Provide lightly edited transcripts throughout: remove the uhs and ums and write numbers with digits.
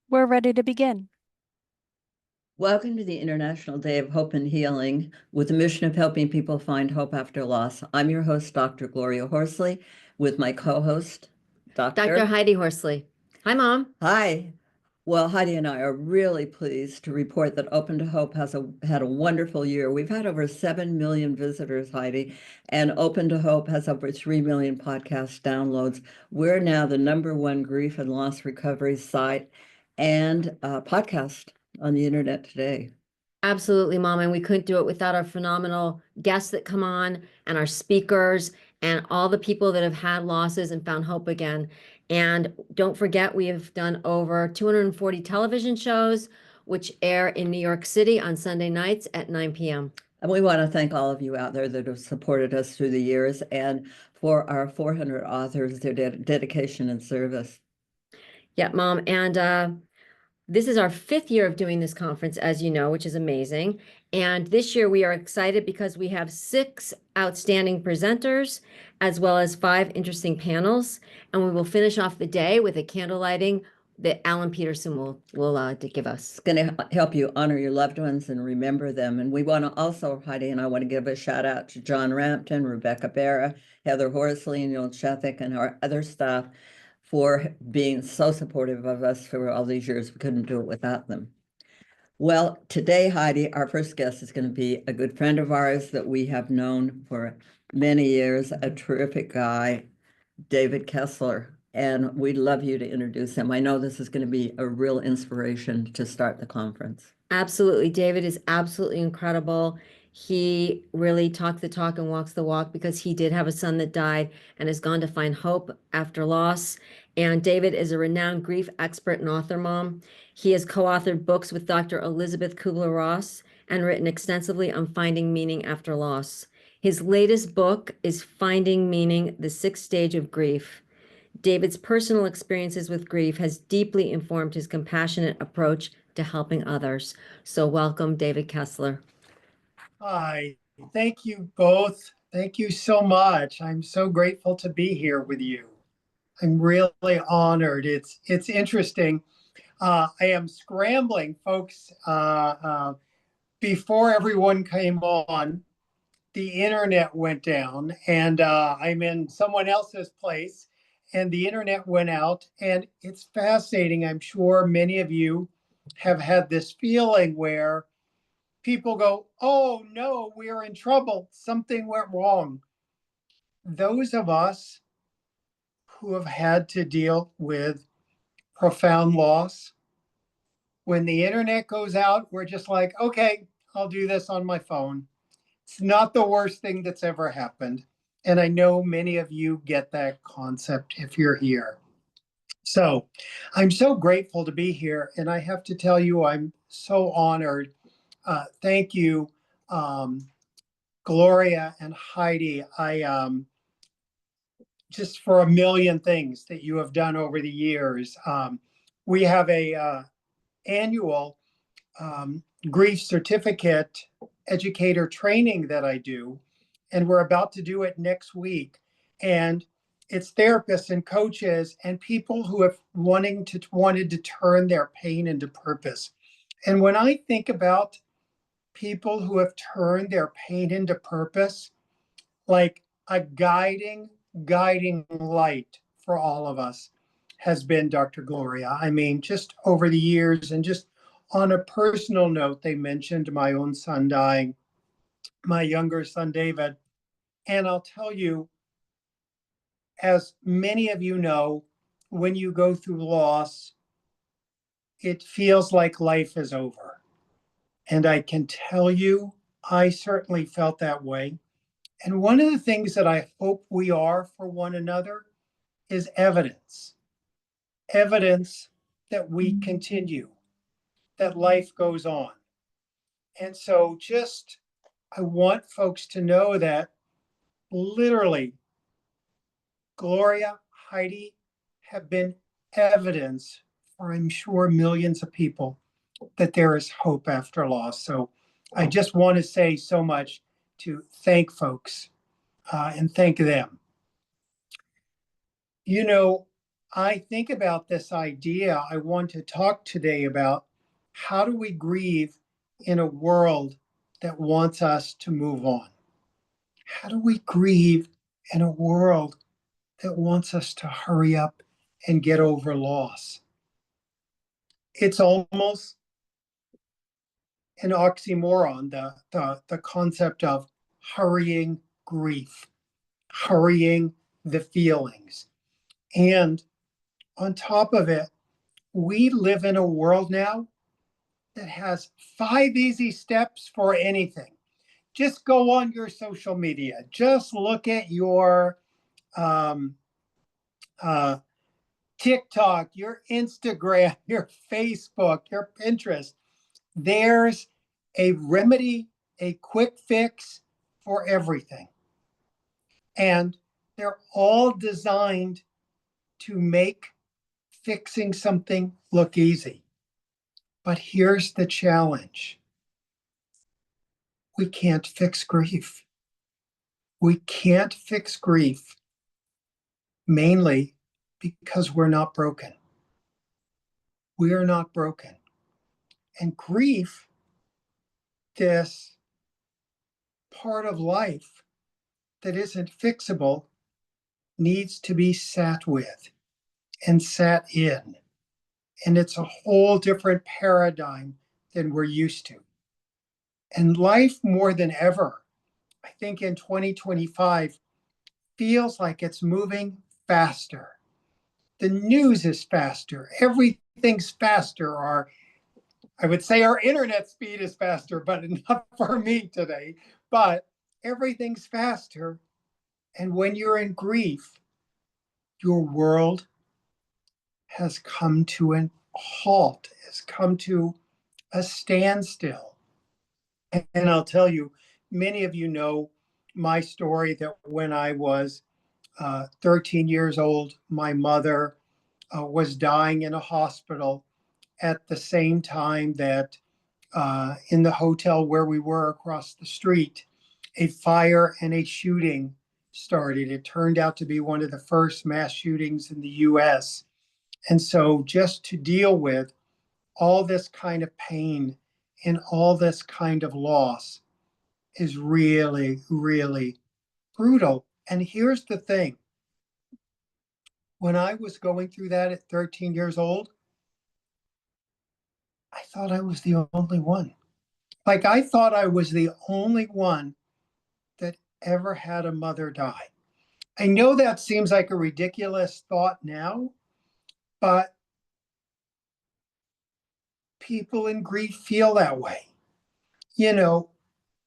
We're ready to begin. Welcome to the International Day of Hope and Healing with the mission of helping people find hope after loss. I'm your host, Dr. Gloria Horsley, with my co-host, Dr. Heidi Horsley. Hi, Mom. Hi. Well, Heidi and I are really pleased to report that Open to Hope had a wonderful year. We've had over 7 million visitors, Heidi, and Open to Hope has over 3 million podcast downloads. We're now the #1 grief and loss recovery site and podcast on the internet today. Absolutely, Mom. And we couldn't do it without our phenomenal guests that come on and our speakers and all the people that have had losses and found hope again. And don't forget, we have done over 240 television shows, which air in New York City on Sunday nights at 9 p.m. And we want to thank all of you out there that have supported us through the years and for our 400 authors, their dedication and service. Yeah, Mom. And this is our 5th year of doing this conference, as you know, which is amazing. And this year we are excited because we have 6 outstanding presenters, as well as 5 interesting panels. And we will finish off the day with a candle lighting that Alan Peterson will give us. It's going to help you honor your loved ones and remember them. And we want to also, Heidi and I want to give a shout out to John Rampton, Rebecca Barra, Heather Horsley, and Neil Chethik, and our other staff for being so supportive of us for all these years. We couldn't do it without them. Well, today, Heidi, our first guest is going to be a good friend of ours that we have known for many years, a terrific guy, David Kessler. And we'd love you to introduce him. I know this is going to be a real inspiration to start the conference. Absolutely. David is absolutely incredible. He really talks the talk and walks the walk because he did have a son that died and has gone to find hope after loss. And David is a renowned grief expert and author, Mom. He has co-authored books with Dr. Elizabeth Kubler-Ross and written extensively on finding meaning after loss. His latest book is Finding Meaning: The Sixth Stage of Grief. David's personal experiences with grief has deeply informed his compassionate approach to helping others. So welcome, David Kessler. Hi, thank you both. Thank you so much. I'm so grateful to be here with you. I'm really honored. It's interesting. I am scrambling, folks. Before everyone came on, the internet went down, and I'm in someone else's place, and the internet went out, and it's fascinating. I'm sure many of you have had this feeling where people go, oh no, we are in trouble. Something went wrong. Those of us who have had to deal with profound loss, when the internet goes out, we're just like, okay, I'll do this on my phone. It's not the worst thing that's ever happened. And I know many of you get that concept if you're here. So I'm so grateful to be here. And I have to tell you, I'm so honored. Thank you, Gloria and Heidi. Just for a million things that you have done over the years. We have a annual grief certificate educator training that I do, and we're about to do it next week. And it's therapists and coaches and people who have wanted to turn their pain into purpose. And when I think about people who have turned their pain into purpose, like a guiding light for all of us has been Dr. Gloria. I mean, just over the years, and just on a personal note, they mentioned my own son dying, my younger son, David. And I'll tell you, as many of you know, when you go through loss, it feels like life is over. And I can tell you, I certainly felt that way. And one of the things that I hope we are for one another is evidence that we continue, that life goes on. And so I want folks to know that literally Gloria, Heidi have been evidence for, I'm sure, millions of people that there is hope after loss. So I just want to say so much to thank folks and thank them. You know, I think about this idea. I want to talk today about how do we grieve in a world that wants us to move on? How do we grieve in a world that wants us to hurry up and get over loss? It's almost an oxymoron, the concept of hurrying grief, hurrying the feelings. And on top of it, we live in a world now that has 5 easy steps for anything. Just go on your social media. Just look at your um, uh, TikTok, your Instagram, your Facebook, your Pinterest. There's a remedy, a quick fix for everything. And they're all designed to make fixing something look easy. But here's the challenge: we can't fix grief. We can't fix grief mainly because we're not broken. We are not broken. And grief, this part of life that isn't fixable, needs to be sat with and sat in. And it's a whole different paradigm than we're used to. And life, more than ever, I think in 2025, feels like it's moving faster. The news is faster. Everything's faster. I would say our internet speed is faster, but not for me today. But everything's faster. And when you're in grief, your world has come to a halt, has come to a standstill. And I'll tell you, many of you know my story that when I was 13 years old, my mother was dying in a hospital at the same time that in the hotel where we were across the street, a fire and a shooting started. It turned out to be one of the first mass shootings in the US. And so, just to deal with all this kind of pain and all this kind of loss is really, really brutal. And here's the thing: when I was going through that at 13 years old, I thought I was the only one. Like, I thought I was the only one that ever had a mother die. I know that seems like a ridiculous thought now, but people in grief feel that way. You know,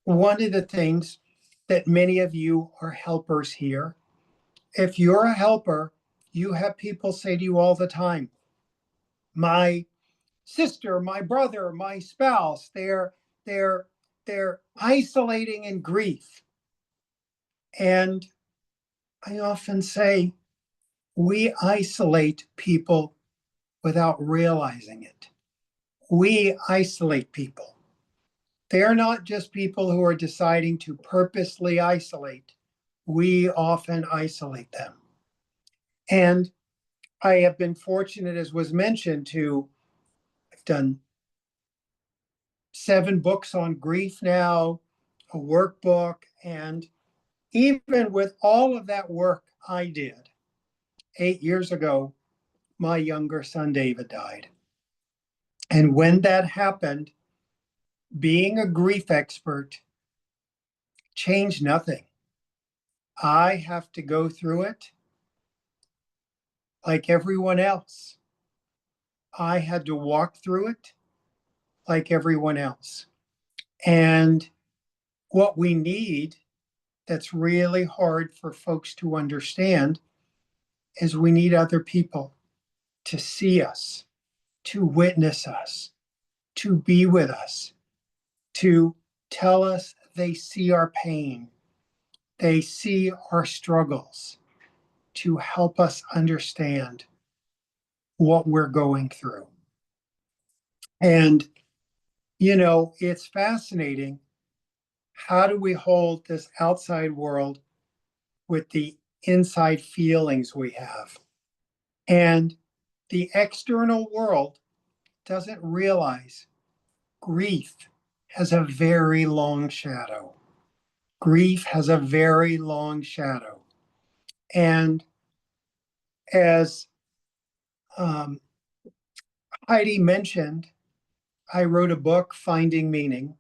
one of the things that many of you are helpers here, if you're a helper, you have people say to you all the time, my sister, my brother, my spouse, they're they're isolating in grief. And I often say, we isolate people without realizing it. We isolate people. They're not just people who are deciding to purposely isolate. We often isolate them. And I have been fortunate, as was mentioned, I've done 7 books on grief now, a workbook, and even with all of that work I did, 8 years ago, my younger son David died. And when that happened, being a grief expert changed nothing. I have to go through it like everyone else. I had to walk through it like everyone else. And what we need, that's really hard for folks to understand, is we need other people to see us, to witness us, to be with us, to tell us they see our pain, they see our struggles, to help us understand what we're going through. And, it's fascinating. How do we hold this outside world with the inside feelings we have? And the external world doesn't realize grief has a very long shadow. Grief has a very long shadow. And as Heidi mentioned, I wrote a book, Finding Meaning.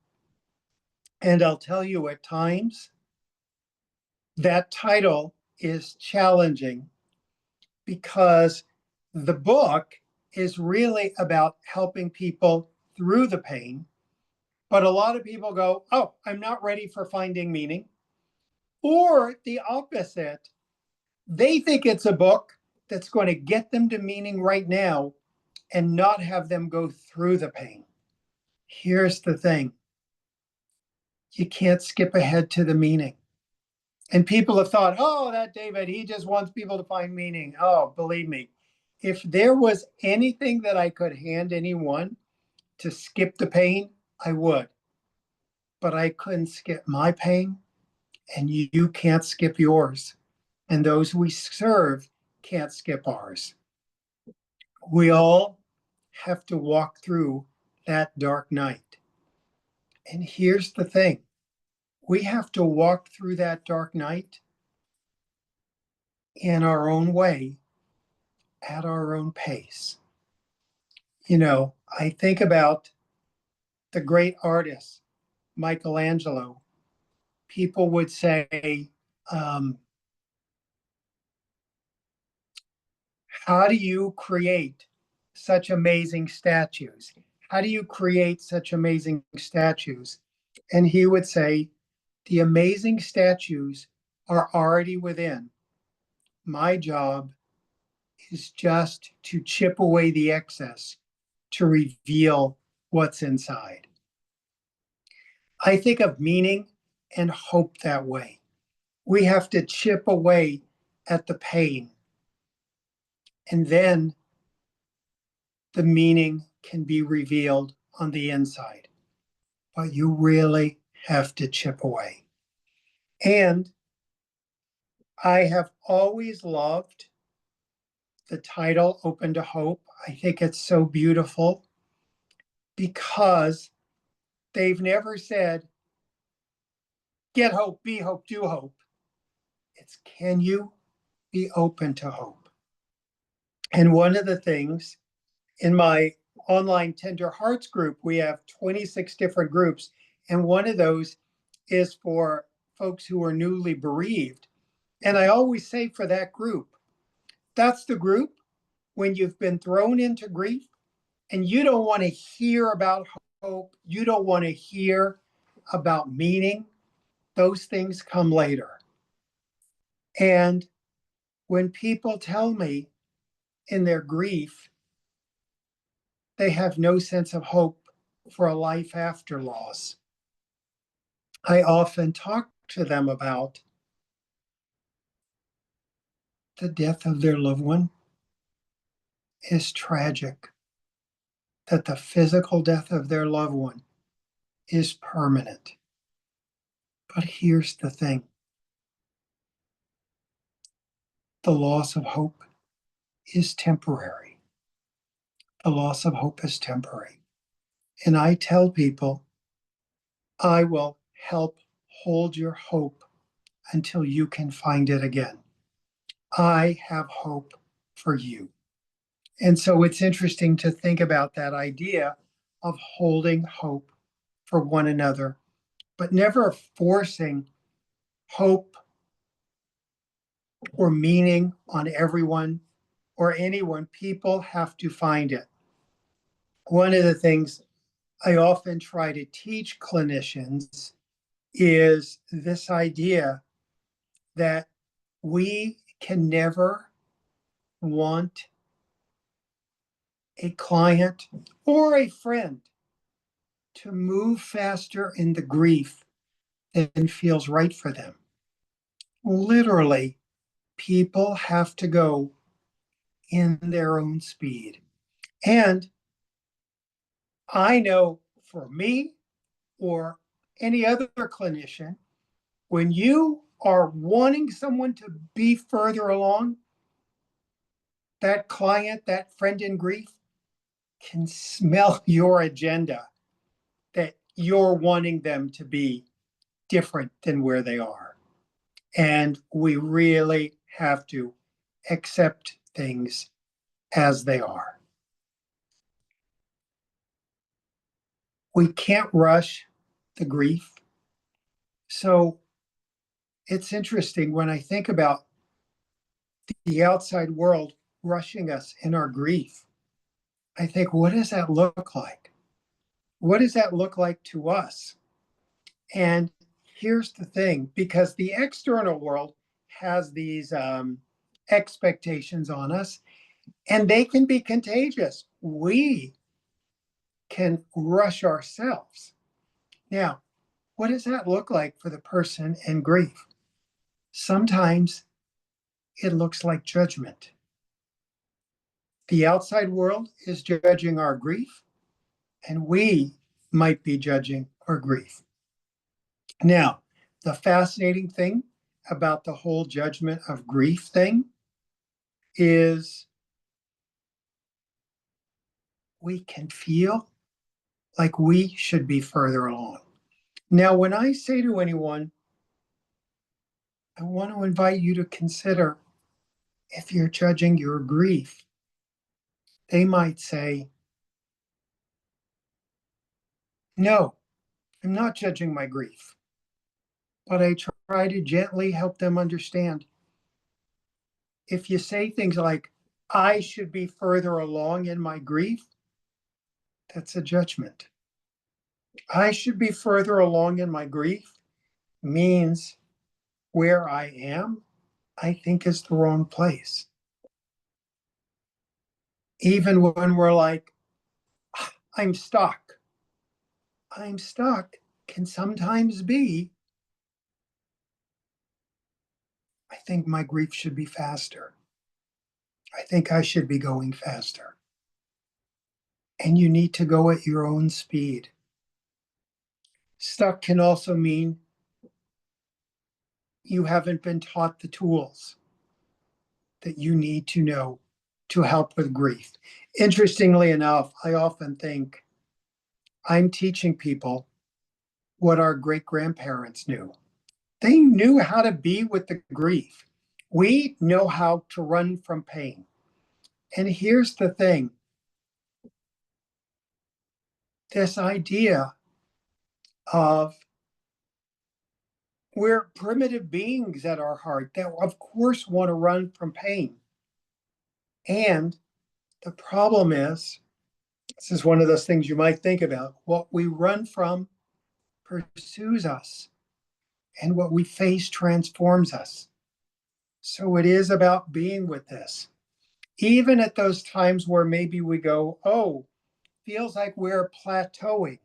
And I'll tell you, at times, that title is challenging because the book is really about helping people through the pain. But a lot of people go, oh, I'm not ready for finding meaning. Or the opposite, they think it's a book that's going to get them to meaning right now and not have them go through the pain. Here's the thing, you can't skip ahead to the meaning. And people have thought, oh, that David, he just wants people to find meaning. Oh, believe me, if there was anything that I could hand anyone to skip the pain, I would. But I couldn't skip my pain, and you can't skip yours. And those we serve can't skip ours. We all have to walk through that dark night. And here's the thing, we have to walk through that dark night in our own way, at our own pace. You know, I think about the great artist, Michelangelo. People would say, how do you create such amazing statues? How do you create such amazing statues? And he would say, the amazing statues are already within. My job is just to chip away the excess to reveal what's inside. I think of meaning and hope that way. We have to chip away at the pain, and then the meaning can be revealed on the inside. But you really have to chip away. And I have always loved the title, Open to Hope. I think it's so beautiful because they've never said, get hope, be hope, do hope. It's, can you be open to hope? And one of the things in my online Tender Hearts group, we have 26 different groups. And one of those is for folks who are newly bereaved. And I always say for that group, that's the group when you've been thrown into grief and you don't want to hear about hope, you don't want to hear about meaning. Those things come later. And when people tell me in their grief, they have no sense of hope for a life after loss, I often talk to them about the death of their loved one is tragic, that the physical death of their loved one is permanent. But here's the thing, the loss of hope is temporary. The loss of hope is temporary. And I tell people, I will help hold your hope until you can find it again. I have hope for you. And so it's interesting to think about that idea of holding hope for one another, but never forcing hope or meaning on everyone or anyone. People have to find it. One of the things I often try to teach clinicians is this idea that we can never want a client or a friend to move faster in the grief than feels right for them. Literally, people have to go in their own speed. And I know for me or any other clinician, when you are wanting someone to be further along, that client, that friend in grief can smell your agenda, that you're wanting them to be different than where they are. And we really have to accept things as they are. We can't rush the grief. So it's interesting when I think about the outside world rushing us in our grief. I think, what does that look like? What does that look like to us? And here's the thing, because the external world has these expectations on us, and they can be contagious. We can rush ourselves. Now, what does that look like for the person in grief? Sometimes it looks like judgment. The outside world is judging our grief, and we might be judging our grief. Now, the fascinating thing about the whole judgment of grief thing is we can feel like we should be further along. Now, when I say to anyone, I want to invite you to consider if you're judging your grief, they might say, no, I'm not judging my grief. But I try to gently help them understand. If you say things like, I should be further along in my grief, that's a judgment. I should be further along in my grief means where I am, I think is the wrong place. Even when we're like, I'm stuck. I'm stuck can sometimes be, I think my grief should be faster. I think I should be going faster. And you need to go at your own speed. Stuck can also mean you haven't been taught the tools that you need to know to help with grief. Interestingly enough, I often think I'm teaching people what our great grandparents knew. They knew how to be with the grief. We know how to run from pain. And here's the thing, this idea of we're primitive beings at our heart that, of course, want to run from pain. And the problem is, this is one of those things you might think about, what we run from pursues us, and what we face transforms us. So it is about being with this. Even at those times where maybe we go, oh, feels like we're plateauing.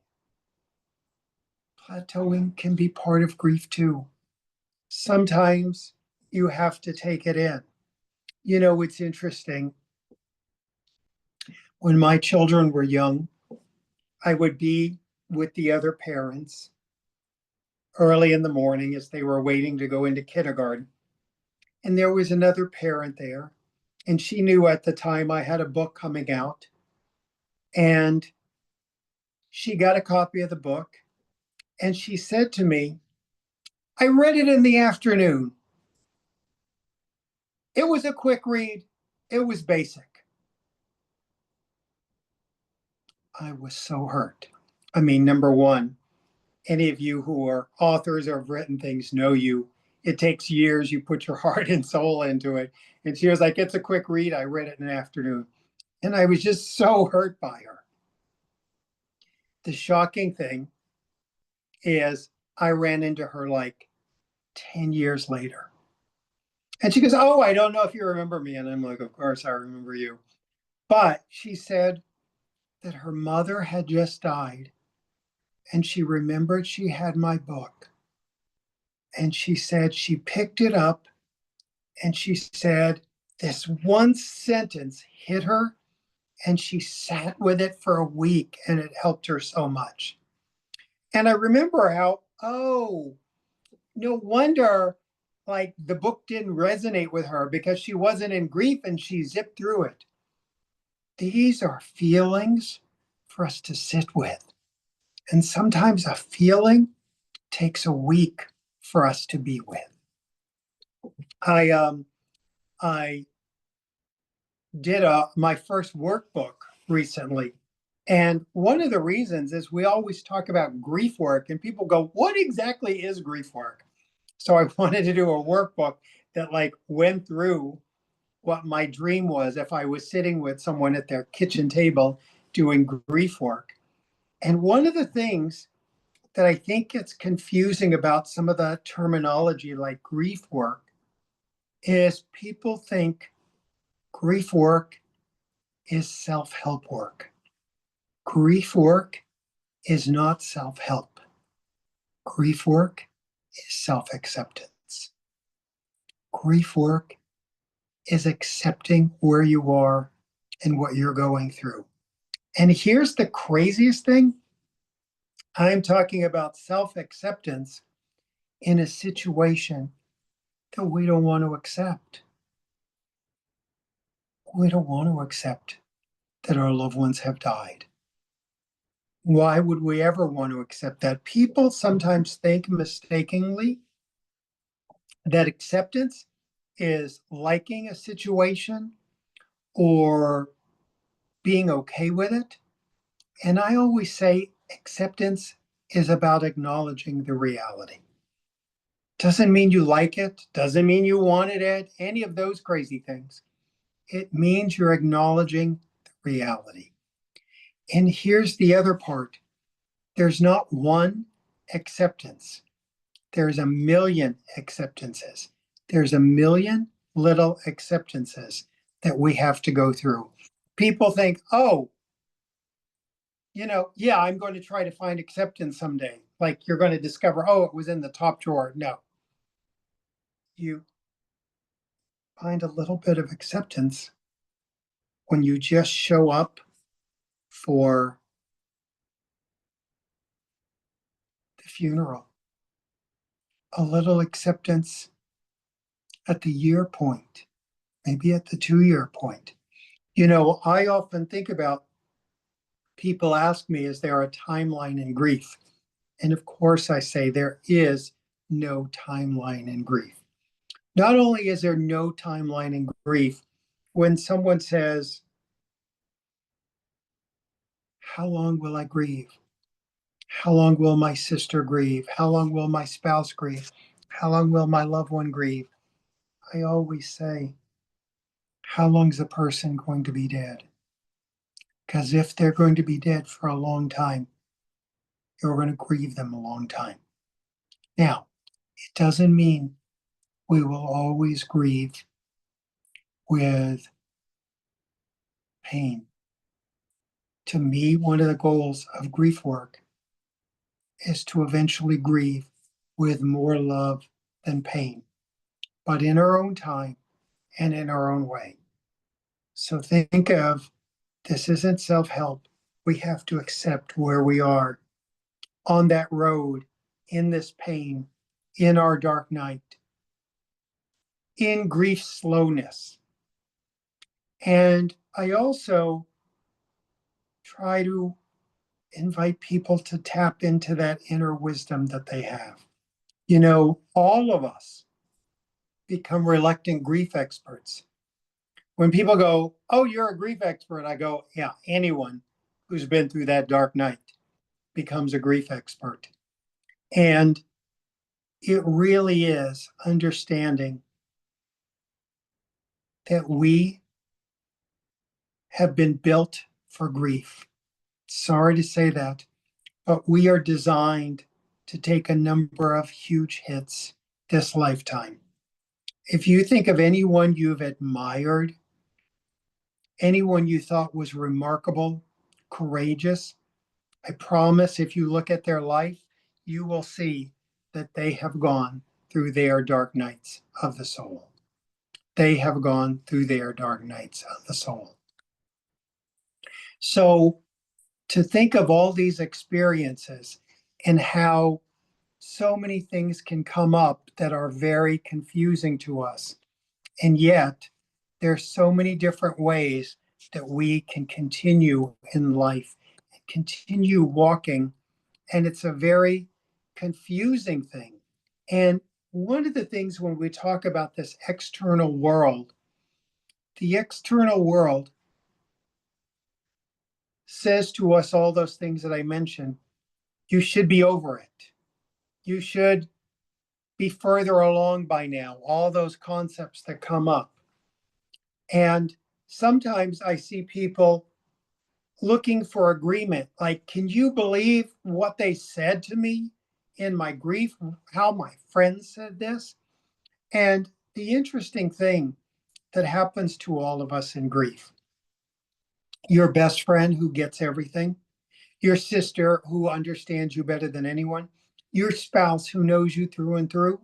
Plateauing can be part of grief too. Sometimes you have to take it in. You know, it's interesting. When my children were young, I would be with the other parents early in the morning as they were waiting to go into kindergarten. And there was another parent there. And she knew at the time I had a book coming out. And she got a copy of the book. And she said to me, I read it in the afternoon. It was a quick read. It was basic. I was so hurt. I mean, number one, any of you who are authors or have written things know you. It takes years. You put your heart and soul into it. And she was like, it's a quick read. I read it in an afternoon. And I was just so hurt by her. The shocking thing is I ran into her like 10 years later. And she goes, oh, I don't know if you remember me. And I'm like, of course I remember you. But she said that her mother had just died. And she remembered she had my book. And she said she picked it up and she said this one sentence hit her and she sat with it for a week and it helped her so much. And I remember how, oh, no wonder like the book didn't resonate with her because she wasn't in grief and she zipped through it. These are feelings for us to sit with. And sometimes a feeling takes a week for us to be with. I did my first workbook recently. And one of the reasons is we always talk about grief work and people go, what exactly is grief work? So I wanted to do a workbook that like went through what my dream was if I was sitting with someone at their kitchen table doing grief work. And one of the things that I think gets confusing about some of the terminology like grief work is people think grief work is self-help work. Grief work is not self-help. Grief work is self-acceptance. Grief work is accepting where you are and what you're going through. And here's the craziest thing. I'm talking about self-acceptance in a situation that we don't want to accept. We don't want to accept that our loved ones have died. Why would we ever want to accept that? People sometimes think mistakenly that acceptance is liking a situation or being okay with it. And I always say acceptance is about acknowledging the reality. Doesn't mean you like it, doesn't mean you wanted it, any of those crazy things. It means you're acknowledging the reality. And here's the other part. There's not one acceptance. There's a million acceptances. There's a million little acceptances that we have to go through. People think, oh, yeah, I'm going to try to find acceptance someday. Like you're going to discover, oh, it was in the top drawer. No. You find a little bit of acceptance when you just show up for the funeral. A little acceptance at the year point, maybe at the 2-year point. I often think about people ask me, is there a timeline in grief? And of course, I say there is no timeline in grief. Not only is there no timeline in grief, when someone says, how long will I grieve? How long will my sister grieve? How long will my spouse grieve? How long will my loved one grieve? I always say, how long is a person going to be dead? Because if they're going to be dead for a long time, you're going to grieve them a long time. Now, it doesn't mean we will always grieve with pain. To me, one of the goals of grief work is to eventually grieve with more love than pain, but in our own time and in our own way. So think of this isn't self-help. We have to accept where we are on that road, in this pain, in our dark night, in grief slowness. And I also try to invite people to tap into that inner wisdom that they have. All of us become reluctant grief experts. When people go, oh, you're a grief expert, I go, yeah, anyone who's been through that dark night becomes a grief expert. And it really is understanding that we have been built for grief. Sorry to say that, but we are designed to take a number of huge hits this lifetime. If you think of anyone you've admired, anyone you thought was remarkable, courageous, I promise if you look at their life, you will see that they have gone through their dark nights of the soul. They have gone through their dark nights of the soul. So to think of all these experiences and how so many things can come up that are very confusing to us. And yet, there's so many different ways that we can continue in life, continue walking. And it's a very confusing thing. And one of the things when we talk about this external world, the external world says to us all those things that I mentioned. You should be over it. You should be further along by now, all those concepts that come up. And sometimes I see people looking for agreement. Like, can you believe what they said to me in my grief? How my friend said this? And the interesting thing that happens to all of us in grief, your best friend who gets everything, your sister who understands you better than anyone, your spouse who knows you through and through,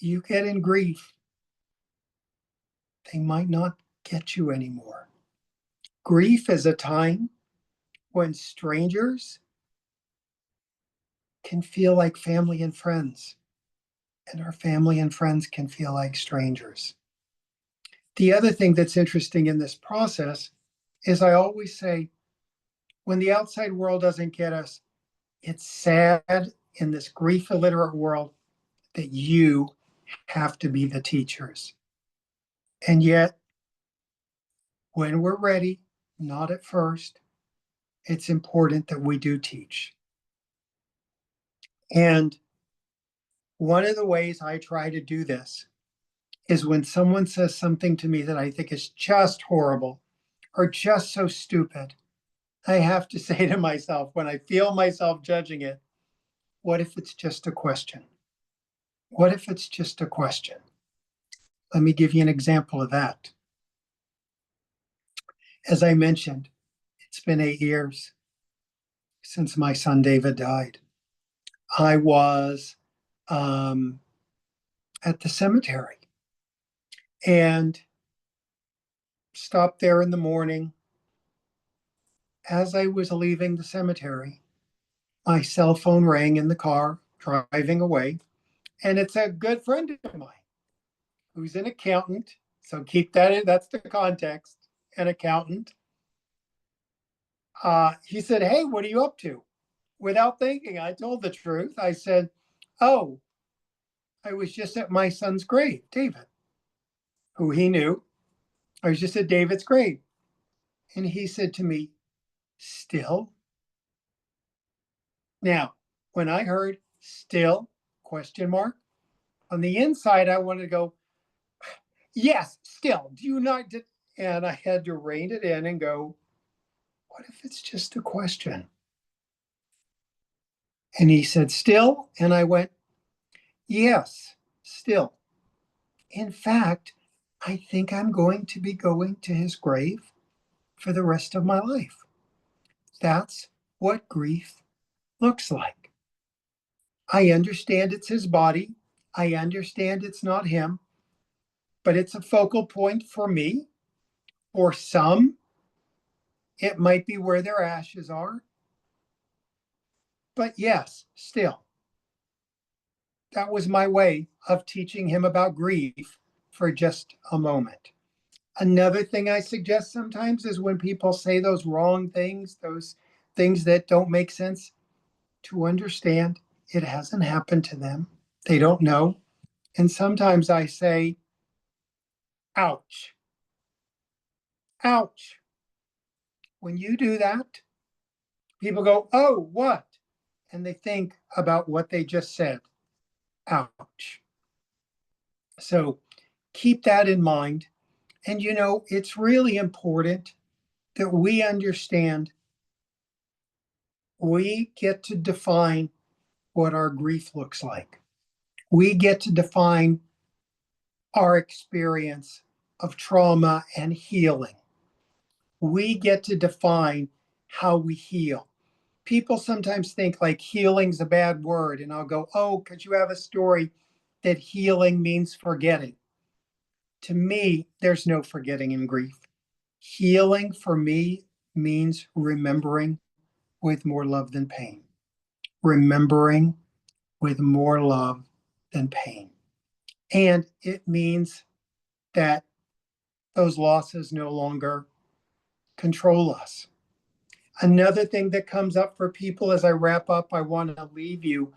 you get in grief, they might not get you anymore. Grief is a time when strangers can feel like family and friends, and our family and friends can feel like strangers. The other thing that's interesting in this process is I always say, when the outside world doesn't get us, it's sad in this grief illiterate world that you have to be the teachers. And yet, when we're ready, not at first, it's important that we do teach. And one of the ways I try to do this is when someone says something to me that I think is just horrible or just so stupid, I have to say to myself, when I feel myself judging it, what if it's just a question? What if it's just a question? Let me give you an example of that. As I mentioned, it's been 8 years since my son David died. I was at the cemetery and stopped there in the morning. As I was leaving the cemetery, my cell phone rang in the car driving away, and it's a good friend of mine who's an accountant. So keep that in, that's the context, an accountant. He said, "Hey, what are you up to?" Without thinking, I told the truth. I said, "Oh, I was just at my son's grave, David," who he knew. I was just at David's grave. And he said to me, "Still?" Now, when I heard still, question mark, on the inside, I wanted to go, yes, still, do you not? And I had to rein it in and go, what if it's just a question? And he said, still? And I went, yes, still. In fact, I think I'm going to be going to his grave for the rest of my life. That's what grief looks like. I understand it's his body. I understand it's not him, but it's a focal point for me. For some, it might be where their ashes are. But yes, still, that was my way of teaching him about grief for just a moment. Another thing I suggest sometimes is when people say those wrong things, those things that don't make sense, to understand it hasn't happened to them. They don't know. And sometimes I say, ouch, ouch. When you do that, people go, oh, what? And they think about what they just said. Ouch. So keep that in mind. And it's really important that we understand we get to define what our grief looks like. We get to define our experience of trauma and healing. We get to define how we heal. People sometimes think like healing's a bad word, and I'll go, oh, because you have a story that healing means forgetting. To me, there's no forgetting in grief. Healing for me means remembering with more love than pain. Remembering with more love than pain. And it means that those losses no longer control us. Another thing that comes up for people as I wrap up, I want to leave you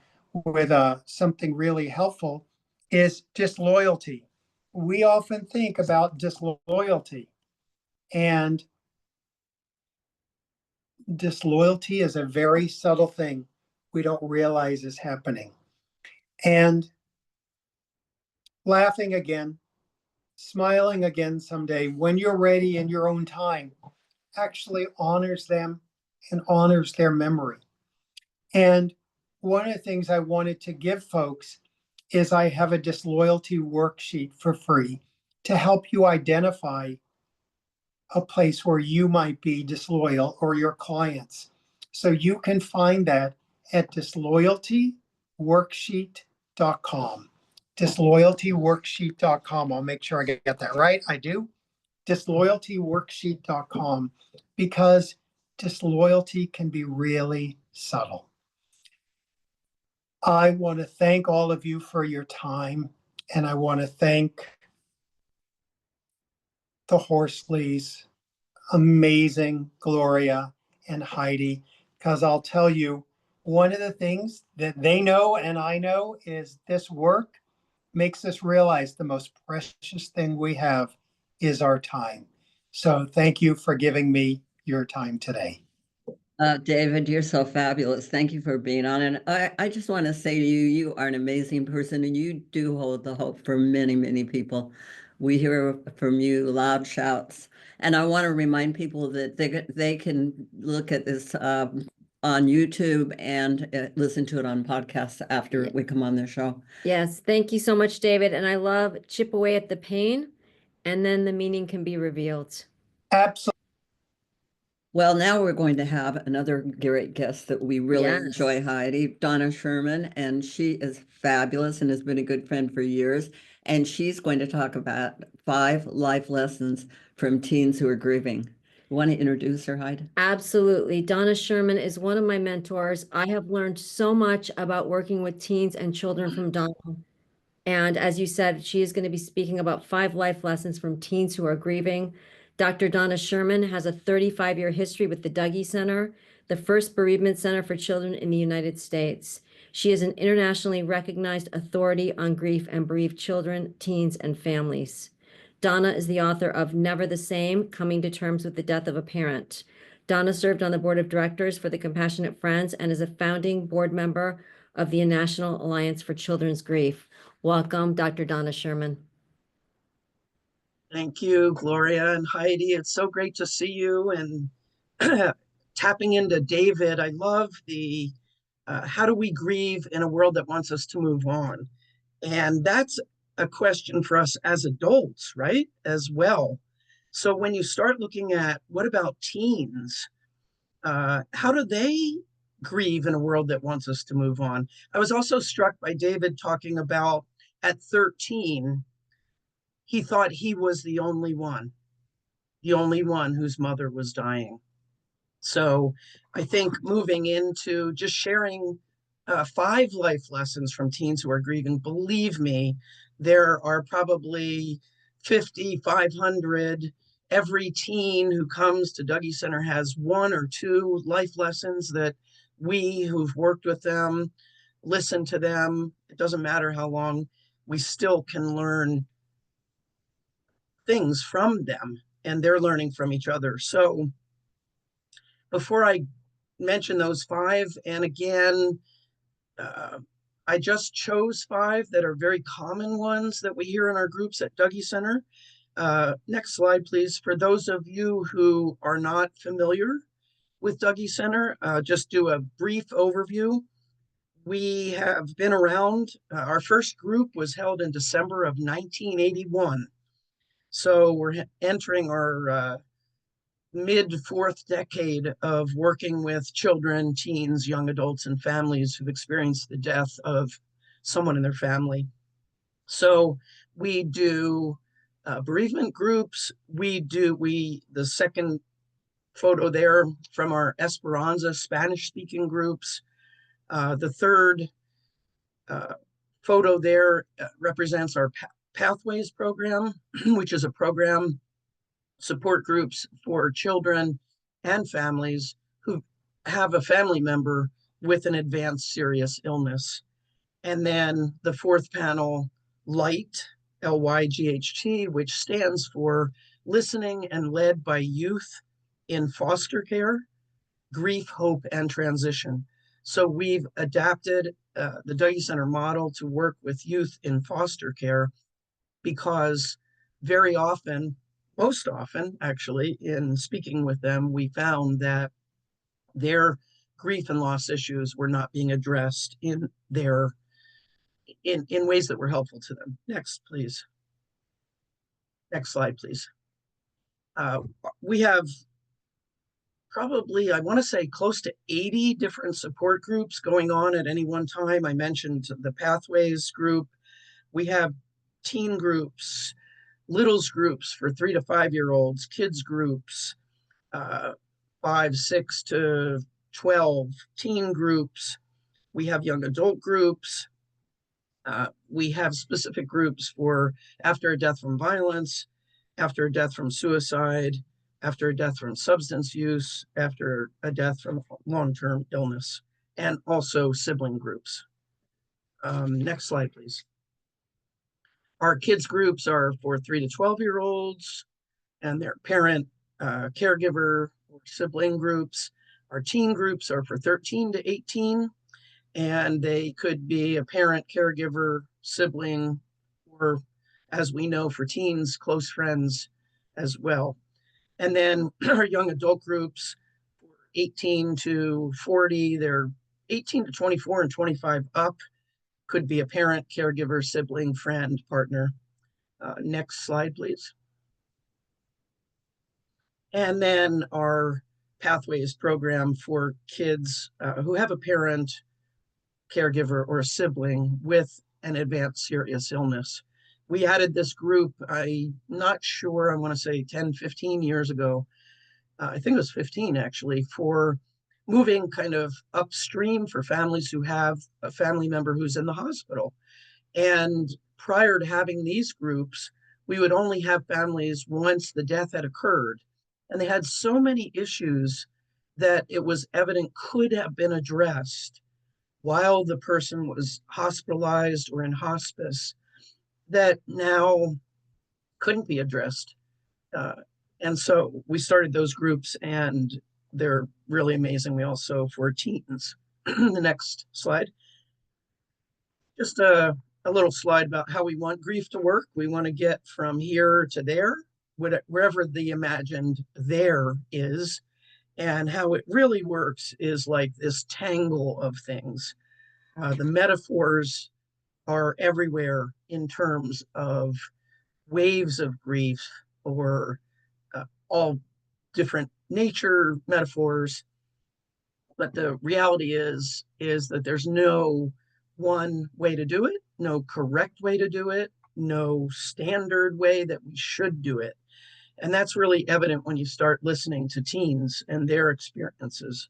with something really helpful is disloyalty. We often think about disloyalty, and disloyalty is a very subtle thing we don't realize is happening. And laughing again, smiling again someday when you're ready in your own time actually honors them and honors their memory. And one of the things I wanted to give folks is I have a disloyalty worksheet for free to help you identify a place where you might be disloyal or your clients. So you can find that at disloyaltyworksheet.com. Disloyaltyworksheet.com. I'll make sure I get that right. I do. Disloyaltyworksheet.com, because disloyalty can be really subtle. I want to thank all of you for your time, and I want to thank the Horsleys, amazing Gloria and Heidi, because I'll tell you, one of the things that they know and I know is this work makes us realize the most precious thing we have is our time. So thank you for giving me your time today. David, you're so fabulous. Thank you for being on. And I just want to say to you, you are an amazing person and you do hold the hope for many, many people. We hear from you loud shouts. And I want to remind people that they can look at this on YouTube and listen to it on podcasts after we come on the show. Yes, thank you so much, David. And I love chip away at the pain, and then the meaning can be revealed. Absolutely. Well, now we're going to have another great guest that we really Yes. enjoy, Heidi, Donna Sherman, and she is fabulous and has been a good friend for years. And she's going to talk about 5 life lessons from teens who are grieving. You want to introduce her, Heidi? Absolutely. Donna Sherman is one of my mentors. I have learned so much about working with teens and children from Donna. And as you said, she is going to be speaking about 5 life lessons from teens who are grieving. Dr. Donna Sherman has a 35-year history with the Dougy Center, the first bereavement center for children in the United States. She is an internationally recognized authority on grief and bereaved children, teens, and families. Donna is the author of Never the Same: Coming to Terms with the Death of a Parent. Donna served on the board of directors for the Compassionate Friends and is a founding board member of the National Alliance for Children's Grief. Welcome, Dr. Donna Sherman. Thank you, Gloria and Heidi. It's so great to see you. And tapping into David, I love the how do we grieve in a world that wants us to move on? And that's a question for us as adults, right? As well. So when you start looking at what about teens, how do they grieve in a world that wants us to move on? I was also struck by David talking about at 13, he thought he was the only one whose mother was dying. So I think moving into just sharing 5 life lessons from teens who are grieving, believe me, there are probably 50, 500. Every teen who comes to Dougy Center has 1 or 2 life lessons that we who've worked with them, listen to them. It doesn't matter how long, we still can learn things from them, and they're learning from each other. So before I mention those 5, and again, I just chose 5 that are very common ones that we hear in our groups at Dougy Center. Next slide, please. For those of you who are not familiar with Dougy Center, just do a brief overview. We have been around. Our first group was held in December of 1981. So we're entering our mid-4th decade of working with children, teens, young adults, and families who've experienced the death of someone in their family. So we do bereavement groups. The second photo there from our Esperanza Spanish-speaking groups. The third photo there represents our Pathways program, which is a program support groups for children and families who have a family member with an advanced serious illness. And then the fourth panel, LIGHT, LYGHT, which stands for Listening and Led by Youth in Foster Care, Grief, Hope, and Transition. So we've adapted the Dougy Center model to work with youth in foster care because very often, most often actually, in speaking with them, we found that their grief and loss issues were not being addressed in ways that were helpful to them. Next, please. Next slide, please. We have probably, I want to say, close to 80 different support groups going on at any one time. I mentioned the Pathways group. We have teen groups, littles groups for 3 to 5-year-olds, kids groups, 5, 6 to 12, teen groups. We have young adult groups. We have specific groups for after a death from violence, after a death from suicide, after a death from substance use, after a death from long-term illness, and also sibling groups. Next slide, please. Our kids groups are for 3 to 12-year-olds and their parent, caregiver, or sibling groups. Our teen groups are for 13 to 18, and they could be a parent, caregiver, sibling, or, as we know for teens, close friends as well. And then our young adult groups, 18 to 40, they're 18 to 24 and 25 up, could be a parent, caregiver, sibling, friend, partner. Next slide, please. And then our Pathways program for kids who have a parent, caregiver, or a sibling with an advanced serious illness. We added this group, I'm not sure, I want to say 10, 15 years ago. I think it was 15 actually, for moving kind of upstream for families who have a family member who's in the hospital. And prior to having these groups, we would only have families once the death had occurred. And they had so many issues that it was evident could have been addressed while the person was hospitalized or in hospice that now couldn't be addressed. And so we started those groups, and they're really amazing. We also, for teens. The next slide. Just a little slide about how we want grief to work. We want to get from here to there, wherever the imagined there is. And how it really works is like this tangle of things. The metaphors are everywhere in terms of waves of grief, or all different nature metaphors. But the reality is that there's no one way to do it, no correct way to do it, no standard way that we should do it. And that's really evident when you start listening to teens and their experiences.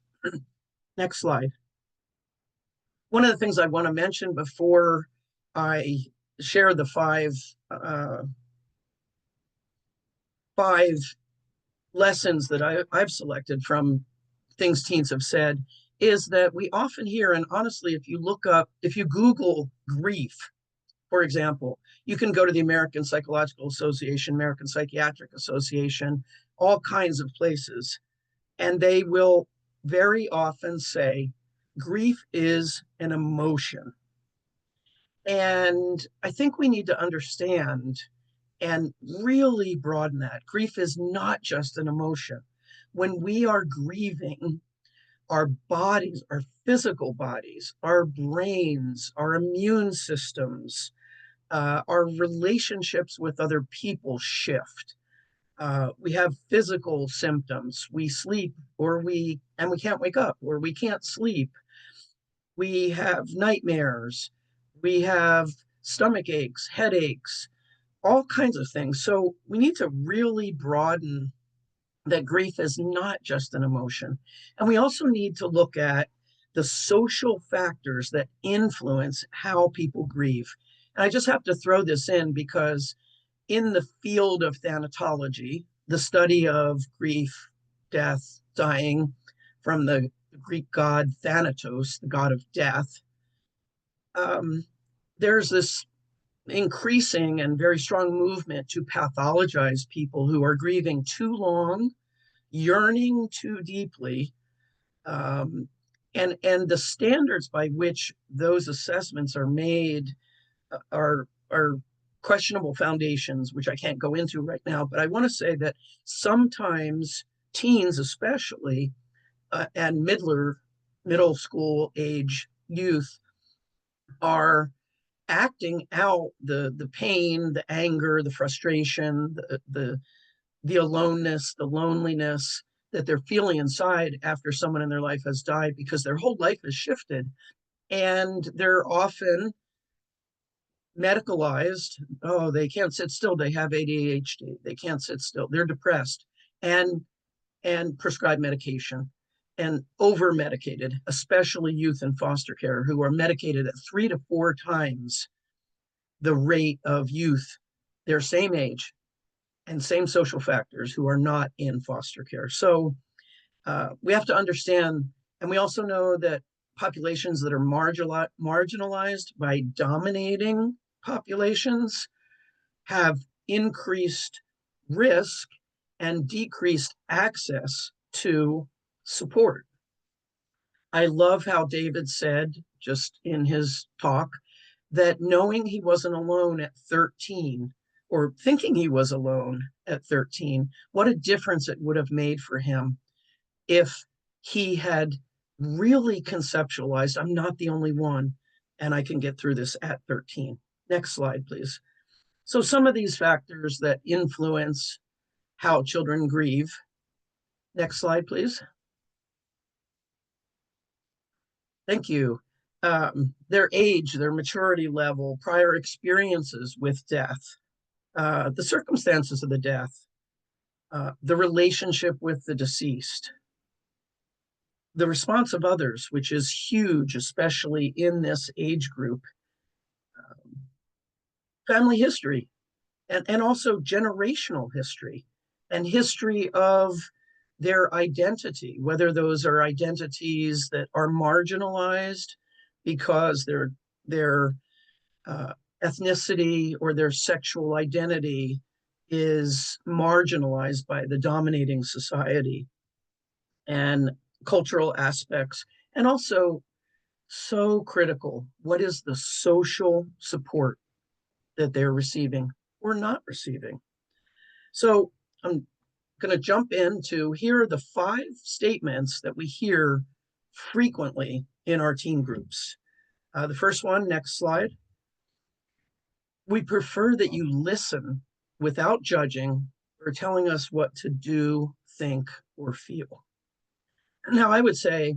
Next slide. One of the things I want to mention before I share the five lessons that I've selected from things teens have said is that we often hear, and honestly, if you Google grief, for example, you can go to the American Psychological Association, American Psychiatric Association, all kinds of places, and they will very often say grief is an emotion. And I think we need to understand and really broaden that. Grief is not just an emotion. When we are grieving, our bodies, our physical bodies, our brains, our immune systems, our relationships with other people shift. We have physical symptoms. We sleep, and we can't wake up, or we can't sleep. We have nightmares. We have stomach aches, headaches, all kinds of things. So we need to really broaden that grief is not just an emotion. And we also need to look at the social factors that influence how people grieve. And I just have to throw this in because in the field of thanatology, the study of grief, death, dying, from the Greek god Thanatos, the god of death, there's this increasing and very strong movement to pathologize people who are grieving too long, yearning too deeply, and the standards by which those assessments are made are questionable foundations, which I can't go into right now. But I want to say that sometimes teens, especially, and middle school age youth, are acting out the pain, the anger, the frustration, the aloneness, the loneliness that they're feeling inside after someone in their life has died, because their whole life has shifted, and they're often medicalized. Oh, they can't sit still, they have ADHD, they can't sit still, they're depressed, and prescribed medication and over medicated, especially youth in foster care who are medicated at 3 to 4 times the rate of youth their same age and same social factors who are not in foster care. So we have to understand, and we also know that populations that are marginalized by dominating populations have increased risk and decreased access to support. I love how David said just in his talk that knowing he wasn't alone at 13, or thinking he was alone at 13, what a difference it would have made for him if he had really conceptualized, I'm not the only one, and I can get through this at 13. Next slide, please. So some of these factors that influence how children grieve. Next slide, please. Thank you. Their age, their maturity level, prior experiences with death, the circumstances of the death, the relationship with the deceased, the response of others, which is huge, especially in this age group, family history, and also generational history and history of their identity, whether those are identities that are marginalized because their ethnicity or their sexual identity is marginalized by the dominating society, and cultural aspects, and also so critical, what is the social support that they're receiving or not receiving? So I'm going to jump into, here are the 5 statements that we hear frequently in our teen groups. The first one, next slide. We prefer that you listen without judging or telling us what to do, think, or feel. Now, I would say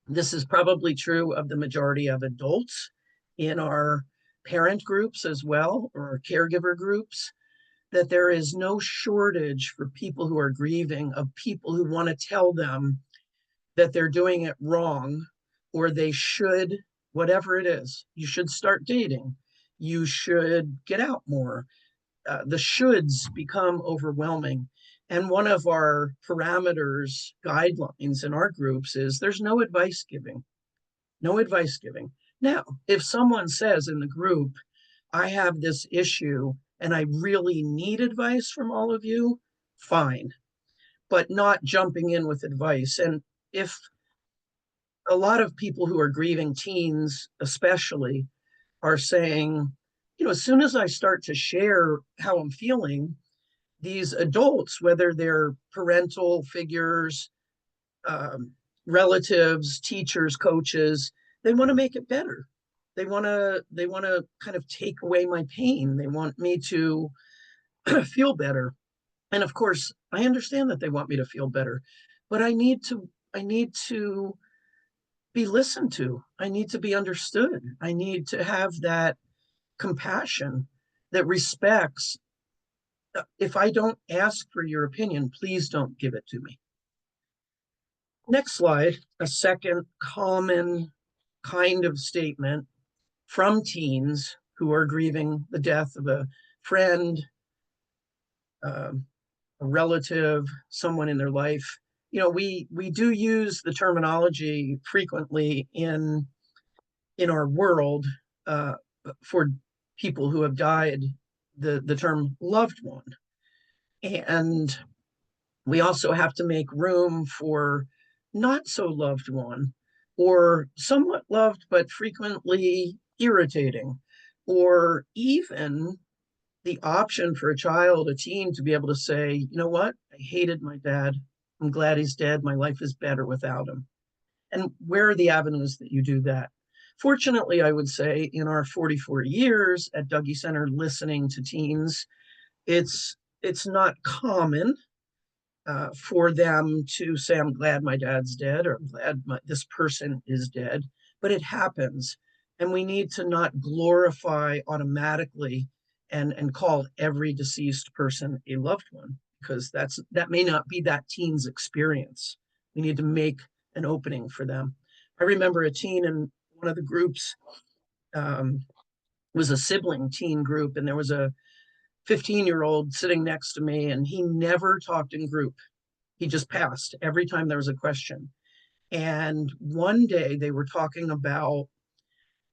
this is probably true of the majority of adults in our parent groups as well, or caregiver groups, that there is no shortage for people who are grieving of people who want to tell them that they're doing it wrong, or they should, whatever it is, you should start dating, you should get out more. The shoulds become overwhelming. And one of our parameters, guidelines in our groups is there's no advice giving. No advice giving. Now, if someone says in the group, I have this issue and I really need advice from all of you, fine, but not jumping in with advice. And if a lot of people who are grieving, teens especially, are saying, as soon as I start to share how I'm feeling, these adults, whether they're parental figures, relatives, teachers, coaches, they want to make it better. They want to kind of take away my pain. They want me to feel better. And of course, I understand that they want me to feel better, but I need to be listened to. I need to be understood. I need to have that compassion that respects. If I don't ask for your opinion, please don't give it to me. Next slide, a second common kind of statement from teens who are grieving the death of a friend, a relative, someone in their life. You know, we do use the terminology frequently in our world for people who have died, the term loved one. And we also have to make room for not so loved one, or somewhat loved but frequently irritating, or even the option for a child, a teen, to be able to say, you know what, I hated my dad. I'm glad he's dead. My life is better without him. And where are the avenues that you do that? Fortunately, I would say in our 44 years at Dougy Center listening to teens, it's not common for them to say, I'm glad my dad's dead, or I'm glad this person is dead, but it happens. And we need to not glorify automatically and call every deceased person a loved one, because that may not be that teen's experience. We need to make an opening for them. I remember a teen in one of the groups, was a sibling teen group, and there was a 15-year-old sitting next to me, and he never talked in group. He just passed every time there was a question. And one day they were talking about,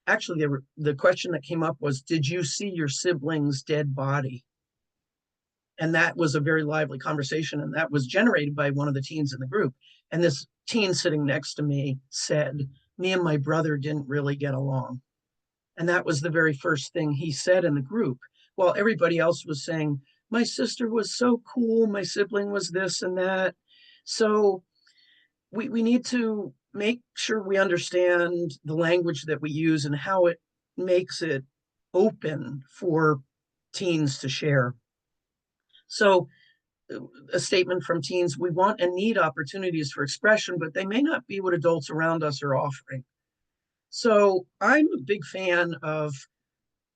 actually, the question that came up was, did you see your sibling's dead body? And that was a very lively conversation. And that was generated by one of the teens in the group. And this teen sitting next to me said, me and my brother didn't really get along. And that was the very first thing he said in the group, while everybody else was saying, my sister was so cool, my sibling was this and that. So we need to make sure we understand the language that we use and how it makes it open for teens to share. So a statement from teens, we want and need opportunities for expression, but they may not be what adults around us are offering. So I'm a big fan of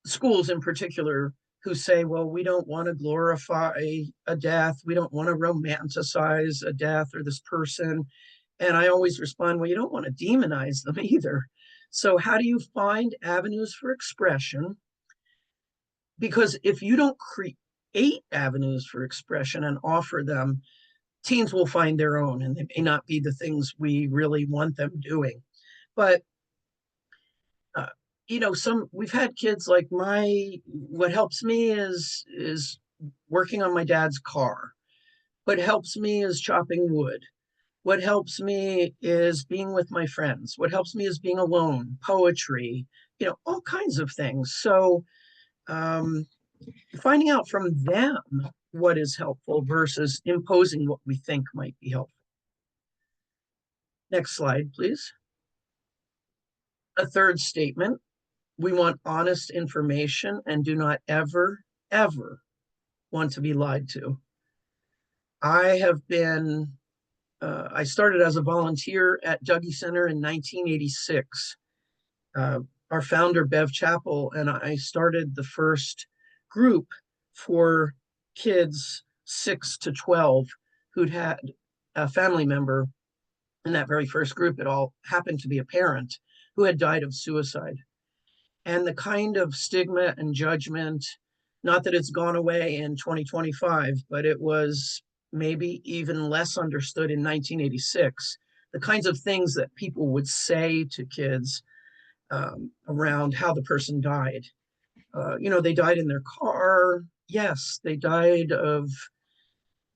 schools in particular who say, well, we don't want to glorify a death. We don't want to romanticize a death or this person. And I always respond, well, you don't want to demonize them either. So how do you find avenues for expression? Because if you don't create avenues for expression and offer them, teens will find their own, and they may not be the things we really want them doing. But you know, we've had kids like what helps me is working on my dad's car. What helps me is chopping wood. What helps me is being with my friends. What helps me is being alone, poetry, you know, all kinds of things. So finding out from them what is helpful versus imposing what we think might be helpful. Next slide, please. A third statement. We want honest information and do not ever, ever want to be lied to. I have been, I started as a volunteer at Dougy Center in 1986. Our founder, Bev Chappell, and I started the first group for kids 6 to 12 who'd had a family member in that very first group. It all happened to be a parent who had died of suicide. And the kind of stigma and judgment, not that it's gone away in 2025, but it was maybe even less understood in 1986. The kinds of things that people would say to kids around how the person died. You know, they died in their car. Yes, they died of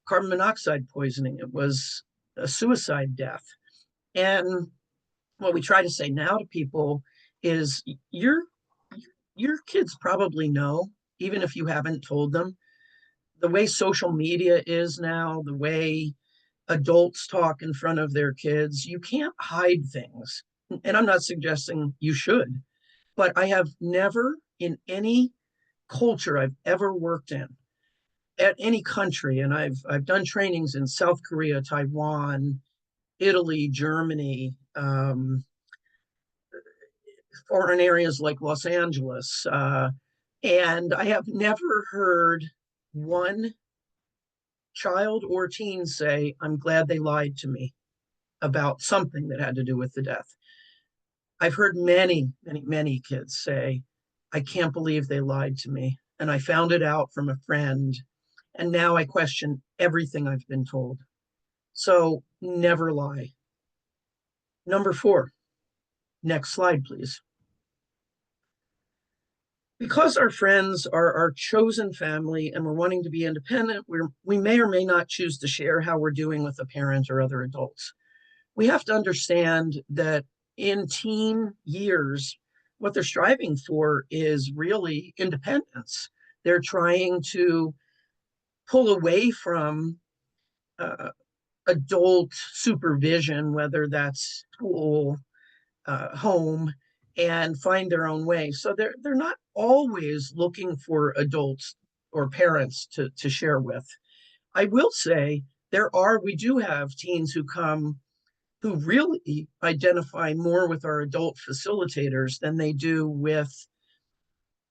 carbon monoxide poisoning. It was a suicide death. And what we try to say now to people is your kids probably know, even if you haven't told them. The way social media is now, the way adults talk in front of their kids, you can't hide things. And I'm not suggesting you should, but I have never in any culture I've ever worked in, at any country, and I've done trainings in South Korea, Taiwan, Italy, Germany, foreign areas like Los Angeles, and I have never heard one child or teen say, I'm glad they lied to me. about something that had to do with the death. I've heard many, many, many kids say, I can't believe they lied to me. And I found it out from a friend. And now I question everything I've been told. So never lie. Number 4, next slide, please. Because our friends are our chosen family and we're wanting to be independent, we may or may not choose to share how we're doing with a parent or other adults. We have to understand that in teen years, what they're striving for is really independence. They're trying to pull away from adult supervision, whether that's school, home, and find their own way. So they're not always looking for adults or parents to share with. I will say we do have teens who really identify more with our adult facilitators than they do with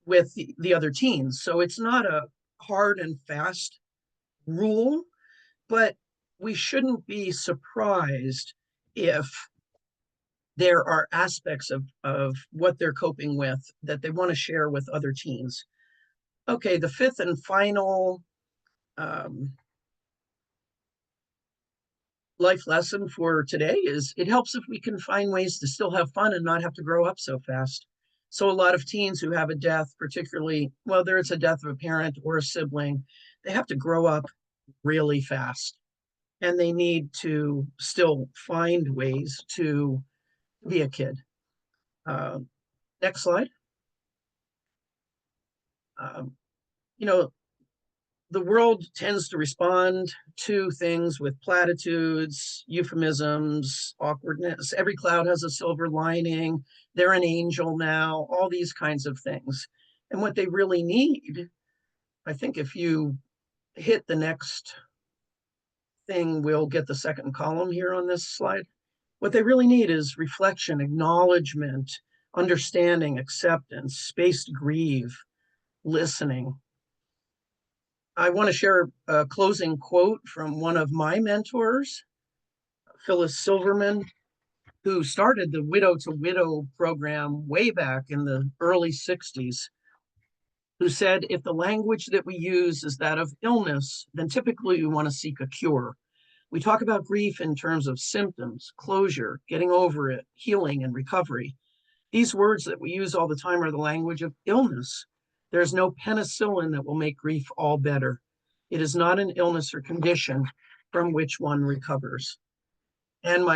the other teens. So it's not a hard and fast rule, but we shouldn't be surprised if there are aspects of what they're coping with that they want to share with other teens. Okay, the 5th and final life lesson for today is it helps if we can find ways to still have fun and not have to grow up so fast. So a lot of teens who have a death, particularly, whether it's a death of a parent or a sibling, they have to grow up really fast. And they need to still find ways to be a kid. Next slide. You know, the world tends to respond to things with platitudes, euphemisms, awkwardness. Every cloud has a silver lining. They're an angel now, all these kinds of things. And what they really need, I think if you hit the next thing, we'll get the second column here on this slide. What they really need is reflection, acknowledgement, understanding, acceptance, space to grieve, listening. I want to share a closing quote from one of my mentors, Phyllis Silverman, who started the Widow to Widow program way back in the early 60s, who said, if the language that we use is that of illness, then typically we want to seek a cure. We talk about grief in terms of symptoms, closure, getting over it, healing, and recovery. These words that we use all the time are the language of illness. There's no penicillin that will make grief all better. It is not an illness or condition from which one recovers. And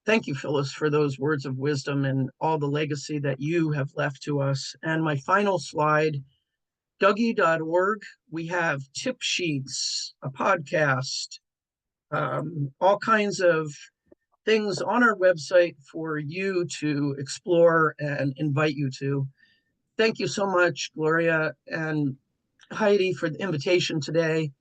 thank you, Phyllis, for those words of wisdom and all the legacy that you have left to us. And my final slide, Dougy.org, we have tip sheets, a podcast, all kinds of things on our website for you to explore and invite you to. Thank you so much, Gloria and Heidi, for the invitation today,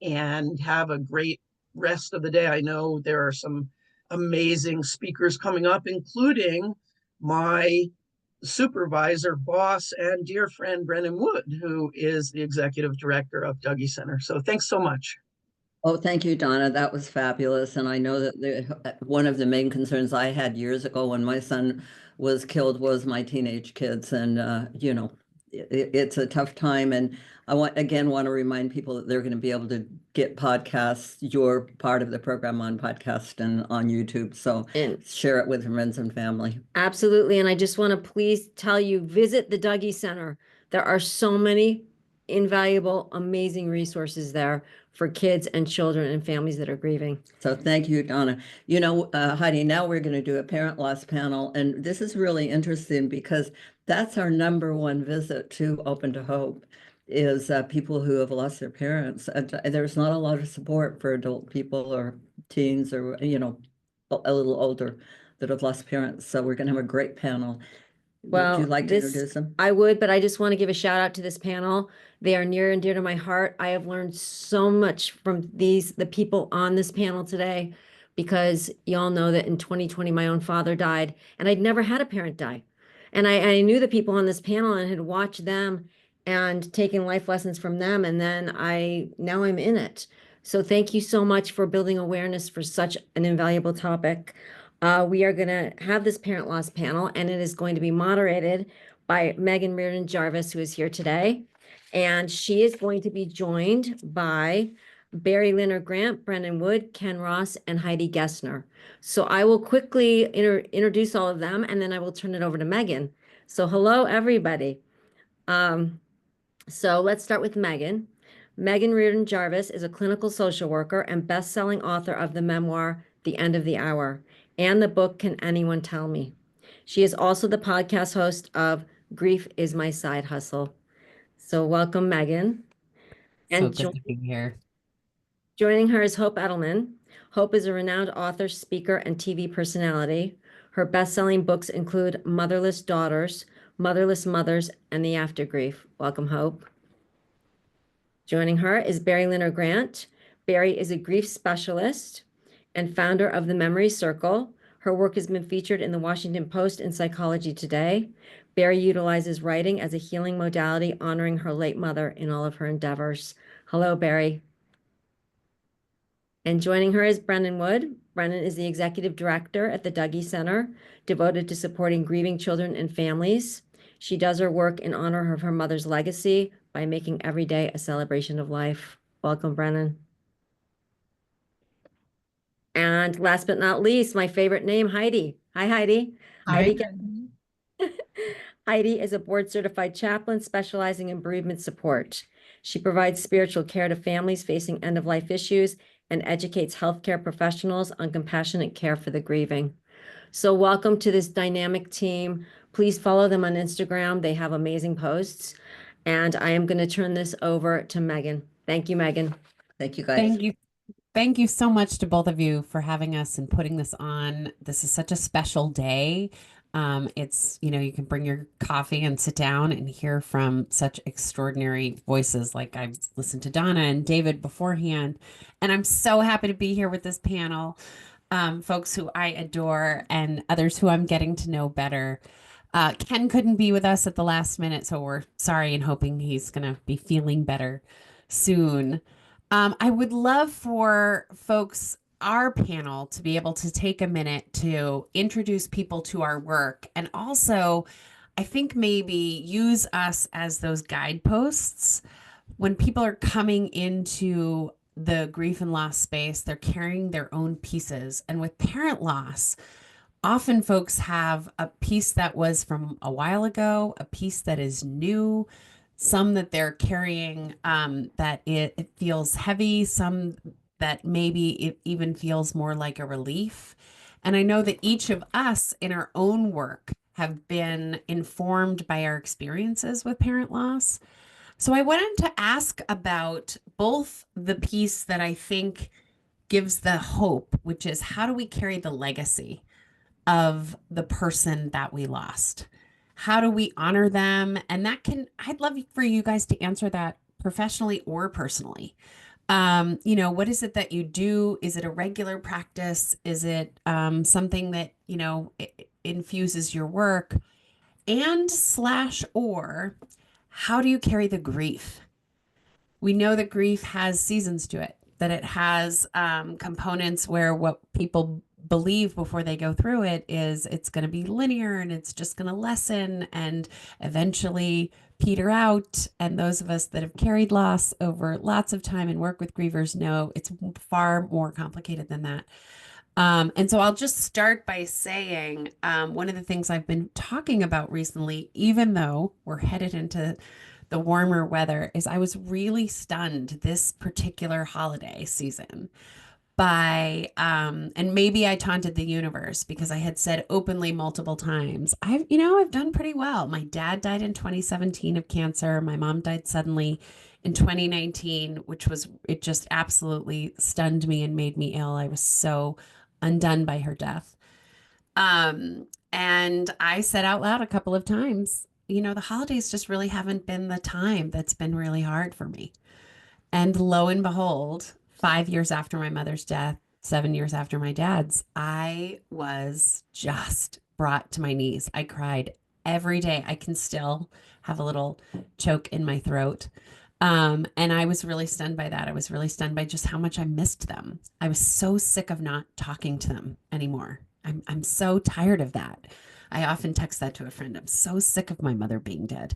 and have a great rest of the day. I know there are some amazing speakers coming up, including my supervisor, boss, and dear friend, Brennan Wood, who is the executive director of Dougy Center. So thanks so much. Oh, thank you, Donna. That was fabulous. And I know that one of the main concerns I had years ago when my son was killed was my teenage kids. And, you know, it's a tough time. And I want to remind people that they're going to be able to get podcasts, your part of the program on podcast and on YouTube. So share it with friends and family. Absolutely. And I just want to please tell you, visit the Dougy Center. There are so many invaluable, amazing resources there for kids and children and families that are grieving. So thank you, Donna. You know, Heidi, now we're going to do a parent loss panel. And this is really interesting because that's our #1 visit to Open to Hope is people who have lost their parents. There's not a lot of support for adult people or teens or, you know, a little older that have lost parents. So we're going to have a great panel. Well, would you like to introduce them? I would, but I just want to give a shout out to this panel. They are near and dear to my heart. I have learned so much from the people on this panel today, because y'all know that in 2020, my own father died and I'd never had a parent die. And I knew the people on this panel and had watched them and taken life lessons from them. And then now I'm in it. So thank you so much for building awareness for such an invaluable topic. We are going to have this parent loss panel, and it is going to be moderated by Megan Reardon Jarvis, who is here today. And she is going to be joined by Barry Linner Grant, Brennan Wood, Ken Ross, and Heidi Gessner. So I will quickly introduce all of them, and then I will turn it over to Megan. So hello, everybody. So let's start with Megan. Megan Reardon Jarvis is a clinical social worker and best-selling author of the memoir, The End of the Hour, and the book, Can Anyone Tell Me? She is also the podcast host of Grief is My Side Hustle. So welcome, Megan. So And good to be here. joining her is Hope Edelman. Hope is a renowned author, speaker, and TV personality. Her best-selling books include Motherless Daughters, Motherless Mothers, and The After Grief. Welcome, Hope. Joining her is Barry Linner Grant. Barry is a grief specialist and founder of the Memory Circle. Her work has been featured in the Washington Post and Psychology Today. Barry utilizes writing as a healing modality, honoring her late mother in all of her endeavors. Hello, Barry. And joining her is Brennan Wood. Brennan is the executive director at the Dougy Center, devoted to supporting grieving children and families. She does her work in honor of her mother's legacy by making every day a celebration of life. Welcome, Brennan. And last but not least, my favorite name, Heidi. Hi, Heidi. Hi. Heidi is a board-certified chaplain specializing in bereavement support. She provides spiritual care to families facing end-of-life issues and educates healthcare professionals on compassionate care for the grieving. So welcome to this dynamic team. Please follow them on Instagram. They have amazing posts. And I am going to turn this over to Megan. Thank you, Megan. Thank you, guys. Thank you. Thank you so much to both of you for having us and putting this on. This is such a special day. It's, you can bring your coffee and sit down and hear from such extraordinary voices. Like I've listened to Donna and David beforehand, and I'm so happy to be here with this panel. Folks who I adore and others who I'm getting to know better. Ken couldn't be with us at the last minute, so we're sorry and hoping he's going to be feeling better soon. I would love for folks, our panel, to be able to take a minute to introduce people to our work, and also, I think maybe use us as those guideposts. When people are coming into the grief and loss space, they're carrying their own pieces. And with parent loss, often folks have a piece that was from a while ago, a piece that is new, some that they're carrying that it feels heavy, some that maybe it even feels more like a relief. And I know that each of us in our own work have been informed by our experiences with parent loss. So I wanted to ask about both the piece that I think gives the hope, which is how do we carry the legacy of the person that we lost? How do we honor them? And I'd love for you guys to answer that professionally or personally. What is it that you do? Is it a regular practice? Is it something that, infuses your work? And or how do you carry the grief? We know that grief has seasons to it, that it has components where what people believe before they go through it is it's going to be linear and it's just going to lessen and eventually peter out. And those of us that have carried loss over lots of time and work with grievers know it's far more complicated than that. And so I'll just start by saying one of the things I've been talking about recently, even though we're headed into the warmer weather, is I was really stunned this particular holiday season by, and maybe I taunted the universe because I had said openly multiple times, I've done pretty well. My dad died in 2017 of cancer. My mom died suddenly in 2019, it just absolutely stunned me and made me ill. I was so undone by her death. And I said out loud a couple of times, the holidays just really haven't been the time that's been really hard for me. And lo and behold, 5 years after my mother's death, 7 years after my dad's, I was just brought to my knees. I cried every day. I can still have a little choke in my throat. And I was really stunned by that. I was really stunned by just how much I missed them. I was so sick of not talking to them anymore. I'm so tired of that. I often text that to a friend. I'm so sick of my mother being dead.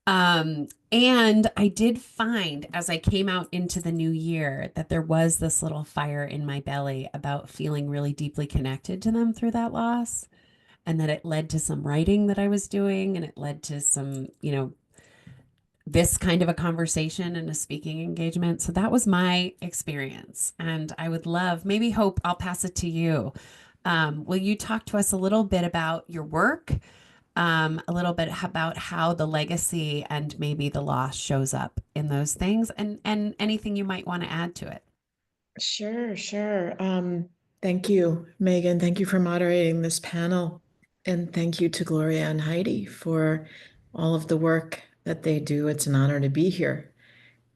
And I did find as I came out into the new year that there was this little fire in my belly about feeling really deeply connected to them through that loss. And that it led to some writing that I was doing, and it led to some, this kind of a conversation and a speaking engagement. So that was my experience. And I would love, maybe Hope, I'll pass it to you. Will you talk to us a little bit about your work? A little bit about how the legacy and maybe the loss shows up in those things, and anything you might want to add to it. Sure. Thank you, Megan. Thank you for moderating this panel. And thank you to Gloria and Heidi for all of the work that they do. It's an honor to be here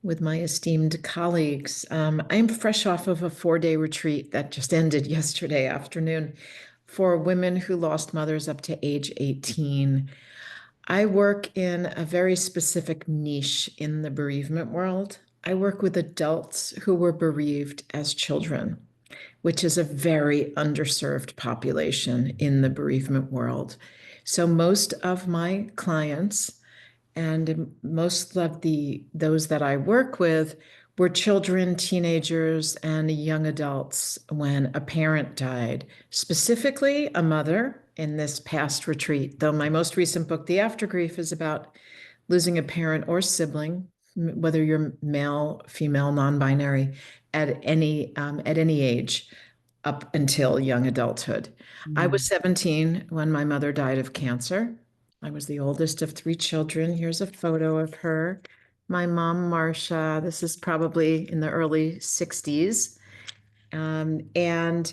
with my esteemed colleagues. I'm fresh off of a 4-day retreat that just ended yesterday afternoon for women who lost mothers up to age 18. I work in a very specific niche in the bereavement world. I work with adults who were bereaved as children, which is a very underserved population in the bereavement world. So most of my clients and most of those that I work with were children, teenagers, and young adults when a parent died, specifically a mother in this past retreat. Though my most recent book, The After Grief, is about losing a parent or sibling, whether you're male, female, non-binary, at any age up until young adulthood. I was 17 when my mother died of cancer. I was the oldest of 3 children. Here's a photo of her. My mom, Marcia, this is probably in the early 60s. And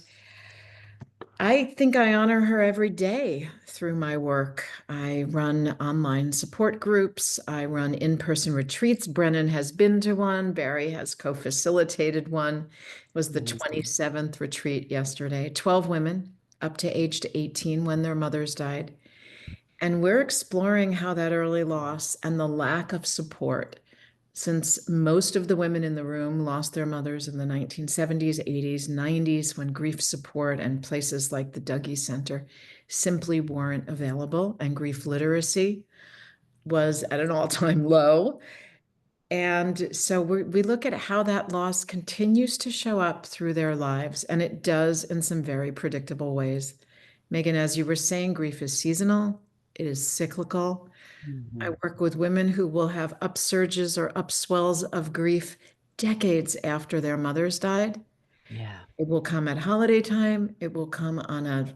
I think I honor her every day through my work. I run online support groups. I run in-person retreats. Brennan has been to one. Barry has co-facilitated one. It was the 27th retreat yesterday. 12 women up to age 18 when their mothers died. And we're exploring how that early loss and the lack of support, since most of the women in the room lost their mothers in the 1970s, 80s, 90s, when grief support and places like the Dougy Center simply weren't available, and grief literacy was at an all-time low. And so we look at how that loss continues to show up through their lives, and it does in some very predictable ways. Megan, as you were saying, grief is seasonal, it is cyclical. I work with women who will have upsurges or upswells of grief decades after their mothers died. Yeah. It will come at holiday time. It will come on an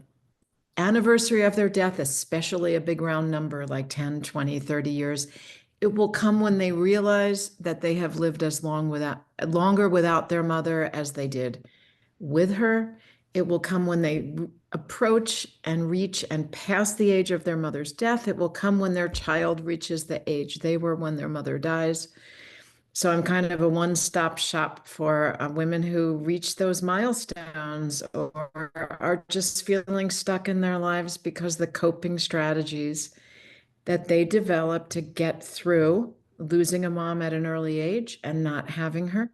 anniversary of their death, especially a big round number like 10, 20, 30 years. It will come when they realize that they have lived longer without their mother as they did with her. It will come when they approach and reach and pass the age of their mother's death. It will come when their child reaches the age they were when their mother dies. So I'm kind of a one-stop shop for women who reach those milestones or are just feeling stuck in their lives because the coping strategies that they develop to get through losing a mom at an early age and not having her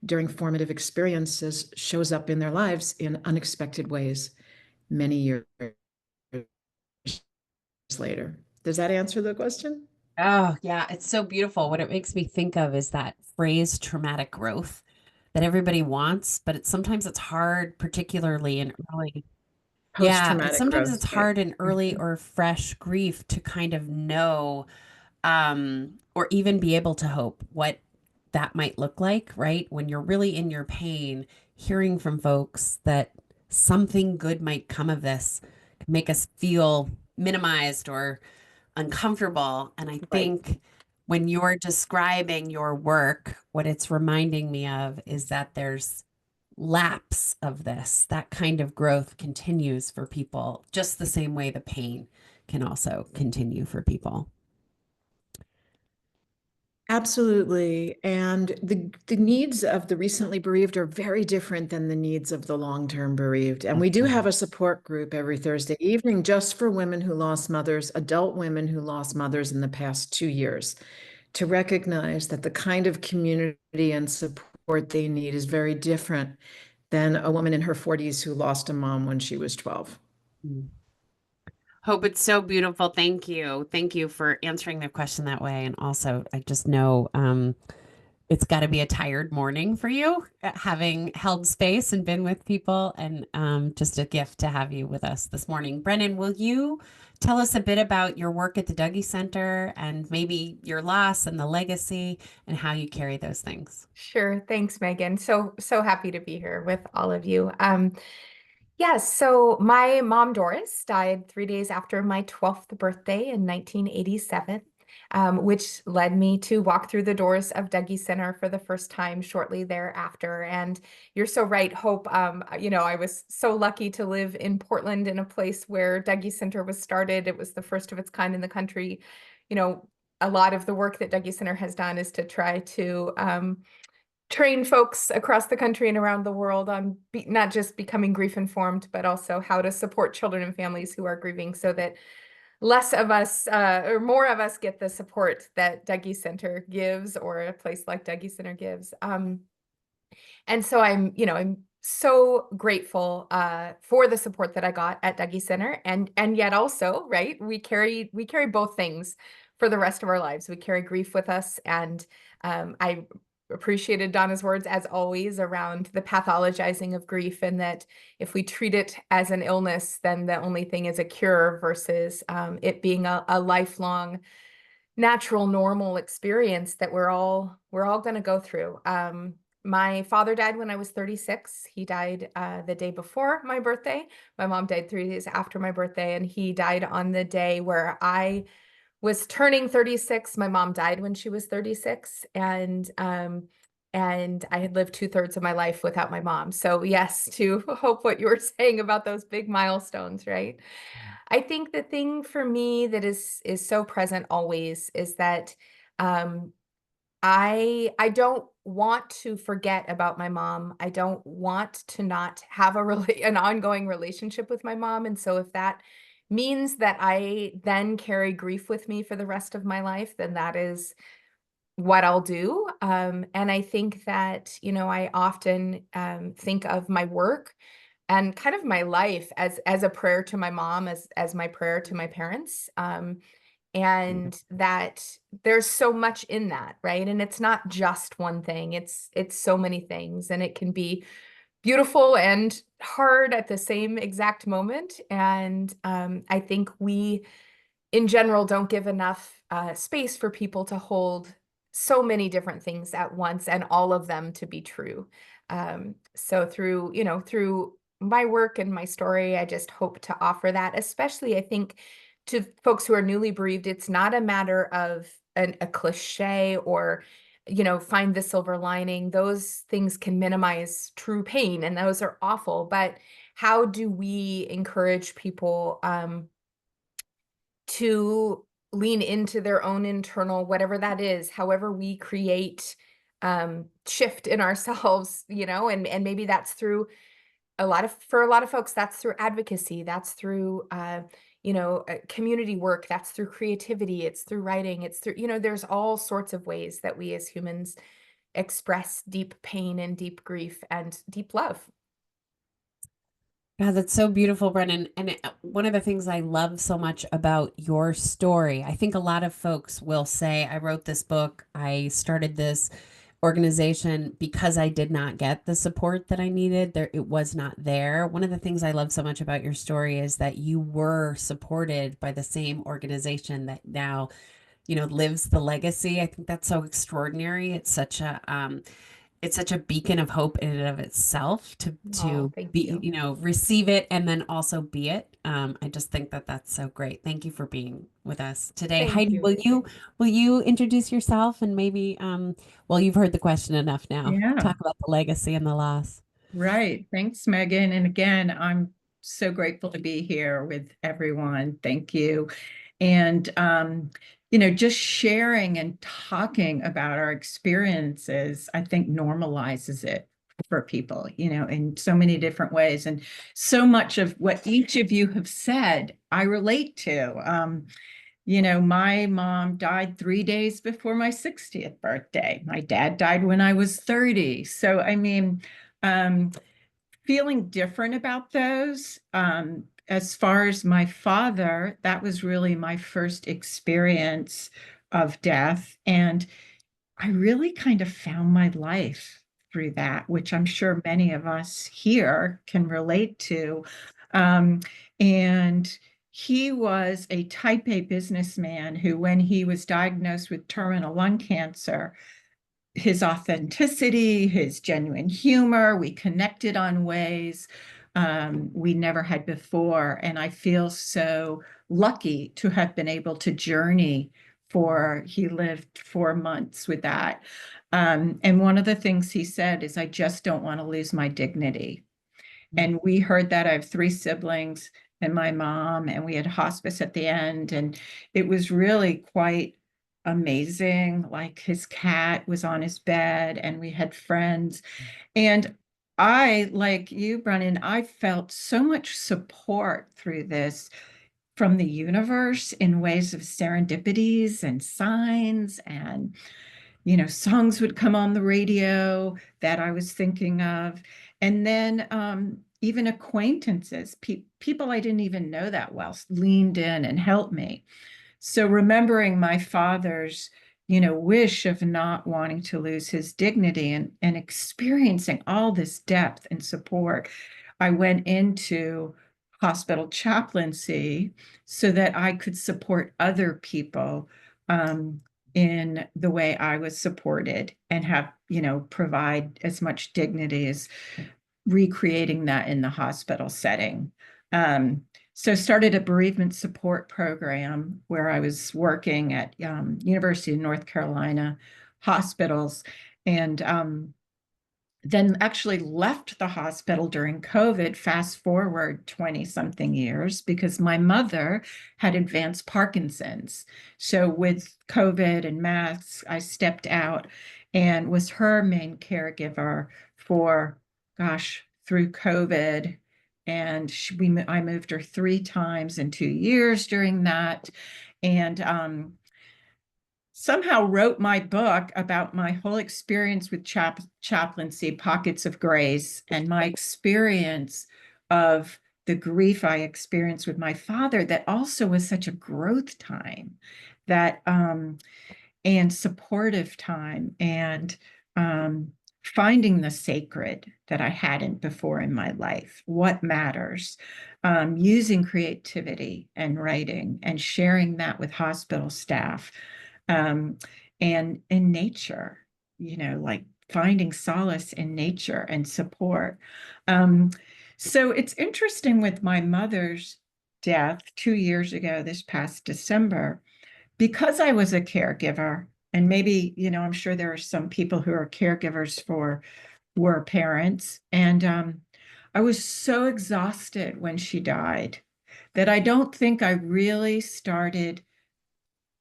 during formative experiences shows up in their lives in unexpected ways many years later. Does that answer the question? Oh, yeah, it's so beautiful. What it makes me think of is that phrase traumatic growth that everybody wants, but sometimes it's hard, particularly in early. Yeah, and Post-traumatic sometimes growth, it's right. hard in early or fresh grief to kind of know, or even be able to hope what that might look like, right? When you're really in your pain, hearing from folks that something good might come of this can make us feel minimized or uncomfortable. And I think when you're describing your work, what it's reminding me of is that there's lapse of this. That kind of growth continues for people, just the same way the pain can also continue for people. Absolutely. And the needs of the recently bereaved are very different than the needs of the long-term bereaved. And we do have a support group every Thursday evening just for women who lost mothers, adult women who lost mothers in the past 2 years, to recognize that the kind of community and support they need is very different than a woman in her 40s who lost a mom when she was 12. Hope, it's so beautiful. Thank you. Thank you for answering the question that way. And also, I just know it's got to be a tired morning for you, having held space and been with people, and just a gift to have you with us this morning. Brennan, will you tell us a bit about your work at the Dougy Center and maybe your loss and the legacy and how you carry those things? Sure. Thanks, Megan. So happy to be here with all of you. Yes, so my mom, Doris, died 3 days after my 12th birthday in 1987, which led me to walk through the doors of Dougy Center for the first time shortly thereafter. And you're so right, Hope. I was so lucky to live in Portland, in a place where Dougy Center was started. It was the first of its kind in the country. A lot of the work that Dougy Center has done is to try to train folks across the country and around the world on not just becoming grief informed, but also how to support children and families who are grieving, so that less of us or more of us get the support that Dougy Center gives, or a place like Dougy Center gives. And so I'm so grateful for the support that I got at Dougy Center, and yet also, right, we carry both things for the rest of our lives. We carry grief with us, and I appreciated Donna's words, as always, around the pathologizing of grief, and that if we treat it as an illness, then the only thing is a cure, versus it being a lifelong, natural, normal experience that we're all going to go through. My father died when I was 36. He died the day before my birthday. My mom died 3 days after my birthday, and he died on the day where I was turning 36. My mom died when she was 36, and I had lived 2/3 of my life without my mom. So yes, to Hope, what you were saying about those big milestones, right? I think the thing for me that is so present always is that I don't want to forget about my mom. I don't want to not have an ongoing relationship with my mom. And so if that means that I then carry grief with me for the rest of my life, then that is what I'll do. And I think that, I often think of my work and kind of my life as a prayer to my mom, as my prayer to my parents. And that there's so much in that, right? And it's not just one thing, it's so many things, and it can be beautiful and hard at the same exact moment. And I think we, in general, don't give enough space for people to hold so many different things at once, and all of them to be true. So through my work and my story, I just hope to offer that, especially, I think, to folks who are newly bereaved. It's not a matter of a cliche or find the silver lining. Those things can minimize true pain, and those are awful. But how do we encourage people to lean into their own internal, whatever that is, however we create shift in ourselves, and maybe that's through for a lot of folks, that's through advocacy, that's through community work, that's through creativity, it's through writing, it's through, there's all sorts of ways that we as humans express deep pain and deep grief and deep love. God, that's so beautiful, Brennan. And one of the things I love so much about your story, I think a lot of folks will say, I wrote this book, I started this organization because I did not get the support that I needed. It was not there. One of the things I love so much about your story is that you were supported by the same organization that now, lives the legacy. I think that's so extraordinary. It's such a beacon of hope in and of itself to be, receive it and then also be it. I just think that that's so great. Thank you for being with us today. Thank Heidi, you. will you introduce yourself and maybe, well, you've heard the question enough now. Yeah. Talk about the legacy and the loss. Right. Thanks, Megan. And again, I'm so grateful to be here with everyone. Thank you. And, just sharing and talking about our experiences, I think normalizes it for people, in so many different ways. And so much of what each of you have said, I relate to. you know, my mom died 3 days before my 60th birthday. My dad died when I was 30. So, I mean, feeling different about those. As far as my father, that was really my first experience of death. And I really kind of found my life through that, which I'm sure many of us here can relate to. And he was a type A businessman who, when he was diagnosed with terminal lung cancer, his authenticity, his genuine humor, we connected on ways we never had before. And I feel so lucky to have been able to journey he lived 4 months with that. And one of the things he said is, I just don't want to lose my dignity. And we heard that. I have 3 siblings and my mom, and we had hospice at the end. And it was really quite amazing. Like, his cat was on his bed and we had friends. And I, like you, Brennan, I felt so much support through this from the universe in ways of serendipities and signs. And, you know, songs would come on the radio that I was thinking of. And then even acquaintances, people I didn't even know that well, leaned in and helped me. So remembering my father's, you know, wish of not wanting to lose his dignity and experiencing all this depth and support, I went into hospital chaplaincy so that I could support other people in the way I was supported, and have, you know, provide as much dignity as recreating that in the hospital setting. So started a bereavement support program where I was working at University of North Carolina hospitals, and then actually left the hospital during COVID, fast forward 20-something years, because my mother had advanced Parkinson's. So with COVID and masks, I stepped out and was her main caregiver for, gosh, through COVID. And I moved her 3 times in 2 years during that. And somehow wrote my book about my whole experience with chaplaincy, Pockets of Grace, and my experience of the grief I experienced with my father, that also was such a growth time, that and supportive time, and finding the sacred that I hadn't before in my life, what matters, using creativity and writing and sharing that with hospital staff. And in nature, you know, like finding solace in nature and support. So it's interesting with my mother's death 2 years ago, this past December, because I was a caregiver, and maybe, you know, I'm sure there are some people who are caregivers were parents. And I was so exhausted when she died that I don't think I really started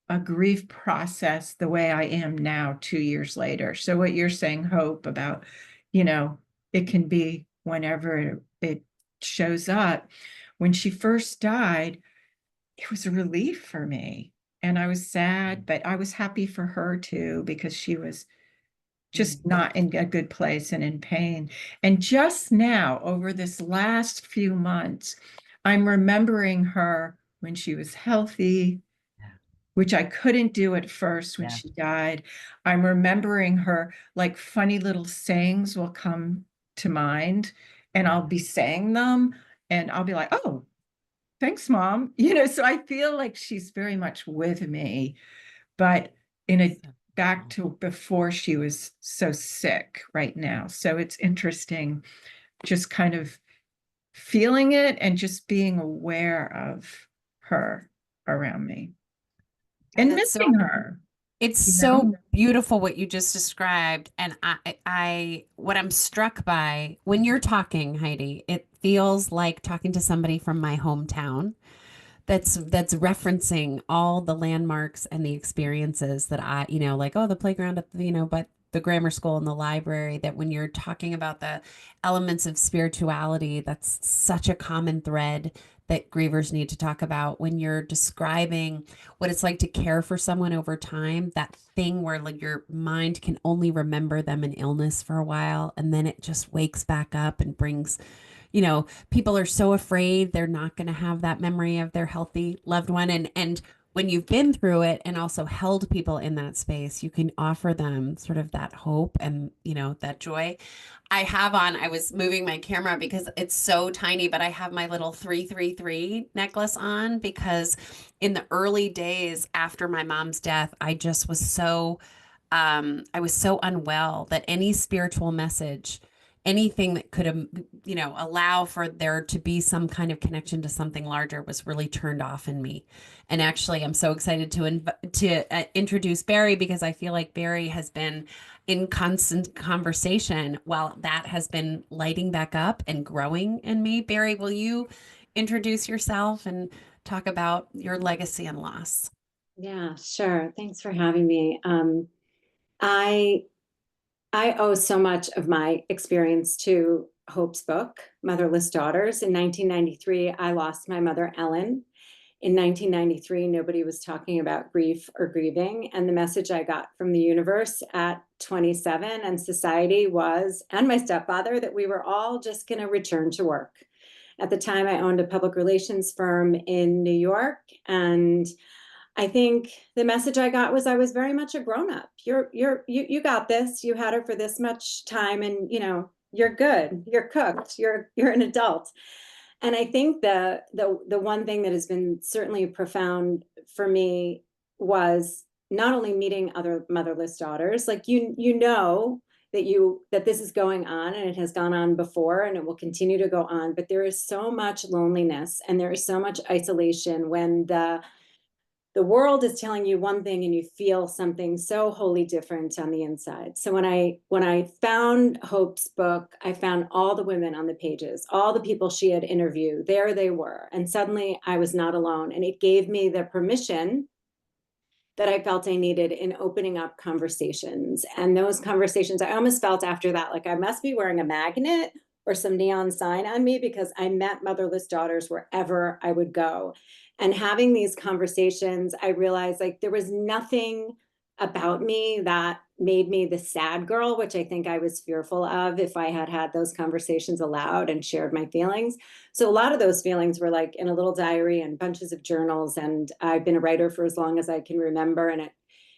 a grief process the way I am now 2 years later. So what you're saying, Hope, about, you know, it can be whenever it shows up. When she first died, it was a relief for me. And I was sad, but I was happy for her too, because she was just not in a good place and in pain. And just now, over this last few months, I'm remembering her when she was healthy, which I couldn't do at first when she died. I'm remembering her, like, funny little sayings will come to mind, and I'll be saying them and I'll be like, oh, thanks, Mom. You know, so I feel like she's very much with me, but back to before she was so sick right now. So it's interesting, just kind of feeling it and just being aware of her around me and That's missing her. It's you so know? beautiful what you just described. And what I'm struck by when you're talking, Heidi, it feels like talking to somebody from my hometown that's referencing all the landmarks and the experiences that I, you know, like, oh, the playground at the, you know, but the grammar school and the library, that when you're talking about the elements of spirituality, that's such a common thread that grievers need to talk about when you're describing what it's like to care for someone over time, that thing where like your mind can only remember them in illness for a while, and then it just wakes back up and brings, people are so afraid they're not going to have that memory of their healthy loved one. And when you've been through it and also held people in that space, you can offer them sort of that hope and, that joy. I was moving my camera because it's so tiny, but I have my little 333 necklace on because in the early days after my mom's death, I just was I was so unwell that any spiritual message, anything that could, allow for there to be some kind of connection to something larger was really turned off in me. And actually, I'm so excited to introduce Barry because I feel like Barry has been in constant conversation while that has been lighting back up and growing in me. Barry, will you introduce yourself and talk about your legacy and loss? Yeah, sure. Thanks for having me. I owe so much of my experience to Hope's book, Motherless Daughters. In 1993, I lost my mother, Ellen. In 1993, nobody was talking about grief or grieving. And the message I got from the universe at 27 and society was, and my stepfather, that we were all just going to return to work. At the time, I owned a public relations firm in New York, and I think the message I got was I was very much a grown-up. You got this. You had her for this much time, and you're good. You're cooked. You're an adult. And I think the one thing that has been certainly profound for me was not only meeting other motherless daughters, like that this is going on, and it has gone on before and it will continue to go on, but there is so much loneliness and there is so much isolation when the world is telling you one thing and you feel something so wholly different on the inside. So when I found Hope's book, I found all the women on the pages, all the people she had interviewed, there they were. And suddenly I was not alone. And it gave me the permission that I felt I needed in opening up conversations. And those conversations, I almost felt after that, like I must be wearing a magnet or some neon sign on me, because I met motherless daughters wherever I would go. And having these conversations, I realized like there was nothing about me that made me the sad girl, which I think I was fearful of if I had had those conversations aloud and shared my feelings. So a lot of those feelings were like in a little diary and bunches of journals. And I've been a writer for as long as I can remember. And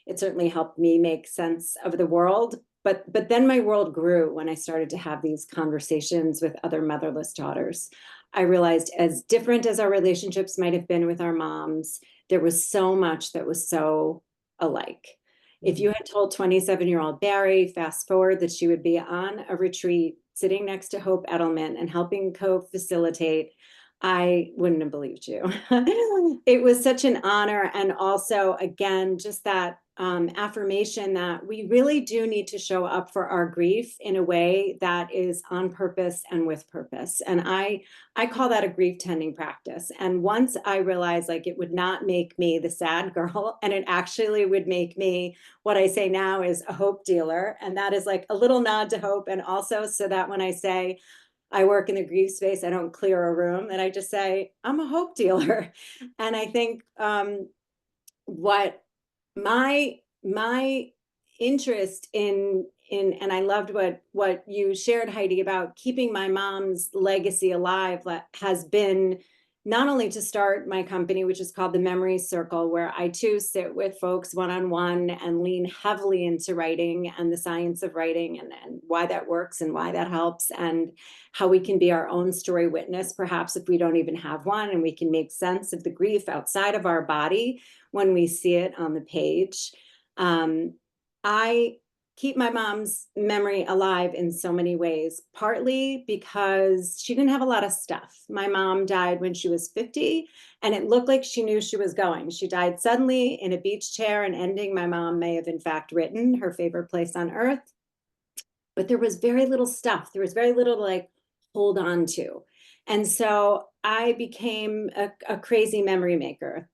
it certainly helped me make sense of the world. But then my world grew when I started to have these conversations with other motherless daughters. I realized as different as our relationships might have been with our moms, there was so much that was so alike. If you had told 27-year-old Barry, fast forward, that she would be on a retreat sitting next to Hope Edelman and helping co-facilitate, I wouldn't have believed you. It was such an honor. And also, again, just that affirmation that we really do need to show up for our grief in a way that is on purpose and with purpose. And I call that a grief tending practice. And once I realized like it would not make me the sad girl, and it actually would make me what I say now is a hope dealer. And that is like a little nod to hope. And also so that when I say I work in the grief space, I don't clear a room, and I just say, I'm a hope dealer. And I think what my interest in and I loved what you shared, Heidi, about keeping my mom's legacy alive has been not only to start my company, which is called the Memory Circle, where I too sit with folks one-on-one and lean heavily into writing and the science of writing and why that works and why that helps and how we can be our own story witness, perhaps if we don't even have one, and we can make sense of the grief outside of our body when we see it on the page. I keep my mom's memory alive in so many ways, partly because she didn't have a lot of stuff. My mom died when she was 50, and it looked like she knew she was going. She died suddenly in a beach chair, an ending my mom may have in fact written, her favorite place on earth. But there was very little stuff. There was very little to like hold on to. And so I became a crazy memory maker.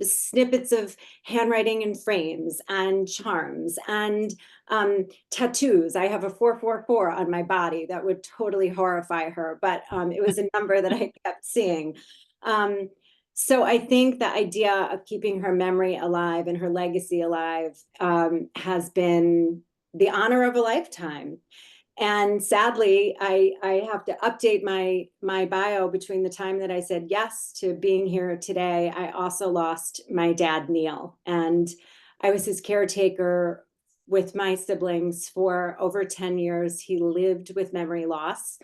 Snippets of handwriting in frames and charms and tattoos. I have a 444 on my body that would totally horrify her, but it was a number that I kept seeing. So I think the idea of keeping her memory alive and her legacy alive has been the honor of a lifetime. And sadly, I have to update my bio between the time that I said yes to being here today. I also lost my dad, Neil, and I was his caretaker with my siblings for over 10 years. He lived with memory loss.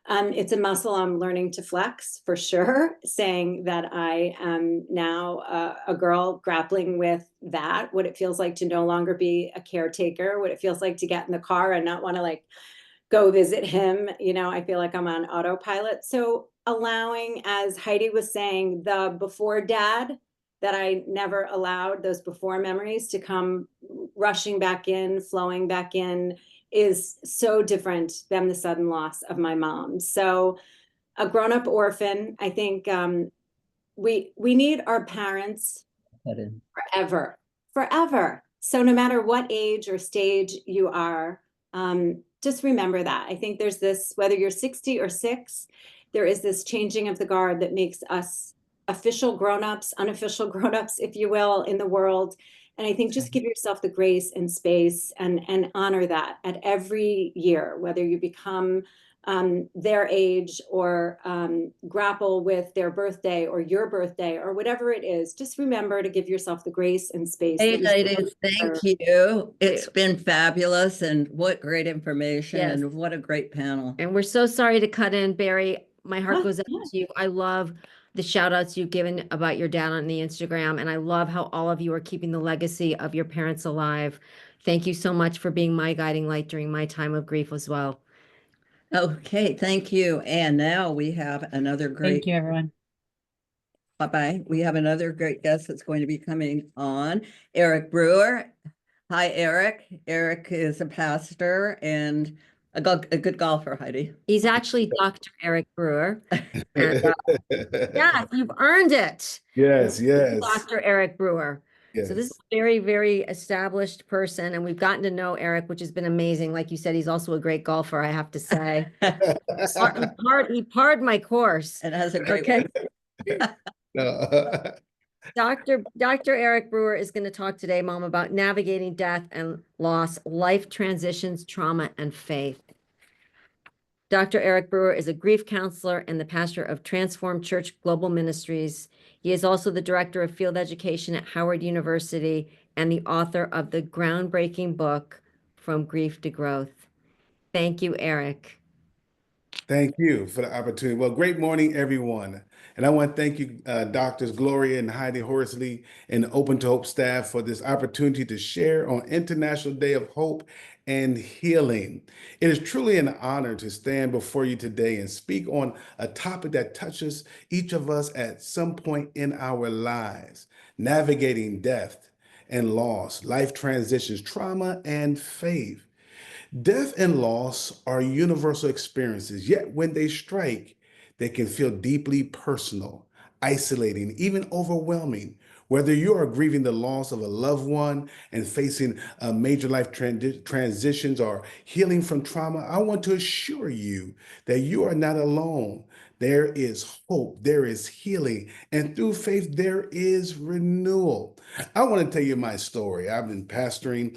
It's a muscle I'm learning to flex for sure, saying that I am now a girl grappling with that, what it feels like to no longer be a caretaker, what it feels like to get in the car and not want to like go visit him. You know, I feel like I'm on autopilot. So allowing, as Heidi was saying, the before dad that I never allowed, those before memories to come rushing back in, flowing back in, is so different than the sudden loss of my mom. So a grown-up orphan, I think we need our parents forever, forever. So no matter what age or stage you are, just remember that. I think there's this, whether you're 60 or 6, there is this changing of the guard that makes us official grown-ups, unofficial grown-ups, if you will, in the world. And I think just give yourself the grace and space and honor that at every year, whether you become their age or grapple with their birthday or your birthday or whatever it is. Just remember to give yourself the grace and space. Hey, that you ladies, thank you. It's been fabulous, and what great information, Yes. and what a great panel. And we're so sorry to cut in, Barry. My heart Oh, goes out yeah. to you. I love the shout outs you've given about your dad on the Instagram. And I love how all of you are keeping the legacy of your parents alive. Thank you so much for being my guiding light during my time of grief as well. Okay, thank you. And now we have another great. Thank you, everyone. Bye-bye. We have another great guest that's going to be coming on, Eric Brewer. Hi, Eric. Eric is a pastor and a good golfer, Heidi. He's actually Dr. Eric Brewer. And, yes, you've earned it. Yes, yes. Dr. Eric Brewer. Yes. So this is a very, very established person, and we've gotten to know Eric, which has been amazing. Like you said, he's also a great golfer, I have to say. He parred my course. And has a great Okay. No. Dr. Eric Brewer is going to talk today, Mom, about navigating death and loss, life transitions, trauma, and faith. Dr. Eric Brewer is a grief counselor and the pastor of Transformed Church Global Ministries. He is also the director of field education at Howard University and the author of the groundbreaking book, From Grief to Growth. Thank you, Eric. Thank you for the opportunity. Well, great morning, everyone. And I want to thank you, Doctors Gloria and Heidi Horsley and the Open to Hope staff for this opportunity to share on International Day of Hope and Healing. It is truly an honor to stand before you today and speak on a topic that touches each of us at some point in our lives, navigating death and loss, life transitions, trauma, and faith. Death and loss are universal experiences, yet when they strike, they can feel deeply personal, isolating, even overwhelming. Whether you are grieving the loss of a loved one and facing major life transitions or healing from trauma, I want to assure you that you are not alone. There is hope, there is healing, and through faith, there is renewal. I want to tell you my story. I've been pastoring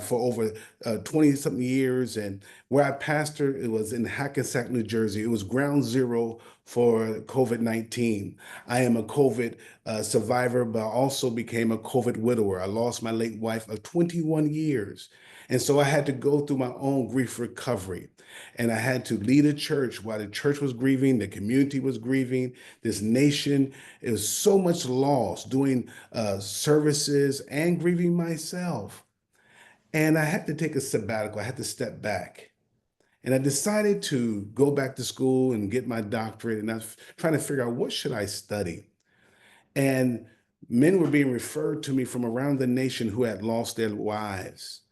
for over 20-something years, and where I pastored, it was in Hackensack, New Jersey. It was ground zero for COVID-19. I am a COVID survivor, but I also became a COVID widower. I lost my late wife of 21 years. And so I had to go through my own grief recovery. And I had to lead a church while the church was grieving, the community was grieving, this nation is so much loss, doing services and grieving myself. And I had to take a sabbatical. I had to step back. And I decided to go back to school and get my doctorate. And I was trying to figure out, what should I study? And men were being referred to me from around the nation who had lost their wives.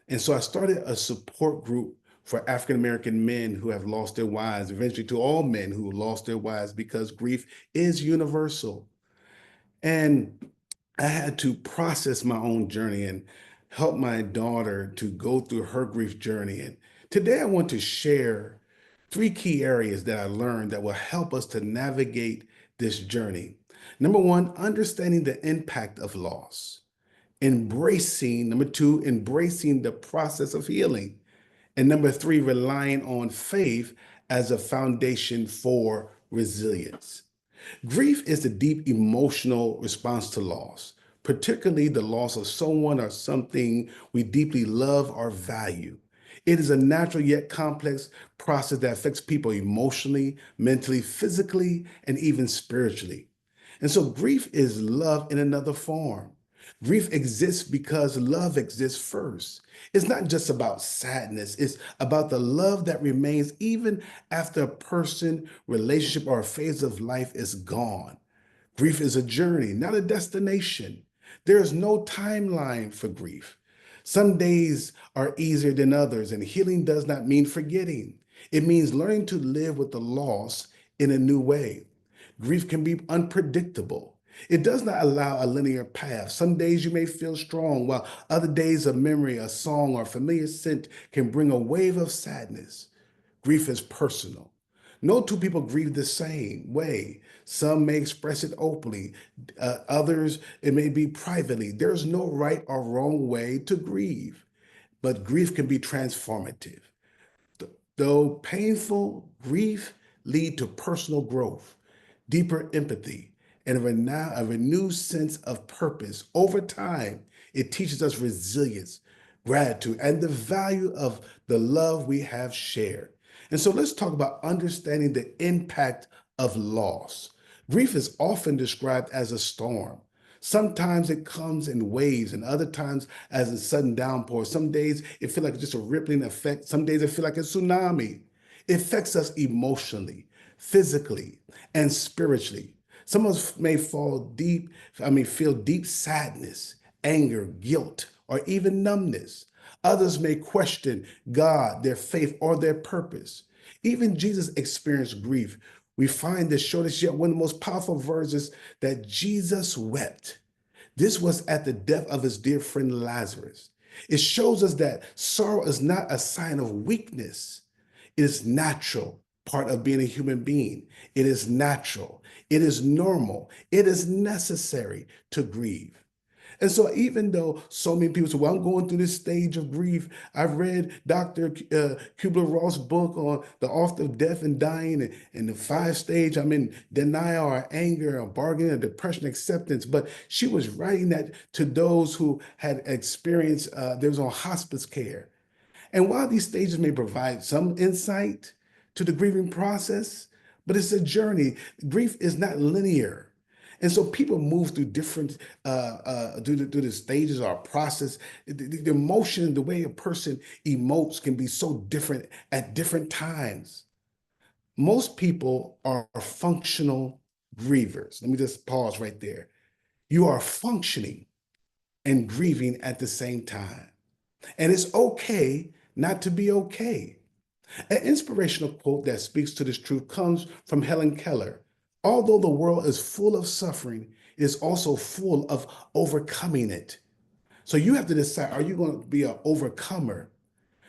And so I started a support group for African-American men who have lost their wives, eventually to all men who lost their wives, because grief is universal. And I had to process my own journey and help my daughter to go through her grief journey. And today I want to share 3 key areas that I learned that will help us to navigate this journey. Number one, understanding the impact of loss. Number two, embracing the process of healing. And number three, relying on faith as a foundation for resilience. Grief is the deep emotional response to loss, particularly the loss of someone or something we deeply love or value. It is a natural yet complex process that affects people emotionally, mentally, physically, and even spiritually. And so grief is love in another form. Grief exists because love exists first. It's not just about sadness, it's about the love that remains even after a person, relationship, or a phase of life is gone. Grief is a journey, not a destination. There is no timeline for grief. Some days are easier than others, and healing does not mean forgetting. It means learning to live with the loss in a new way. Grief can be unpredictable. It does not allow a linear path. Some days you may feel strong, while other days a memory, a song, or a familiar scent can bring a wave of sadness. Grief is personal. No two people grieve the same way. Some may express it openly, others, it may be privately. There's no right or wrong way to grieve, but grief can be transformative. Though painful, grief lead to personal growth, deeper empathy, and a renewed sense of purpose. Over time, it teaches us resilience, gratitude, and the value of the love we have shared. And so let's talk about understanding the impact of loss. Grief is often described as a storm. Sometimes it comes in waves, and other times as a sudden downpour. Some days it feels like just a rippling effect. Some days it feels like a tsunami. It affects us emotionally, physically, and spiritually. Some of us may feel deep sadness, anger, guilt, or even numbness. Others may question God, their faith, or their purpose. Even Jesus experienced grief. We find this shortest yet one of the most powerful verses that Jesus wept. This was at the death of his dear friend Lazarus. It shows us that sorrow is not a sign of weakness. It is natural part of being a human being. It is natural. It is normal. It is necessary to grieve. And so even though so many people say, well, I'm going through this stage of grief, I've read Dr. Kubler-Ross' book on the art of death and dying, and the 5 stage, I'm in denial or anger or bargaining or depression, acceptance. But she was writing that to those who had experienced, they was on hospice care. And while these stages may provide some insight to the grieving process, but it's a journey. Grief is not linear. And so people move through different, through the stages or process. The emotion, the way a person emotes can be so different at different times. Most people are functional grievers. Let me just pause right there. You are functioning and grieving at the same time. And it's okay not to be okay. An inspirational quote that speaks to this truth comes from Helen Keller. Although the world is full of suffering, it is also full of overcoming it. So you have to decide, are you going to be an overcomer?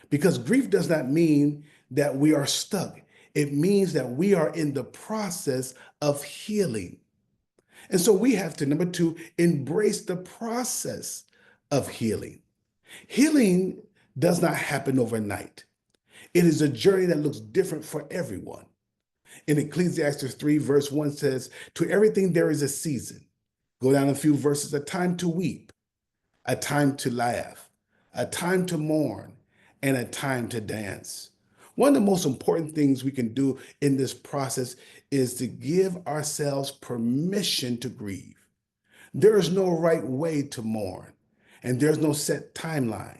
Because grief does not mean that we are stuck. It means that we are in the process of healing. And so we have to, number 2, embrace the process of healing. Healing does not happen overnight. It is a journey that looks different for everyone. In Ecclesiastes 3, verse 1 says, to everything there is a season. Go down a few verses, a time to weep, a time to laugh, a time to mourn, and a time to dance. One of the most important things we can do in this process is to give ourselves permission to grieve. There is no right way to mourn, and there's no set timeline.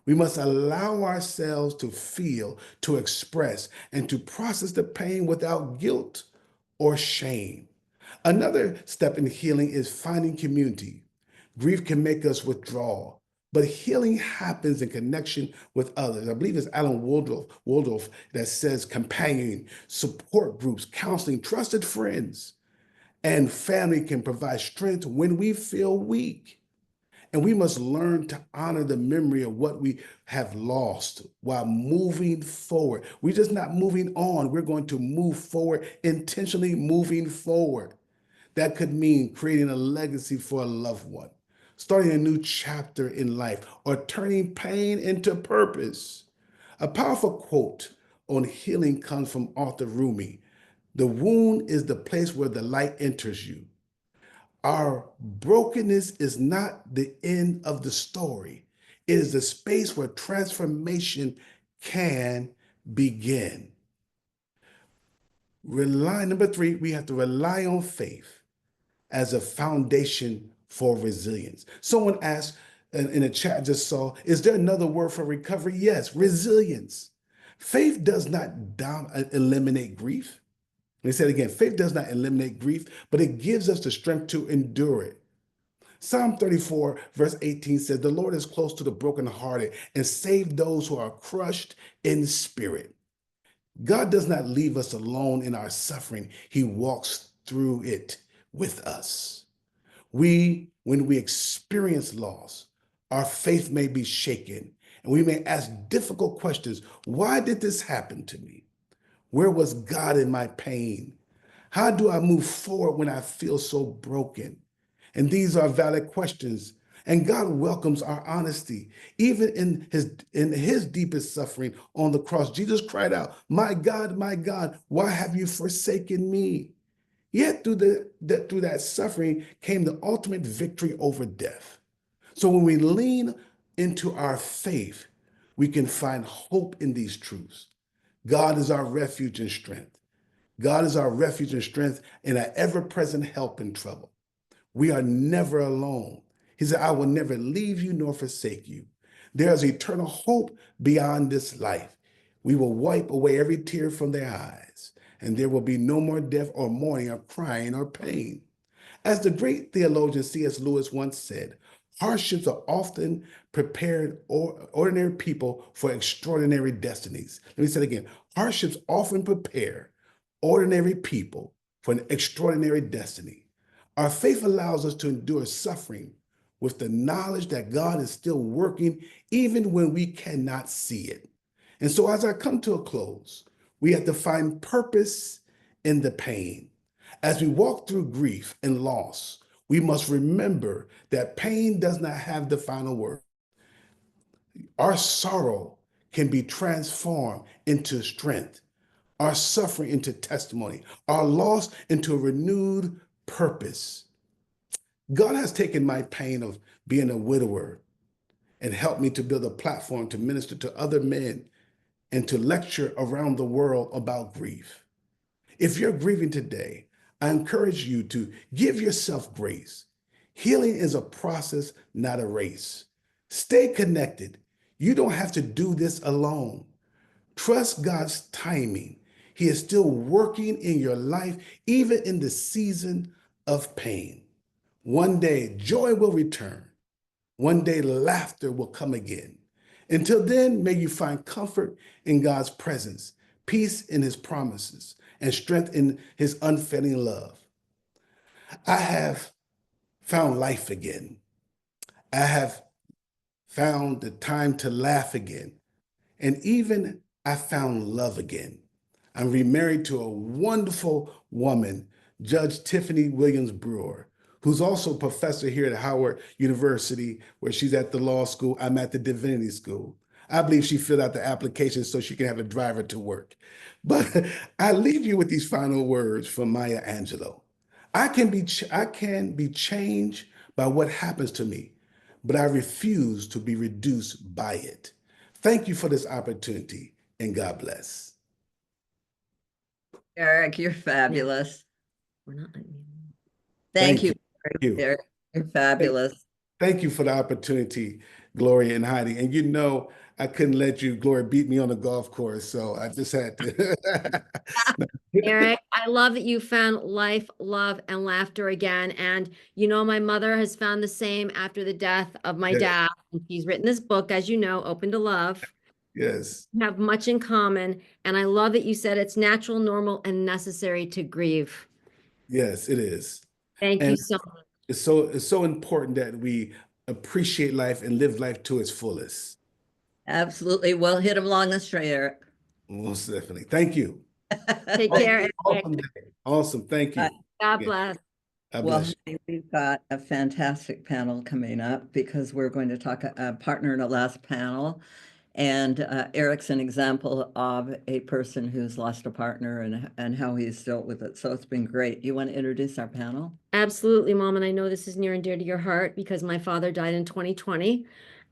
We must allow ourselves to feel, to express, and to process the pain without guilt or shame. Another step in healing is finding community. Grief can make us withdraw, but healing happens in connection with others. I believe it's Alan Waldorf that says companion, support groups, counseling, trusted friends, and family can provide strength when we feel weak. And we must learn to honor the memory of what we have lost while moving forward. We're just not moving on. We're going to move forward, intentionally moving forward. That could mean creating a legacy for a loved one, starting a new chapter in life, or turning pain into purpose. A powerful quote on healing comes from Arthur Rumi. The wound is the place where the light enters you. Our brokenness is not the end of the story. It is the space where transformation can begin. Number 3, we have to rely on faith as a foundation for resilience. Someone asked in a chat I just saw, is there another word for recovery? Yes, resilience. Faith does not eliminate grief. They said again, faith does not eliminate grief, but it gives us the strength to endure it. Psalm 34, verse 18 says, the Lord is close to the brokenhearted and save those who are crushed in spirit. God does not leave us alone in our suffering. He walks through it with us. When we experience loss, our faith may be shaken and we may ask difficult questions. Why did this happen to me? Where was God in my pain? How do I move forward when I feel so broken? And these are valid questions. And God welcomes our honesty. Even in his deepest suffering on the cross, Jesus cried out, my God, why have you forsaken me? Yet through that suffering came the ultimate victory over death. So when we lean into our faith, we can find hope in these truths. God is our refuge and strength. God is our refuge and strength and an ever-present help in trouble. We are never alone. He said, I will never leave you nor forsake you. There is eternal hope beyond this life. We will wipe away every tear from their eyes, and there will be no more death or mourning or crying or pain. As the great theologian C.S. Lewis once said, hardships are often prepared ordinary people for extraordinary destinies. Let me say it again. Hardships often prepare ordinary people for an extraordinary destiny. Our faith allows us to endure suffering with the knowledge that God is still working even when we cannot see it. And so as I come to a close, we have to find purpose in the pain. As we walk through grief and loss, we must remember that pain does not have the final word. Our sorrow can be transformed into strength, our suffering into testimony, our loss into a renewed purpose. God has taken my pain of being a widower and helped me to build a platform to minister to other men and to lecture around the world about grief. If you're grieving today, I encourage you to give yourself grace. Healing is a process, not a race. Stay connected. You don't have to do this alone. Trust God's timing. He is still working in your life, even in the season of pain. One day, joy will return. One day, laughter will come again. Until then, may you find comfort in God's presence, peace in his promises, and strength in his unfailing love. I have found life again. I have found the time to laugh again. And even I found love again. I'm remarried to a wonderful woman, Judge Tiffany Williams Brewer, who's also a professor here at Howard University, where she's at the law school. I'm at the divinity school. I believe she filled out the application so she can have a driver to work. But I leave you with these final words from Maya Angelou. I can be changed by what happens to me, but I refuse to be reduced by it. Thank you for this opportunity, and God bless. Eric, you're fabulous. We're not letting you. Thank you, you. Eric. You're fabulous. Thank you for the opportunity, Gloria and Heidi. And you know, I couldn't let you, Gloria, beat me on the golf course, so I just had to. Eric, I love that you found life, love, and laughter again. And you know, my mother has found the same after the death of my Yes. dad. And she's written this book, as you know, Open to Love. Yes. We have much in common. And I love that you said it's natural, normal, and necessary to grieve. Yes, it is. Thank you And so much. it's so important that we appreciate life and live life to its fullest. Absolutely. Well, hit him long and straight, Eric. Most definitely. Thank you. Take care, Eric. Awesome day. Awesome. Thank you. God Yeah. bless. God Well, bless you. honey, we've got a fantastic panel coming up because we're going to talk a partner in a last panel. And Eric's an example of a person who's lost a partner and how he's dealt with it. So it's been great. You want to introduce our panel? Absolutely, Mom. And I know this is near and dear to your heart because my father died in 2020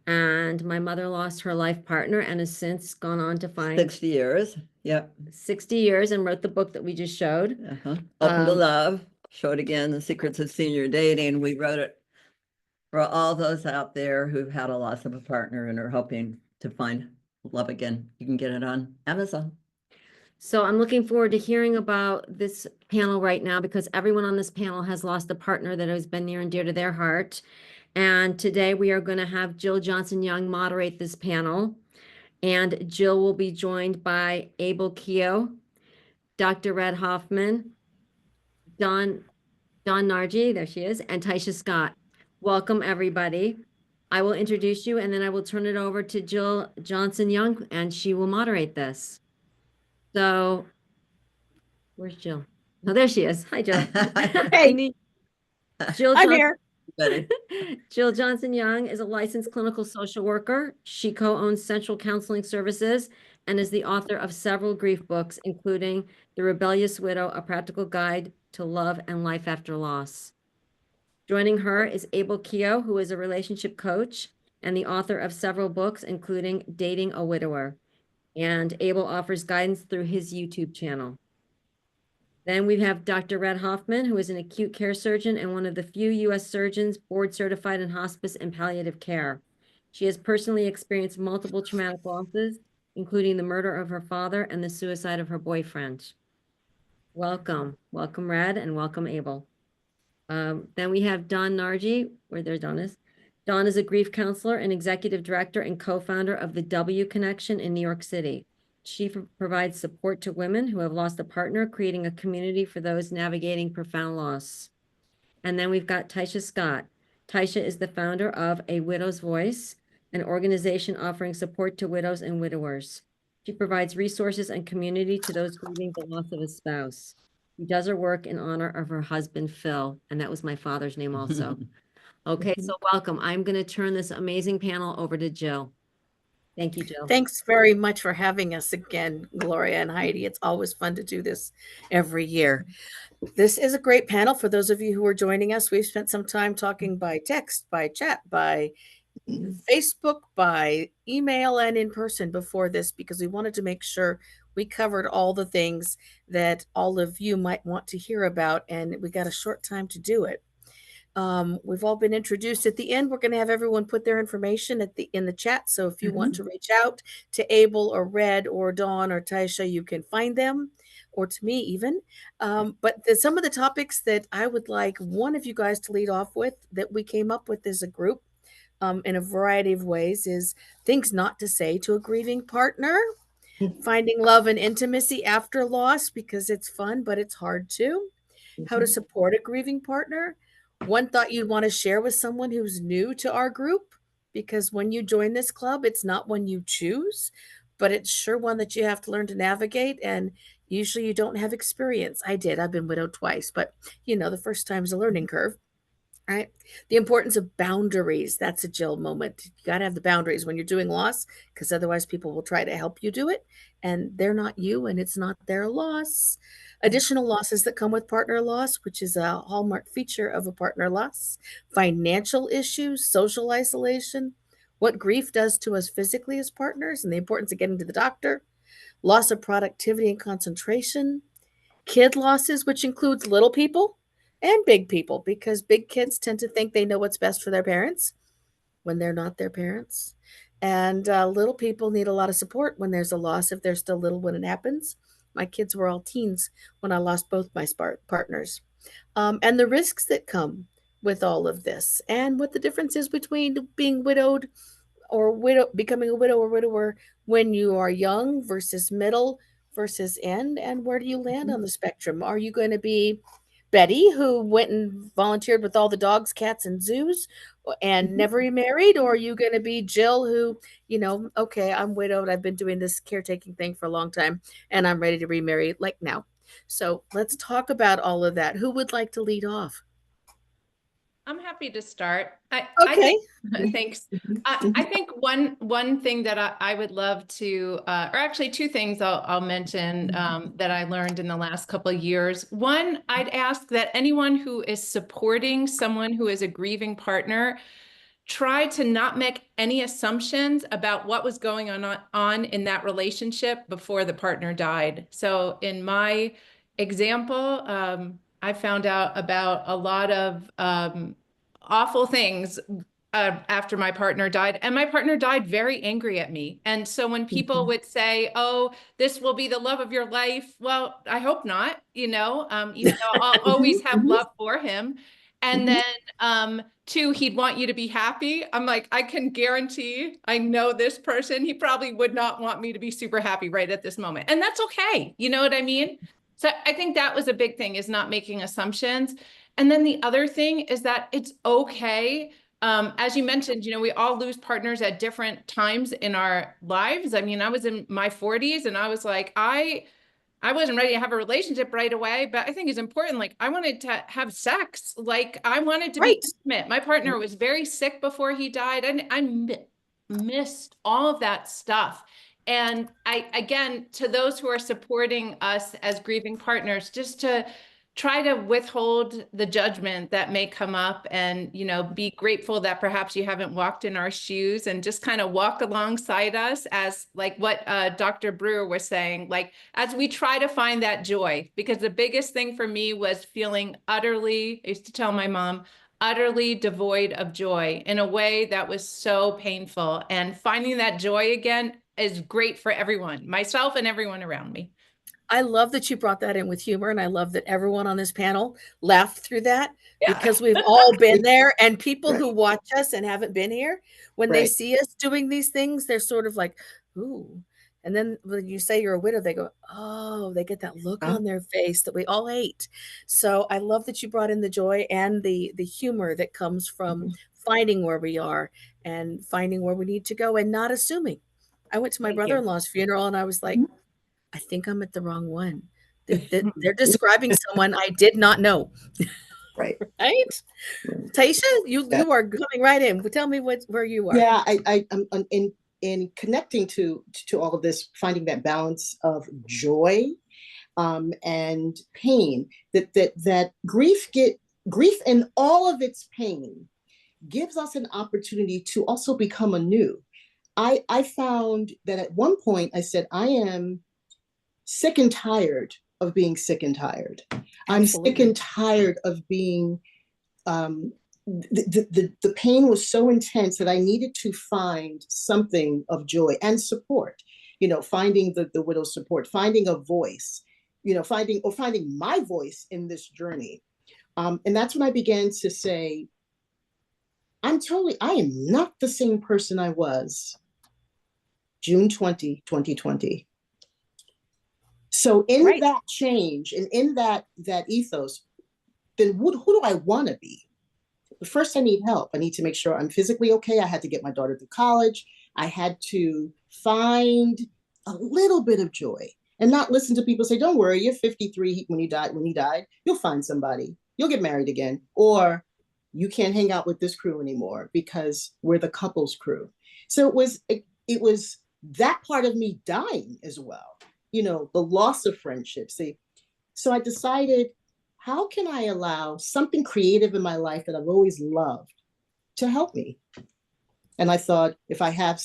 and my mother lost her life partner and has since gone on to find 60 years. Yep. 60 years and wrote the book that we just showed. Open to Love. Showed again the secrets of senior dating. We wrote it for all those out there who've had a loss of a partner and are hoping to find love again. You can get it on Amazon. So I'm looking forward to hearing about this panel right now because everyone on this panel has lost a partner that has been near and dear to their heart. And today we are going to have Jill Johnson Young moderate this panel. And Jill will be joined by Abel Keogh, Dr. Red Hoffman, Dawn Nargi, there she is, and Taisha Scott. Welcome, everybody. I will introduce you and then I will turn it over to Jill Johnson Young and she will moderate this. So, where's Jill? Oh, there she is. Hi, Jill. Hey, Jill I'm Johnson, here. Jill Johnson Young is a licensed clinical social worker. She co-owns Central Counseling Services and is the author of several grief books, including The Rebellious Widow, A Practical Guide to Love and Life After Loss. Joining her is Abel Keogh, who is a relationship coach and the author of several books, including Dating a Widower. And Abel offers guidance through his YouTube channel. Then we have Dr. Red Hoffman, who is an acute care surgeon and one of the few U.S. surgeons board certified in hospice and palliative care. She has personally experienced multiple traumatic losses, including the murder of her father and the suicide of her boyfriend. Welcome. Welcome, Red, and welcome, Abel. Then we have Dawn Nargi, where there Dawn is. Dawn is a grief counselor and executive director and co-founder of the W Connection in New York City. She provides support to women who have lost a partner, creating a community for those navigating profound loss. And then we've got Taisha Scott. Taisha is the founder of A Widow's Voice, an organization offering support to widows and widowers. She provides resources and community to those grieving the loss of a spouse. She does her work in honor of her husband, Phil, and that was my father's name also. Okay, so welcome. I'm going to turn this amazing panel over to Jill. Thank you, Jill. Thanks very much for having us again, Gloria and Heidi. It's always fun to do this every year. This is a great panel. For those of you who are joining us, we've spent some time talking by text, by chat, by Facebook, by email, and in person before this because we wanted to make sure we covered all the things that all of you might want to hear about, and we got a short time to do it. We've all been introduced. At the end, we're going to have everyone put their information in the chat. So if you want to reach out to Abel or Red or Dawn or Taisha, you can find them, or to me even. But some of the topics that I would like one of you guys to lead off with that we came up with as a group in a variety of ways is things not to say to a grieving partner, finding love and intimacy after loss because it's fun, but it's hard too, how to support a grieving partner. One thought you'd want to share with someone who's new to our group, because when you join this club, it's not one you choose, but it's sure one that you have to learn to navigate. And usually you don't have experience. I did. I've been widowed twice, but the first time is a learning curve. Right. The importance of boundaries. That's a Jill moment. You got to have the boundaries when you're doing loss, because otherwise people will try to help you do it and they're not you and it's not their loss. Additional losses that come with partner loss, which is a hallmark feature of a partner loss. Financial issues, social isolation, what grief does to us physically as partners and the importance of getting to the doctor. Loss of productivity and concentration. Kid losses, which includes little people and big people, because big kids tend to think they know what's best for their parents when they're not their parents. And little people need a lot of support when there's a loss, if they're still little when it happens. My kids were all teens when I lost both my partners. And the risks that come with all of this, and what the difference is between being widowed or becoming a widow or widower when you are young versus middle versus end, and where do you land on the spectrum? Are you going to be Betty, who went and volunteered with all the dogs, cats, and zoos and never remarried? Or are you going to be Jill, who, okay, I'm widowed. I've been doing this caretaking thing for a long time and I'm ready to remarry like now. So let's talk about all of that. Who would like to lead off? happy to start. Okay. Thanks. I think one thing that I would love to, or actually two things I'll mention that I learned in the last couple of years. One, I'd ask that anyone who is supporting someone who is a grieving partner, try to not make any assumptions about what was going on in that relationship before the partner died. So in my example, I found out about a lot of awful things after my partner died, and my partner died very angry at me. And so when people would say, "Oh, this will be the love of your life," well, I hope not. Even though I'll always have love for him. And then two, he'd want you to be happy. I'm like, I can guarantee, I know this person, he probably would not want me to be super happy right at this moment. And that's okay. You know what I mean? So I think that was a big thing, is not making assumptions. And then the other thing is that it's okay. As you mentioned, we all lose partners at different times in our lives. I mean, I was in my 40s and I was like, I wasn't ready to have a relationship right away, but I think it's important. Like, I wanted to have sex. Like, I wanted to be intimate. My partner was very sick before he died, and I missed all of that stuff. And again, to those who are supporting us as grieving partners, just to try to withhold the judgment that may come up, and, be grateful that perhaps you haven't walked in our shoes, and just kind of walk alongside us, as like what Dr. Brewer was saying, like, as we try to find that joy. Because the biggest thing for me was feeling utterly, I used to tell my mom, utterly devoid of joy in a way that was so painful. And finding that joy again is great for everyone, myself and everyone around me. I love that you brought that in with humor, and I love that everyone on this panel laughed through that, because we've all been there. And people who watch us and haven't been here, when they see us doing these things, they're sort of like, ooh. And then when you say you're a widow, they go, oh, they get that look on their face that we all hate. So I love that you brought in the joy and the humor that comes from finding where we are and finding where we need to go, and not assuming. I went to my brother-in-law's funeral and I was like, I think I'm at the wrong one. They're describing someone I did not know. Right. Right? Taisha, you are coming right in. Tell me where you are. Yeah, I'm in connecting to all of this, finding that balance of joy and pain. That grief and all of its pain gives us an opportunity to also become anew. I found that at one point I said, I am sick and tired of being sick and tired. I'm sick and tired of being, the pain was so intense that I needed to find something of joy and support, finding the widow's support, finding a voice, finding my voice in this journey. And that's when I began to say, I am not the same person I was June 20, 2020. So in that change and in that ethos, then who do I want to be? But first, I need help. I need to make sure I'm physically okay. I had to get my daughter through college. I had to find a little bit of joy and not listen to people say, don't worry, you're 53 when he died, you'll find somebody, you'll get married again, or you can't hang out with this crew anymore because we're the couples crew. So it was that part of me dying as well. The loss of friendships. So I decided, how can I allow something creative in my life that I've always loved to help me? And I thought, if I have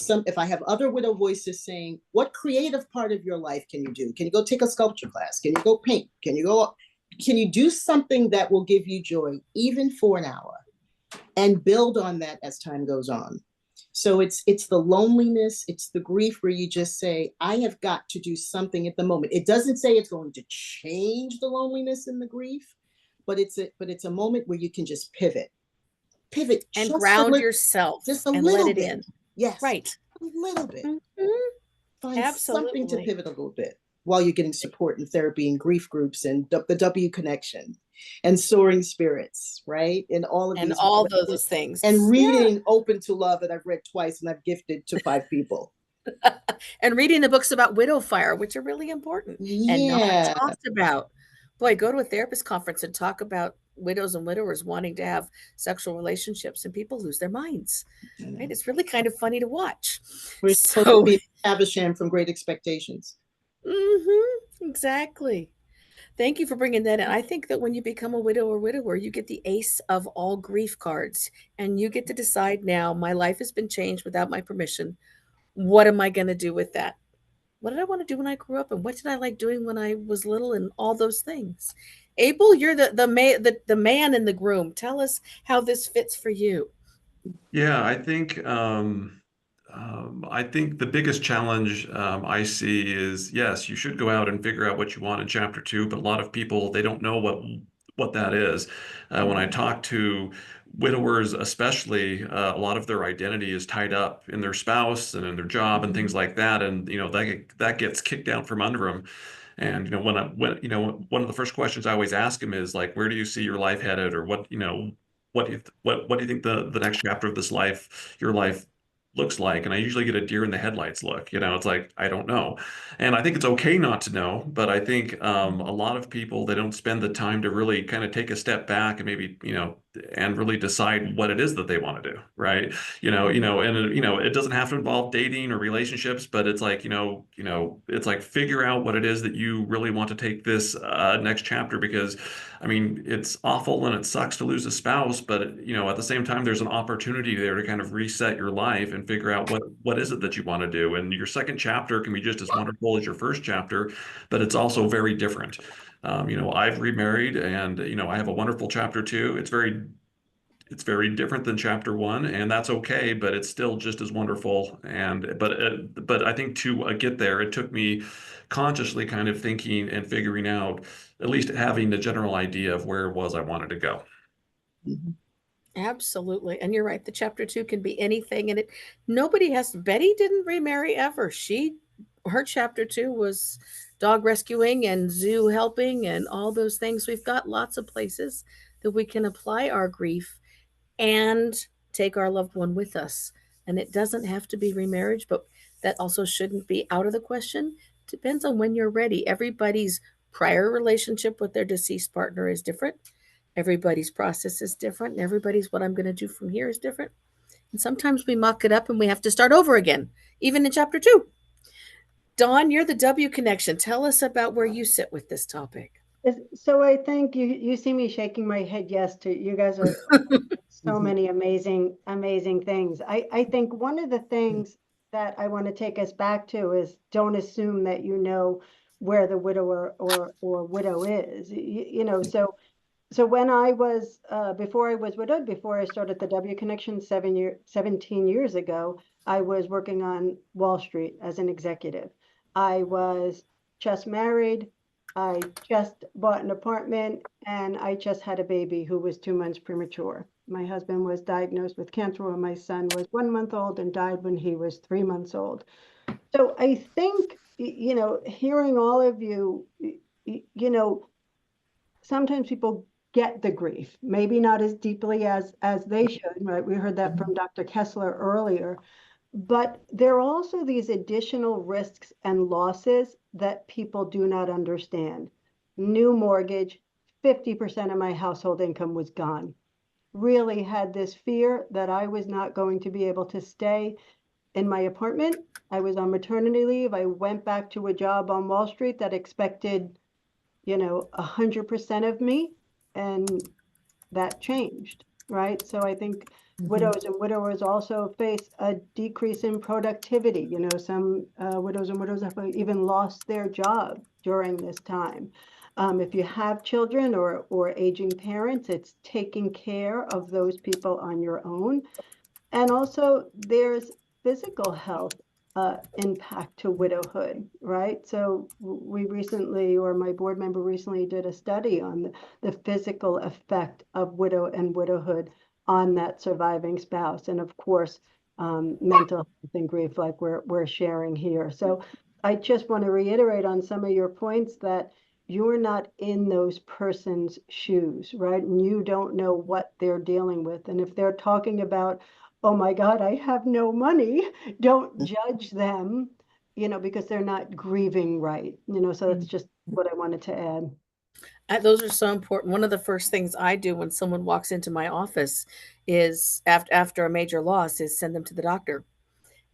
other widow voices saying, what creative part of your life can you do? Can you go take a sculpture class? Can you go paint? Can you do something that will give you joy, even for an hour, and build on that as time goes on? So it's the loneliness, it's the grief where you just say, I have got to do something at the moment. It doesn't say it's going to change the loneliness and the grief, but it's a moment where you can just pivot and ground yourself just a and little let it bit. in. Yes, right, a little bit. Find Absolutely. something to pivot a little bit while you're getting support and therapy and grief groups and the W Connection and Soaring Spirits, right? And all of those things. And reading Open to Love that I've read twice and I've gifted to 5 people. And reading the books about widow fire, which are really important and not talked about. Boy, go to a therapist conference and talk about widows and widowers wanting to have sexual relationships, and people lose their minds, right? It's really kind of funny to watch. We're supposed So, to be Havisham from Great Expectations. exactly. Thank you for bringing that in. I think that when you become a widow or widower, you get the ace of all grief cards, and you get to decide now, my life has been changed without my permission. What am I going to do with that? What did I want to do when I grew up, and what did I like doing when I was little, and all those things. Abel, you're the man in the groom. Tell us how this fits for you. Yeah, I think the biggest challenge I see is, yes, you should go out and figure out what you want in chapter 2, but a lot of people, they don't know what that is. When I talk to widowers, especially, a lot of their identity is tied up in their spouse and in their job and things like that, and that gets kicked out from under them. And one of the first questions I always ask them is like, where do you see your life headed, or what do you think the next chapter of your life looks like? And I usually get a deer in the headlights look. It's like, I don't know. And I think it's okay not to know, but I think a lot of people, they don't spend the time to really kind of take a step back and maybe, and really decide what it is that they want to do, right? It doesn't have to involve dating or relationships, but it's like, it's like, figure out what it is that you really want to take this next chapter, because I mean, it's awful and it sucks to lose a spouse, but at the same time, there's an opportunity there to kind of reset your life and figure out what is it that you want to do. And your second chapter can be just as wonderful as your first chapter, but it's also very different. I've remarried, and I have a wonderful chapter 2. It's very different than chapter 1, and that's okay, but it's still just as wonderful. But I think to get there, it took me consciously kind of thinking and figuring out, at least having the general idea of where it was I wanted to go. Absolutely. And you're right. The chapter 2 can be anything. And Betty didn't remarry ever. Her chapter 2 was dog rescuing and zoo helping and all those things. We've got lots of places that we can apply our grief and take our loved one with us. And it doesn't have to be remarriage, but that also shouldn't be out of the question. Depends on when you're ready. Everybody's prior relationship with their deceased partner is different. Everybody's process is different, and everybody's what I'm going to do from here is different. And sometimes we muck it up and we have to start over again, even in chapter 2. Dawn, you're the W connection. Tell us about where you sit with this topic. So I think you see me shaking my head yes to you guys are so many amazing things. I think one of the things that I want to take us back to is, don't assume that you know where the widower or widow is. So when I was before I was widowed, before I started the W Connection 17 years ago, I was working on Wall Street as an executive. I was just married. I just bought an apartment, and I just had a baby who was 2 months premature. My husband was diagnosed with cancer when my son was 1 month old and died when he was 3 months old. So I think, hearing all of you, sometimes people get the grief, maybe not as deeply as they should, right? We heard that from Dr. Kessler earlier. But there are also these additional risks and losses that people do not understand. New mortgage, 50% of my household income was gone. Really had this fear that I was not going to be able to stay in my apartment. I was on maternity leave. I went back to a job on Wall Street that expected, 100% of me, and that changed, right? So I think widows and widowers also face a decrease in productivity. Some widows and widowers have even lost their job during this time. If you have children or aging parents, it's taking care of those people on your own. And also there's physical health impact to widowhood, right? So we recently, or my board member recently, did a study on the physical effect of widow and widowhood on that surviving spouse, and of course, mental health and grief, like we're sharing here. So I just want to reiterate on some of your points that you're not in those person's shoes, right? And you don't know what they're dealing with. And if they're talking about, oh my God, I have no money, don't judge them, because they're not grieving right. So that's just what I wanted to add. Those are so important. One of the first things I do when someone walks into my office is after a major loss is send them to the doctor.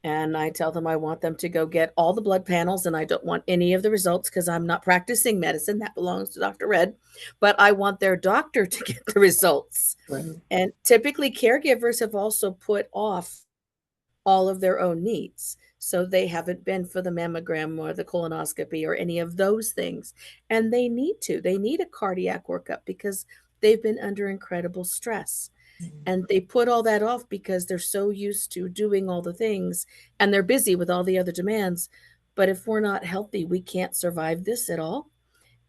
And I tell them I want them to go get all the blood panels and I don't want any of the results because I'm not practicing medicine. That belongs to Dr. Red. But I want their doctor to get the results. Right. And typically caregivers have also put off all of their own needs. So they haven't been for the mammogram or the colonoscopy or any of those things. And they need to. They need a cardiac workup because they've been under incredible stress. And they put all that off because they're so used to doing all the things and they're busy with all the other demands. But if we're not healthy, we can't survive this at all.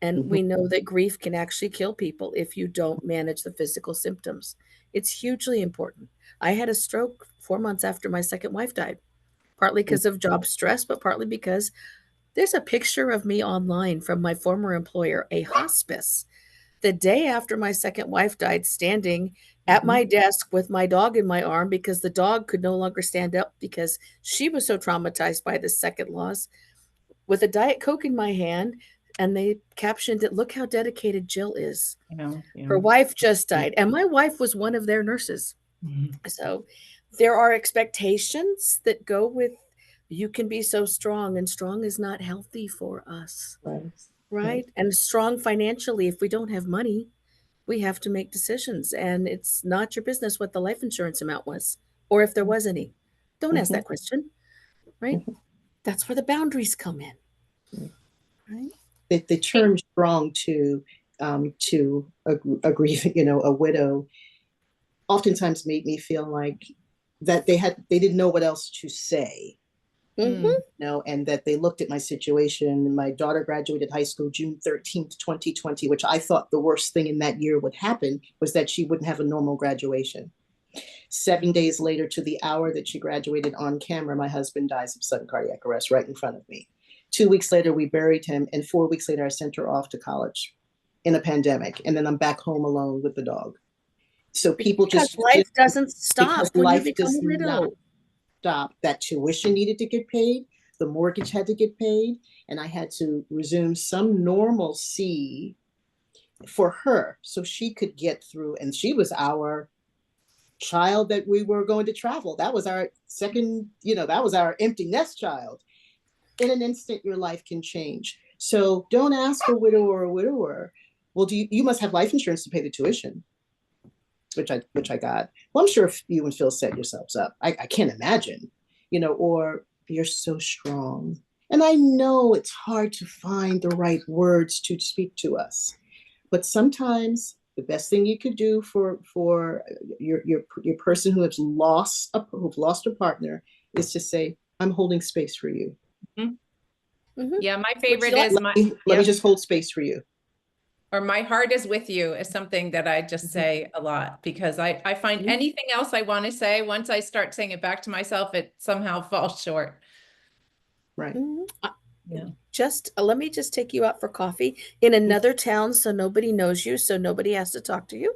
And we know that grief can actually kill people if you don't manage the physical symptoms. It's hugely important. I had a stroke 4 months after my second wife died, partly because of job stress, but partly because there's a picture of me online from my former employer, a hospice, the day after my second wife died, standing at my desk with my dog in my arm because the dog could no longer stand up because she was so traumatized by the second loss, with a Diet Coke in my hand. And they captioned it, "Look how dedicated Jill is." Her wife just died. And my wife was one of their nurses. So there are expectations that go with, you can be so strong, and strong is not healthy for us. Right? And strong financially, if we don't have money, we have to make decisions. And it's not your business what the life insurance amount was, or if there was any. Don't ask that question, right? That's where the boundaries come in, right? The term strong to a grief, a widow, oftentimes made me feel like that they didn't know what else to say. And that they looked at my situation. My daughter graduated high school June 13th, 2020, which I thought the worst thing in that year would happen was that she wouldn't have a normal graduation. 7 days later, to the hour that she graduated, on camera, my husband dies of sudden cardiac arrest right in front of me. 2 weeks later, we buried him. And 4 weeks later, I sent her off to college in a pandemic. And then I'm back home alone with the dog. So people because life doesn't stop when you become a widow. Stop. That tuition needed to get paid. The mortgage had to get paid. And I had to resume some normalcy for her so she could get through. And she was our child that we were going to travel. That was our second, that was our empty nest child. In an instant, your life can change. So don't ask a widow or a widower, well, you must have life insurance to pay the tuition, which I got. Well, I'm sure if you and Phil set yourselves up, I can't imagine, or you're so strong. And I know it's hard to find the right words to speak to us, but sometimes the best thing you could do for your person who has lost a partner is to say, I'm holding space for you. Yeah, my favorite is let me just hold space for you. Or my heart is with you is something that I just say a lot because I find anything else I want to say, once I start saying it back to myself, it somehow falls short. Right. Yeah. Let me just take you out for coffee in another town so nobody knows you, so nobody has to talk to you.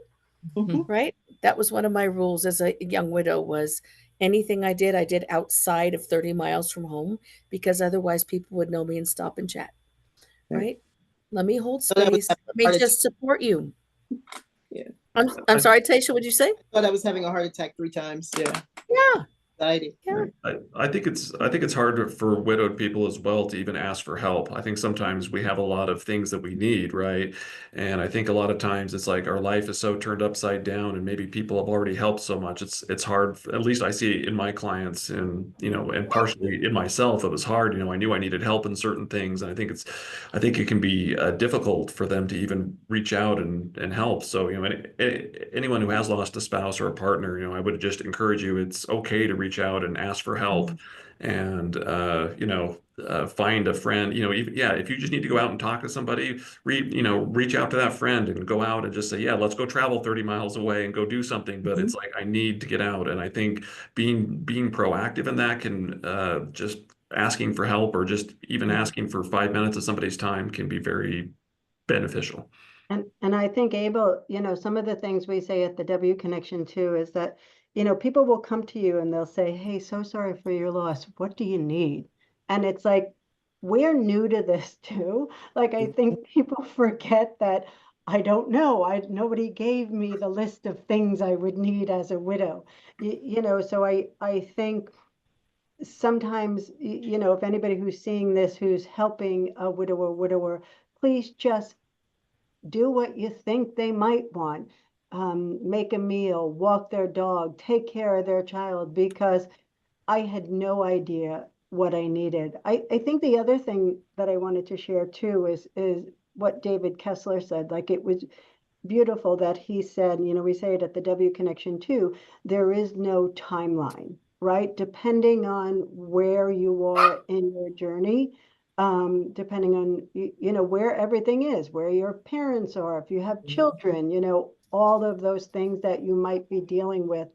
Right? That was one of my rules as a young widow, was anything I did outside of 30 miles from home, because otherwise people would know me and stop and chat. Right? Let me hold space. Let me just support you. Yeah. I'm sorry, Taisha, what'd you say? I thought I was having a heart attack 3 times. Yeah. Yeah. Anxiety. Yeah. I think it's hard for widowed people as well to even ask for help. I think sometimes we have a lot of things that we need, right? And I think a lot of times it's like our life is so turned upside down, and maybe people have already helped so much. It's hard. At least I see it in my clients, and and partially in myself. It was hard. I knew I needed help in certain things, and I think it can be difficult for them to even reach out and help. So anyone who has lost a spouse or a partner, I would just encourage you. It's okay to reach out and ask for help, and find a friend. If you just need to go out and talk to somebody, reach out to that friend and go out and just say, yeah, let's go travel 30 miles away and go do something. But it's like, I need to get out. And I think being proactive in that can just asking for help, or just even asking for 5 minutes of somebody's time, can be very beneficial. And I think, Abel, some of the things we say at the W Connection too is that people will come to you and they'll say, hey, so sorry for your loss. What do you need? And it's like, we're new to this too. Like, I think people forget that I don't know. Nobody gave me the list of things I would need as a widow. So I think sometimes, if anybody who's seeing this, who's helping a widower, please just do what you think they might want. Make a meal, walk their dog, take care of their child, because I had no idea what I needed. I think the other thing that I wanted to share too is what David Kessler said. Like, it was beautiful that he said, we say it at the W Connection too, there is no timeline, right? Depending on where you are in your journey, depending on, where everything is, where your parents are, if you have children, all of those things that you might be dealing with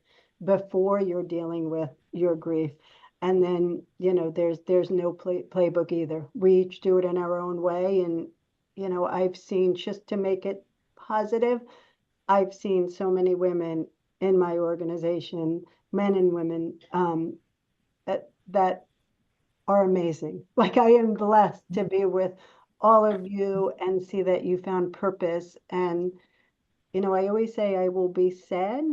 before you're dealing with your grief. And then, there's no playbook either. We each do it in our own way. And, I've seen, just to make it positive, I've seen so many women in my organization, men and women, that are amazing. Like, I am blessed to be with all of you and see that you found purpose. And, I always say I will be sad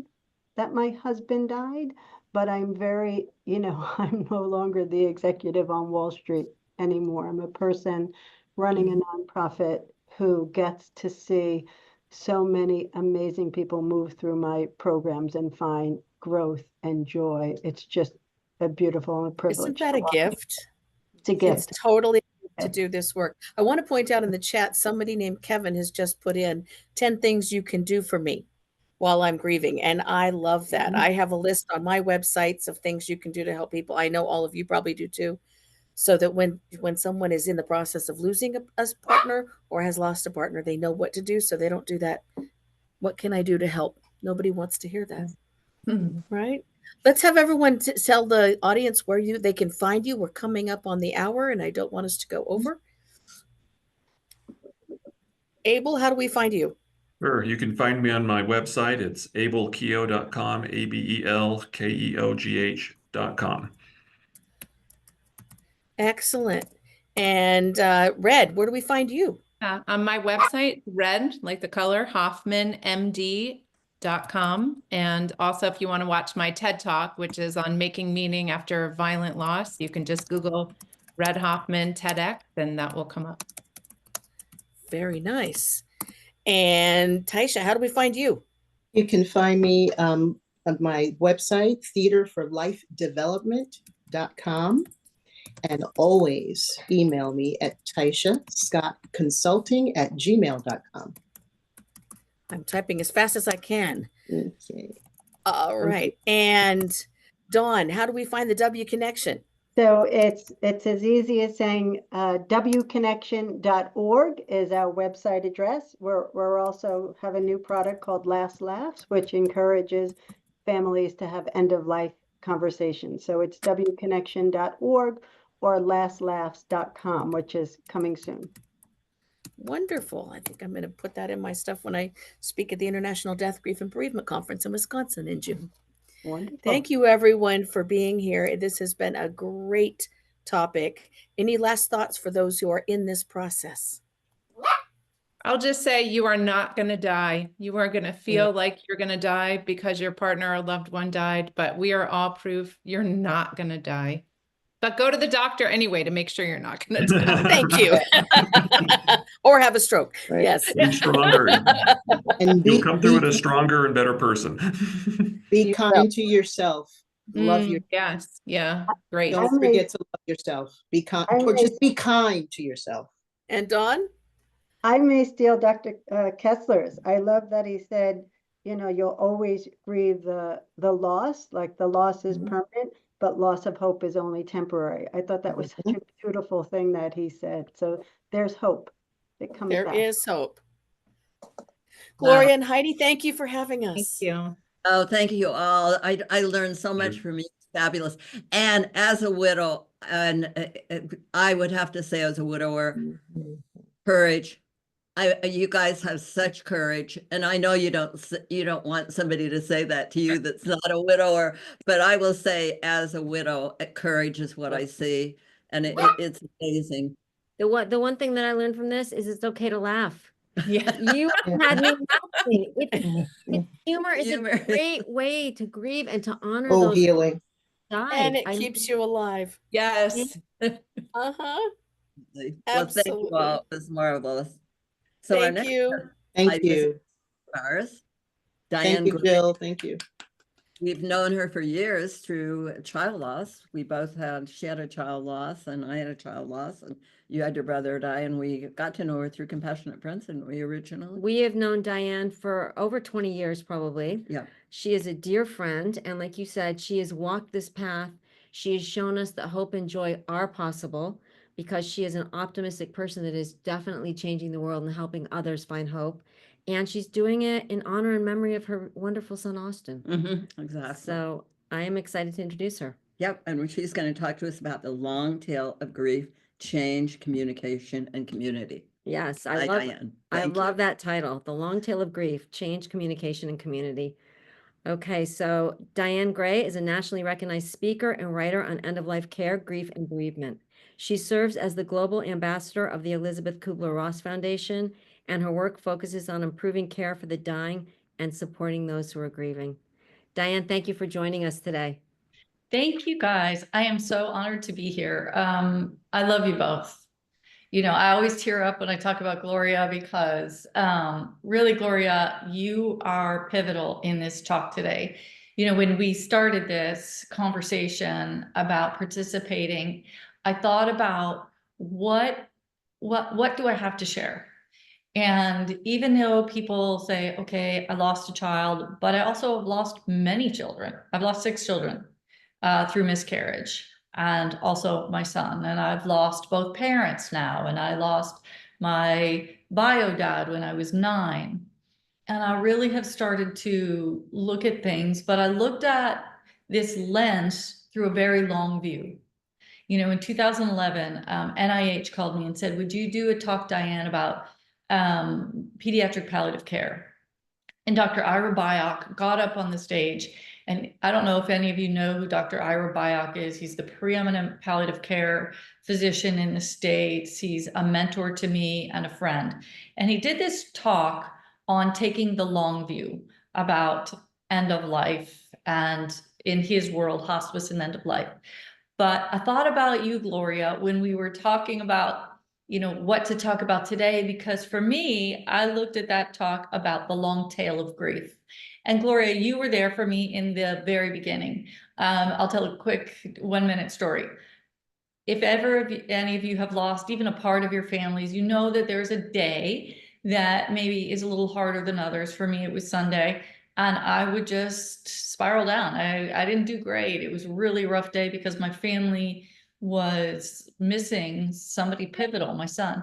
that my husband died, but I'm very, I'm no longer the executive on Wall Street anymore. I'm a person running a nonprofit who gets to see so many amazing people move through my programs and find growth and joy. It's just a beautiful privilege. Isn't that a gift? It's a gift. It's totally to do this work. I want to point out in the chat, somebody named Kevin has just put in 10 things you can do for me while I'm grieving. And I love that. I have a list on my websites of things you can do to help people. I know all of you probably do too. So that when someone is in the process of losing a partner or has lost a partner, they know what to do so they don't do that. What can I do to help? Nobody wants to hear that. Right? Let's have everyone tell the audience where they can find you. We're coming up on the hour and I don't want us to go over. Abel, how do we find you? Sure. You can find me on my website. It's abelkeogh.com, ABELKEOGH.com. Excellent. And Red, where do we find you? On my website, red, like the color, hoffmanmd.com. And also, if you want to watch my TED Talk, which is on making meaning after violent loss, you can just Google Red Hoffman TEDx, and that will come up. Very nice. And Taisha, how do we find you? You can find me on my website, theaterforlifedevelopment.com. And always email me at TaishaScottConsulting@gmail.com. I'm typing as fast as I can. Okay. All right. And Dawn, how do we find the W Connection? So it's as easy as saying wconnection.org is our website address. We're also have a new product called Last Laughs, which encourages families to have end-of-life conversations. So it's wconnection.org or lastlaughs.com, which is coming soon. Wonderful. I think I'm going to put that in my stuff when I speak at the International Death, Grief, and Bereavement Conference in Wisconsin in June. Wonderful. Thank you, everyone, for being here. This has been a great topic. Any last thoughts for those who are in this process? I'll just say you are not going to die. You are going to feel like you're going to die because your partner or loved one died, but we are all proof you're not going to die. But go to the doctor anyway to make sure you're not going to die. Thank you. Or have a stroke. Right. Yes. Be stronger. And You'll come through it a stronger and better person. be kind to yourself. Love your. Yes. Yeah. Great. Don't forget to love yourself. Be kind. Just be kind to yourself. And Dawn? I may steal Dr. Kessler's. I love that he said, you'll always grieve the loss, like the loss is permanent, but loss of hope is only temporary. I thought that was such a beautiful thing that he said. So there's hope. It comes There back. is hope. Gloria and Heidi, thank you for having us. Thank you. Oh, thank you all. I learned so much from you. Fabulous. And as a widow, and I would have to say as a widower, courage. You guys have such courage, and I know you don't want somebody to say that to you that's not a widower, but I will say as a widow, courage is what I see, and it's amazing. The one thing that I learned from this is it's okay to laugh. Yeah. You had me laughing. Humor is Humor. a great way to grieve and to honor Oh, those who healing. died. And it keeps you alive. Yes. Uh-huh. Well, thank you all. It was marvelous. So our Thank next you. Thank Heidi is you. ours. Thank Diane you, Gray. Jill. Thank you. We've known her for years through child loss. She had a child loss and I had a child loss, and you had your brother die, and we got to know her through Compassionate Prince, and we originally. We have known Diane for over 20 years, probably. Yeah. She is a dear friend. And like you said, she has walked this path. She has shown us that hope and joy are possible because she is an optimistic person that is definitely changing the world and helping others find hope. And she's doing it in honor and memory of her wonderful son, Austin. Exactly. So I am excited to introduce her. Yep. And she's going to talk to us about the long tail of grief, change, communication, and community. Yes, Hi, I love Diane. I Thank love that title, The Long Tail of Grief, Change, Communication, and Community. Okay, so Diane Gray is a nationally recognized speaker and writer on end-of-life care, grief, and bereavement. She serves as the global ambassador of the Elizabeth Kubler-Ross Foundation, and her work focuses on improving care for the dying and supporting those who are grieving. Diane, thank you for joining us today. Thank you, guys. I am so honored to be here. I love you both. You know, I always tear up when I talk about Gloria because really, Gloria, you are pivotal in this talk today. You know, when we started this conversation about participating, I thought about what do I have to share? And even though people say, okay, I lost a child, but I also have lost many children. I've lost 6 children through miscarriage, and also my son. And I've lost both parents now. And I lost my bio dad when I was 9. And I really have started to look at things, but I looked at this lens through a very long view. You know, in 2011, NIH called me and said, would you do a talk, Diane, about pediatric palliative care? And Dr. Ira Byock got up on the stage, and I don't know if any of you know who Dr. Ira Byock is. He's the preeminent palliative care physician in the States. He's a mentor to me and a friend. And he did this talk on taking the long view about end of life, and in his world, hospice and end of life. But I thought about you, Gloria, when we were talking about, you know, what to talk about today, because for me, I looked at that talk about the long tail of grief. And Gloria, you were there for me in the very beginning. I'll tell a quick 1-minute story. If ever any of you have lost even a part of your families, you know that there's a day that maybe is a little harder than others. For me, it was Sunday, and I would just spiral down. I didn't do great. It was a really rough day because my family was missing somebody pivotal, my son.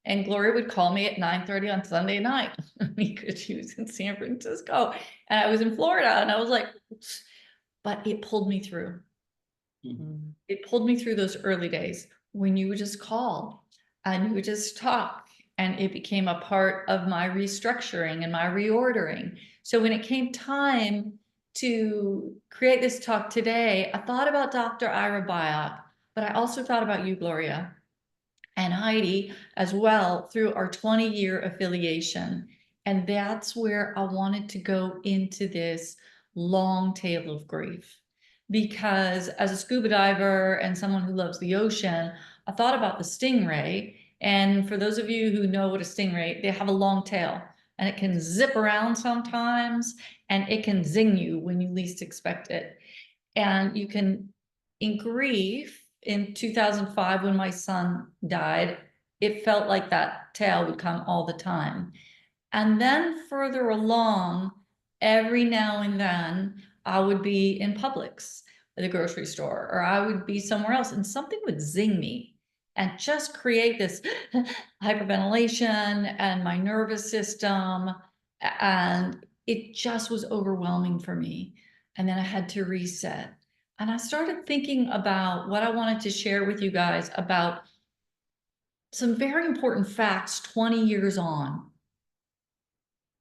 And Gloria would call me at 9:30 on Sunday night because she was in San Francisco and I was in Florida, and I was like, but it pulled me through. It pulled me through those early days when you would just call and you would just talk, and it became a part of my restructuring and my reordering. So when it came time to create this talk today, I thought about Dr. Ira Byock, but I also thought about you, Gloria, and Heidi as well through our 20-year affiliation. And that's where I wanted to go into this long tail of grief. Because as a scuba diver and someone who loves the ocean, I thought about the stingray. And for those of you who know what a stingray, they have a long tail, and it can zip around sometimes, and it can zing you when you least expect it. And you can, in grief, in 2005, when my son died, it felt like that tail would come all the time. And then further along, every now and then, I would be in Publix at the grocery store, or I would be somewhere else, and something would zing me and just create this hyperventilation and my nervous system. And it just was overwhelming for me. And then I had to reset. And I started thinking about what I wanted to share with you guys about some very important facts 20 years on.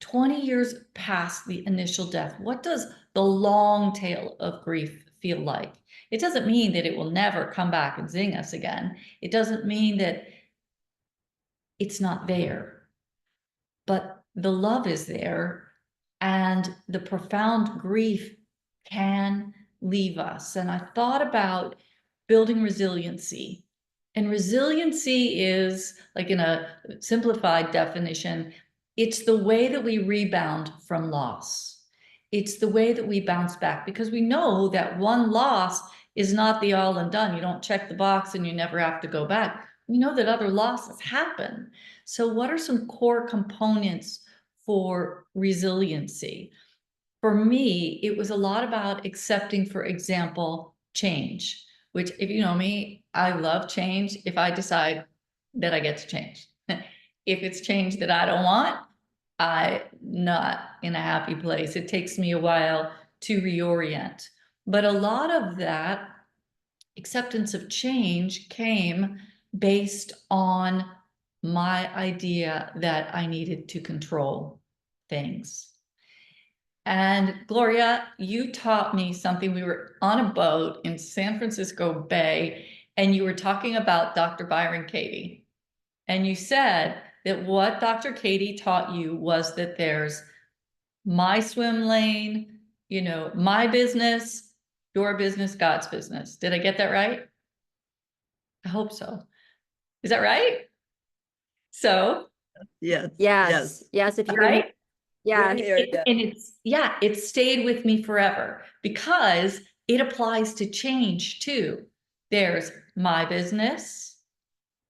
20 years past the initial death. What does the long tail of grief feel like? It doesn't mean that it will never come back and zing us again. It doesn't mean that it's not there. But the love is there, and the profound grief can leave us. And I thought about building resiliency. And resiliency is, like, in a simplified definition, it's the way that we rebound from loss. It's the way that we bounce back, because we know that one loss is not the all and done. You don't check the box and you never have to go back. We know that other losses happen. So what are some core components for resiliency? For me, it was a lot about accepting, for example, change, which, if you know me, I love change if I decide that I get to change. If it's change that I don't want, I'm not in a happy place. It takes me a while to reorient. But a lot of that acceptance of change came based on my idea that I needed to control things. And Gloria, you taught me something. We were on a boat in San Francisco Bay, and you were talking about Dr. Byron Katie. And you said that what Dr. Katie taught you was that there's my swim lane, you know, my business, your business, God's business. Did I get that right? I hope so. Is that right? So, Yes. Yes, yes, if you right? yeah, We're here, yeah. And it stayed with me forever because it applies to change too. There's my business,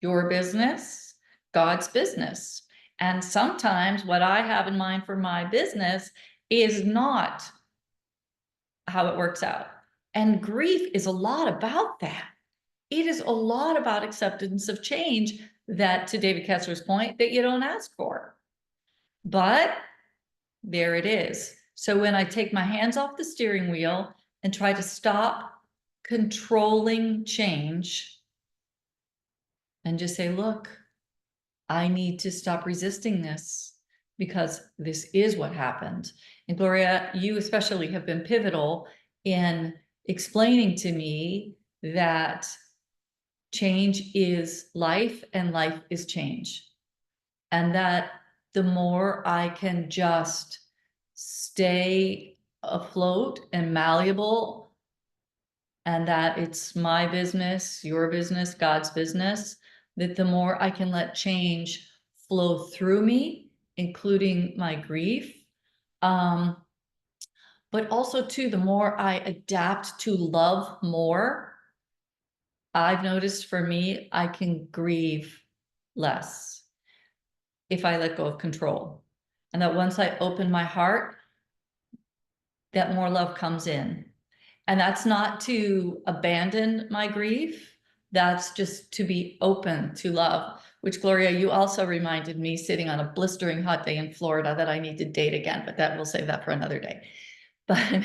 your business, God's business. And sometimes what I have in mind for my business is not how it works out. And grief is a lot about that. It is a lot about acceptance of change, that, to David Kessler's point, that you don't ask for. But there it is. So when I take my hands off the steering wheel and try to stop controlling change and just say, look, I need to stop resisting this because this is what happened. And Gloria, you especially have been pivotal in explaining to me that change is life and life is change. And that the more I can just stay afloat and malleable, and that it's my business, your business, God's business, that the more I can let change flow through me, including my grief. But also too, the more I adapt to love more, I've noticed for me, I can grieve less if I let go of control. And that once I open my heart, that more love comes in. And that's not to abandon my grief. That's just to be open to love, which, Gloria, you also reminded me, sitting on a blistering hot day in Florida, that I need to date again, but that we'll save that for another day. But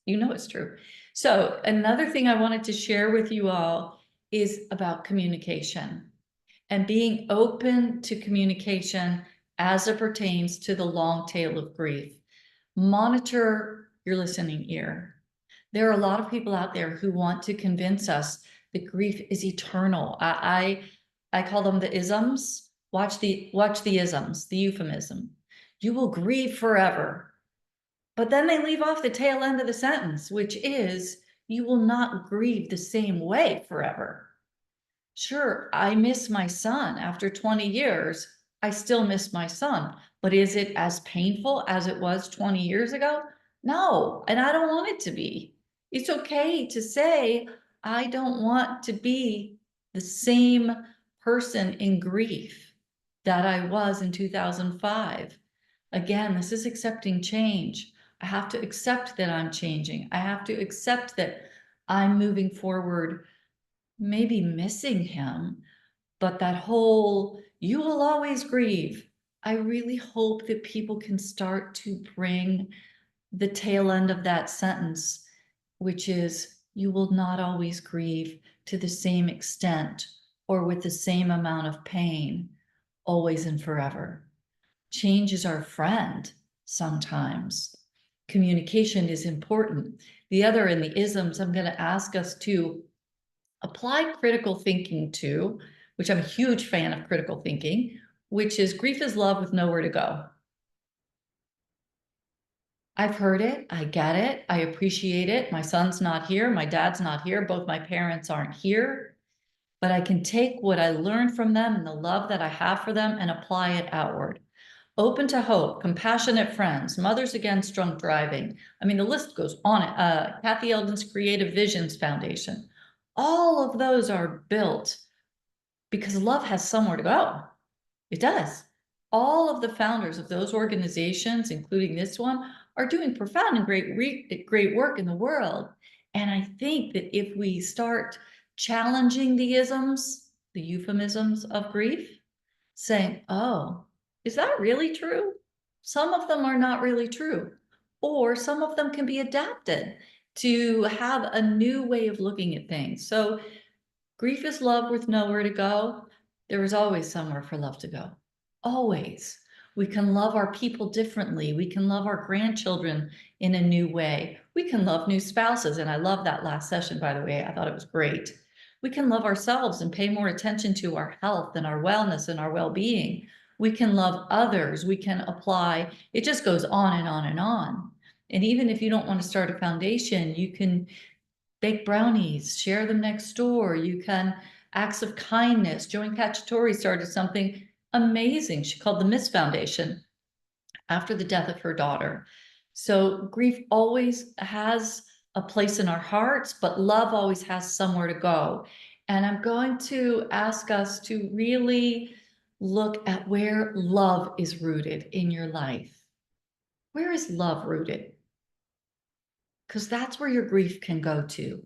you know it's true. So another thing I wanted to share with you all is about communication and being open to communication as it pertains to the long tail of grief. Monitor your listening ear. There are a lot of people out there who want to convince us that grief is eternal. I call them the isms. Watch the isms, the euphemism. You will grieve forever. But then they leave off the tail end of the sentence, which is, you will not grieve the same way forever. Sure, I miss my son. After 20 years, I still miss my son. But is it as painful as it was 20 years ago? No, and I don't want it to be. It's okay to say, I don't want to be the same person in grief that I was in 2005. Again, this is accepting change. I have to accept that I'm changing. I have to accept that I'm moving forward, maybe missing him, but that whole, you will always grieve. I really hope that people can start to bring the tail end of that sentence, which is, you will not always grieve to the same extent or with the same amount of pain, always and forever. Change is our friend sometimes. Communication is important. The other, in the isms, I'm going to ask us to apply critical thinking to, which I'm a huge fan of critical thinking, which is grief is love with nowhere to go. I've heard it. I get it. I appreciate it. My son's not here. My dad's not here. Both my parents aren't here. But I can take what I learned from them and the love that I have for them and apply it outward. Open to Hope, Compassionate Friends, Mothers Against Drunk Driving. I mean, the list goes on. Kathy Eldon's Creative Visions Foundation. All of those are built because love has somewhere to go. It does. All of the founders of those organizations, including this one, are doing profound and great work in the world. And I think that if we start challenging the isms, the euphemisms of grief, saying, oh, is that really true? Some of them are not really true, or some of them can be adapted to have a new way of looking at things. So grief is love with nowhere to go. There is always somewhere for love to go. Always. We can love our people differently. We can love our grandchildren in a new way. We can love new spouses. And I love that last session, by the way. I thought it was great. We can love ourselves and pay more attention to our health and our wellness and our well-being. We can love others. We can apply. It just goes on and on and on. And even if you don't want to start a foundation, you can bake brownies, share them next door. You can acts of kindness. Joan Cacciatore started something amazing. She called the Miss Foundation after the death of her daughter. So grief always has a place in our hearts, but love always has somewhere to go. And I'm going to ask us to really look at where love is rooted in your life. Where is love rooted? Because that's where your grief can go to.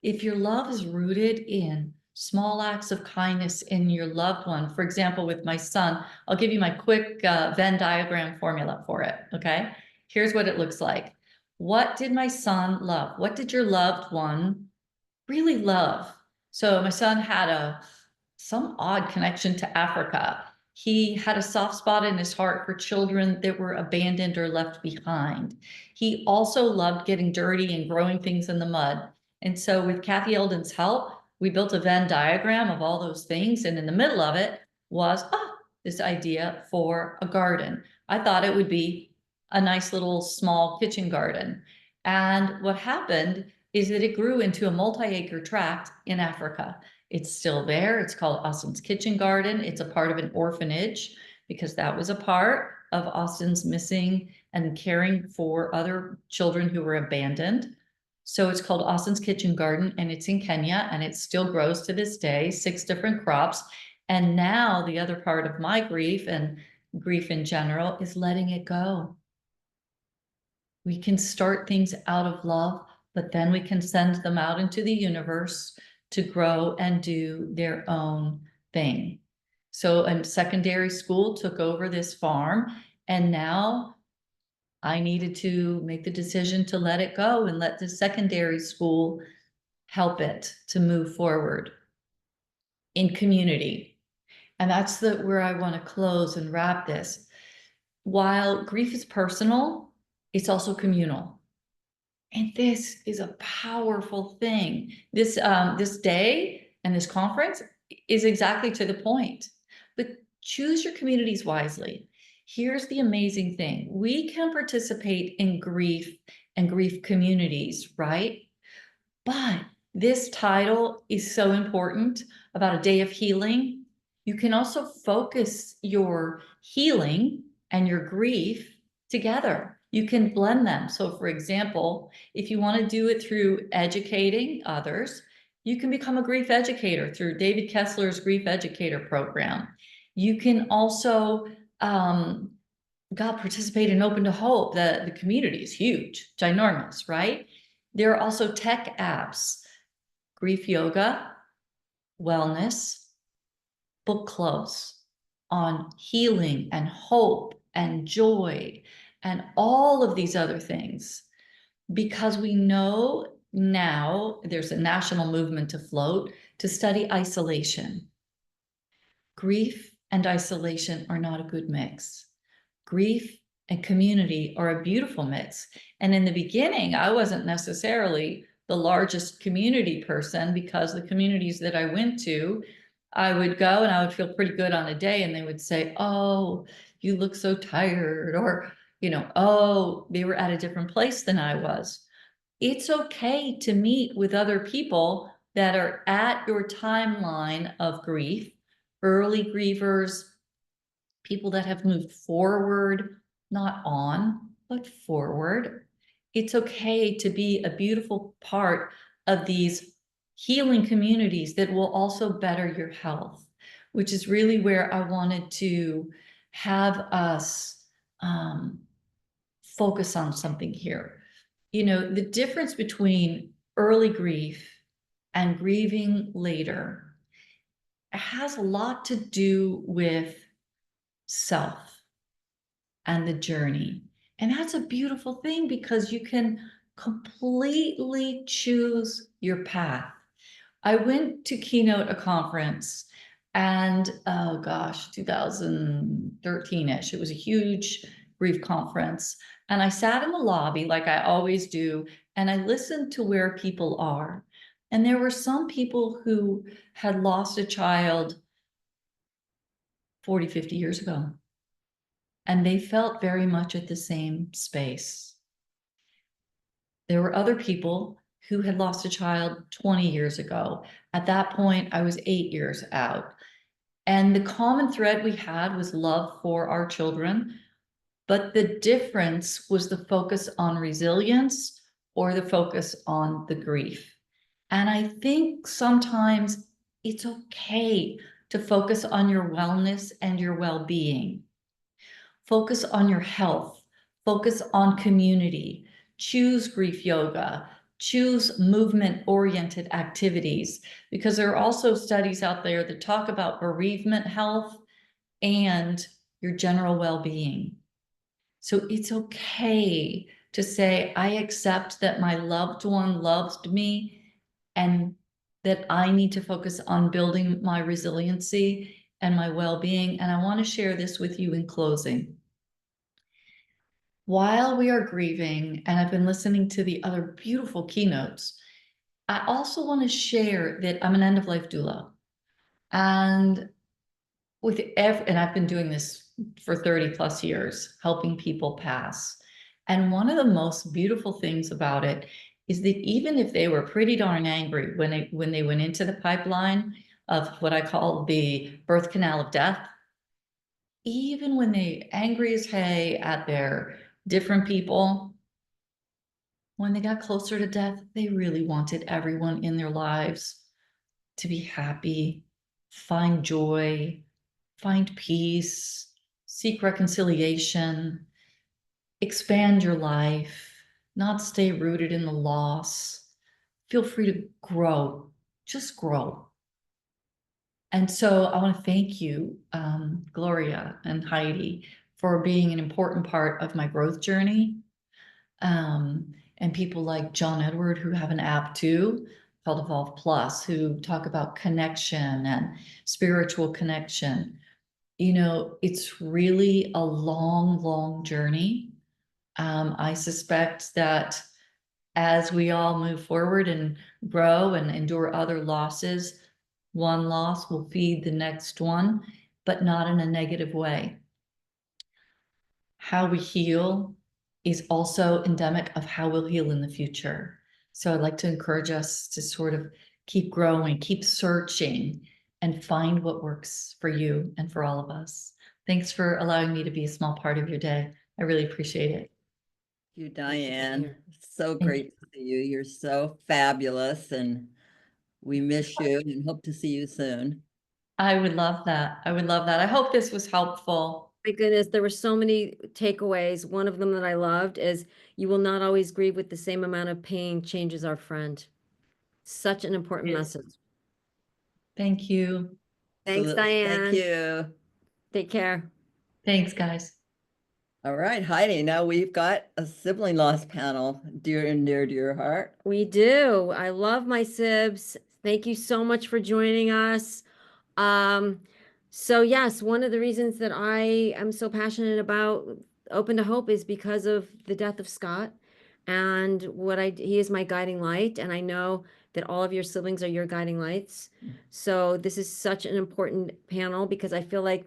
If your love is rooted in small acts of kindness in your loved one, for example, with my son, I'll give you my quick Venn diagram formula for it, okay? Here's what it looks like. What did my son love? What did your loved one really love? So my son had some odd connection to Africa. He had a soft spot in his heart for children that were abandoned or left behind. He also loved getting dirty and growing things in the mud. And so with Kathy Eldon's help, we built a Venn diagram of all those things. And in the middle of it was this idea for a garden. I thought it would be a nice little small kitchen garden. And what happened is that it grew into a multi-acre tract in Africa. It's still there. It's called Austin's Kitchen Garden. It's a part of an orphanage because that was a part of Austin's missing and caring for other children who were abandoned. So it's called Austin's Kitchen Garden, and it's in Kenya, and it still grows to this day, 6 different crops. And now the other part of my grief and grief in general is letting it go. We can start things out of love, but then we can send them out into the universe to grow and do their own thing. So a secondary school took over this farm, and now I needed to make the decision to let it go and let the secondary school help it to move forward in community. And that's where I want to close and wrap this. While grief is personal, it's also communal. And this is a powerful thing. This day and this conference is exactly to the point. But choose your communities wisely. Here's the amazing thing. We can participate in grief and grief communities, right? But this title is so important about a day of healing. You can also focus your healing and your grief together. You can blend them. So for example, if you want to do it through educating others, you can become a grief educator through David Kessler's Grief Educator Program. You can also participate in Open to Hope. The community is huge, ginormous, right? There are also tech apps, grief yoga, wellness, book clubs on healing and hope and joy and all of these other things. Because we know now there's a national movement afloat to study isolation. Grief and isolation are not a good mix. Grief and community are a beautiful mix. And in the beginning, I wasn't necessarily the largest community person because the communities that I went to, I would go and I would feel pretty good on a day, and they would say, "Oh, you look so tired," or, "Oh, they were at a different place than I was." It's okay to meet with other people that are at your timeline of grief, early grievers, people that have moved forward, not on, but forward. It's okay to be a beautiful part of these healing communities that will also better your health, which is really where I wanted to have us focus on something here. The difference between early grief and grieving later has a lot to do with self and the journey. And that's a beautiful thing because you can completely choose your path. I went to keynote a conference and, oh gosh, 2013-ish. It was a huge grief conference. And I sat in the lobby like I always do, and I listened to where people are. And there were some people who had lost a child 40, 50 years ago. And they felt very much at the same space. There were other people who had lost a child 20 years ago. At that point, I was 8 years out. And the common thread we had was love for our children. But the difference was the focus on resilience or the focus on the grief. And I think sometimes it's okay to focus on your wellness and your well-being. Focus on your health, focus on community, choose grief yoga, choose movement-oriented activities, because there are also studies out there that talk about bereavement health and your general well-being. So it's okay to say, I accept that my loved one loved me and that I need to focus on building my resiliency and my well-being. And I want to share this with you in closing. While we are grieving, and I've been listening to the other beautiful keynotes, I also want to share that I'm an end-of-life doula. And and I've been doing this for 30 plus years, helping people pass. And one of the most beautiful things about it is that even if they were pretty darn angry when they went into the pipeline of what I call the birth canal of death, even when they angry as hay at their different people, when they got closer to death, they really wanted everyone in their lives to be happy, find joy, find peace, seek reconciliation, expand your life, not stay rooted in the loss. Feel free to grow, just grow. And so I want to thank you, Gloria and Heidi, for being an important part of my growth journey. And people like John Edward, who have an app too, called Evolve Plus, who talk about connection and spiritual connection. It's really a long, long journey. I suspect that as we all move forward and grow and endure other losses, one loss will feed the next one, but not in a negative way. How we heal is also endemic of how we'll heal in the future. So I'd like to encourage us to sort of keep growing, keep searching, and find what works for you and for all of us. Thanks for allowing me to be a small part of your day. I really appreciate it. You, Diane. So great to see you. You're so fabulous, and we miss you and hope to see you soon. I would love that. I would love that. I hope this was helpful. My goodness, there were so many takeaways. One of them that I loved is you will not always grieve with the same amount of pain. Change is our friend. Such an important message. Thank you. Thanks, Diane. Thank you. Take care. Thanks, guys. All right, Heidi, now we've got a sibling loss panel dear and dear to your heart. We do. I love my sibs. Thank you so much for joining us. So yes, one of the reasons that I am so passionate about Open to Hope is because of the death of Scott. And he is my guiding light. And I know that all of your siblings are your guiding lights. So this is such an important panel because I feel like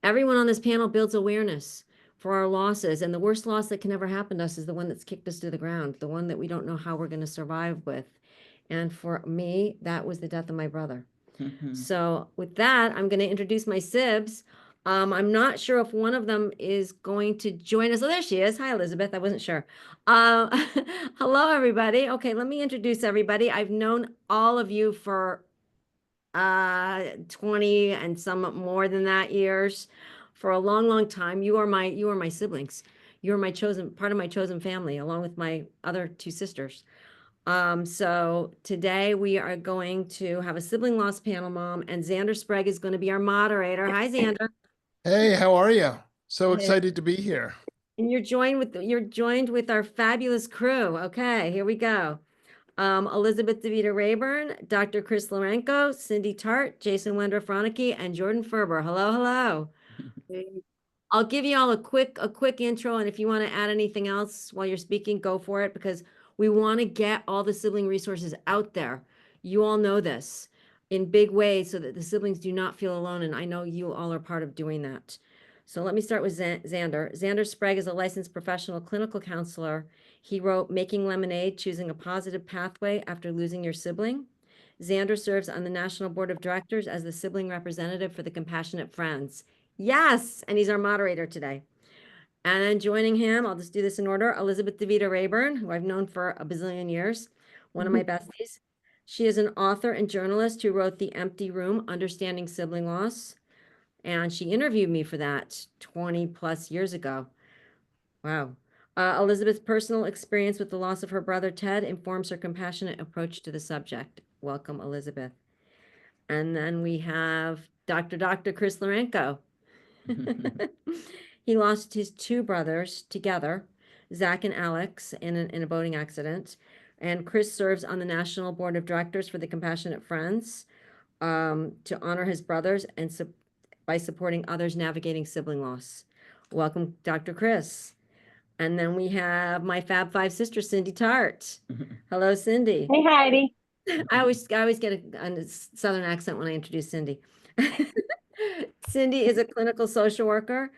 everyone on this panel builds awareness for our losses. And the worst loss that can ever happen to us is the one that's kicked us to the ground, the one that we don't know how we're going to survive with. And for me, that was the death of my brother. So with that, I'm going to introduce my sibs. I'm not sure if one of them is going to join us. Oh, there she is. Hi, Elizabeth. I wasn't sure. Hello, everybody. Okay, let me introduce everybody. I've known all of you for 20 and some more than that years, for a long, long time. You are my siblings. You're my part of my chosen family, along with my other two sisters. So today we are going to have a sibling loss panel, Mom, and Xander Sprague is going to be our moderator. Hi, Xander. Hey, how are you? So Hey. excited to be here. And you're joined with our fabulous crew. Okay, here we go. Elizabeth DeVita Rayburn, Dr. Chris Lorenko, Cindy Tart, Jason Wendra Fronicky, and Jordan Ferber. Hello, hello. I'll give you all a quick intro, and if you want to add anything else while you're speaking, go for it, because we want to get all the sibling resources out there. You all know this in big ways so that the siblings do not feel alone, and I know you all are part of doing that. So let me start with Xander. Xander Sprague is a licensed professional clinical counselor. He wrote Making Lemonade, Choosing a Positive Pathway After Losing Your Sibling. Xander serves on the National Board of Directors as the sibling representative for the Compassionate Friends. Yes, and he's our moderator today. And then joining him, I'll just do this in order, Elizabeth DeVita Rayburn, who I've known for a bazillion years, one of my besties. She is an author and journalist who wrote The Empty Room, Understanding Sibling Loss. And she interviewed me for that 20 plus years ago. Wow. Elizabeth's personal experience with the loss of her brother Ted informs her compassionate approach to the subject. Welcome, Elizabeth. And then we have Dr. Chris Lorenko. He lost his two brothers together, Zach and Alex, in a boating accident. And Chris serves on the National Board of Directors for the Compassionate Friends to honor his brothers and by supporting others navigating sibling loss. Welcome, Dr. Chris. And then we have my Fab Five sister, Cindy Tart. Hello, Cindy. Hey, Heidi. I always get a Southern accent when I introduce Cindy. Cindy is a clinical social worker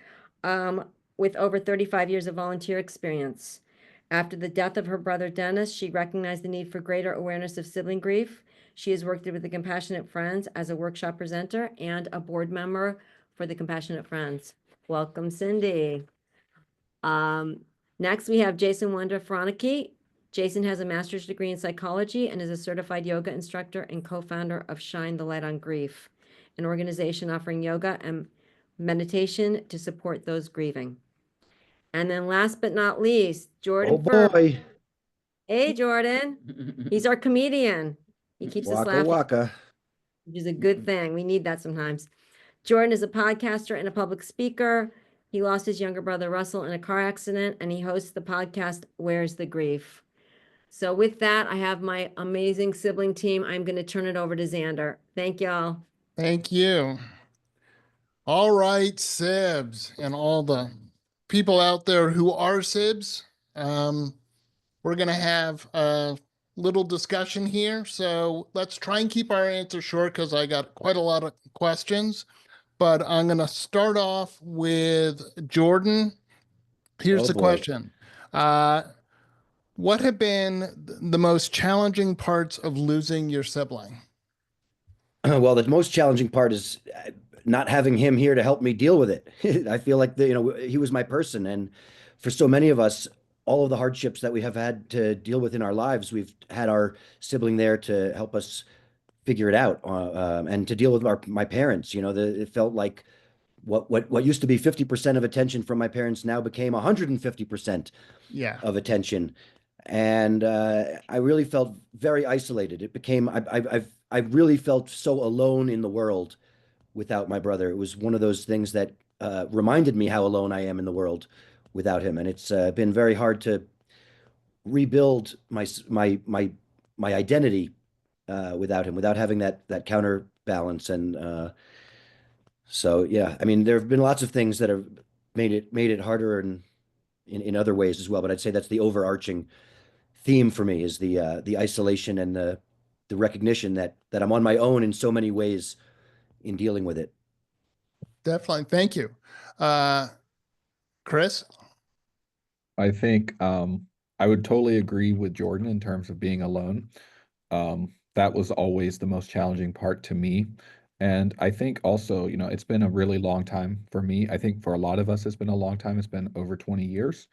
with over 35 years of volunteer experience. After the death of her brother Dennis, she recognized the need for greater awareness of sibling grief. She has worked with the Compassionate Friends as a workshop presenter and a board member for the Compassionate Friends. Welcome, Cindy. Next, we have Jason Wendra Fronicky. Jason has a master's degree in psychology and is a certified yoga instructor and co-founder of Shine the Light on Grief, an organization offering yoga and meditation to support those grieving. And then last but not least, Jordan Ferber. Hey, Jordan. He's our comedian. He keeps us laughing. Waka. Which is a good thing. We need that sometimes. Jordan is a podcaster and a public speaker. He lost his younger brother, Russell, in a car accident, and he hosts the podcast, Where's the Grief? So with that, I have my amazing sibling team. I'm going to turn it over to Xander. Thank y'all. Thank you. All right, Sibs, and all the people out there who are Sibs, we're going to have a little discussion here. So let's try and keep our answers short because I got quite a lot of questions. But I'm going to start off with Jordan. Here's the question. What have been the most challenging parts of losing your sibling? Well, the most challenging part is not having him here to help me deal with it. I feel like he was my person, and for so many of us, all of the hardships that we have had to deal with in our lives, we've had our sibling there to help us figure it out, and to deal with my parents. It felt like what used to be 50% of attention from my parents now became 150% of attention. And I really felt very isolated. It became, I really felt so alone in the world without my brother. It was one of those things that reminded me how alone I am in the world without him. And it's been very hard to rebuild my identity without him, without having that counterbalance. And so, yeah, I mean, there have been lots of things that have made it harder, and in other ways as well. But I'd say that's the overarching theme for me, is the isolation and the recognition that I'm on my own in so many ways in dealing with it. Definitely. Thank you. Chris? I think I would totally agree with Jordan in terms of being alone. That was always the most challenging part to me. And I think also, you know, it's been a really long time for me. I think for a lot of us, it's been a long time. It's been over 20 years.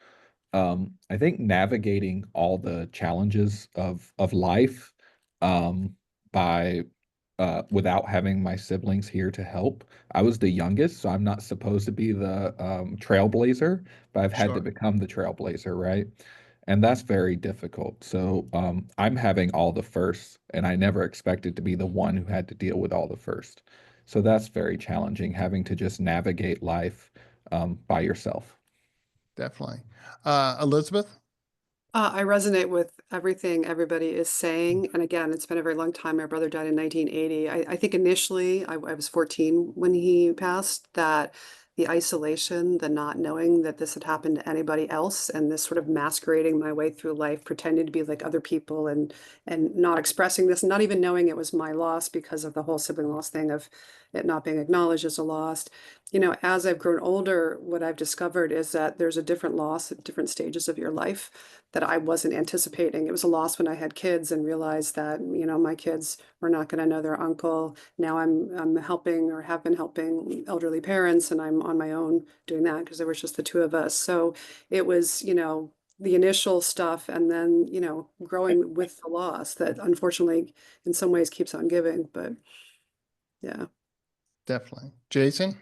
I think navigating all the challenges of life by without having my siblings here to help. I was the youngest, so I'm not supposed to be the trailblazer, but I've had to Sure. become the trailblazer, right? And that's very difficult. So I'm having all the firsts, and I never expected to be the one who had to deal with all the first. So that's very challenging, having to just navigate life by yourself. Definitely. Elizabeth? I resonate with everything everybody is saying. And again, it's been a very long time. My brother died in 1980. I think initially I was 14 when he passed, that the isolation, the not knowing that this had happened to anybody else, and this sort of masquerading my way through life, pretending to be like other people and not expressing this, not even knowing it was my loss because of the whole sibling loss thing of it not being acknowledged as a loss. You know, as I've grown older, what I've discovered is that there's a different loss at different stages of your life that I wasn't anticipating. It was a loss when I had kids and realized that, you know, my kids were not going to know their uncle. Now I'm helping, or have been helping, elderly parents, and I'm on my own doing that because there was just the two of us. So it was, you know, the initial stuff, and then, you know, growing with the loss that unfortunately in some ways keeps on giving. But yeah. Definitely. Jason?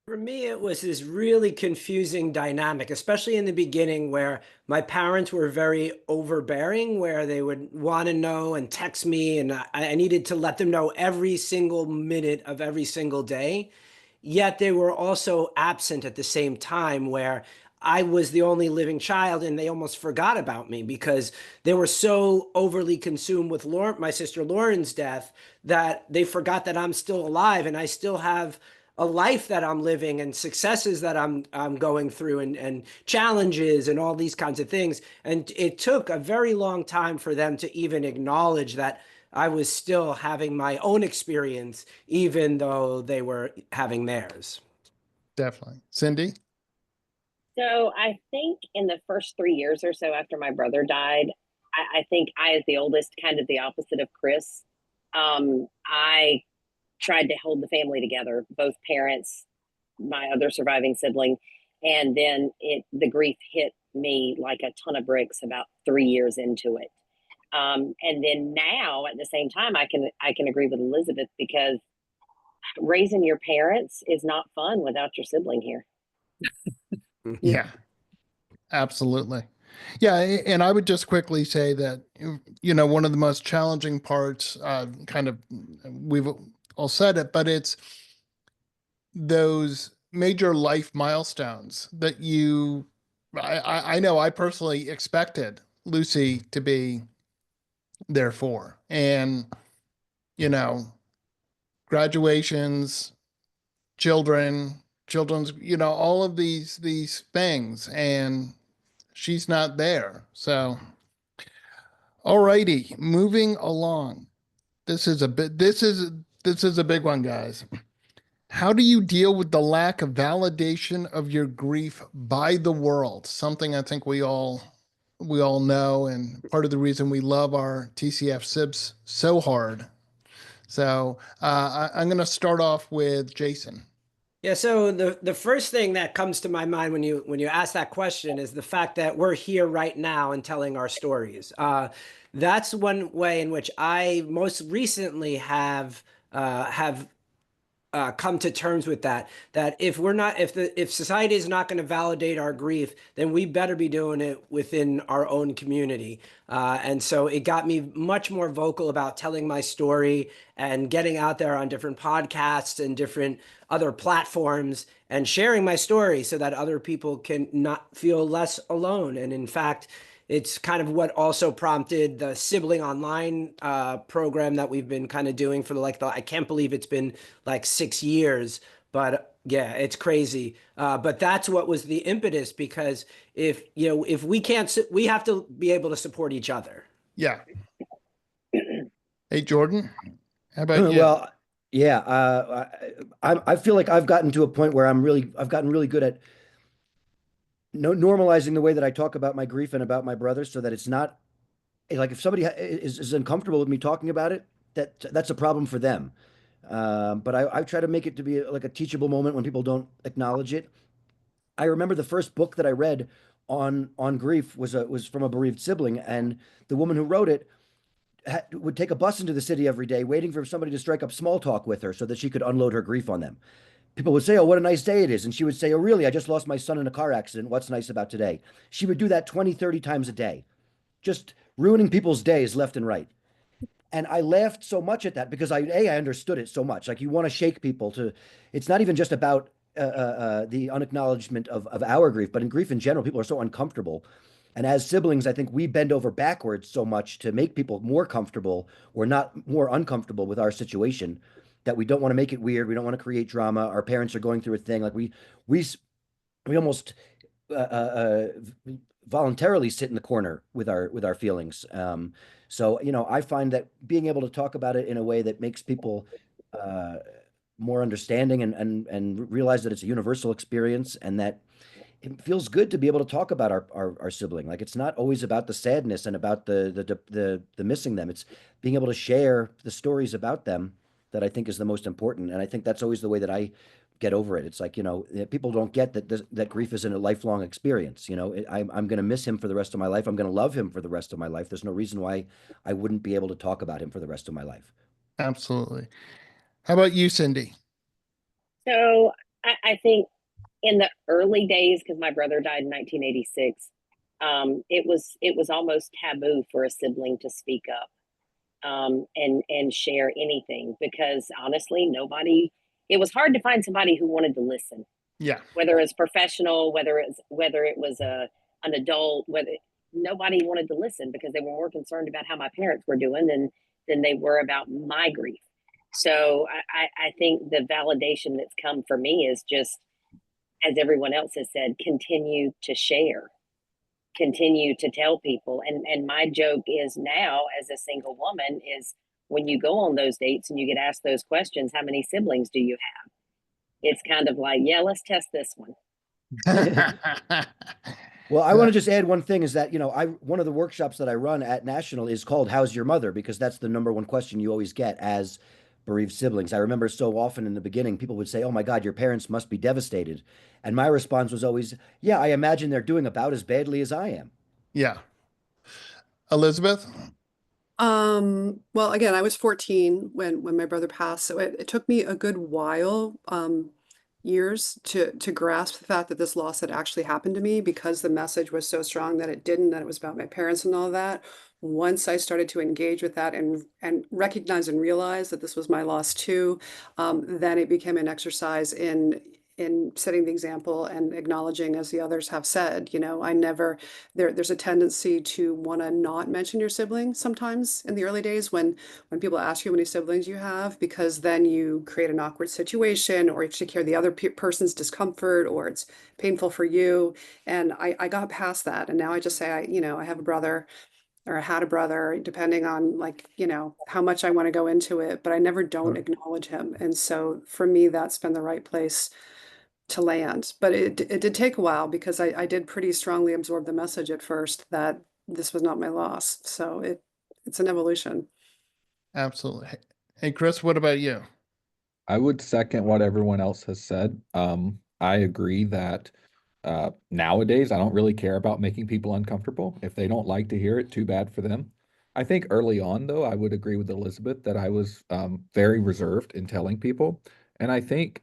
For me, it was this really confusing dynamic, especially in the beginning, where my parents were very overbearing, where they would want to know and text me, and I needed to let them know every single minute of every single day. Yet they were also absent at the same time, where I was the only living child and they almost forgot about me because they were so overly consumed with my sister Lauren's death that they forgot that I'm still alive and I still have a life that I'm living and successes that I'm going through and challenges and all these kinds of things. And it took a very long time for them to even acknowledge that I was still having my own experience, even though they were having theirs. Definitely. Cindy? So I think in the first 3 years or so after my brother died, I think I, as the oldest, kind of the opposite of Chris, I tried to hold the family together, both parents, my other surviving sibling, and then the grief hit me like a ton of bricks about 3 years into it. And then now at the same time, I can agree with Elizabeth, because raising your parents is not fun without your sibling here. Yeah, absolutely. Yeah, and I would just quickly say that, you know, one of the most challenging parts, we've all said it, but it's those major life milestones that I know I personally expected Lucy to be there for. And, you know, graduations, children's, you know, all of these things, and she's not there. So, all righty, moving along. This is a big one, guys. How do you deal with the lack of validation of your grief by the world? Something I think we all know, and part of the reason we love our TCF Sibs so hard. So I'm going to start off with Jason. Yeah, so the first thing that comes to my mind when you ask that question is the fact that we're here right now and telling our stories. That's one way in which I most recently have come to terms with that if society is not going to validate our grief, then we better be doing it within our own community. And so it got me much more vocal about telling my story and getting out there on different podcasts and different other platforms and sharing my story so that other people can not feel less alone. And in fact, it's kind of what also prompted the Sibling Online program that we've been kind of doing for I can't believe it's been like 6 years, but Yeah, it's crazy. But that's what was the impetus, because if, you know, if we can't, we have to be able to support each other. Yeah. Hey, Jordan, how about you? Well, yeah, I feel like I've gotten to a point where I've gotten really good at normalizing the way that I talk about my grief and about my brother, so that it's not like, if somebody is uncomfortable with me talking about it, that's a problem for them. But I try to make it to be like a teachable moment when people don't acknowledge it. I remember the first book that I read on grief was from a bereaved sibling, and the woman who wrote it would take a bus into the city every day, waiting for somebody to strike up small talk with her so that she could unload her grief on them. People would say, "Oh, what a nice day it is." And she would say, "Oh, really? I just lost my son in a car accident. What's nice about today?" She would do that 20, 30 times a day, just ruining people's days left and right. And I laughed so much at that because I understood it so much. Like, you want to shake people to, it's not even just about the unacknowledgement of our grief, but in grief in general, people are so uncomfortable. And as siblings, I think we bend over backwards so much to make people more comfortable or not more uncomfortable with our situation, that we don't want to make it weird. We don't want to create drama. Our parents are going through a thing. Like, we almost voluntarily sit in the corner with our feelings. So, you know, I find that being able to talk about it in a way that makes people more understanding and realize that it's a universal experience, and that it feels good to be able to talk about our sibling. Like, it's not always about the sadness and about the missing them. It's being able to share the stories about them that I think is the most important. And I think that's always the way that I get over it. It's like, you know, people don't get that grief isn't a lifelong experience. You know, I'm going to miss him for the rest of my life. I'm going to love him for the rest of my life. There's no reason why I wouldn't be able to talk about him for the rest of my life. Absolutely. How about you, Cindy? So I think in the early days, because my brother died in 1986, it was almost taboo for a sibling to speak up and share anything, because honestly, it was hard to find somebody who wanted to listen. Yeah. Whether it's professional, whether it was an adult, nobody wanted to listen, because they were more concerned about how my parents were doing than they were about my grief. So I think the validation that's come for me is just, as everyone else has said, continue to share, continue to tell people. And my joke is now, as a single woman, is when you go on those dates and you get asked those questions, how many siblings do you have? It's kind of like, yeah, let's test this one. Well, I want to just add one thing, is that, you know, one of the workshops that I run at National is called "How's Your Mother?" because that's the number one question you always get as bereaved siblings. I remember so often in the beginning, people would say, "Oh my God, your parents must be devastated." And my response was always, "Yeah, I imagine they're doing about as badly as I am." Yeah. Elizabeth? Well, again, I was 14 when my brother passed, so it took me a good while, years to grasp the fact that this loss had actually happened to me, because the message was so strong that it was about my parents and all that. Once I started to engage with that and recognize and realize that this was my loss too, then it became an exercise in setting the example and acknowledging, as the others have said, you know, there's a tendency to want to not mention your siblings sometimes in the early days when people ask you how many siblings you have, because then you create an awkward situation, or you take care of the other person's discomfort, or it's painful for you. And I got past that. And now I just say, I have a brother, or I had a brother, depending on, like, you know, how much I want to go into it, but I never don't acknowledge him. And so for me, that's been the right place to land. But it did take a while, because I did pretty strongly absorb the message at first that this was not my loss. So it's an evolution. Absolutely. Hey, Chris, what about you? I would second what everyone else has said. I agree that nowadays I don't really care about making people uncomfortable. If they don't like to hear it, too bad for them. I think early on, though, I would agree with Elizabeth that I was very reserved in telling people. And I think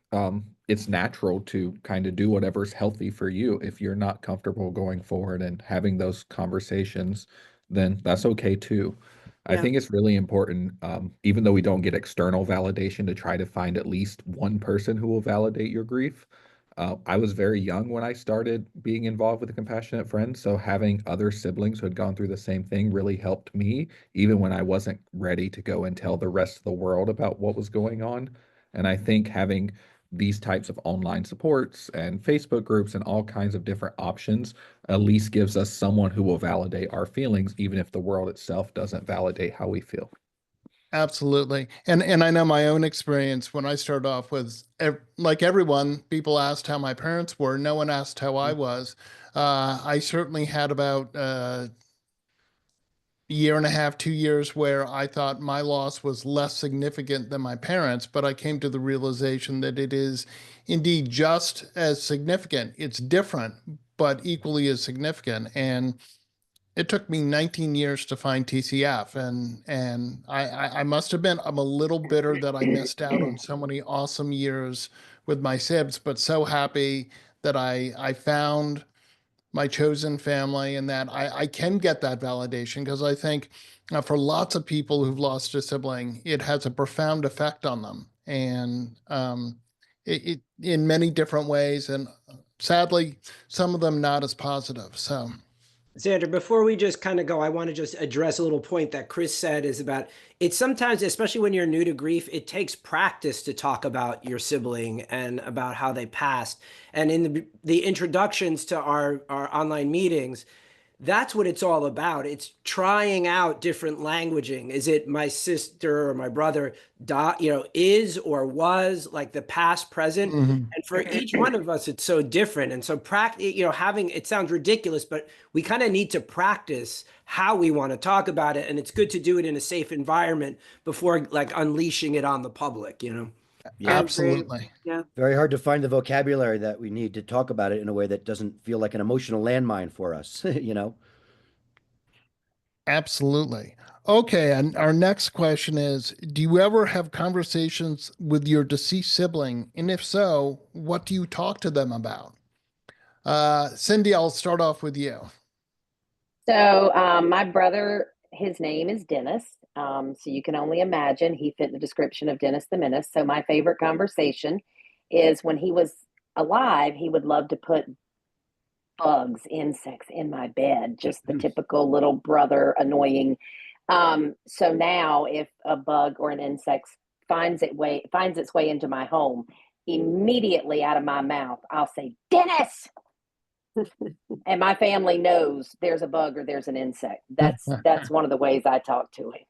it's natural to kind of do whatever's healthy for you. If you're not comfortable going forward and having those conversations, then that's okay too. I think it's really important, even though we don't get external validation, to try to find at least one person who will validate your grief. I was very young when I started being involved with a Compassionate Friend, so having other siblings who had gone through the same thing really helped me, even when I wasn't ready to go and tell the rest of the world about what was going on. And I think having these types of online supports and Facebook groups and all kinds of different options at least gives us someone who will validate our feelings, even if the world itself doesn't validate how we feel. Absolutely. And I know my own experience when I started off was like everyone, people asked how my parents were. No one asked how I was. I certainly had about a year and a half, 2 years where I thought my loss was less significant than my parents, but I came to the realization that it is indeed just as significant. It's different, but equally as significant. And it took me 19 years to find TCF, and I must admit I'm a little bitter that I missed out on so many awesome years with my sibs, but so happy that I found my chosen family and that I can get that validation, because I think for lots of people who've lost a sibling, it has a profound effect on them, and it in many different ways, and sadly, some of them not as positive. So. Xander, before we just kind of go, I want to just address a little point that Chris said is about it's sometimes, especially when you're new to grief, it takes practice to talk about your sibling and about how they passed. And in the introductions to our online meetings, that's what it's all about. It's trying out different languaging. Is it my sister or my brother, is or was, like the past, present? And for each one of us, it's so different. And so having, it sounds ridiculous, but we kind of need to practice how we want to talk about it. And it's good to do it in a safe environment before like unleashing it on the public, Yeah. Absolutely. Yeah. Very hard to find the vocabulary that we need to talk about it in a way that doesn't feel like an emotional landmine for us, Absolutely. Okay, and our next question is, do you ever have conversations with your deceased sibling? And if so, what do you talk to them about? Cindy, I'll start off with you. So my brother, his name is Dennis. So you can only imagine he fit the description of Dennis the Menace. So my favorite conversation is when he was alive, he would love to put bugs, insects in my bed, just the typical little brother annoying. So now if a bug or an insect finds its way into my home, immediately out of my mouth, I'll say, Dennis! And my family knows there's a bug or there's an insect. That's one of the ways I talk to him.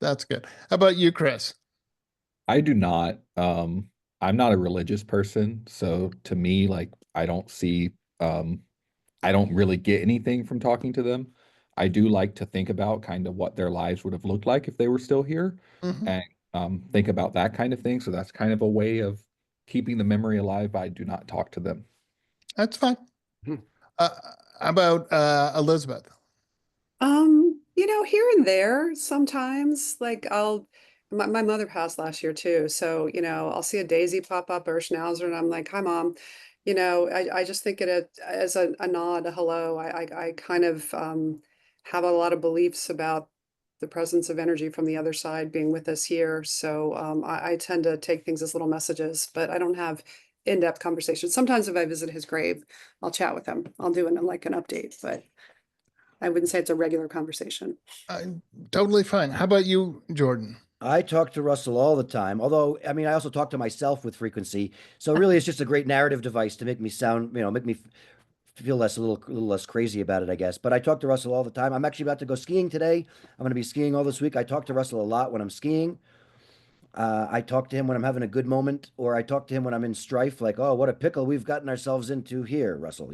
That's good. How about you, Chris? I do not. I'm not a religious person, so to me, like I don't see, I don't really get anything from talking to them. I do like to think about kind of what their lives would have looked like if they were still here, and think about that kind of thing. So that's kind of a way of keeping the memory alive. I do not talk to them. That's fine. How about Elizabeth? Here and there, sometimes, like my mother passed last year too. So, I'll see a daisy pop up or a schnauzer and I'm like, hi, Mom. I just think it as a nod, a hello. I kind of have a lot of beliefs about the presence of energy from the other side being with us here. So I tend to take things as little messages, but I don't have in-depth conversations. Sometimes if I visit his grave, I'll chat with him. I'll do like an update, but I wouldn't say it's a regular conversation. Totally fine. How about you, Jordan? I talk to Russell all the time, although, I mean, I also talk to myself with frequency. So really, it's just a great narrative device to make me sound, make me feel a little less crazy about it, I guess. But I talk to Russell all the time. I'm actually about to go skiing today. I'm going to be skiing all this week. I talk to Russell a lot when I'm skiing. I talk to him when I'm having a good moment, or I talk to him when I'm in strife, like, oh, what a pickle we've gotten ourselves into here, Russell,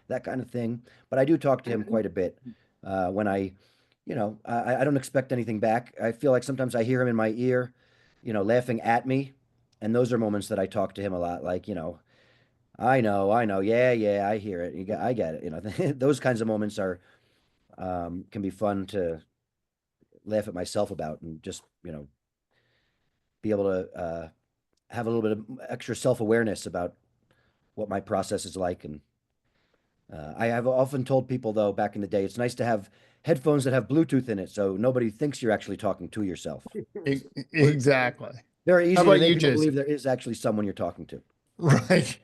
that kind of thing. But I do talk to him quite a bit when I don't expect anything back. I feel like sometimes I hear him in my ear, laughing at me. And those are moments that I talk to him a lot, like, I know. Yeah, I hear it. I get it. Those kinds of moments are, can be fun to laugh at myself about and just, be able to have a little bit of extra self-awareness about what my process is like. And I have often told people, though, back in the day, it's nice to have headphones that have Bluetooth in it, so nobody thinks you're actually talking to yourself. Exactly. Very easy How to about make you, people Jason? believe there is actually someone you're talking to. Right.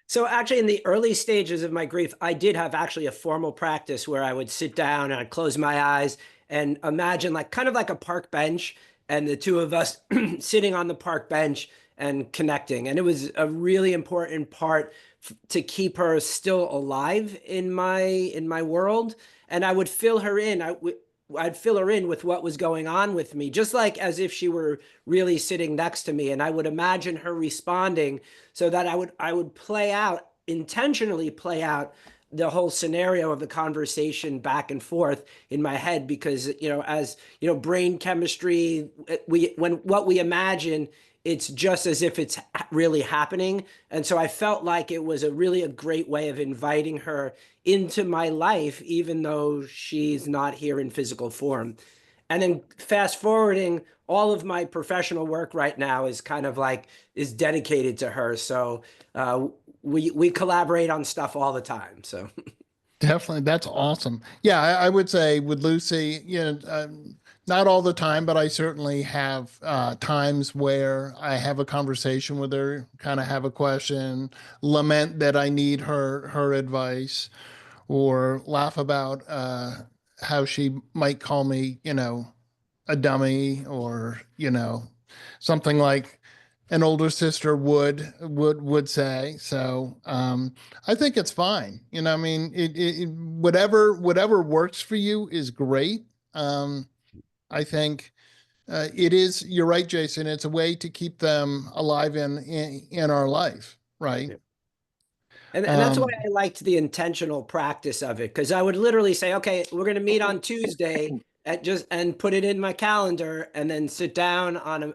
So actually in the early stages of my grief, I did have actually a formal practice where I would sit down and I'd close my eyes and imagine kind of like a park bench and the two of us sitting on the park bench and connecting. And it was a really important part to keep her still alive in my world. And I would fill her in. I'd fill her in with what was going on with me, just like as if she were really sitting next to me. And I would imagine her responding so that I would intentionally play out the whole scenario of the conversation back and forth in my head, because, as brain chemistry, when what we imagine, it's just as if it's really happening. And so I felt like it was a great way of inviting her into my life, even though she's not here in physical form. And then fast forwarding, all of my professional work right now is is dedicated to her. So we collaborate on stuff all the time. So Definitely. That's awesome. Yeah, I would say with Lucy, not all the time, but I certainly have times where I have a conversation with her, kind of have a question, lament that I need her advice, or laugh about how she might call me, a dummy, or, something like an older sister would say. So I think it's fine. I mean, whatever works for you is great. I think it is. You're right, Jason. It's a way to keep them alive in our life, right? And that's why I liked the intentional practice of it, because I would literally say, okay, we're going to meet on Tuesday and put it in my calendar, and then sit down on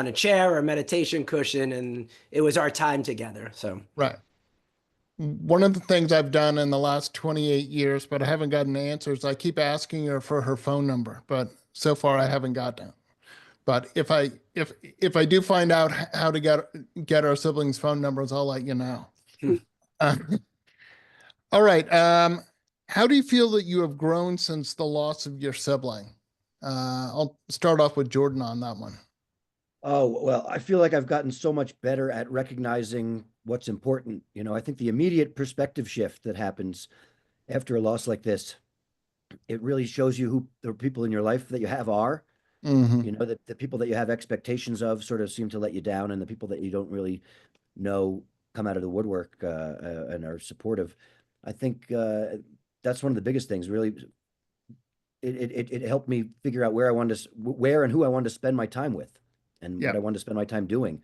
a chair or a meditation cushion, and it was our time together. So right. One of the things I've done in the last 28 years, but I haven't gotten answers, I keep asking her for her phone number, but so far I haven't gotten it. But if I do find out how to get our siblings' phone numbers, I'll let you know. All right. How do you feel that you have grown since the loss of your sibling? I'll start off with Jordan on that one. Oh, well, I feel like I've gotten so much better at recognizing what's important. I think the immediate perspective shift that happens after a loss like this, it really shows you who the people in your life that you have are. Mm-hmm. The people that you have expectations of sort of seem to let you down, and the people that you don't really know come out of the woodwork and are supportive. I think that's one of the biggest things. Really, it helped me figure out where and who I wanted to spend my time with, and what I wanted to spend my time doing.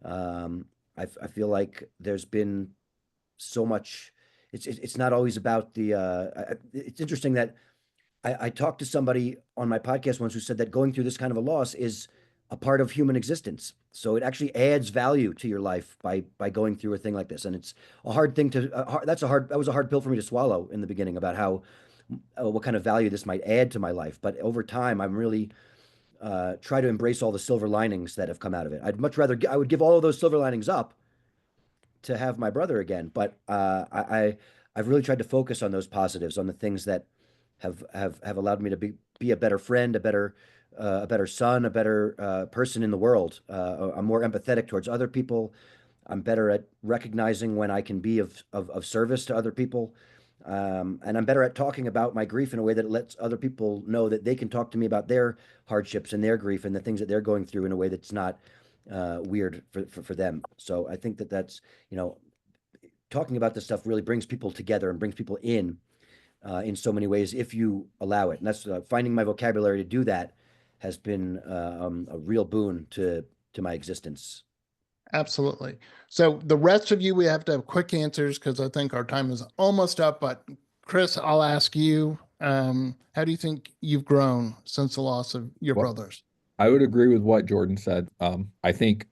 I feel like there's been so much. It's not always about the. It's interesting that I talked to somebody on my podcast once who said that going through this kind of a loss is a part of human existence. So it actually adds value to your life by going through a thing like this. And it's a hard thing that was a hard pill for me to swallow in the beginning, about how what kind of value this might add to my life. But over time, I'm really try to embrace all the silver linings that have come out of it. I would give all of those silver linings up to have my brother again. But I've really tried to focus on those positives, on the things that have allowed me to be a better friend, a better son, a better person in the world. I'm more empathetic towards other people. I'm better at recognizing when I can be of service to other people. And I'm better at talking about my grief in a way that lets other people know that they can talk to me about their hardships and their grief and the things that they're going through in a way that's not weird for them. So I think that's, talking about this stuff really brings people together and brings people in so many ways if you allow it. And that's finding my vocabulary to do that has been a real boon to my existence. Absolutely. So the rest of you, we have to have quick answers because I think our time is almost up. But Chris, I'll ask you, how do you think you've grown since the loss of your brothers? I would agree with what Jordan said. I think,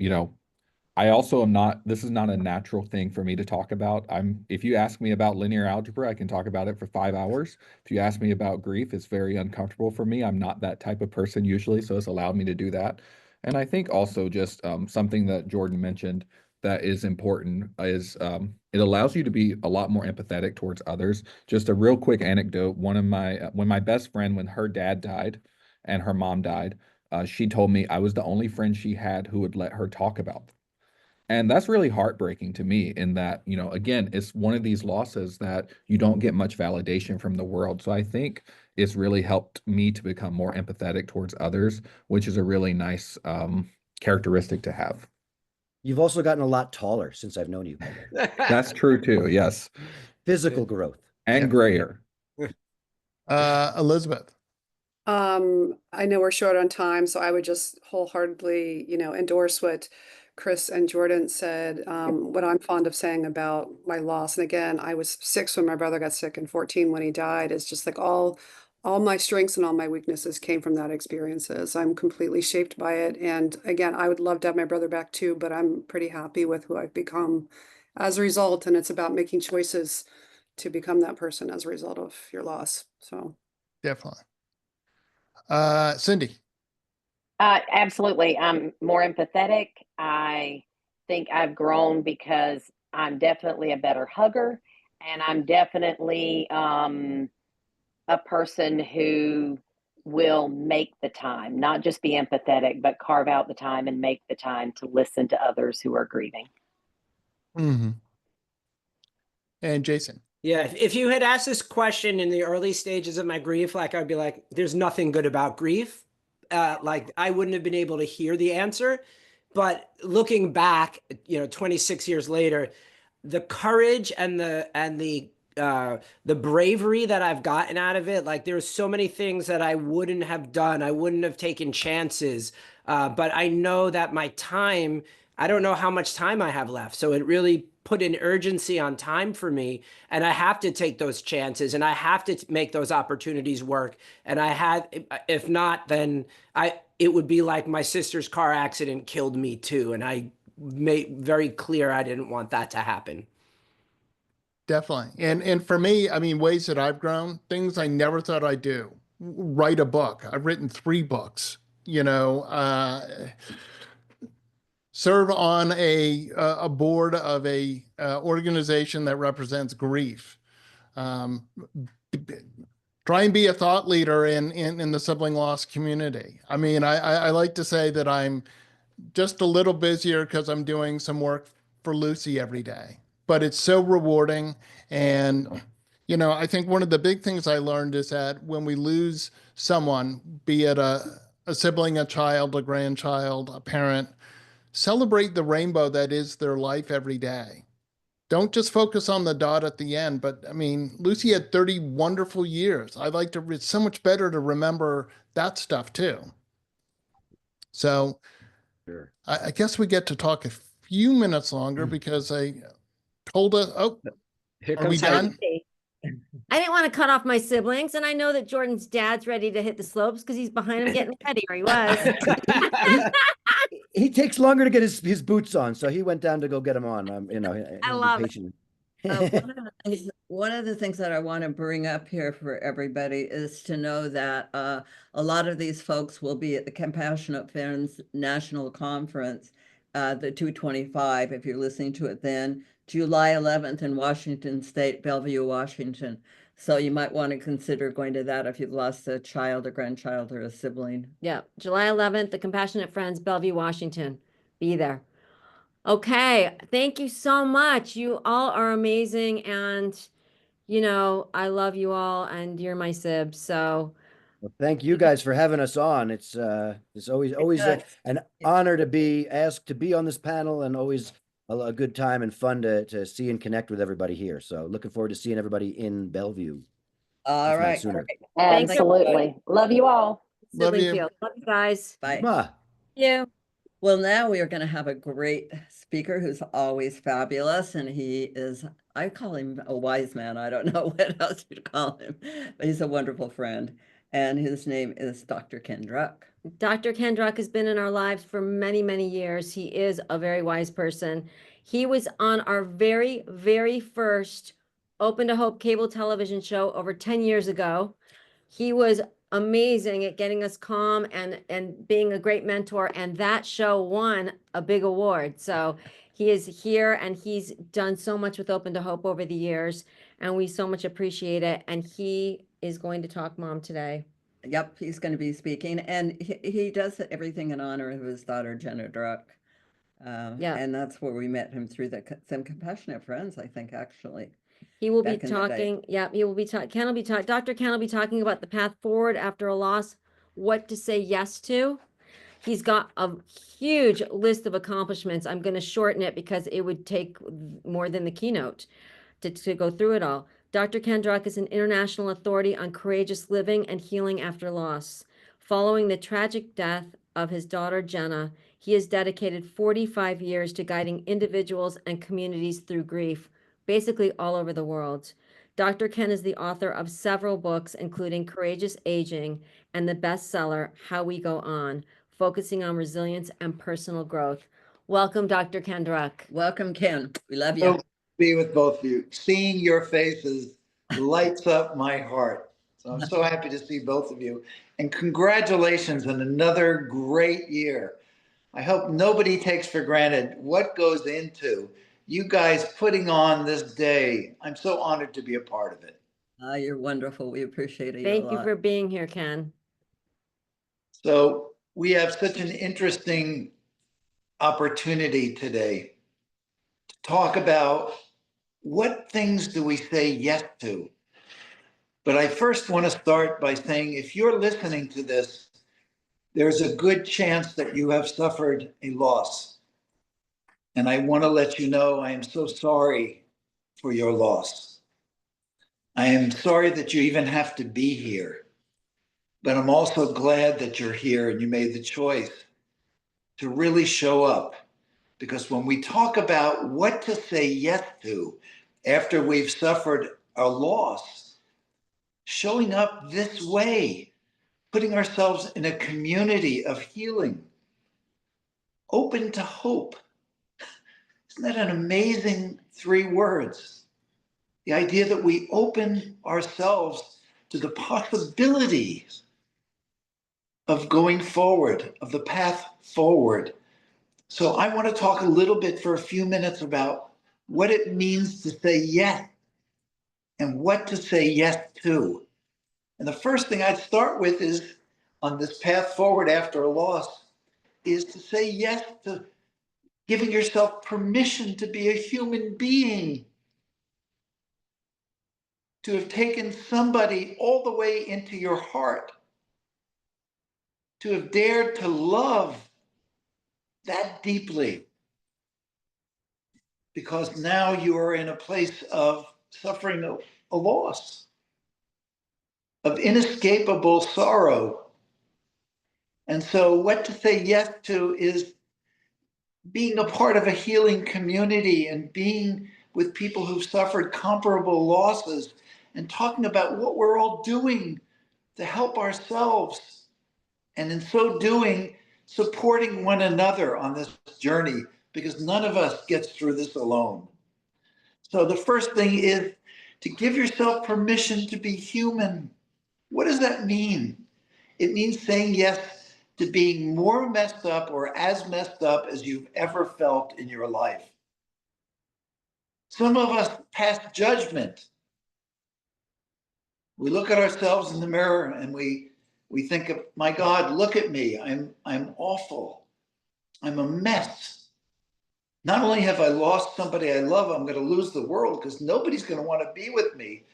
I also am this is not a natural thing for me to talk about. If you ask me about linear algebra, I can talk about it for 5 hours. If you ask me about grief, it's very uncomfortable for me. I'm not that type of person usually, so it's allowed me to do that. And I think also just something that Jordan mentioned that is important is it allows you to be a lot more empathetic towards others. Just a real quick anecdote. When my best friend, when her dad died and her mom died, she told me I was the only friend she had who would let her talk about them. And that's really heartbreaking to me in that, again, it's one of these losses that you don't get much validation from the world. So I think it's really helped me to become more empathetic towards others, which is a really nice characteristic to have. You've also gotten a lot taller since I've known you. That's true too. Yes. Physical growth. And grayer. Elizabeth. I know we're short on time, so I would just wholeheartedly, endorse what Chris and Jordan said. What I'm fond of saying about my loss, and again, I was 6 when my brother got sick and 14 when he died, is just like all my strengths and all my weaknesses came from that experiences. I'm completely shaped by it. And again, I would love to have my brother back too, but I'm pretty happy with who I've become as a result. And it's about making choices to become that person as a result of your loss. So Definitely. Cindy. Absolutely. I'm more empathetic. I think I've grown because I'm definitely a better hugger, and I'm definitely a person who will make the time, not just be empathetic, but carve out the time and make the time to listen to others who are grieving. Mm-hmm. And Jason. Yeah, if you had asked this question in the early stages of my grief, like I'd be like, there's nothing good about grief. Like I wouldn't have been able to hear the answer. But looking back, 26 years later, the courage and the bravery that I've gotten out of it, like there's so many things that I wouldn't have done. I wouldn't have taken chances. But I know that my time, I don't know how much time I have left. So it really put an urgency on time for me, and I have to take those chances, and I have to make those opportunities work. And I had, if not, then it would be like my sister's car accident killed me too. And I made very clear I didn't want that to happen. Definitely. And for me, I mean, ways that I've grown, things I never thought I'd do. Write a book. I've written 3 books, serve on a board of a organization that represents grief. Try and be a thought leader in the sibling loss community. I mean, I like to say that I'm just a little busier because I'm doing some work for Lucy every day, but it's so rewarding. And, I think one of the big things I learned is that when we lose someone, be it a sibling, a child, a grandchild, a parent, celebrate the rainbow that is their life every day. Don't just focus on the dot at the end, but I mean, Lucy had 30 wonderful years. It's so much better to remember that stuff too. So sure. I guess we get to talk a few minutes longer because I told us, are we done? I didn't want to cut off my siblings, and I know that Jordan's dad's ready to hit the slopes because he's behind him getting ready, or he was. He takes longer to get his boots on, so he went down to go get them on. I love it. One of the things that I want to bring up here for everybody is to know that a lot of these folks will be at the Compassionate Friends National Conference, the 225, if you're listening to it then, July 11th in Washington State, Bellevue, Washington. So you might want to consider going to that if you've lost a child, a grandchild, or a sibling. Yeah, July 11th, the Compassionate Friends, Bellevue, Washington. Be there. Okay, thank you so much. You all are amazing, and I love you all, and you're my sibs. So well, thank you guys for having us on. It's always an honor to be asked to be on this panel, and always a good time and fun to see and connect with everybody here. So looking forward to seeing everybody in Bellevue. All right. Sooner. Absolutely. Love you all. Love you. Love you guys. Bye. Mwah. You. Well, now we are going to have a great speaker who's always fabulous, and I call him a wise man. I don't know what else to call him, but he's a wonderful friend, and his name is Dr. Ken Druck. Dr. Ken Druck has been in our lives for many, many years. He is a very wise person. He was on our very, very first Open to Hope cable television show over 10 years ago. He was amazing at getting us calm and being a great mentor. And that show won a big award. So he is here, and he's done so much with Open to Hope over the years, and we so much appreciate it. And he is going to talk Mom today. Yep, he's going to be speaking, and he does everything in honor of his daughter, Jenna Druck. And that's where we met him through some Compassionate Friends, I think, actually. He will be talking. Yeah, he will be talking. Ken will be talking. Dr. Ken will be talking about the path forward after a loss, what to say yes to. He's got a huge list of accomplishments. I'm going to shorten it because it would take more than the keynote to go through it all. Dr. Ken Druck is an international authority on courageous living and healing after loss. Following the tragic death of his daughter, Jenna, he has dedicated 45 years to guiding individuals and communities through grief, basically all over the world. Dr. Ken is the author of several books, including Courageous Aging and the bestseller, How We Go On, focusing on resilience and personal growth. Welcome, Dr. Ken Druck. Welcome, Ken. We love So you. be with both of you. Seeing your faces lights up my heart. So I'm so happy to see both of you. And congratulations on another great year. I hope nobody takes for granted what goes into you guys putting on this day. I'm so honored to be a part of it. You're wonderful. We appreciate it. Thank you for being here, Ken. So we have such an interesting opportunity today to talk about what things do we say yes to. But I first want to start by saying, if you're listening to this, there's a good chance that you have suffered a loss. And I want to let you know I am so sorry for your loss. I am sorry that you even have to be here. But I'm also glad that you're here and you made the choice to really show up. Because when we talk about what to say yes to after we've suffered a loss, showing up this way, putting ourselves in a community of healing, open to hope. Isn't that an amazing 3 words? The idea that we open ourselves to the possibilities of going forward, of the path forward. So I want to talk a little bit for a few minutes about what it means to say yes and what to say yes to. And the first thing I'd start with is, on this path forward after a loss, is to say yes to giving yourself permission to be a human being, to have taken somebody all the way into your heart, to have dared to love that deeply, because now you are in a place of suffering a loss, of inescapable sorrow. And so what to say yes to is being a part of a healing community and being with people who've suffered comparable losses and talking about what we're all doing to help ourselves. And in so doing, supporting one another on this journey, because none of us gets through this alone. So the first thing is to give yourself permission to be human. What does that mean? It means saying yes to being more messed up or as messed up as you've ever felt in your life. Some of us pass judgment. We look at ourselves in the mirror and we think, my God, look at me. I'm awful. I'm a mess. Not only have I lost somebody I love, I'm going to lose the world because nobody's going to want to be with me.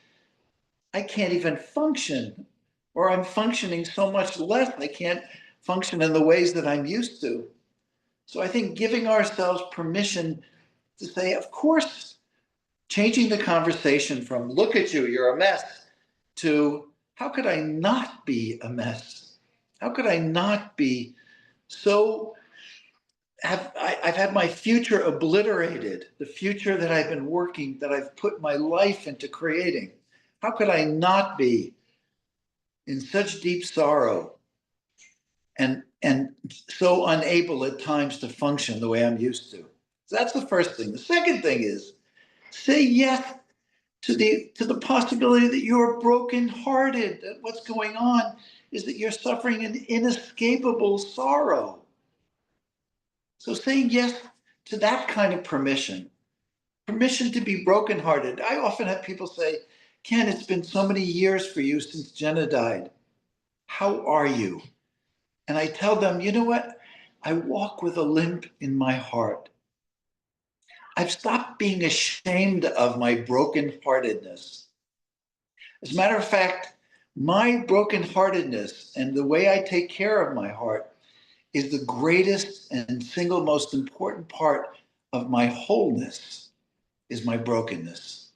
I can't even function, or I'm functioning so much less. I can't function in the ways that I'm used to. So I think giving ourselves permission to say, of course, changing the conversation from look at you, you're a mess, to how could I not be a mess? How could I not be so, I've had my future obliterated, the future that I've been working, that I've put my life into creating. How could I not be in such deep sorrow and so unable at times to function the way I'm used to? So that's the first thing. The second thing is say yes to the possibility that you're brokenhearted, that what's going on is that you're suffering an inescapable sorrow. So saying yes to that kind of permission to be brokenhearted. I often have people say, Ken, it's been so many years for you since Jenna died. How are you? And I tell them, you know what? I walk with a limp in my heart. I've stopped being ashamed of my brokenheartedness. As a matter of fact, my brokenheartedness and the way I take care of my heart is the greatest and single most important part of my wholeness is my brokenness.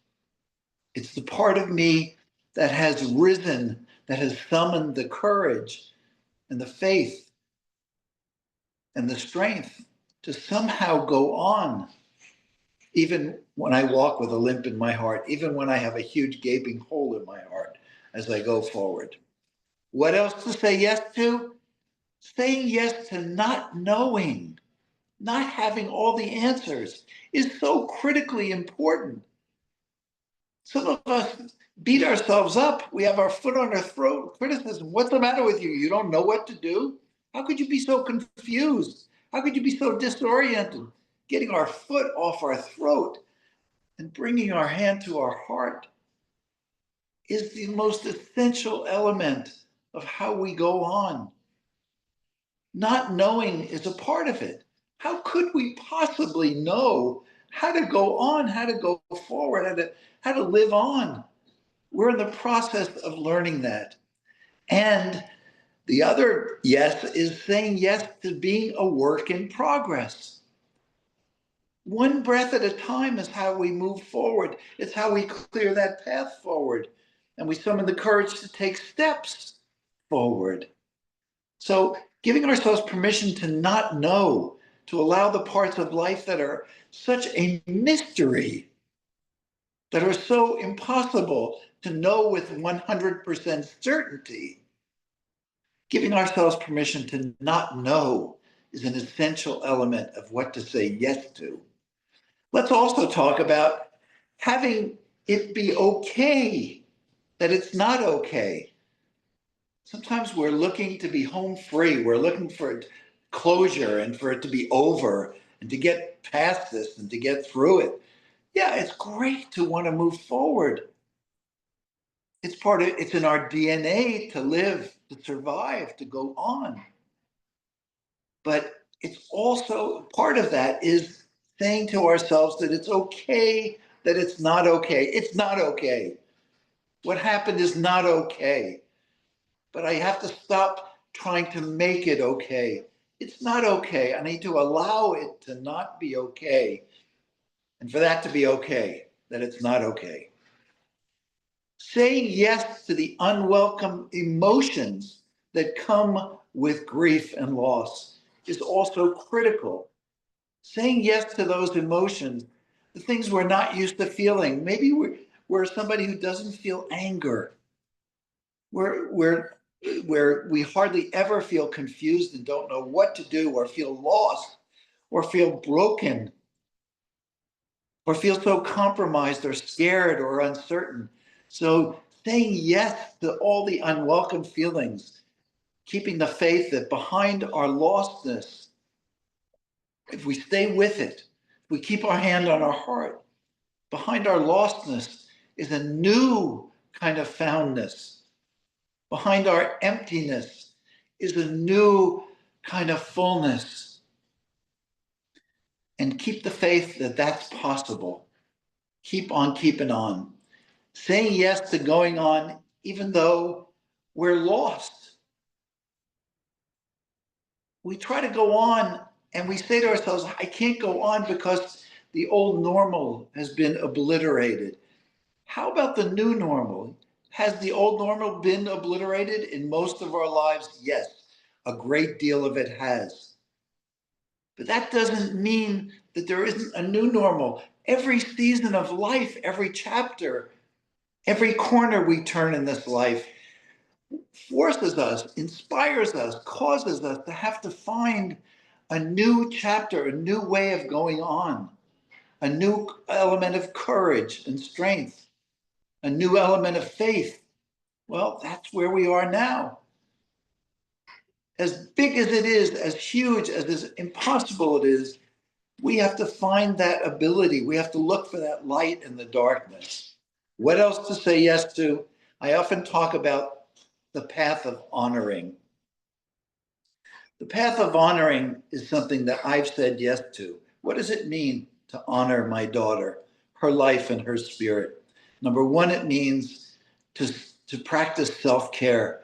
It's the part of me that has risen, that has summoned the courage and the faith and the strength to somehow go on, even when I walk with a limp in my heart, even when I have a huge gaping hole in my heart as I go forward. What else to say yes to? Saying yes to not knowing, not having all the answers is so critically important. Some of us beat ourselves up. We have our foot on our throat, criticism. What's the matter with you? You don't know what to do? How could you be so confused? How could you be so disoriented? Getting our foot off our throat and bringing our hand to our heart is the most essential element of how we go on. Not knowing is a part of it. How could we possibly know how to go on, how to go forward, how to live on? We're in the process of learning that. And the other yes is saying yes to being a work in progress. One breath at a time is how we move forward. It's how we clear that path forward. And we summon the courage to take steps forward. So giving ourselves permission to not know, to allow the parts of life that are such a mystery, that are so impossible to know with 100% certainty, giving ourselves permission to not know is an essential element of what to say yes to. Let's also talk about having it be okay that it's not okay. Sometimes we're looking to be home free. We're looking for closure and for it to be over and to get past this and to get through it. Yeah, it's great to want to move forward. It's in our DNA to live, to survive, to go on. But it's also part of that is saying to ourselves that it's okay, that it's not okay. It's not okay. What happened is not okay. But I have to stop trying to make it okay. It's not okay. I need to allow it to not be okay. And for that to be okay, that it's not okay. Saying yes to the unwelcome emotions that come with grief and loss is also critical. Saying yes to those emotions, the things we're not used to feeling. Maybe we're somebody who doesn't feel anger. Where we hardly ever feel confused and don't know what to do, or feel lost, or feel broken, or feel so compromised or scared or uncertain. So saying yes to all the unwelcome feelings, keeping the faith that behind our lostness, if we stay with it, if we keep our hand on our heart, behind our lostness is a new kind of foundness. Behind our emptiness is a new kind of fullness. And keep the faith that that's possible. Keep on keeping on. Saying yes to going on even though we're lost. We try to go on and we say to ourselves, I can't go on because the old normal has been obliterated. How about the new normal? Has the old normal been obliterated in most of our lives? Yes, a great deal of it has. But that doesn't mean that there isn't a new normal. Every season of life, every chapter, every corner we turn in this life forces us, inspires us, causes us to have to find a new chapter, a new way of going on, a new element of courage and strength, a new element of faith. Well, that's where we are now. As big as it is, as huge, as impossible it is, we have to find that ability. We have to look for that light in the darkness. What else to say yes to? I often talk about the path of honoring. The path of honoring is something that I've said yes to. What does it mean to honor my daughter, her life and her spirit? Number one, it means to practice self-care.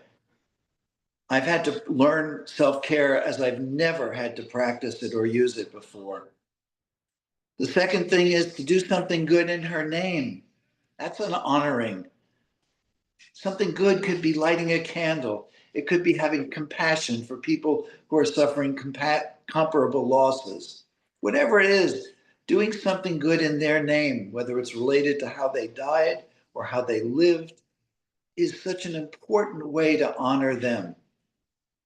I've had to learn self-care as I've never had to practice it or use it before. The second thing is to do something good in her name. That's an honoring. Something good could be lighting a candle. It could be having compassion for people who are suffering comparable losses. Whatever it is, doing something good in their name, whether it's related to how they died or how they lived, is such an important way to honor them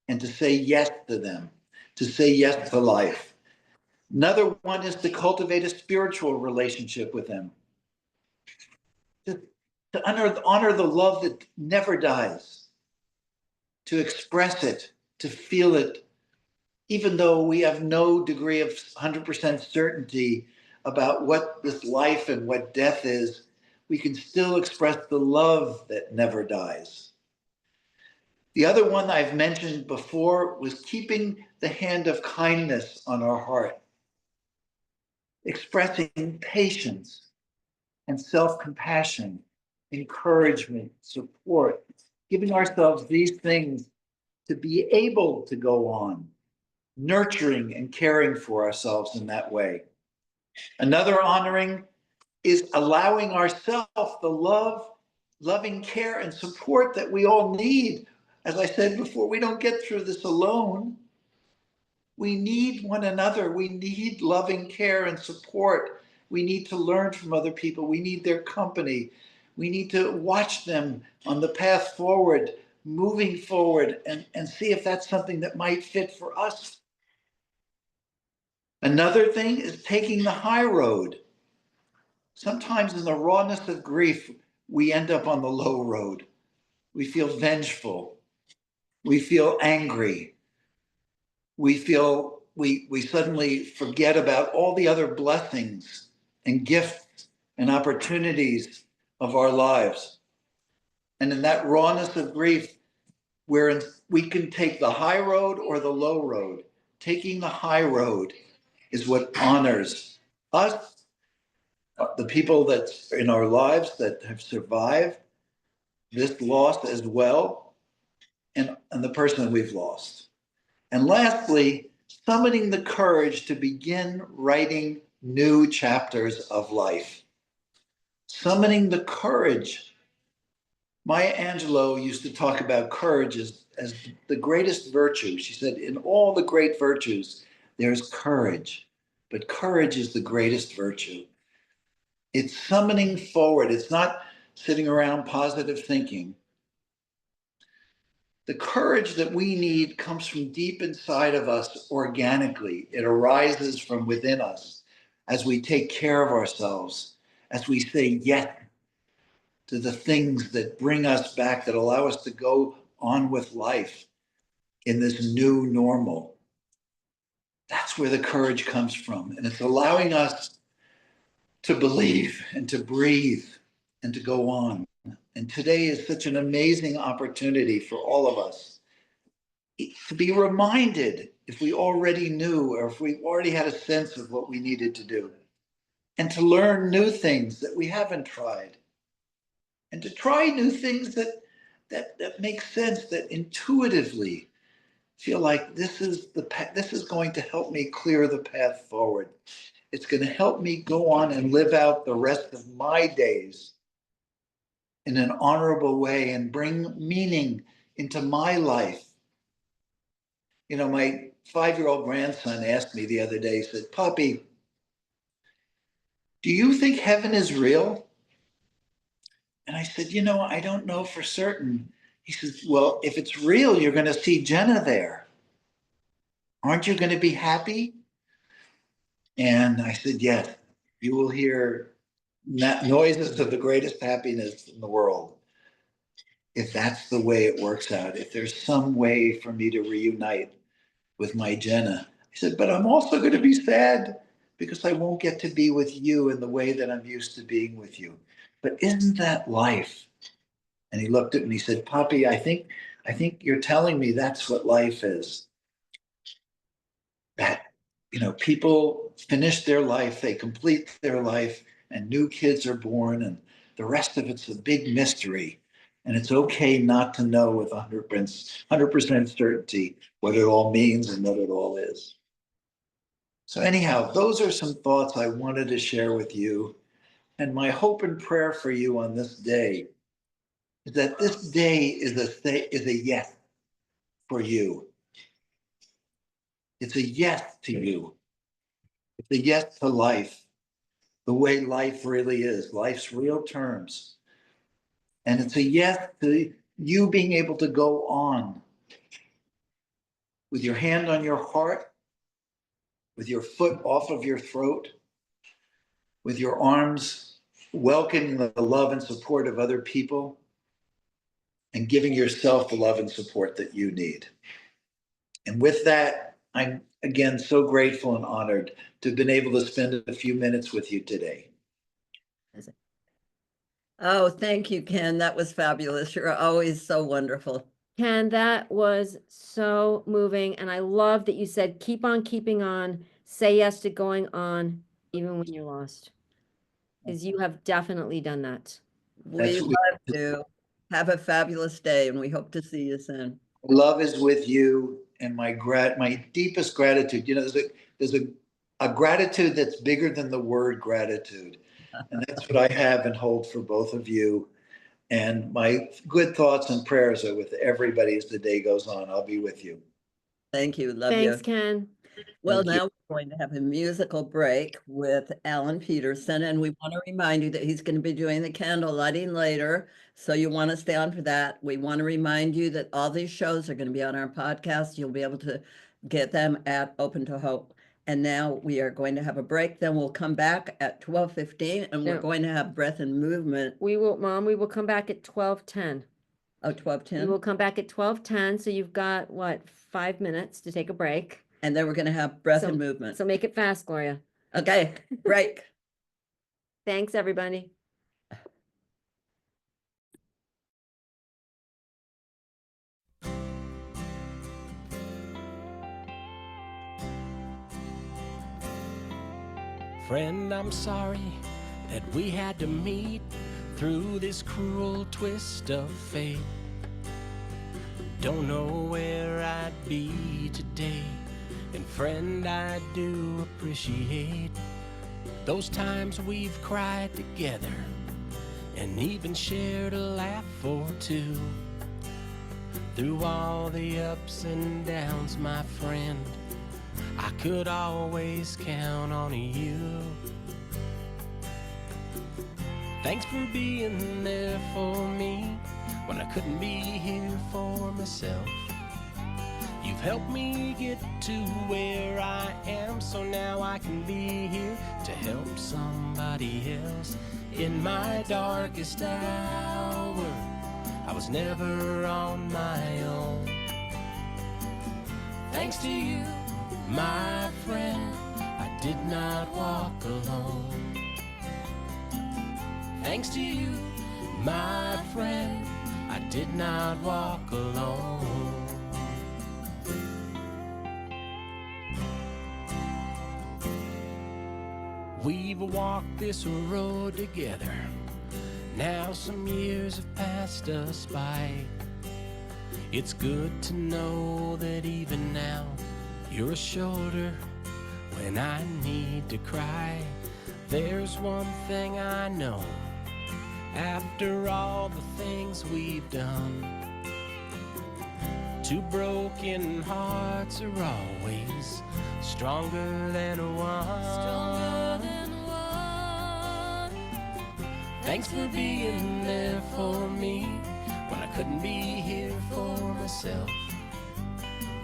and to say yes to them, to say yes to life. Another one is to cultivate a spiritual relationship with them. To honor the love that never dies, to express it, to feel it, even though we have no degree of 100% certainty about what this life and what death is, we can still express the love that never dies. The other one I've mentioned before was keeping the hand of kindness on our heart, expressing patience and self-compassion, encouragement, support, giving ourselves these things to be able to go on, nurturing and caring for ourselves in that way. Another honoring is allowing ourselves the love, loving care, and support that we all need. As I said before, we don't get through this alone. We need one another. We need loving care and support. We need to learn from other people. We need their company. We need to watch them on the path forward, moving forward, and see if that's something that might fit for us. Another thing is taking the high road. Sometimes in the rawness of grief, we end up on the low road. We feel vengeful. We feel angry. We feel we suddenly forget about all the other blessings and gifts and opportunities of our lives. And in that rawness of grief, we can take the high road or the low road. Taking the high road is what honors us, the people that's in our lives that have survived this loss as well, and the person we've lost. And lastly, summoning the courage to begin writing new chapters of life. Summoning the courage. Maya Angelou used to talk about courage as the greatest virtue. She said, in all the great virtues, there's courage, but courage is the greatest virtue. It's summoning forward. It's not sitting around positive thinking. The courage that we need comes from deep inside of us organically. It arises from within us as we take care of ourselves, as we say yes to the things that bring us back, that allow us to go on with life in this new normal. That's where the courage comes from. And it's allowing us to believe and to breathe and to go on. And today is such an amazing opportunity for all of us to be reminded, if we already knew or if we already had a sense of what we needed to do, and to learn new things that we haven't tried, and to try new things that make sense, that intuitively feel like this is going to help me clear the path forward. It's going to help me go on and live out the rest of my days in an honorable way and bring meaning into my life. You know, my 5-year-old grandson asked me the other day, he said, "Puppy, do you think heaven is real?" And I said, "You know, I don't know for certain." He says, "Well, if it's real, you're going to see Jenna there. Aren't you going to be happy?" And I said, "Yes, you will hear noises of the greatest happiness in the world. If that's the way it works out, if there's some way for me to reunite with my Jenna." I said, "But I'm also going to be sad because I won't get to be with you in the way that I'm used to being with you. But isn't that life?" And he looked at me and he said, "Poppy, I think you're telling me that's what life is. That, you know, people finish their life, they complete their life, and new kids are born, and the rest of it's a big mystery. And it's okay not to know with 100% certainty what it all means and what it all is. So anyhow, those are some thoughts I wanted to share with you. And my hope and prayer for you on this day is that this day is a yes for you. It's a yes to you. It's a yes to life, the way life really is, life's real terms. And it's a yes to you being able to go on with your hand on your heart, with your foot off of your throat, with your arms welcoming the love and support of other people, and giving yourself the love and support that you need. And with that, I'm again so grateful and honored to have been able to spend a few minutes with you today. Oh, thank you, Ken. That was fabulous. You're always so wonderful. Ken, that was so moving. And I love that you said, keep on keeping on, say yes to going on, even when you're lost. Because you have definitely done that. We love to. Have a fabulous day, and we hope to see you soon. Love is with you, and my deepest gratitude. You know, there's a gratitude that's bigger than the word gratitude. And that's what I have and hold for both of you. And my good thoughts and prayers are with everybody as the day goes on. I'll be with you. Thank you. Love you. Thanks, Ken. Well, Thank you. now we're going to have a musical break with Alan Peterson, and we want to remind you that he's going to be doing the candle lighting later. So you want to stay on for that. We want to remind you that all these shows are going to be on our podcast. You'll be able to get them at Open to Hope. And now we are going to have a break. Then we'll come back at 12:15, and we're No. going to have breath and movement. We will, Mom, we will come back at 12:10. Oh, 12:10. We will come back at 12:10. So you've got, what, 5 minutes to take a break. And then we're going to have breath So- and movement. So make it fast, Gloria. Okay, break. Thanks, everybody. Friend, I'm sorry that we had to meet through this cruel twist of fate. Don't know where I'd be today. And friend, I do appreciate those times we've cried together and even shared a laugh or two. Through all the ups and downs, my friend, I could always count on you. Thanks for being there for me when I couldn't be here for myself. You've helped me get to where I am, so now I can be here to help somebody else. In my darkest hour, I was never on my own. Thanks to you, my friend, I did not walk alone. Thanks to you, my friend, I did not walk alone. We've walked this road together. Now some years have passed us by. It's good to know that even now you're a shoulder when I need to cry. There's one thing I know, after all the things we've done, two broken hearts are always stronger than one. Thanks for being there for me when I couldn't be here for myself.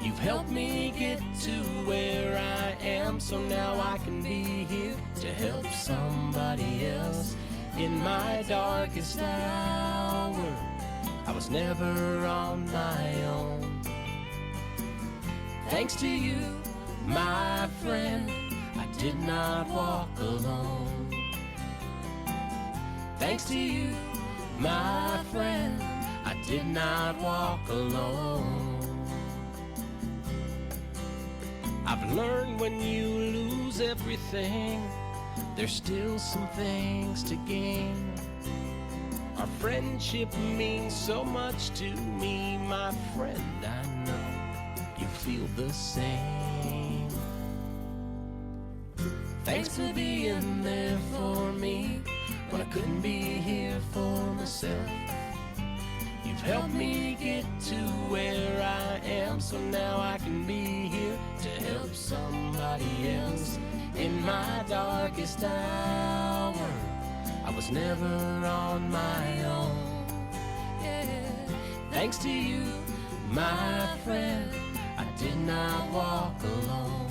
You've helped me get to where I am, so now I can be here to help somebody else. In my darkest hour, I was never on my own. Thanks to you, my friend, I did not walk alone. Thanks to you, my friend, I did not walk alone. I've learned when you lose everything, there's still some things to gain. Our friendship means so much to me, my friend. I know you feel the same. Thanks for being there for me when I couldn't be here for myself. You've helped me get to where I am, so now I can be here to help somebody else. In my darkest hour, I was never on my own. Yeah. Thanks to you, my friend, I did not walk alone.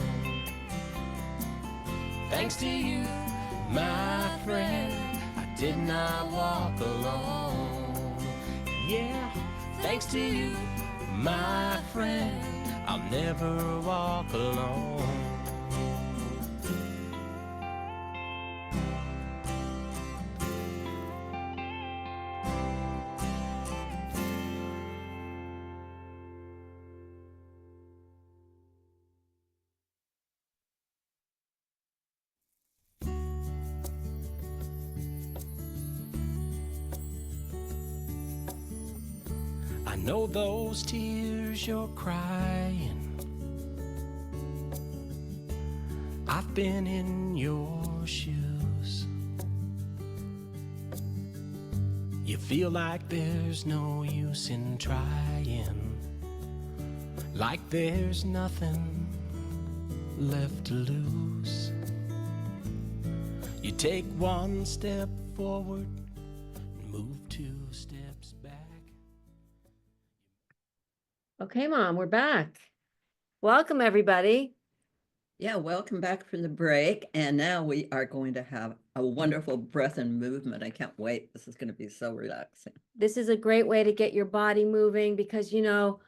Thanks to you, my friend, I did not walk alone. Yeah, thanks to you, my friend, I'll never walk alone. I know those tears you're crying. I've been in your shoes. You feel like there's no use in trying, like there's nothing left to lose. You take one step forward and move 2 steps back. Okay, Mom, we're back. Welcome, everybody. Yeah, welcome back from the break. And now we are going to have a wonderful breath and movement. I can't wait. This is going to be so relaxing. This is a great way to get your body moving because, you know,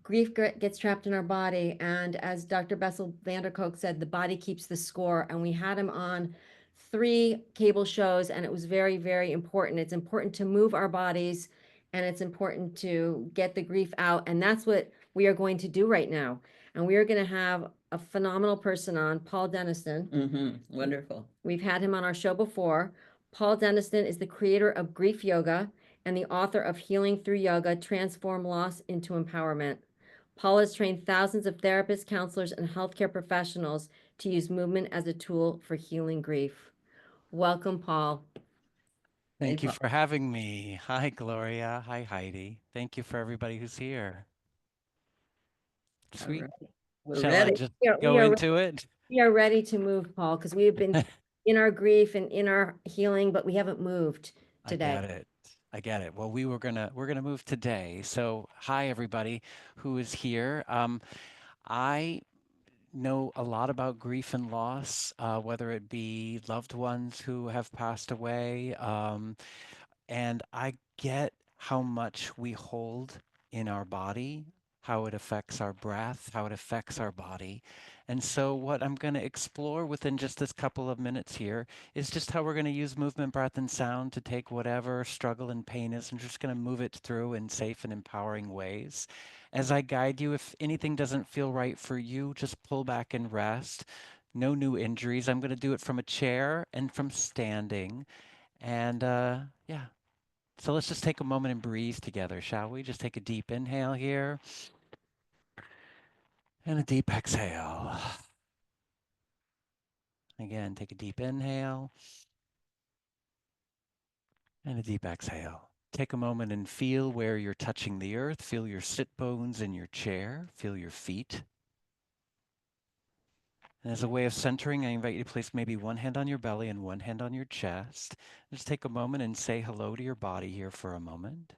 grief gets trapped in our body. And as Dr. Bessel van der Kolk said, the body keeps the score. And we had him on 3 cable shows, and it was very, very important. It's important to move our bodies, and it's important to get the grief out. And that's what we are going to do right now. And we are going to have a phenomenal person on, Paul Denniston. Wonderful. We've had him on our show before. Paul Denniston is the creator of Grief Yoga and the author of Healing Through Yoga, Transform Loss into Empowerment. Paul has trained thousands of therapists, counselors, and healthcare professionals to use movement as a tool for healing grief. Welcome, Paul. Thank you for having me. Hi, Gloria. Hi, Heidi. Thank you for everybody who's here. Sweet. We're Shall ready. I just go into it? We are ready to move, Paul, because we have been in our grief and in our healing, but we haven't moved today. I get it. I get it. Well, we're gonna move today. So, hi everybody who is here. I know a lot about grief and loss, whether it be loved ones who have passed away, and I get how much we hold in our body, how it affects our breath, how it affects our body. And so what I'm going to explore within just this couple of minutes here is just how we're going to use movement, breath, and sound to take whatever struggle and pain is and just going to move it through in safe and empowering ways. As I guide you, if anything doesn't feel right for you, just pull back and rest. No new injuries. I'm going to do it from a chair and from standing. And yeah. So let's just take a moment and breathe together, shall we? Just take a deep inhale here. And a deep exhale. Again, take a deep inhale. And a deep exhale. Take a moment and feel where you're touching the earth. Feel your sit bones in your chair. Feel your feet. And as a way of centering, I invite you to place maybe one hand on your belly and one hand on your chest. Just take a moment and say hello to your body here for a moment.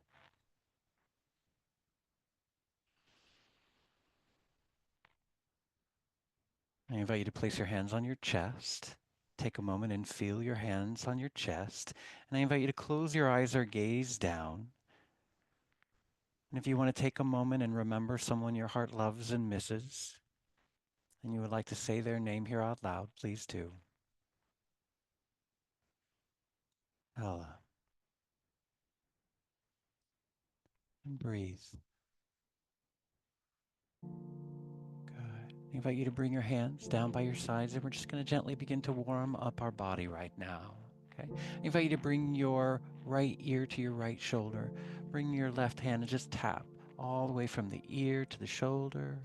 I invite you to place your hands on your chest. Take a moment and feel your hands on your chest. And I invite you to close your eyes or gaze down. And if you want to take a moment and remember someone your heart loves and misses, and you would like to say their name here out loud, please do. Ella. And breathe. Good. I invite you to bring your hands down by your sides, and we're just going to gently begin to warm up our body right now. Okay? Okay. I invite you to bring your right ear to your right shoulder. Bring your left hand and just tap all the way from the ear to the shoulder.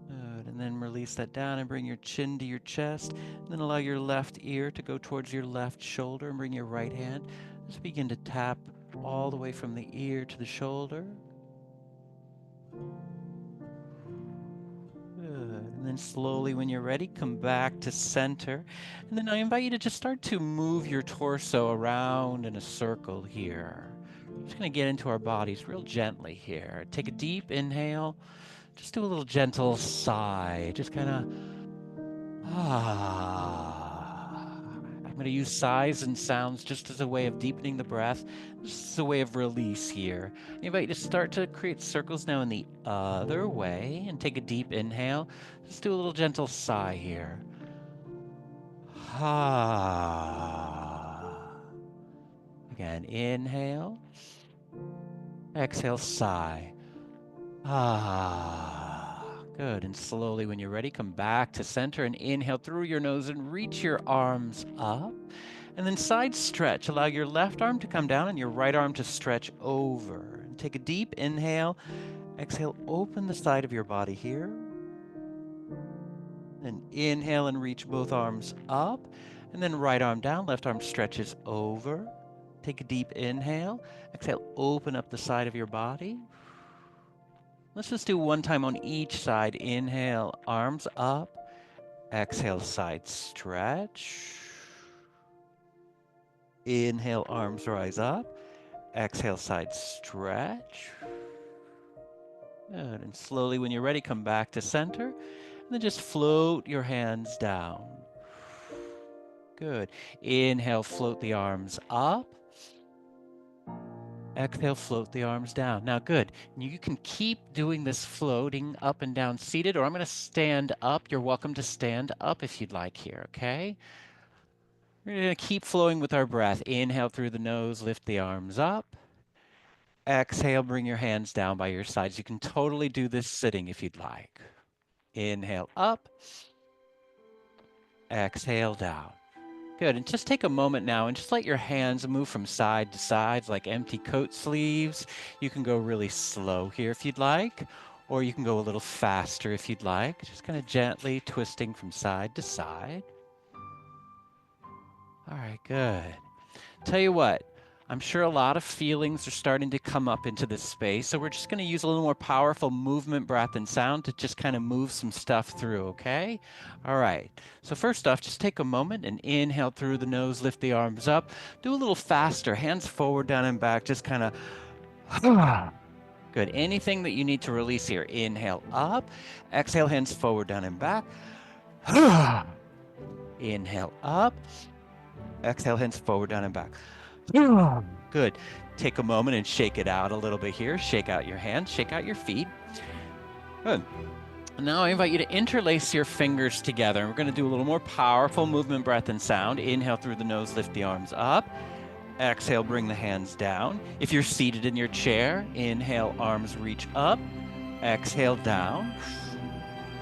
Good. And then release that down and bring your chin to your chest. And then allow your left ear to go towards your left shoulder and bring your right hand. Just begin to tap all the way from the ear to the shoulder. Good. And then slowly, when you're ready, come back to center. And then I invite you to just start to move your torso around in a circle here. I'm just going to get into our bodies real gently here. Take a deep inhale. Just do a little gentle sigh. Just kind of, I'm going to use sighs and sounds just as a way of deepening the breath, just as a way of release here. I invite you to start to create circles now in the other way and take a deep inhale. Just do a little gentle sigh here. Again, inhale. Exhale, sigh. Good. And slowly, when you're ready, come back to center and inhale through your nose and reach your arms up. And then side stretch. Allow your left arm to come down and your right arm to stretch over. And take a deep inhale. Exhale, open the side of your body here. Then inhale and reach both arms up. And then right arm down, left arm stretches over. Take a deep inhale. Exhale, open up the side of your body. Let's just do one time on each side. Inhale, arms up. Exhale, side stretch. Inhale, arms rise up. Exhale, side stretch. Good. And slowly, when you're ready, come back to center. And then just float your hands down. Good. Inhale, float the arms up. Exhale, float the arms down. Now, good. You can keep doing this floating up and down seated, or I'm going to stand up. You're welcome to stand up if you'd like here, okay? We're going to keep flowing with our breath. Inhale through the nose, lift the arms up. Exhale, bring your hands down by your sides. You can totally do this sitting if you'd like. Inhale up. Exhale down. Good, and just take a moment now and just let your hands move from side to side like empty coat sleeves. You can go really slow here if you'd like, or you can go a little faster if you'd like. Just kind of gently twisting from side to side. All right, good. Tell you what, I'm sure a lot of feelings are starting to come up into this space, so we're just going to use a little more powerful movement, breath, and sound to just kind of move some stuff through, okay? All right, so first off, just take a moment and inhale through the nose, lift the arms up. Do a little faster, hands forward, down, and back, just kind of, good. Anything that you need to release here, inhale up, exhale, hands forward, down, and back. Inhale up, exhale, hands forward, down, and back. Good. Take a moment and shake it out a little bit here. Shake out your hands, shake out your feet. Good. Now I invite you to interlace your fingers together. We're going to do a little more powerful movement, breath, and sound. Inhale through the nose, lift the arms up. Exhale, bring the hands down. If you're seated in your chair, inhale, arms reach up. Exhale, down.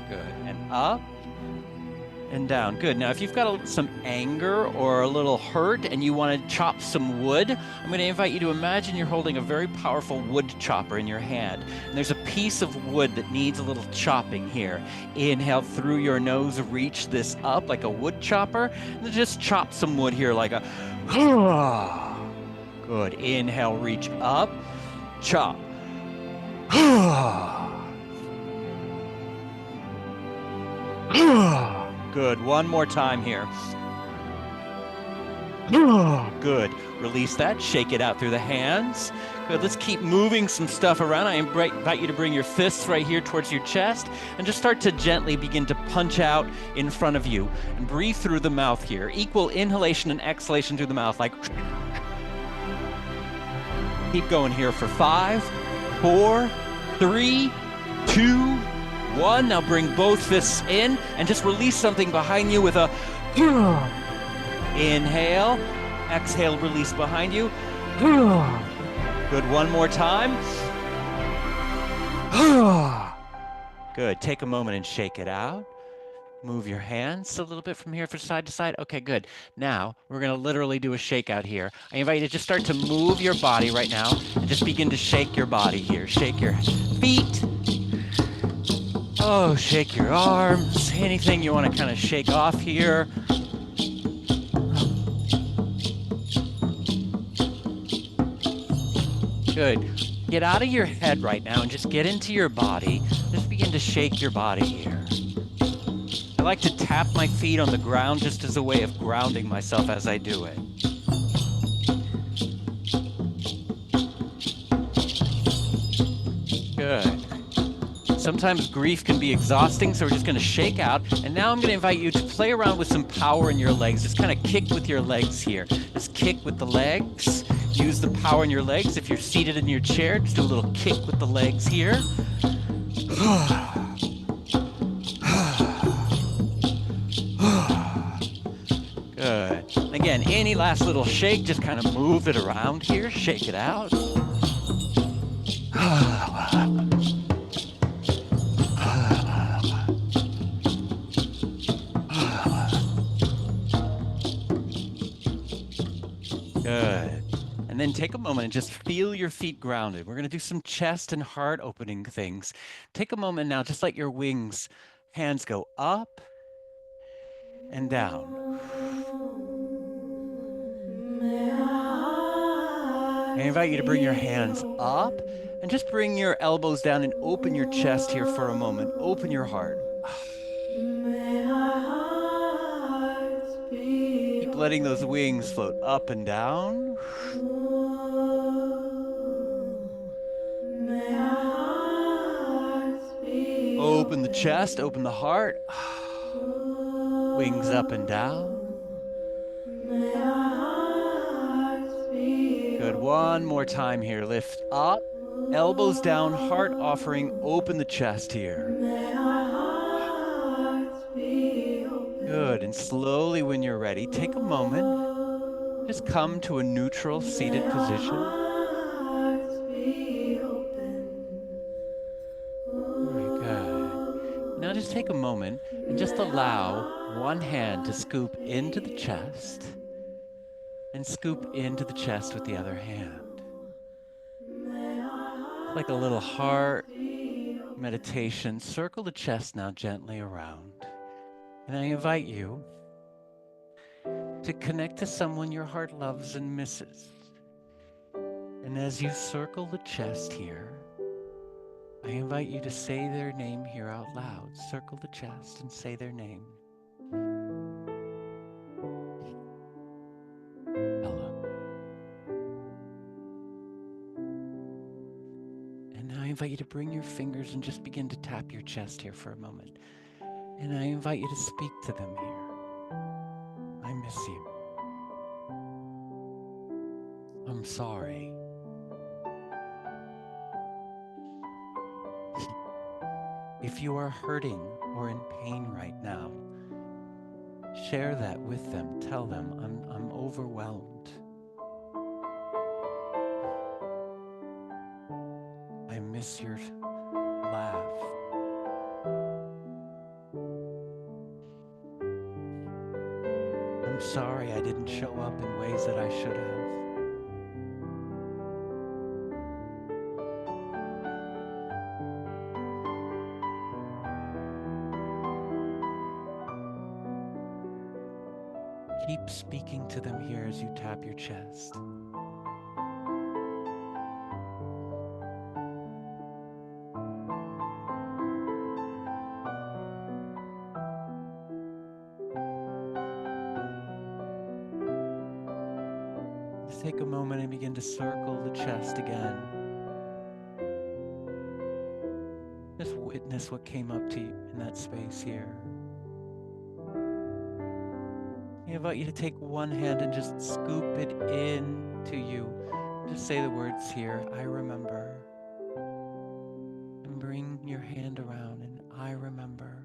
Good. And up. And down. Good. Now, if you've got some anger or a little hurt and you want to chop some wood, I'm going to invite you to imagine you're holding a very powerful wood chopper in your hand. And there's a piece of wood that needs a little chopping here. Inhale through your nose, reach this up like a wood chopper. And then just chop some wood here like a... Good. Inhale, reach up. Chop. Good. One more time here. Good. Release that. Shake it out through the hands. Good. Let's keep moving some stuff around. I invite you to bring your fists right here towards your chest and just start to gently begin to punch out in front of you and breathe through the mouth here. Equal inhalation and exhalation through the mouth. Like, keep going here for 5, 4, 3, 2, 1. Now bring both fists in and just release something behind you with a inhale. Exhale, release behind you. Good. One more time. Good. Take a moment and shake it out. Move your hands a little bit from here from side to side. Okay, good. Now we're going to literally do a shake out here. I invite you to just start to move your body right now and just begin to shake your body here. Shake your feet. Oh, shake your arms. Anything you want to kind of shake off here. Good. Get out of your head right now and just get into your body. Just begin to shake your body here. I like to tap my feet on the ground just as a way of grounding myself as I do it. Good. Sometimes grief can be exhausting, so we're just going to shake out. And now I'm going to invite you to play around with some power in your legs. Just kind of kick with your legs here. Just kick with the legs. Use the power in your legs. If you're seated in your chair, just do a little kick with the legs here. Good. Again, any last little shake, just kind of move it around here. Shake it out. Good. And then take a moment and just feel your feet grounded. We're going to do some chest and heart opening things. Take a moment now, just let your wings, hands go up and down. I invite you to bring your hands up and just bring your elbows down and open your chest here for a moment. Open your heart. Keep letting those wings float up and down. Open the chest, open the heart. Wings up and down. Good. One more time here. Lift up, elbows down, heart offering. Open the chest here. Good. And slowly, when you're ready, take a moment. Just come to a neutral seated position. Very good. Now just take a moment and just allow one hand to scoop into the chest and scoop into the chest with the other hand. Like a little heart meditation. Circle the chest now gently around. And I invite you to connect to someone your heart loves and misses. And as you circle the chest here, I invite you to say their name here out loud. Circle the chest and say their name. Ella. And now I invite you to bring your fingers and just begin to tap your chest here for a moment. And I invite you to speak to them here. I miss you. I'm sorry. If you are hurting or in pain right now, share that with them. Tell them, I'm overwhelmed. I miss your laugh. I'm sorry I didn't show up in ways that I should have. Keep speaking to them here as you tap your chest. Just take a moment and begin to circle the chest again. Just witness what came up to you in that space here. I invite you to take one hand and just scoop it in to you. Just say the words here, I remember. And bring your hand around and I remember.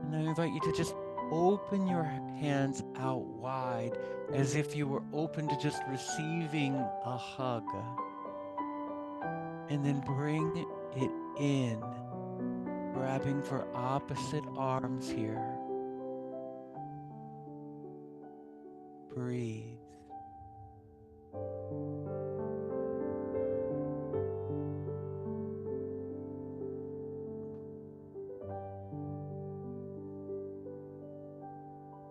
And I invite you to just open your hands out wide as if you were open to just receiving a hug. And then bring it in, grabbing for opposite arms here. Breathe.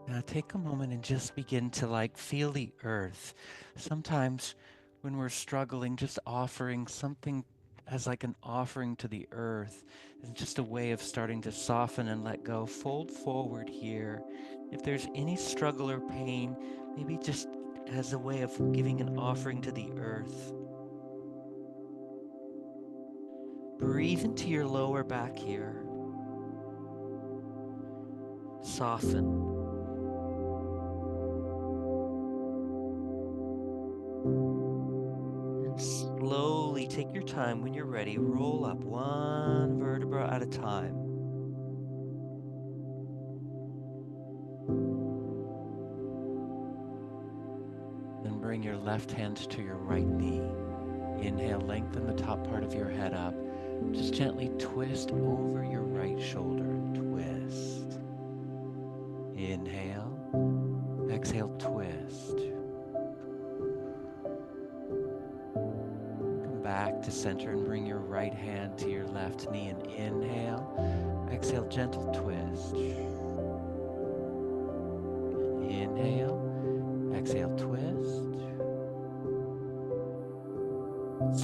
Now take a moment and just begin to feel the earth. Sometimes when we're struggling, just offering something as an offering to the earth is just a way of starting to soften and let go. Fold forward here. If there's any struggle or pain, maybe just as a way of giving an offering to the earth. Breathe into your lower back here. Soften. And slowly take your time. When you're ready, roll up one vertebra at a time. Then bring your left hand to your right knee. Inhale, lengthen the top part of your head up. Just gently twist over your right shoulder and twist. Inhale, exhale, twist. Come back to center and bring your right hand to your left knee and inhale. Exhale, gentle twist. Inhale, exhale, twist.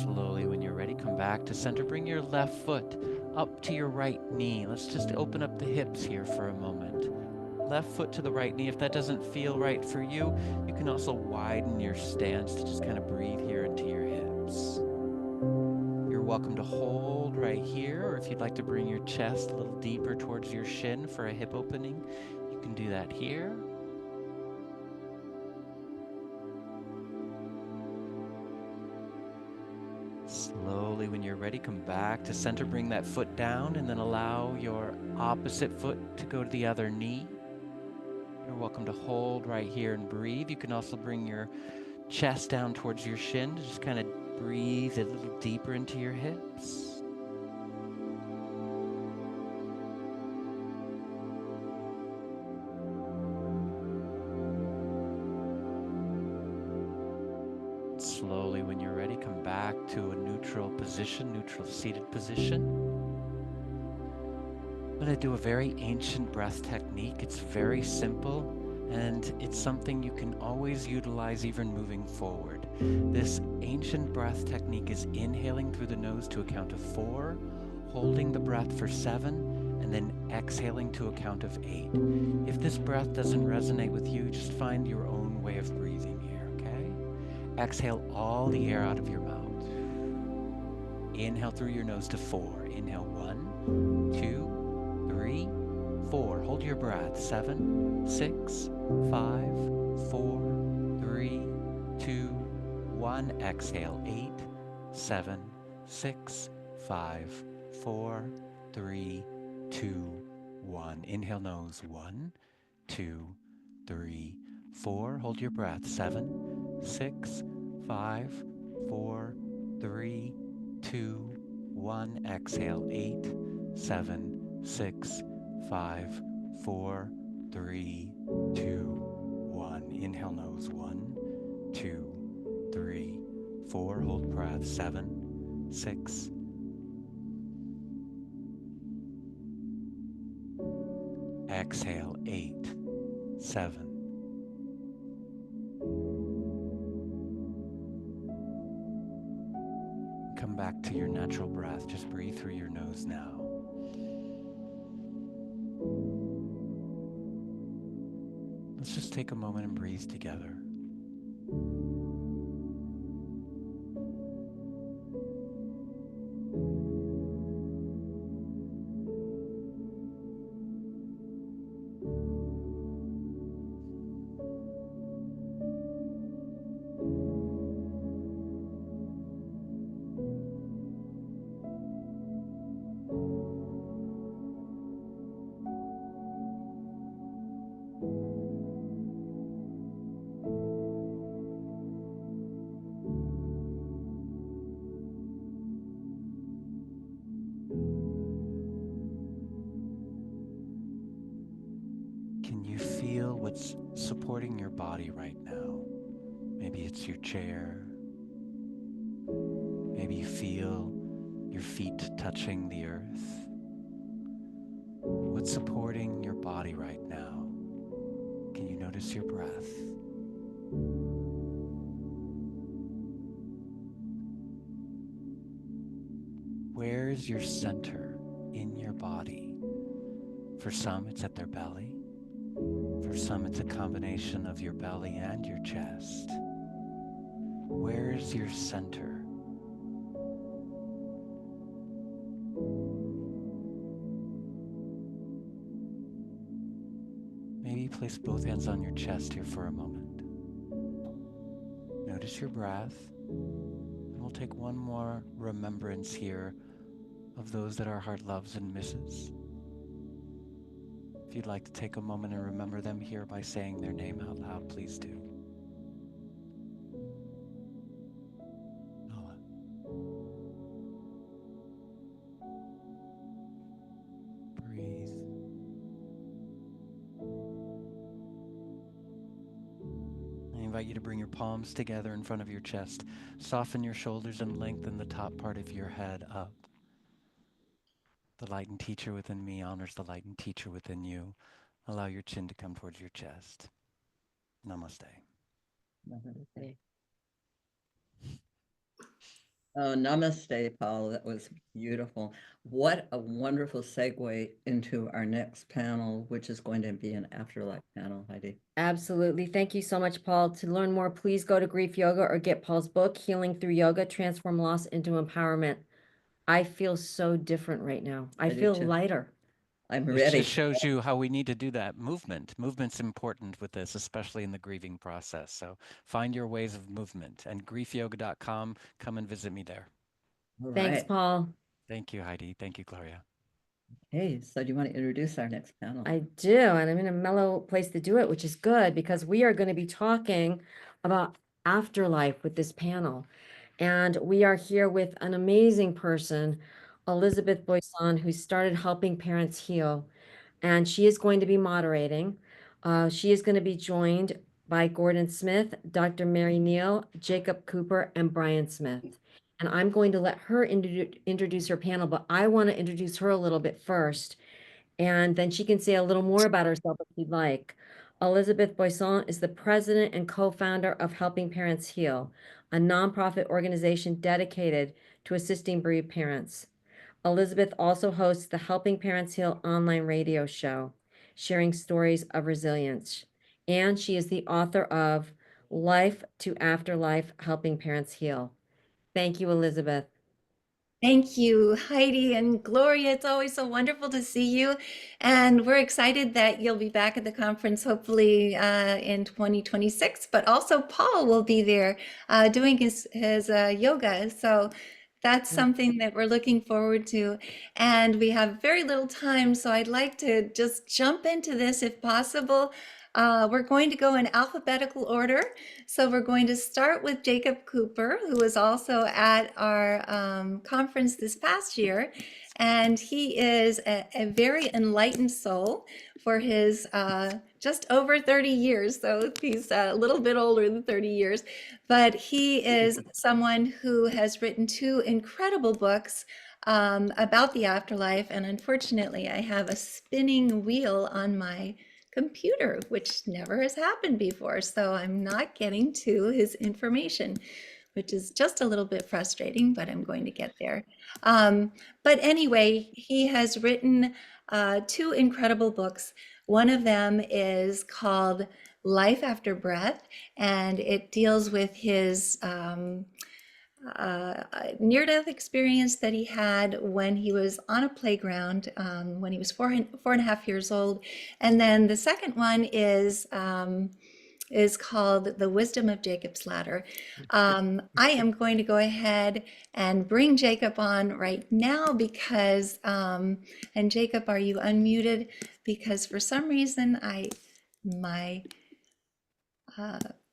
Slowly, when you're ready, come back to center. Bring your left foot up to your right knee. Let's just open up the hips here for a moment. Left foot to the right knee. If that doesn't feel right for you, you can also widen your stance to just kind of breathe here into your hips. You're welcome to hold right here, or if you'd like to bring your chest a little deeper towards your shin for a hip opening, you can do that here. Slowly, when you're ready, come back to center. Bring that foot down and then allow your opposite foot to go to the other knee. You're welcome to hold right here and breathe. You can also bring your chest down towards your shin to just kind of breathe a little deeper into your hips. Slowly, when you're ready, come back to a neutral position, neutral seated position. I'm going to do a very ancient breath technique. It's very simple, and it's something you can always utilize even moving forward. This ancient breath technique is inhaling through the nose to a count of 4, holding the breath for 7, and then exhaling to a count of 8. If this breath doesn't resonate with you, just find your own way of breathing here, okay? Exhale all the air out of your mouth. Inhale through your nose to 4. Inhale 1, 2, 3, 4. Hold your breath. 7, 6, 5, 4, 3, 2, 1. Exhale. 8, 7, 6, 5, 4, 3, 2, 1. Inhale nose. 1, 2, 3, 4. Hold your breath. 7, 6, 5, 4, 3, 2, 1. Exhale. 8, 7, 6, 5, 4, 3, 2, 1. Inhale nose. 1, 2, 3, 4. Hold breath. 7, 6. Exhale. 8, 7. Come back to your natural breath. Just breathe through your nose now. Let's just take a moment and breathe together. supporting your body right now? Maybe it's your chair. Maybe you feel your feet touching the earth. What's supporting your body right now? Can you notice your breath? Where's your center in your body? For some, it's at their belly. For some, it's a combination of your belly and your chest. Where's your center? Maybe place both hands on your chest here for a moment. Notice your breath. And we'll take one more remembrance here of those that our heart loves and misses. If you'd like to take a moment and remember them here by saying their name out loud, please do. Noah. Breathe. I invite you to bring your palms together in front of your chest. Soften your shoulders and lengthen the top part of your head up. The light and teacher within me honors the light and teacher within you. Allow your chin to come towards your chest. Namaste. Namaste. Oh, namaste, Paul. That was beautiful. What a wonderful segue into our next panel, which is going to be an afterlife panel, Heidi. Absolutely. Thank you so much, Paul. To learn more, please go to Grief Yoga or get Paul's book, Healing Through Yoga, Transform Loss into Empowerment. I feel so different right now. I do feel too. lighter. I'm This ready. just shows you how we need to do that movement. Movement's important with this, especially in the grieving process. So find your ways of movement, and griefyoga.com. Come and visit me there. All Thanks, right. Paul. Thank you, Heidi. Thank you, Gloria. Hey, so do you want to introduce our next panel? I do, and I'm in a mellow place to do it, which is good because we are going to be talking about afterlife with this panel. And we are here with an amazing person, Elizabeth Boisson, who started Helping Parents Heal. And she is going to be moderating. She is going to be joined by Gordon Smith, Dr. Mary Neal, Jacob Cooper, and Brian Smith. And I'm going to let her introduce her panel, but I want to introduce her a little bit first. And then she can say a little more about herself if she'd like. Elizabeth Boisson is the president and co-founder of Helping Parents Heal, a nonprofit organization dedicated to assisting bereaved parents. Elizabeth also hosts the Helping Parents Heal online radio show, sharing stories of resilience. And she is the author of Life to Afterlife, Helping Parents Heal. Thank you, Elizabeth. Thank you, Heidi and Gloria. It's always so wonderful to see you. And we're excited that you'll be back at the conference, hopefully in 2026. But also Paul will be there doing his yoga. So that's something that we're looking forward to. And we have very little time, so I'd like to just jump into this if possible. We're going to go in alphabetical order. So we're going to start with Jacob Cooper, who was also at our conference this past year. And he is a very enlightened soul for his just over 30 years. So he's a little bit older than 30 years. But he is someone who has written 2 incredible books about the afterlife. And unfortunately, I have a spinning wheel on my computer, which never has happened before. So I'm not getting to his information, which is just a little bit frustrating, but I'm going to get there. But anyway, he has written 2 incredible books. One of them is called Life After Breath, and it deals with his near-death experience that he had when he was on a playground when he was 4.5 years old. And then the second one is called The Wisdom of Jacob's Ladder. I am going to go ahead and bring Jacob on right now because, and Jacob, are you unmuted? Because for some reason, my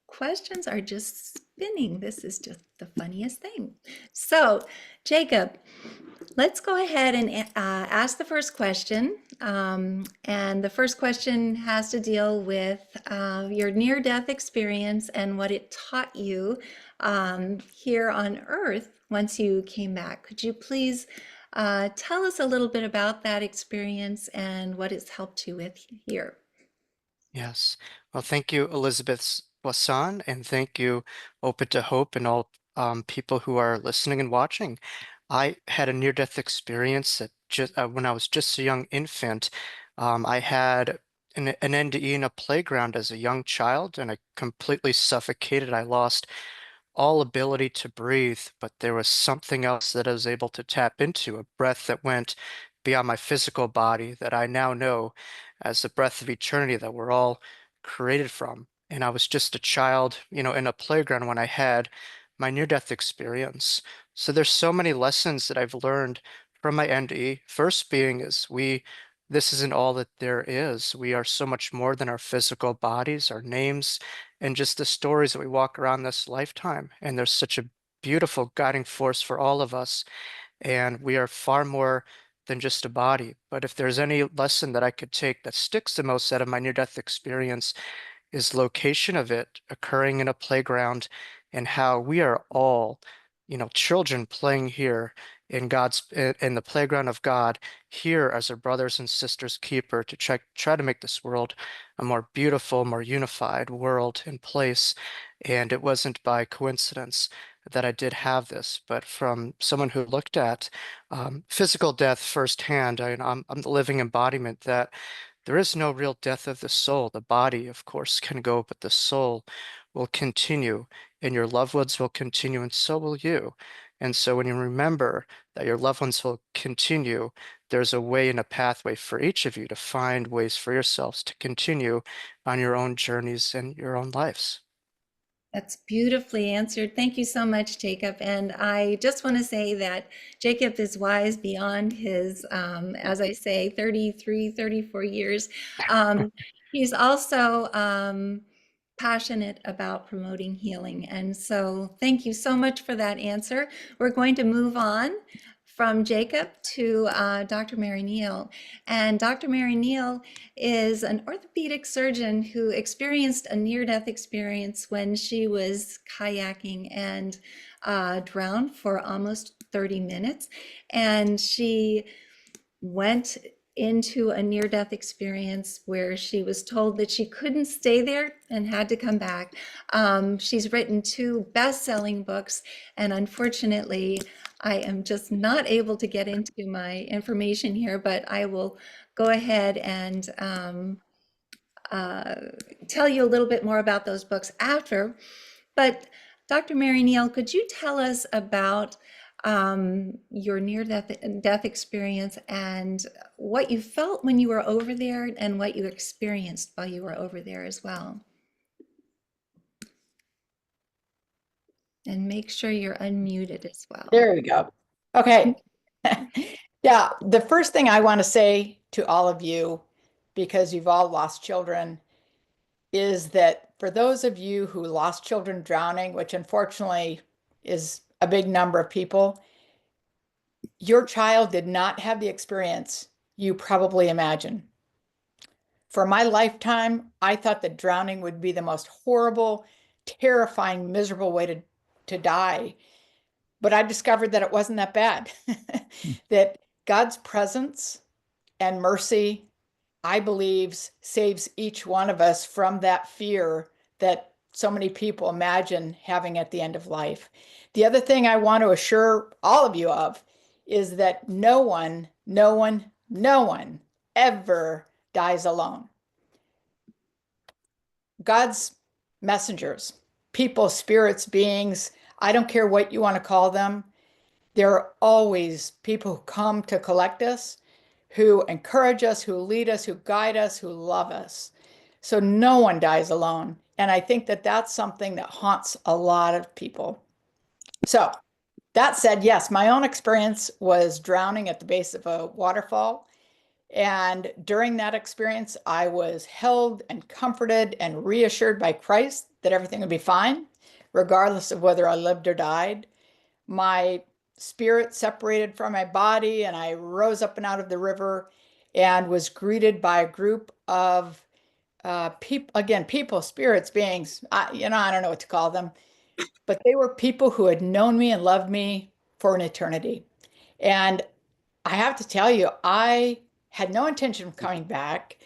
questions are just spinning. This is just the funniest thing. So, Jacob, let's go ahead and ask the first question. And the first question has to deal with your near-death experience and what it taught you here on Earth once you came back. Could you please tell us a little bit about that experience and what it's helped you with here? Yes. Well, thank you, Elizabeth Wasson, and thank you, Open to Hope, and all people who are listening and watching. I had a near-death experience that when I was just a young infant. I had an NDE in a playground as a young child, and I completely suffocated. I lost all ability to breathe, but there was something else that I was able to tap into, a breath that went beyond my physical body that I now know as the breath of eternity that we're all created from. And I was just a child, in a playground when I had my near-death experience. So there's so many lessons that I've learned from my NDE. First being is this isn't all that there is. We are so much more than our physical bodies, our names, and just the stories that we walk around this lifetime. And there's such a beautiful guiding force for all of us. And we are far more than just a body. But if there's any lesson that I could take that sticks the most out of my near-death experience is location of it occurring in a playground and how we are all, children playing here in the playground of God, here as our brothers and sisters keeper to try to make this world a more beautiful, more unified world and place. And it wasn't by coincidence that I did have this, but from someone who looked at physical death firsthand. I'm the living embodiment that there is no real death of the soul. The body, of course, can go, but the soul will continue, and your loved ones will continue, and so will you. And so when you remember that your loved ones will continue, there's a way and a pathway for each of you to find ways for yourselves to continue on your own journeys and your own lives. That's beautifully answered. Thank you so much, Jacob. And I just want to say that Jacob is wise beyond his, as I say, 33, 34 years. He's also passionate about promoting healing. And so thank you so much for that answer. We're going to move on from Jacob to Dr. Mary Neal. And Dr. Mary Neal is an orthopedic surgeon who experienced a near-death experience when she was kayaking and drowned for almost 30 minutes. And she went into a near-death experience where she was told that she couldn't stay there and had to come back. She's written 2 best-selling books, and unfortunately, I am just not able to get into my information here, but I will go ahead and tell you a little bit more about those books after. But Dr. Mary Neal, could you tell us about your near-death experience and what you felt when you were over there and what you experienced while you were over there as well? And make sure you're unmuted as well. There we go. Okay. Yeah, the first thing I want to say to all of you, because you've all lost children, is that for those of you who lost children drowning, which unfortunately is a big number of people, your child did not have the experience you probably imagine. For my lifetime, I thought that drowning would be the most horrible, terrifying, miserable way to die. But I discovered that it wasn't that bad. That God's presence and mercy, I believe, saves each one of us from that fear that so many people imagine having at the end of life. The other thing I want to assure all of you of is that no one ever dies alone. God's messengers, people, spirits, beings, I don't care what you want to call them, there are always people who come to collect us, who encourage us, who lead us, who guide us, who love us. So no one dies alone. And I think that that's something that haunts a lot of people. So that said, yes, my own experience was drowning at the base of a waterfall. And during that experience, I was held and comforted and reassured by Christ that everything would be fine, regardless of whether I lived or died. My spirit separated from my body, and I rose up and out of the river and was greeted by a group of people, spirits, beings, I don't know what to call them, but they were people who had known me and loved me for an eternity. And I have to tell you, I had no intention of coming back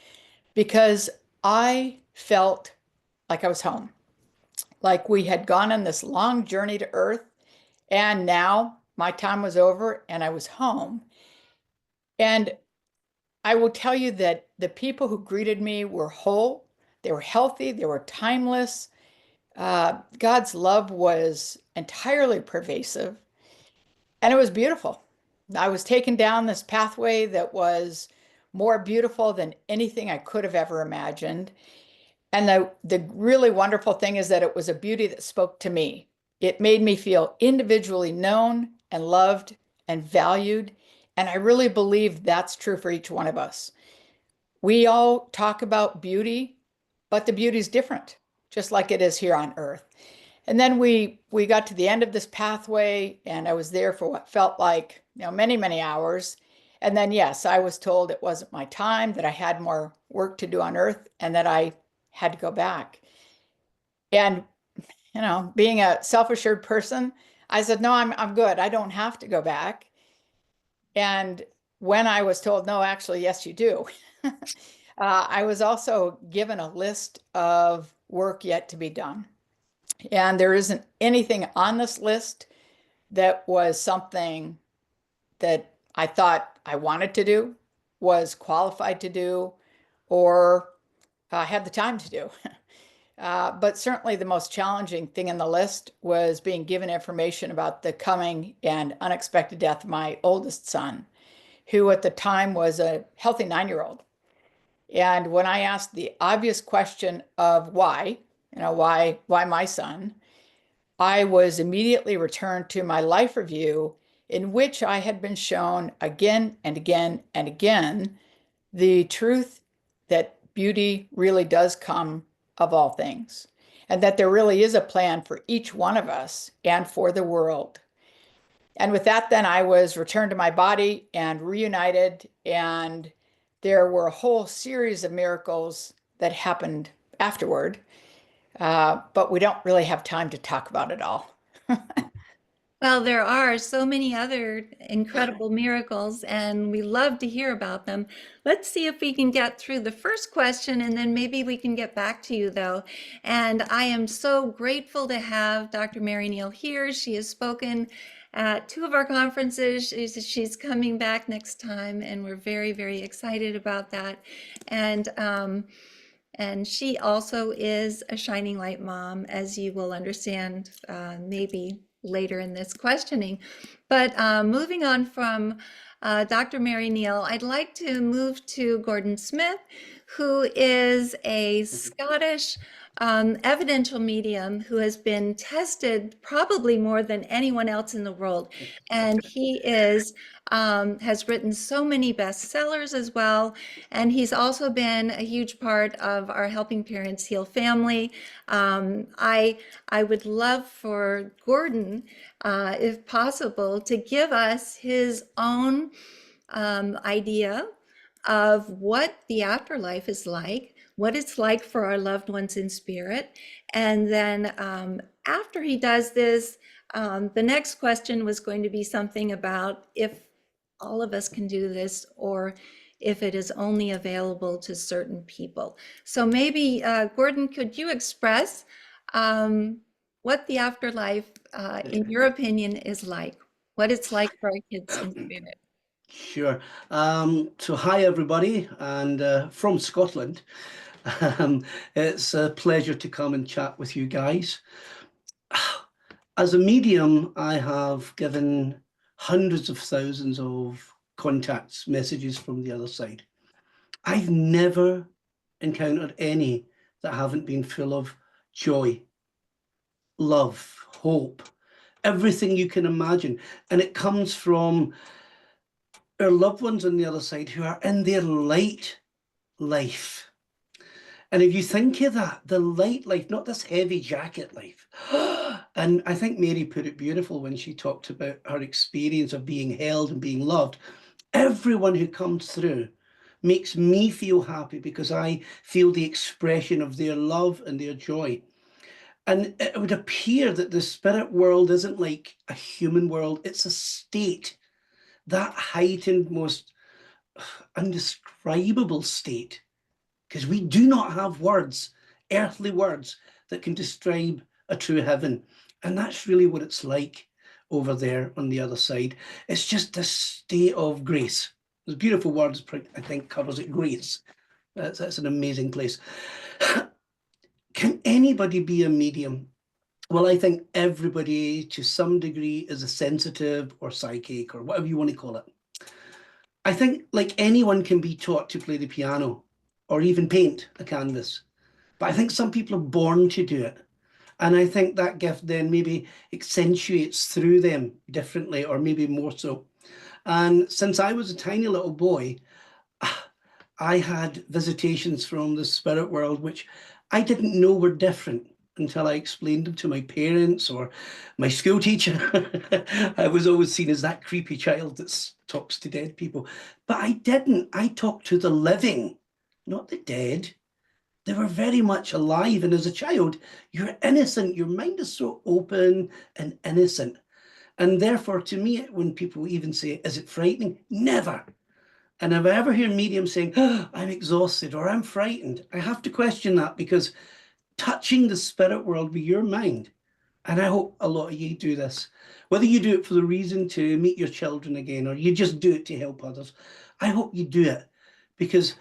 because I felt like I was home. Like we had gone on this long journey to earth, and now my time was over and I was home. And I will tell you that the people who greeted me were whole, they were healthy, they were timeless. God's love was entirely pervasive, and it was beautiful. I was taken down this pathway that was more beautiful than anything I could have ever imagined. And the really wonderful thing is that it was a beauty that spoke to me. It made me feel individually known and loved and valued. And I really believe that's true for each one of us. We all talk about beauty, but the beauty is different, just like it is here on earth. And then we got to the end of this pathway, and I was there for what felt like, many, many hours. And then, yes, I was told it wasn't my time, that I had more work to do on earth, and that I had to go back. And, being a self-assured person, I said, no, I'm good. I don't have to go back. And when I was told, no, actually, yes, you do. I was also given a list of work yet to be done. And there isn't anything on this list that was something that I thought I wanted to do, was qualified to do, or had the time to do. But certainly the most challenging thing in the list was being given information about the coming and unexpected death of my oldest son, who at the time was a healthy 9-year-old. And when I asked the obvious question of why, why my son, I was immediately returned to my life review, in which I had been shown again and again and again the truth that beauty really does come of all things, and that there really is a plan for each one of us and for the world. And with that, then I was returned to my body and reunited, and there were a whole series of miracles that happened afterward, but we don't really have time to talk about it all. Well, there are so many other incredible miracles, and we love to hear about them. Let's see if we can get through the first question, and then maybe we can get back to you, though. And I am so grateful to have Dr. Mary Neal here. She has spoken at 2 of our conferences. She's coming back next time, and we're very, very excited about that. And she also is a Shining Light mom, as you will understand maybe later in this questioning. But moving on from Dr. Mary Neal, I'd like to move to Gordon Smith, who is a Scottish evidential medium who has been tested probably more than anyone else in the world. And he has written so many bestsellers as well. And he's also been a huge part of our Helping Parents Heal family. I would love for Gordon, if possible, to give us his own idea of what the afterlife is like, what it's like for our loved ones in spirit. And then after he does this, the next question was going to be something about if all of us can do this, or if it is only available to certain people. So maybe, Gordon, could you express what the afterlife, in your opinion, is like? What it's like for our kids in spirit? Sure. So hi, everybody, and from Scotland. It's a pleasure to come and chat with you guys. As a medium, I have given hundreds of thousands of contacts, messages from the other side. I've never encountered any that haven't been full of joy, love, hope, everything you can imagine. And it comes from our loved ones on the other side who are in their light life. And if you think of that, the light life, not this heavy jacket life. And I think Mary put it beautiful when she talked about her experience of being held and being loved. Everyone who comes through makes me feel happy because I feel the expression of their love and their joy. And it would appear that the spirit world isn't like a human world, it's a state, that heightened, most indescribable state. Because we do not have words, earthly words, that can describe a true heaven. And that's really what it's like over there on the other side. It's just a state of grace. There's beautiful words, I think, covers it, grace. That's an amazing place. Can anybody be a medium? Well, I think everybody to some degree is a sensitive or psychic or whatever you want to call it. I think like anyone can be taught to play the piano or even paint a canvas. But I think some people are born to do it. And I think that gift then maybe accentuates through them differently or maybe more so. And since I was a tiny little boy, I had visitations from the spirit world, which I didn't know were different until I explained them to my parents or my school teacher. I was always seen as that creepy child that talks to dead people. But I didn't. I talked to the living, not the dead. They were very much alive. And as a child, you're innocent. Your mind is so open and innocent. And therefore, to me, when people even say, is it frightening? Never. And if I ever hear mediums saying, oh, I'm exhausted or I'm frightened, I have to question that, because touching the spirit world with your mind, and I hope a lot of you do this, whether you do it for the reason to meet your children again or you just do it to help others, I hope you do it because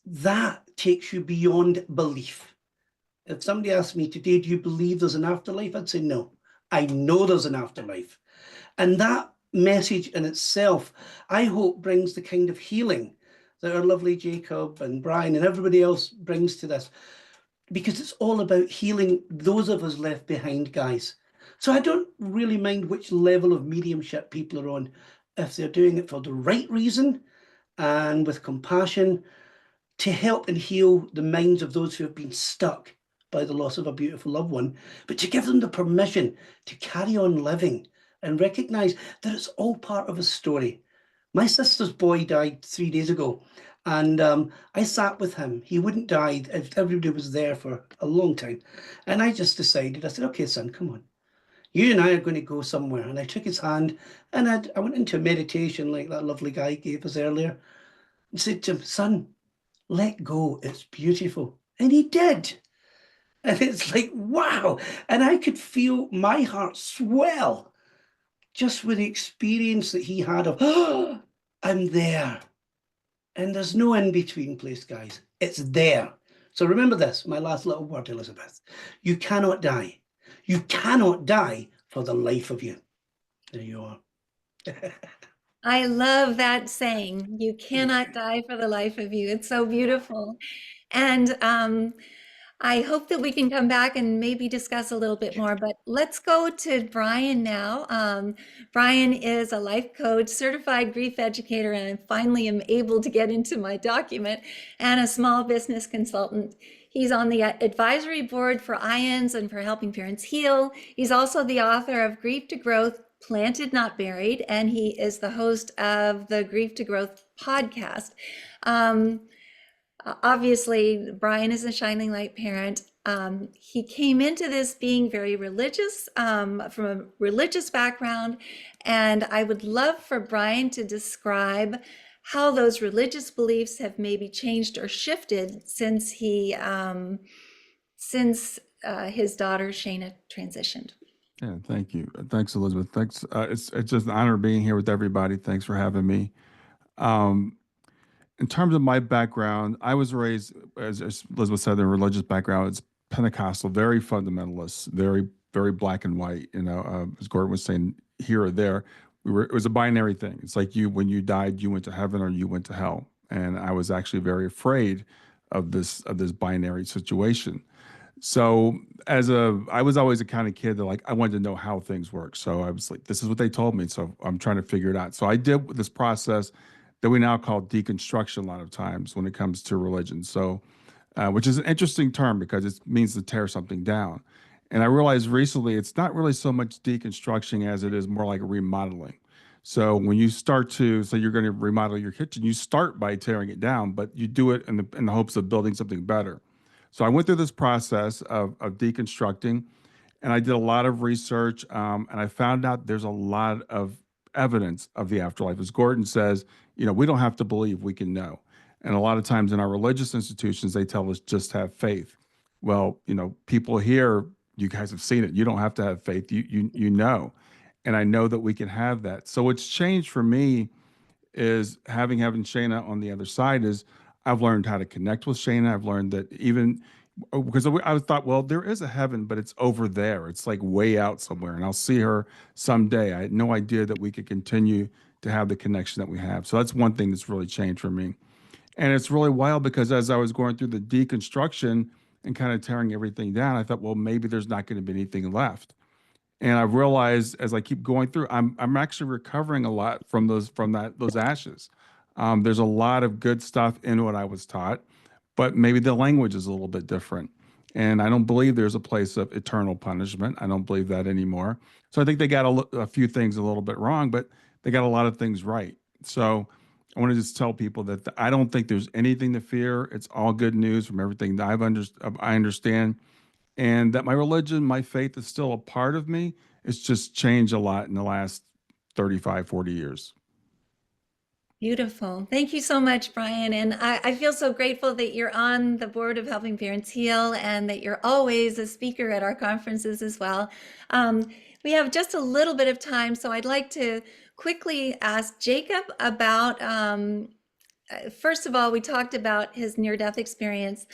that takes you beyond belief. If somebody asked me today, do you believe there's an afterlife? I'd say no. I know there's an afterlife. And that message in itself, I hope, brings the kind of healing that our lovely Jacob and Brian and everybody else brings to this, because it's all about healing those of us left behind, guys. So I don't really mind which level of mediumship people are on, if they're doing it for the right reason and with compassion to help and heal the minds of those who have been stuck by the loss of a beautiful loved one, but to give them the permission to carry on living and recognize that it's all part of a story. My sister's boy died 3 days ago, and I sat with him. He wouldn't die if everybody was there for a long time. And I just decided, I said, okay, son, come on. You and I are going to go somewhere. And I took his hand and I went into meditation like that lovely guy gave us earlier and said to him, son, let go. It's beautiful. And he did. And it's like, wow. And I could feel my heart swell just with the experience that he had of, oh, I'm there. And there's no in-between place, guys. It's there. So remember this, my last little word, Elizabeth. You cannot die. You cannot die for the life of you. There you are. I love that saying. You cannot die for the life of you. It's so beautiful. And I hope that we can come back and maybe discuss a little bit more, but let's go to Brian now. Brian is a life coach, certified grief educator, and I finally am able to get into my document, and a small business consultant. He's on the advisory board for IANDS and for Helping Parents Heal. He's also the author of Grief to Growth, Planted Not Buried, and he is the host of the Grief to Growth podcast. Obviously, Brian is a shining light parent. He came into this being very religious, from a religious background, and I would love for Brian to describe how those religious beliefs have maybe changed or shifted since he, his daughter Shayna transitioned. Yeah, thank you. Thanks, Elizabeth. Thanks. It's just an honor being here with everybody. Thanks for having me. In terms of my background, I was raised, as Elizabeth said, in a religious background. It's Pentecostal, very fundamentalist, very, very black and white. You know, as Gordon was saying, here or there. It was a binary thing. It's like when you died, you went to heaven or you went to hell. And I was actually very afraid of this binary situation. So I was always the kind of kid that like, I wanted to know how things work. So I was like, this is what they told me. So I'm trying to figure it out. So I did this process that we now call deconstruction a lot of times when it comes to religion. So, which is an interesting term because it means to tear something down. And I realized recently it's not really so much deconstruction as it is more like remodeling. So when you start to, so you're going to remodel your kitchen, you start by tearing it down, but you do it in the hopes of building something better. So I went through this process of deconstructing, and I did a lot of research, and I found out there's a lot of evidence of the afterlife. As Gordon says, we don't have to believe, we can know. And a lot of times in our religious institutions, they tell us just have faith. Well, people here, you guys have seen it. You don't have to have faith. You know. And I know that we can have that. So what's changed for me is having Shayna on the other side is I've learned how to connect with Shayna. I've learned that even because I thought, well, there is a heaven, but it's over there. It's like way out somewhere, and I'll see her someday. I had no idea that we could continue to have the connection that we have. So that's one thing that's really changed for me. And it's really wild because as I was going through the deconstruction and kind of tearing everything down, I thought, well, maybe there's not going to be anything left. And I realized as I keep going through, I'm actually recovering a lot from those ashes. There's a lot of good stuff in what I was taught, but maybe the language is a little bit different. And I don't believe there's a place of eternal punishment. I don't believe that anymore. So I think they got a few things a little bit wrong, but they got a lot of things right. So I want to just tell people that I don't think there's anything to fear. It's all good news from everything that I understand. And that my religion, my faith is still a part of me. It's just changed a lot in the last 35, 40 years. Beautiful. Thank you so much, Brian. And I feel so grateful that you're on the board of Helping Parents Heal and that you're always a speaker at our conferences as well. We have just a little bit of time, so I'd like to quickly ask Jacob about, first of all, we talked about his near-death experience.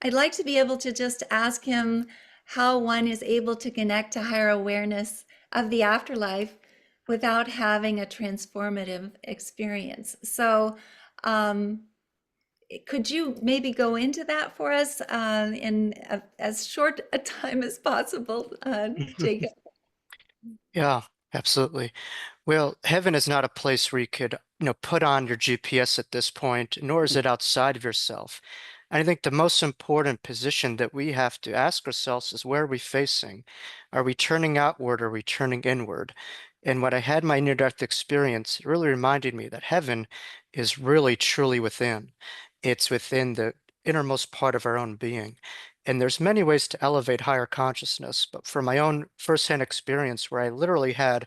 I'd like to be able to just ask him how one is able to connect to higher awareness of the afterlife without having a transformative experience. So could you maybe go into that for us in as short a time as possible, Jacob? Yeah, absolutely. Well, heaven is not a place where you could, put on your GPS at this point, nor is it outside of yourself. And I think the most important position that we have to ask ourselves is, where are we facing? Are we turning outward or are we turning inward? And when I had my near-death experience, it really reminded me that heaven is really truly within. It's within the innermost part of our own being. And there's many ways to elevate higher consciousness, but for my own firsthand experience where I literally had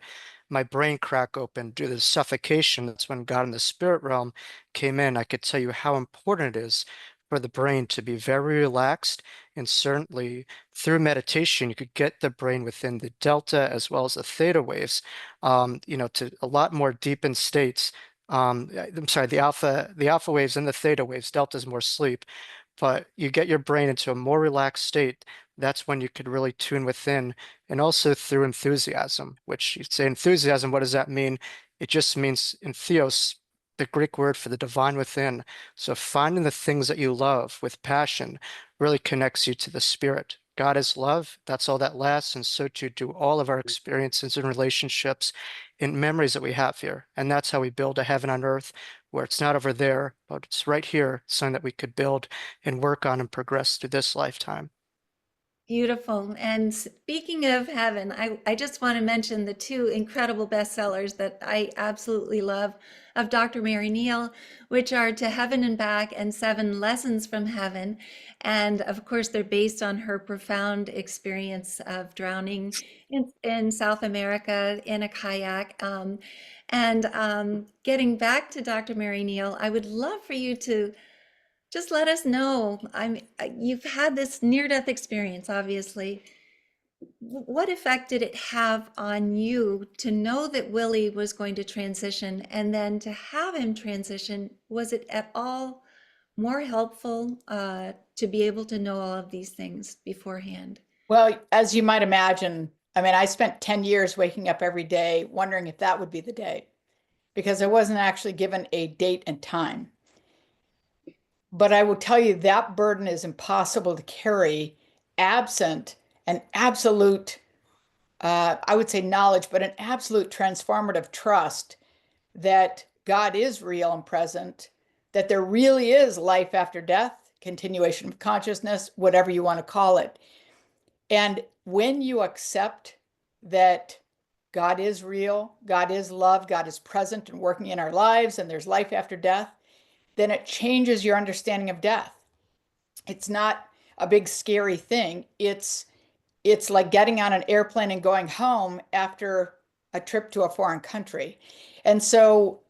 my brain crack open due to suffocation, that's when God in the spirit realm came in. I could tell you how important it is for the brain to be very relaxed, and certainly through meditation you could get the brain within the delta as well as the theta waves, to a lot more deepened states. I'm sorry, the alpha waves and the theta waves. Delta is more sleep, but you get your brain into a more relaxed state. That's when you could really tune within, and also through enthusiasm, which you say enthusiasm, what does that mean? It just means entheos, the Greek word for the divine within. So finding the things that you love with passion really connects you to the spirit. God is love. That's all that lasts. And so too do all of our experiences and relationships and memories that we have here. And that's how we build a heaven on earth, where it's not over there, but it's right here, something that we could build and work on and progress through this lifetime. Beautiful. And speaking of heaven, I just want to mention the two incredible bestsellers that I absolutely love of Dr. Mary Neal, which are To Heaven and Back and 7 Lessons from Heaven. And of course, they're based on her profound experience of drowning in South America in a kayak. Getting back to Dr. Mary Neal, I would love for you to just let us know. You've had this near-death experience, obviously. What effect did it have on you to know that Willie was going to transition, and then to have him transition? Was it at all more helpful to be able to know all of these things beforehand? Well, as you might imagine, I spent 10 years waking up every day wondering if that would be the day, because I wasn't actually given a date and time. But I will tell you that burden is impossible to carry absent an absolute, I would say knowledge, but an absolute transformative trust that God is real and present, that there really is life after death, continuation of consciousness, whatever you want to call it. And when you accept that God is real, God is love, God is present and working in our lives, and there's life after death, then it changes your understanding of death. It's not a big scary thing. It's like getting on an airplane and going home after a trip to a foreign country. And so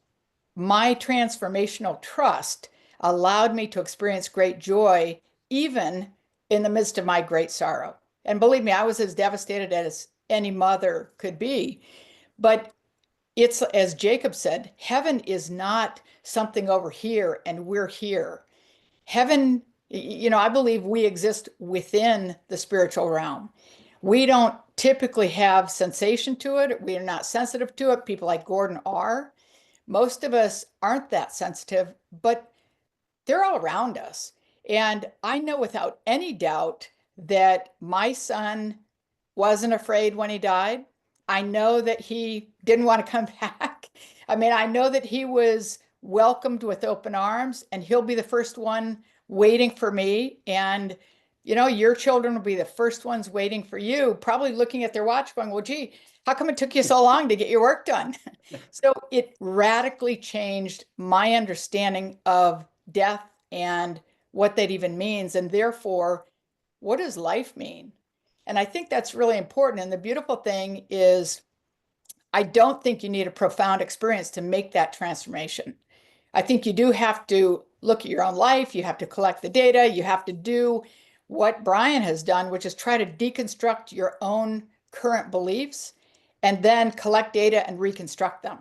my transformational trust allowed me to experience great joy, even in the midst of my great sorrow. And believe me, I was as devastated as any mother could be. But it's, as Jacob said, heaven is not something over here and we're here. Heaven, I believe we exist within the spiritual realm. We don't typically have sensation to it. We are not sensitive to it. People like Gordon are. Most of us aren't that sensitive, but they're all around us. And I know without any doubt that my son wasn't afraid when he died. I know that he didn't want to come back. I mean, I know that he was welcomed with open arms, and he'll be the first one waiting for me. And, your children will be the first ones waiting for you, probably looking at their watch going, well, gee, how come it took you so long to get your work done? So it radically changed my understanding of death and what that even means. And therefore, what does life mean? And I think that's really important. And the beautiful thing is, I don't think you need a profound experience to make that transformation. I think you do have to look at your own life. You have to collect the data. You have to do what Brian has done, which is try to deconstruct your own current beliefs and then collect data and reconstruct them.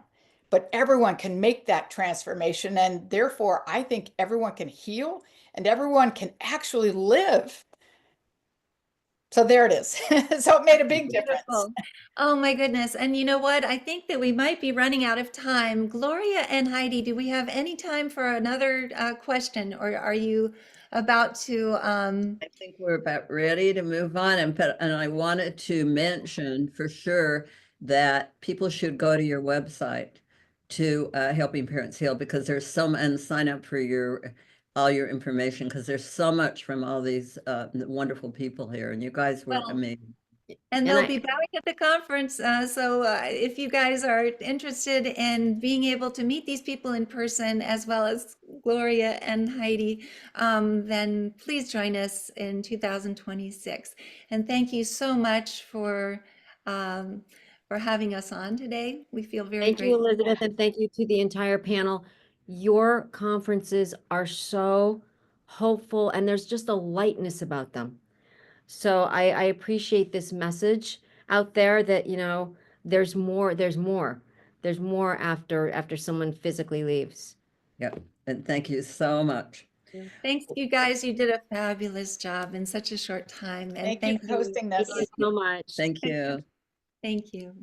But everyone can make that transformation. And therefore, I think everyone can heal and everyone can actually live. So there it is. So it made a big difference. Beautiful. Oh my goodness. And you know what? I think that we might be running out of time. Gloria and Heidi, do we have any time for another question, or are you about to? I think we're about ready to move on. And I wanted to mention for sure that people should go to your website to Helping Parents Heal, because there's and sign up for all your information, because there's so much from all these wonderful people here, and you guys were amazing. And they'll be back at the conference. So if you guys are interested in being able to meet these people in person, as well as Gloria and Heidi, then please join us in 2026. And thank you so much for having us on today. We feel very Thank you, grateful. Elizabeth, and thank you to the entire panel. Your conferences are so hopeful, and there's just a lightness about them. So I appreciate this message out there that, there's more after someone physically leaves. Yep. And thank you so much. Thanks, you guys. You did a fabulous job in such a short time. And Thank you for hosting this. Thank you so much. Thank you. Thank you.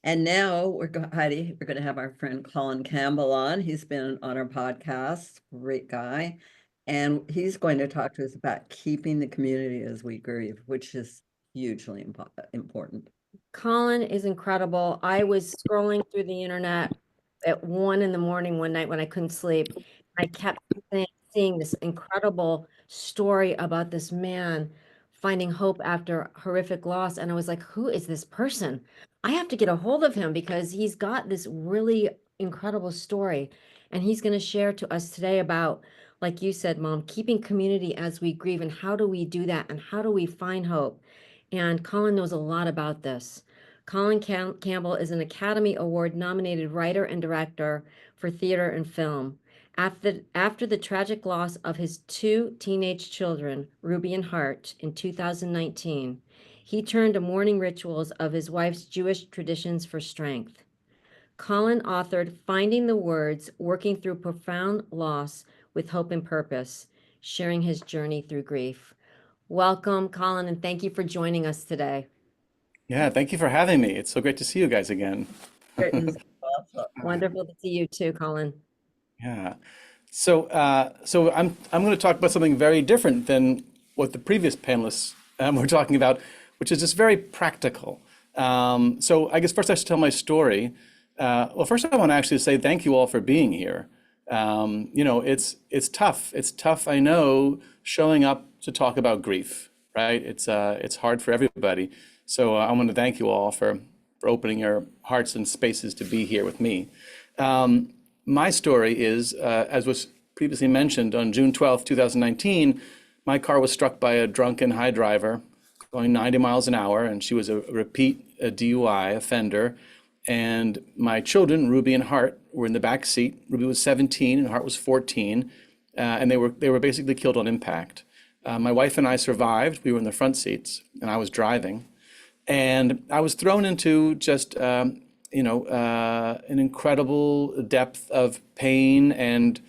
And now Heidi, we're going to have our friend Colin Campbell on. He's been on our podcast, great guy. And he's going to talk to us about keeping the community as we grieve, which is hugely important. Colin is incredible. I was scrolling through the internet at 1 a.m. one night when I couldn't sleep. I kept seeing this incredible story about this man finding hope after horrific loss. And I was like, who is this person? I have to get a hold of him because he's got this really incredible story. And he's going to share to us today about, like you said, Mom, keeping community as we grieve, and how do we do that, and how do we find hope? And Colin knows a lot about this. Colin Campbell is an Academy Award nominated writer and director for theater and film. After the tragic loss of his 2 teenage children, Ruby and Hart, in 2019, he turned to mourning rituals of his wife's Jewish traditions for strength. Colin authored Finding the Words, Working Through Profound Loss with Hope and Purpose, sharing his journey through grief. Welcome, Colin, and thank you for joining us today. Yeah, thank you for having me. It's so great to see you guys again. Wonderful to see you too, Colin. Yeah. So I'm going to talk about something very different than what the previous panelists were talking about, which is just very practical. So I guess first I should tell my story. Well, first I want to actually say thank you all for being here. It's tough. It's tough, I know, showing up to talk about grief, right? It's hard for everybody. So I want to thank you all for opening your hearts and spaces to be here with me. My story is, as was previously mentioned, on June 12th, 2019, my car was struck by a drunken high driver going 90 miles an hour, and she was a repeat DUI offender. And my children, Ruby and Hart, were in the back seat. Ruby was 17 and Hart was 14, and they were basically killed on impact. My wife and I survived. We were in the front seats, and I was driving. And I was thrown into just, an incredible depth of pain and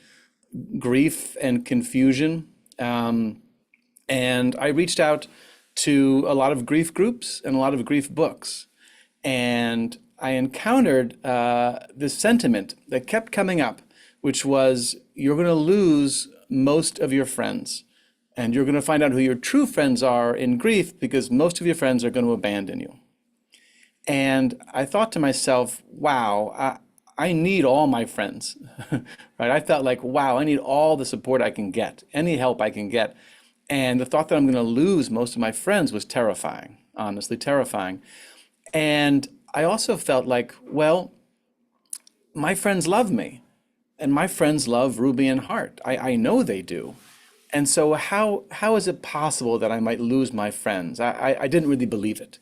grief and confusion. And I reached out to a lot of grief groups and a lot of grief books. And I encountered this sentiment that kept coming up, which was, you're going to lose most of your friends. And you're going to find out who your true friends are in grief, because most of your friends are going to abandon you. And I thought to myself, wow, I need all my friends, right? I felt like, wow, I need all the support I can get, any help I can get. And the thought that I'm going to lose most of my friends was terrifying, honestly terrifying. And I also felt like, well, my friends love me, and my friends love Ruby and Hart. I know they do. And so how is it possible that I might lose my friends? I didn't really believe it.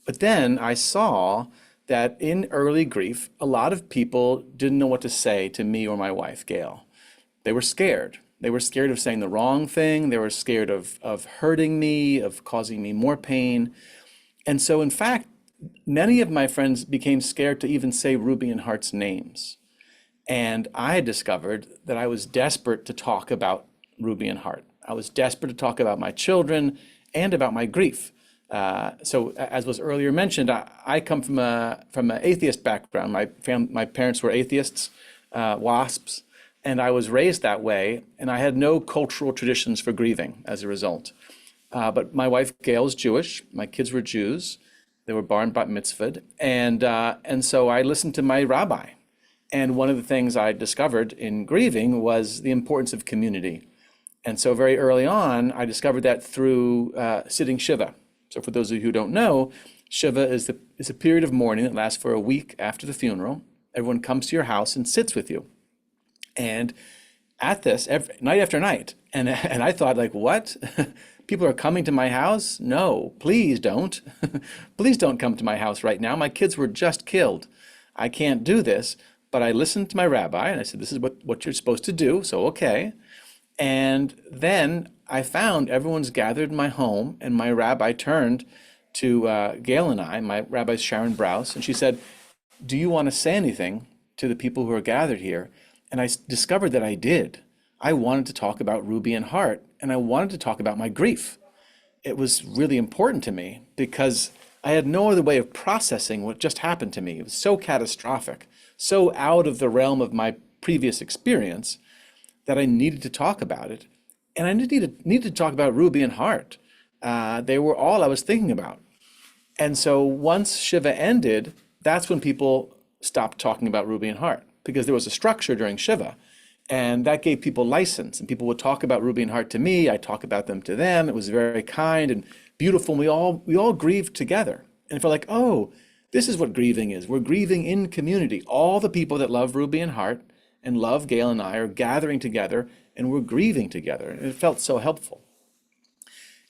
But then I saw that in early grief, a lot of people didn't know what to say to me or my wife, Gail. They were scared. They were scared of saying the wrong thing. They were scared of hurting me, of causing me more pain. And so in fact, many of my friends became scared to even say Ruby and Hart's names. And I had discovered that I was desperate to talk about Ruby and Hart. I was desperate to talk about my children and about my grief. So as was earlier mentioned, I come from an atheist background. My parents were atheists, WASPs, and I was raised that way, and I had no cultural traditions for grieving as a result. But my wife, Gail, is Jewish. My kids were Jews. They were bar and bat mitzvahed. And so I listened to my rabbi. And one of the things I discovered in grieving was the importance of community. And so very early on, I discovered that through sitting Shiva. So for those of you who don't know, Shiva is a period of mourning that lasts for a week after the funeral. Everyone comes to your house and sits with you. And at this, night after night, and I thought, like, what? People are coming to my house? No, please don't. Please don't come to my house right now. My kids were just killed. I can't do this. But I listened to my rabbi, and I said, this is what you're supposed to do, so okay. And then I found everyone's gathered in my home, and my rabbi turned to Gail and I, my rabbi Sharon Brous, and she said, do you want to say anything to the people who are gathered here? And I discovered that I did. I wanted to talk about Ruby and Hart, and I wanted to talk about my grief. It was really important to me because I had no other way of processing what just happened to me. It was so catastrophic, so out of the realm of my previous experience that I needed to talk about it. And I needed to talk about Ruby and Hart. They were all I was thinking about. And so once Shiva ended, that's when people stopped talking about Ruby and Hart, because there was a structure during Shiva. And that gave people license, and people would talk about Ruby and Hart to me. I talk about them to them. It was very kind and beautiful. And we all grieved together. And it felt like, oh, this is what grieving is. We're grieving in community. All the people that love Ruby and Hart and love Gail and I are gathering together, and we're grieving together. And it felt so helpful.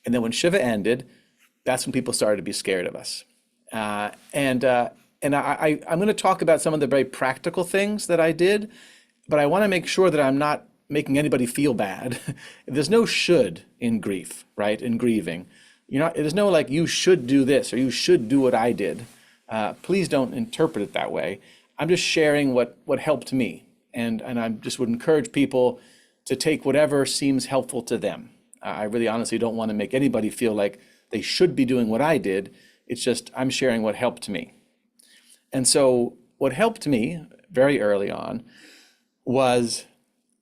And then when Shiva ended, that's when people started to be scared of us. And I'm going to talk about some of the very practical things that I did, but I want to make sure that I'm not making anybody feel bad. There's no should in grief, right? In grieving. There's no like, you should do this or you should do what I did. Please don't interpret it that way. I'm just sharing what helped me. And I just would encourage people to take whatever seems helpful to them. I really honestly don't want to make anybody feel like they should be doing what I did. It's just, I'm sharing what helped me. And so what helped me very early on was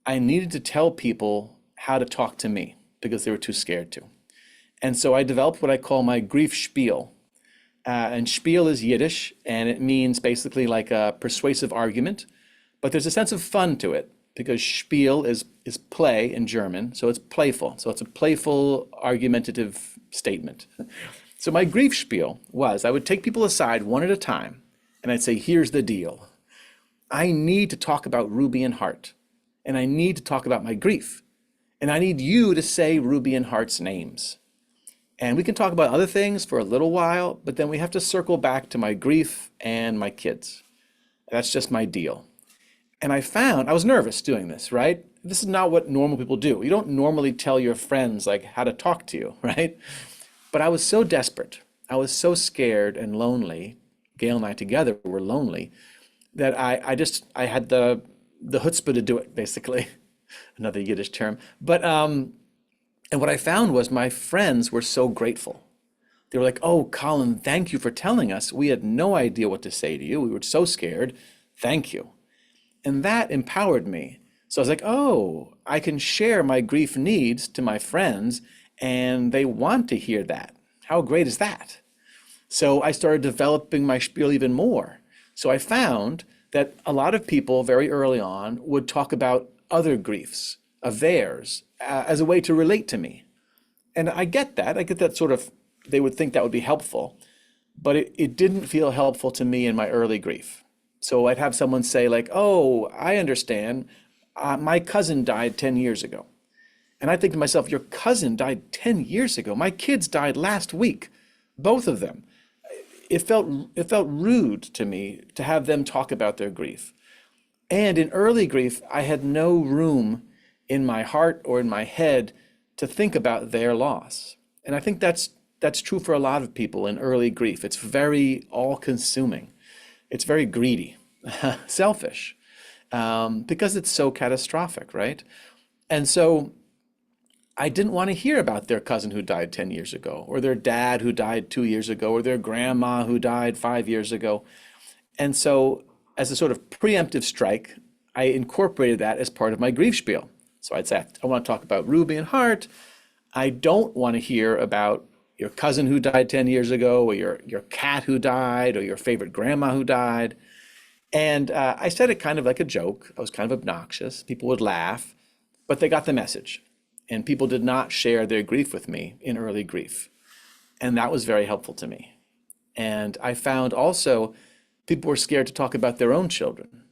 I needed to tell people how to talk to me because they were too scared to. And so I developed what I call my grief spiel. And Spiel is Yiddish, and it means basically like a persuasive argument, but there's a sense of fun to it because Spiel is play in German, so it's playful. So it's a playful, argumentative statement. So my grief spiel was I would take people aside one at a time, and I'd say, here's the deal. I need to talk about Ruby and Hart, and I need to talk about my grief, and I need you to say Ruby and Hart's names. And we can talk about other things for a little while, but then we have to circle back to my grief and my kids. That's just my deal. And I found, I was nervous doing this, right? This is not what normal people do. You don't normally tell your friends like how to talk to you, right? But I was so desperate. I was so scared and lonely. Gail and I together were lonely that I had the chutzpah to do it, basically. Another Yiddish term. But, and what I found was my friends were so grateful. They were like, oh, Colin, thank you for telling us. We had no idea what to say to you. We were so scared. Thank you. And that empowered me. So I was like, oh, I can share my grief needs to my friends and they want to hear that. How great is that? So I started developing my spiel even more. So I found that a lot of people very early on would talk about other griefs of theirs as a way to relate to me. And I get that. I get that sort of, they would think that would be helpful, but it didn't feel helpful to me in my early grief. So I'd have someone say like, oh, I understand. My cousin died 10 years ago. And I think to myself, your cousin died 10 years ago. My kids died last week, both of them. It felt rude to me to have them talk about their grief. And in early grief, I had no room in my heart or in my head to think about their loss. And I think that's true for a lot of people in early grief. It's very all-consuming. It's very greedy, selfish, because it's so catastrophic, right? And so I didn't want to hear about their cousin who died 10 years ago, or their dad who died 2 years ago, or their grandma who died 5 years ago. And so as a sort of preemptive strike, I incorporated that as part of my grief spiel. So I'd say, I want to talk about Ruby and Hart. I don't want to hear about your cousin who died 10 years ago, or your cat who died, or your favorite grandma who died. And I said it kind of like a joke. I was kind of obnoxious. People would laugh, but they got the message. And people did not share their grief with me in early grief. And that was very helpful to me. And I found also people were scared to talk about their own children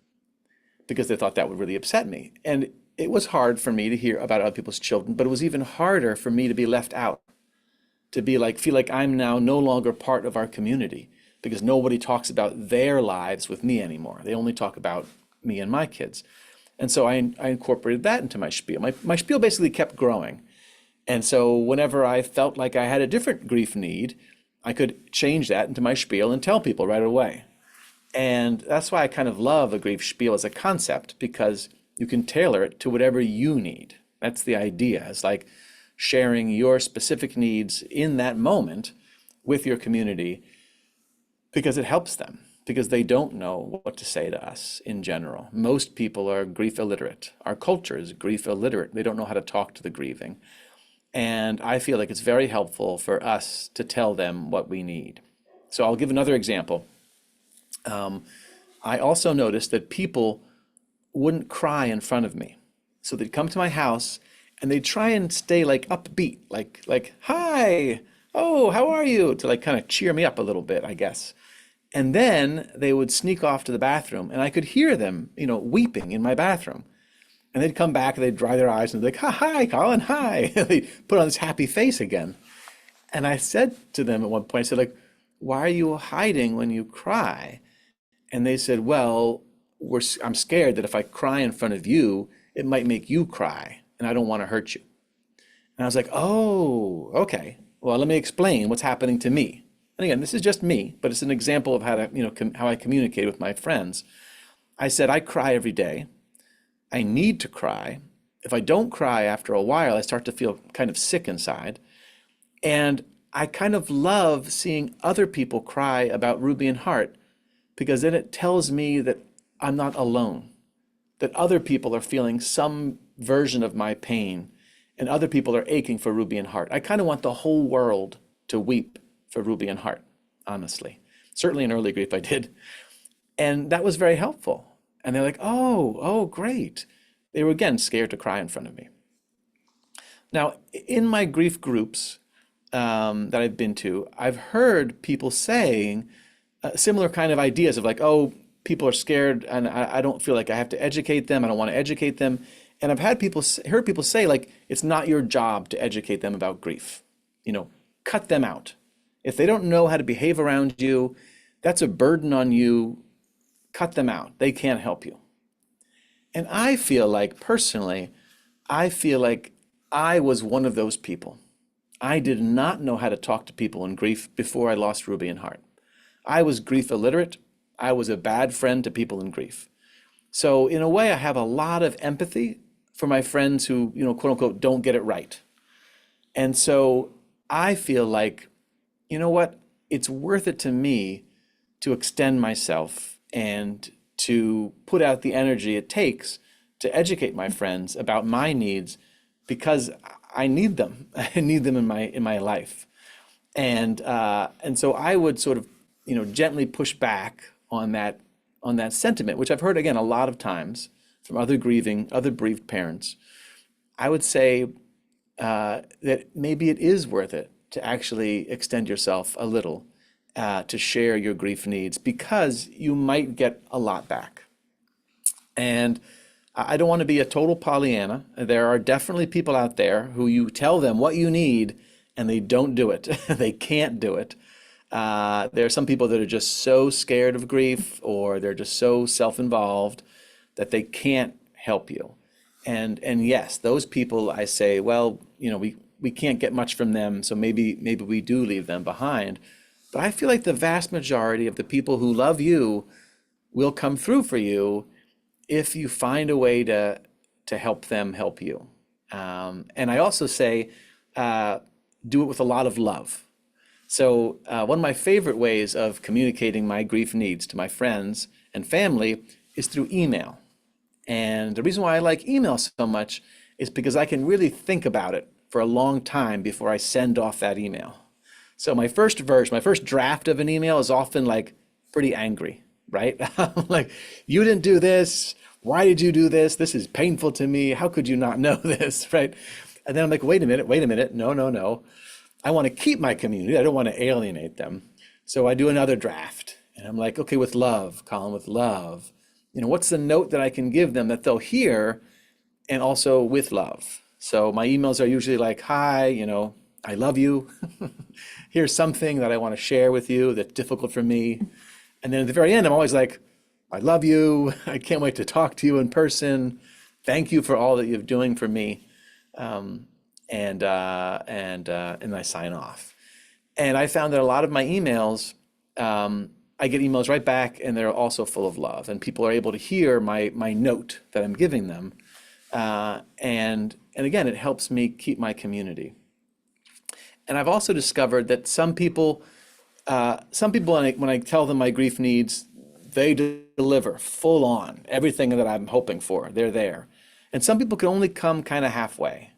because they thought that would really upset me. And it was hard for me to hear about other people's children, but it was even harder for me to be left out, to be like, feel like I'm now no longer part of our community because nobody talks about their lives with me anymore. They only talk about me and my kids. And so I incorporated that into my spiel. My spiel basically kept growing. And so whenever I felt like I had a different grief need, I could change that into my spiel and tell people right away. And that's why I kind of love a grief spiel as a concept, because you can tailor it to whatever you need. That's the idea. It's like sharing your specific needs in that moment with your community because it helps them, because they don't know what to say to us in general. Most people are grief illiterate. Our culture is grief illiterate. They don't know how to talk to the grieving. And I feel like it's very helpful for us to tell them what we need. So I'll give another example. I also noticed that people wouldn't cry in front of me. So they'd come to my house and they'd try and stay like upbeat, like, hi, oh, how are you? To like kind of cheer me up a little bit, I guess. And then they would sneak off to the bathroom and I could hear them, weeping in my bathroom. And they'd come back and they'd dry their eyes and they'd be like, hi, Colin, hi. They put on this happy face again. And I said to them at one point, I said, like, why are you hiding when you cry? And they said, well, I'm scared that if I cry in front of you, it might make you cry, and I don't want to hurt you. And I was like, oh, okay. Well, let me explain what's happening to me. And again, this is just me, but it's an example of how to, how I communicate with my friends. I said, I cry every day. I need to cry. If I don't cry after a while, I start to feel kind of sick inside. And I kind of love seeing other people cry about Ruby and Hart, because then it tells me that I'm not alone, that other people are feeling some version of my pain and other people are aching for Ruby and Hart. I kind of want the whole world to weep for Ruby and Hart. honestly. Certainly in early grief I did. And that was very helpful. And they're like, oh, great. They were, again, scared to cry in front of me. Now, in my grief groups that I've been to, I've heard people saying similar kind of ideas of like, oh, people are scared and I don't feel like I have to educate them. I don't want to educate them. And I've heard people say like, it's not your job to educate them about grief. Cut them out. If they don't know how to behave around you, that's a burden on you. Cut them out. They can't help you. And I feel like, personally, I was one of those people. I did not know how to talk to people in grief before I lost Ruby and Hart. I was grief illiterate. I was a bad friend to people in grief. So in a way, I have a lot of empathy for my friends who, quote unquote, don't get it right. And so I feel like, you know what? It's worth it to me to extend myself and to put out the energy it takes to educate my friends about my needs, because I need them. I need them in my life. And so I would sort of, gently push back on that sentiment, which I've heard again a lot of times from other bereaved parents. I would say that maybe it is worth it to actually extend yourself a little, to share your grief needs, because you might get a lot back. And I don't want to be a total Pollyanna. There are definitely people out there who you tell them what you need and they don't do it. They can't do it. There are some people that are just so scared of grief, or they're just so self-involved that they can't help you. And yes, those people, I say, well, we can't get much from them, so maybe we do leave them behind. But I feel like the vast majority of the people who love you will come through for you if you find a way to help them help you. And I also say, do it with a lot of love. So one of my favorite ways of communicating my grief needs to my friends and family is through email. And the reason why I like email so much is because I can really think about it for a long time before I send off that email. So my first draft of an email is often like pretty angry, right? Like, you didn't do this. Why did you do this? This is painful to me. How could you not know this, right? And then I'm like, wait a minute. No. I want to keep my community. I don't want to alienate them. So I do another draft. And I'm like, okay, with love, Colin, with love. What's the note that I can give them that they'll hear, and also with love? So my emails are usually like, hi, I love you. Here's something that I want to share with you that's difficult for me. And then at the very end, I'm always like, I love you. I can't wait to talk to you in person. Thank you for all that you're doing for me. And I sign off. And I found that a lot of my emails, I get emails right back, and they're also full of love, and people are able to hear my note that I'm giving them. And again, it helps me keep my community. And I've also discovered that some people, when I tell them my grief needs, they deliver full on everything that I'm hoping for. They're there. And some people can only come kind of halfway.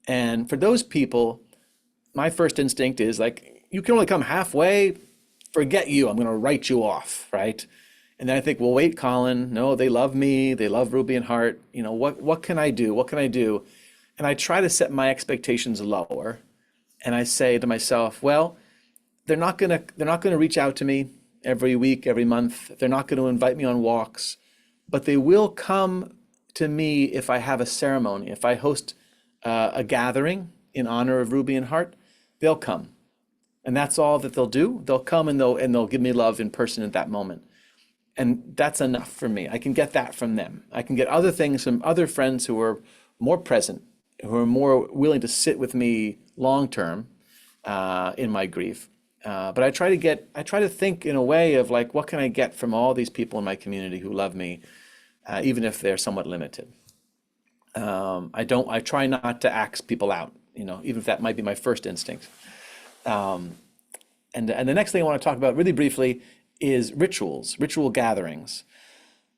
And for those people, my first instinct is like, you can only come halfway, forget you, I'm going to write you off, right? And then I think, well, wait, Colin, no, they love me, they love Ruby and Hart, what can I do? What can I do? And I try to set my expectations lower. And I say to myself, well, they're not going to reach out to me every week, every month. They're not going to invite me on walks, but they will come to me if I have a ceremony, if I host a gathering in honor of Ruby and Hart, they'll come. And that's all that they'll do. They'll come and they'll give me love in person at that moment. And that's enough for me. I can get that from them. I can get other things from other friends who are more present, who are more willing to sit with me long-term in my grief. But I try to think in a way of like, what can I get from all these people in my community who love me, even if they're somewhat limited. I try not to axe people out, even if that might be my first instinct. And the next thing I want to talk about really briefly is ritual gatherings.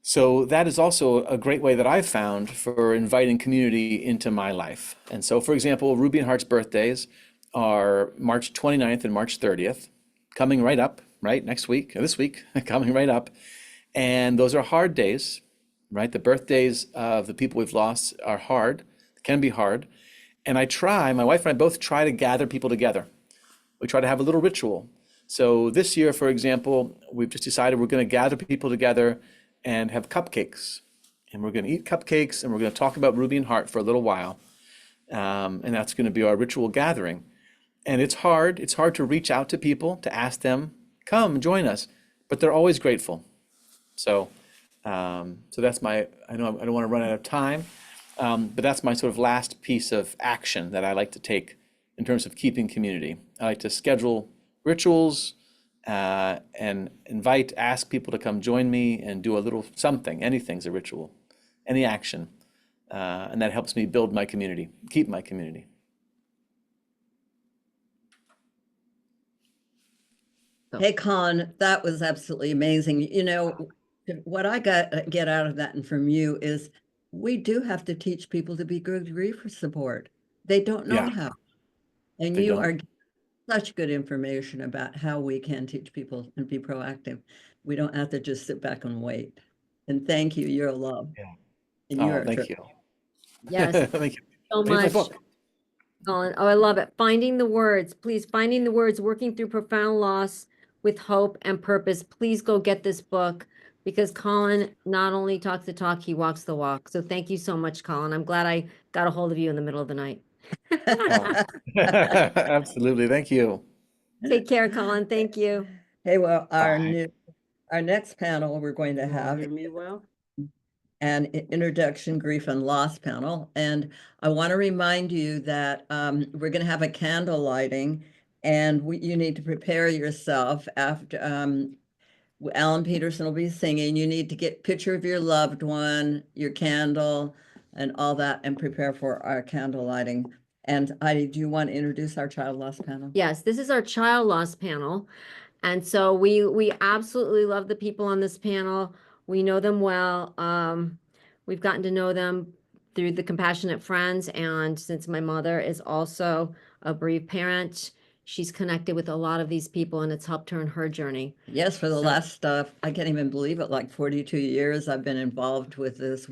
So that is also a great way that I've found for inviting community into my life. And so, for example, Ruby and Hart's birthdays are March 29th and March 30th. coming right up, right? Next week, or this week, coming right up. And those are hard days, right? The birthdays of the people we've lost are hard, can be hard. And my wife and I both try to gather people together. We try to have a little ritual. So this year, for example, we've just decided we're going to gather people together and have cupcakes. And we're going to eat cupcakes and we're going to talk about Ruby and Hart for a little while. And that's going to be our ritual gathering. And it's hard. It's hard to reach out to people, to ask them, come join us. But they're always grateful. So that's I know I don't want to run out of time, but that's my sort of last piece of action that I like to take in terms of keeping community. I like to schedule rituals and ask people to come join me and do a little something. Anything's a ritual, any action. And that helps me build my community, keep my community. Hey, Colin, that was absolutely amazing. You know, what I get out of that and from you is we do have to teach people to be good grief support. They don't know Yeah. how. And They you don't. are giving such good information about how we can teach people and be proactive. We don't have to just sit back and wait. And thank you. You're a love. Yeah. And Oh, you're a thank trip. you. Yes, Thank you. so Read my much. book. Colin. Oh, I love it. Finding the words, please. Finding the words, working through profound loss with hope and purpose. Please go get this book because Colin not only talks the talk, he walks the walk. So thank you so much, Colin. I'm glad I got a hold of you in the middle of the night. Oh. Absolutely. Thank you. Take care, Colin. Thank you. Hey, well, Bye. our next panel we're going to Can you all have hear me well? an introduction grief and loss panel. And I want to remind you that we're going to have a candle lighting and you need to prepare yourself after Alan Peterson will be singing. You need to get a picture of your loved one, your candle and all that and prepare for our candle lighting. And Heidi, do you want to introduce our child loss panel? Yes, this is our child loss panel. And so we absolutely love the people on this panel. We know them well. We've gotten to know them through the Compassionate Friends. And since my mother is also a bereaved parent, she's connected with a lot of these people and it's helped her in her journey. Yes, for the So- last, I can't even believe it, like 42 years I've been involved with this,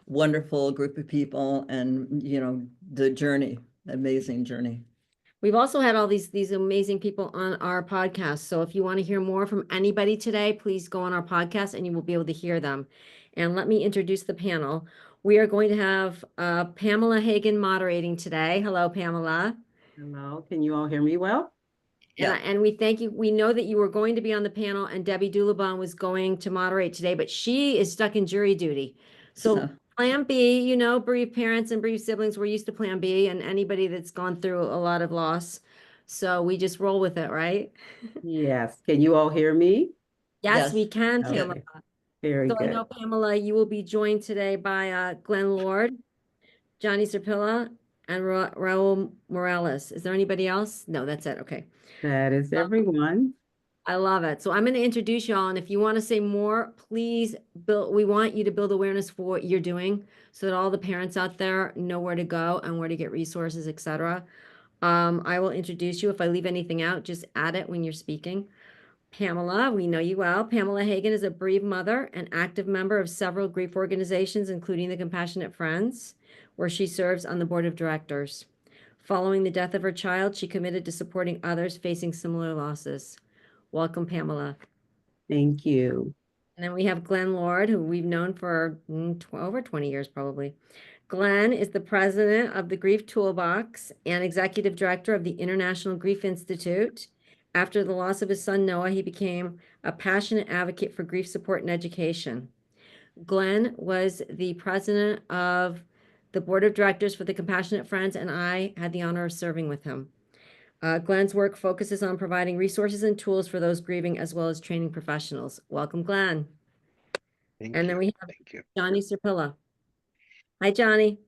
wonderful group of people and, the journey, amazing journey. We've also had all these amazing people on our podcast. So if you want to hear more from anybody today, please go on our podcast and you will be able to hear them. And let me introduce the panel. We are going to have Pamela Hagan moderating today. Hello, Pamela. Hello, can you all hear me well? Yeah. And we thank you. We know that you were going to be on the panel and Debbie Dulabon was going to moderate today, but she is stuck in jury duty. So Plan B, bereaved parents and bereaved siblings, we're used to Plan B and anybody that's gone through a lot of loss. So we just roll with it, right? Yes, can you all hear me? Yes, we can, Okay. Pamela. Very So I good. know, Pamela, you will be joined today by Glenn Lord, Johnny Serpilla, and Raul Morales. Is there anybody else? No, that's it. Okay. That is everyone. I love it. So I'm going to introduce y'all. And if you want to say more, please we want you to build awareness for what you're doing so that all the parents out there know where to go and where to get resources, etc. I will introduce you. If I leave anything out, just add it when you're speaking. Pamela, we know you well. Pamela Hagan is a bereaved mother and active member of several grief organizations, including the Compassionate Friends, where she serves on the board of directors. Following the death of her child, she committed to supporting others facing similar losses. Welcome, Pamela. Thank you. And then we have Glenn Lord, who we've known for over 20 years, probably. Glenn is the president of the Grief Toolbox and executive director of the International Grief Institute. After the loss of his son, Noah, he became a passionate advocate for grief support and education. Glenn was the president of the board of directors for the Compassionate Friends, and I had the honor of serving with him. Glenn's work focuses on providing resources and tools for those grieving, as well as training professionals. Welcome, Glenn. Then we have Johnny Serpilla. Hi, Johnny.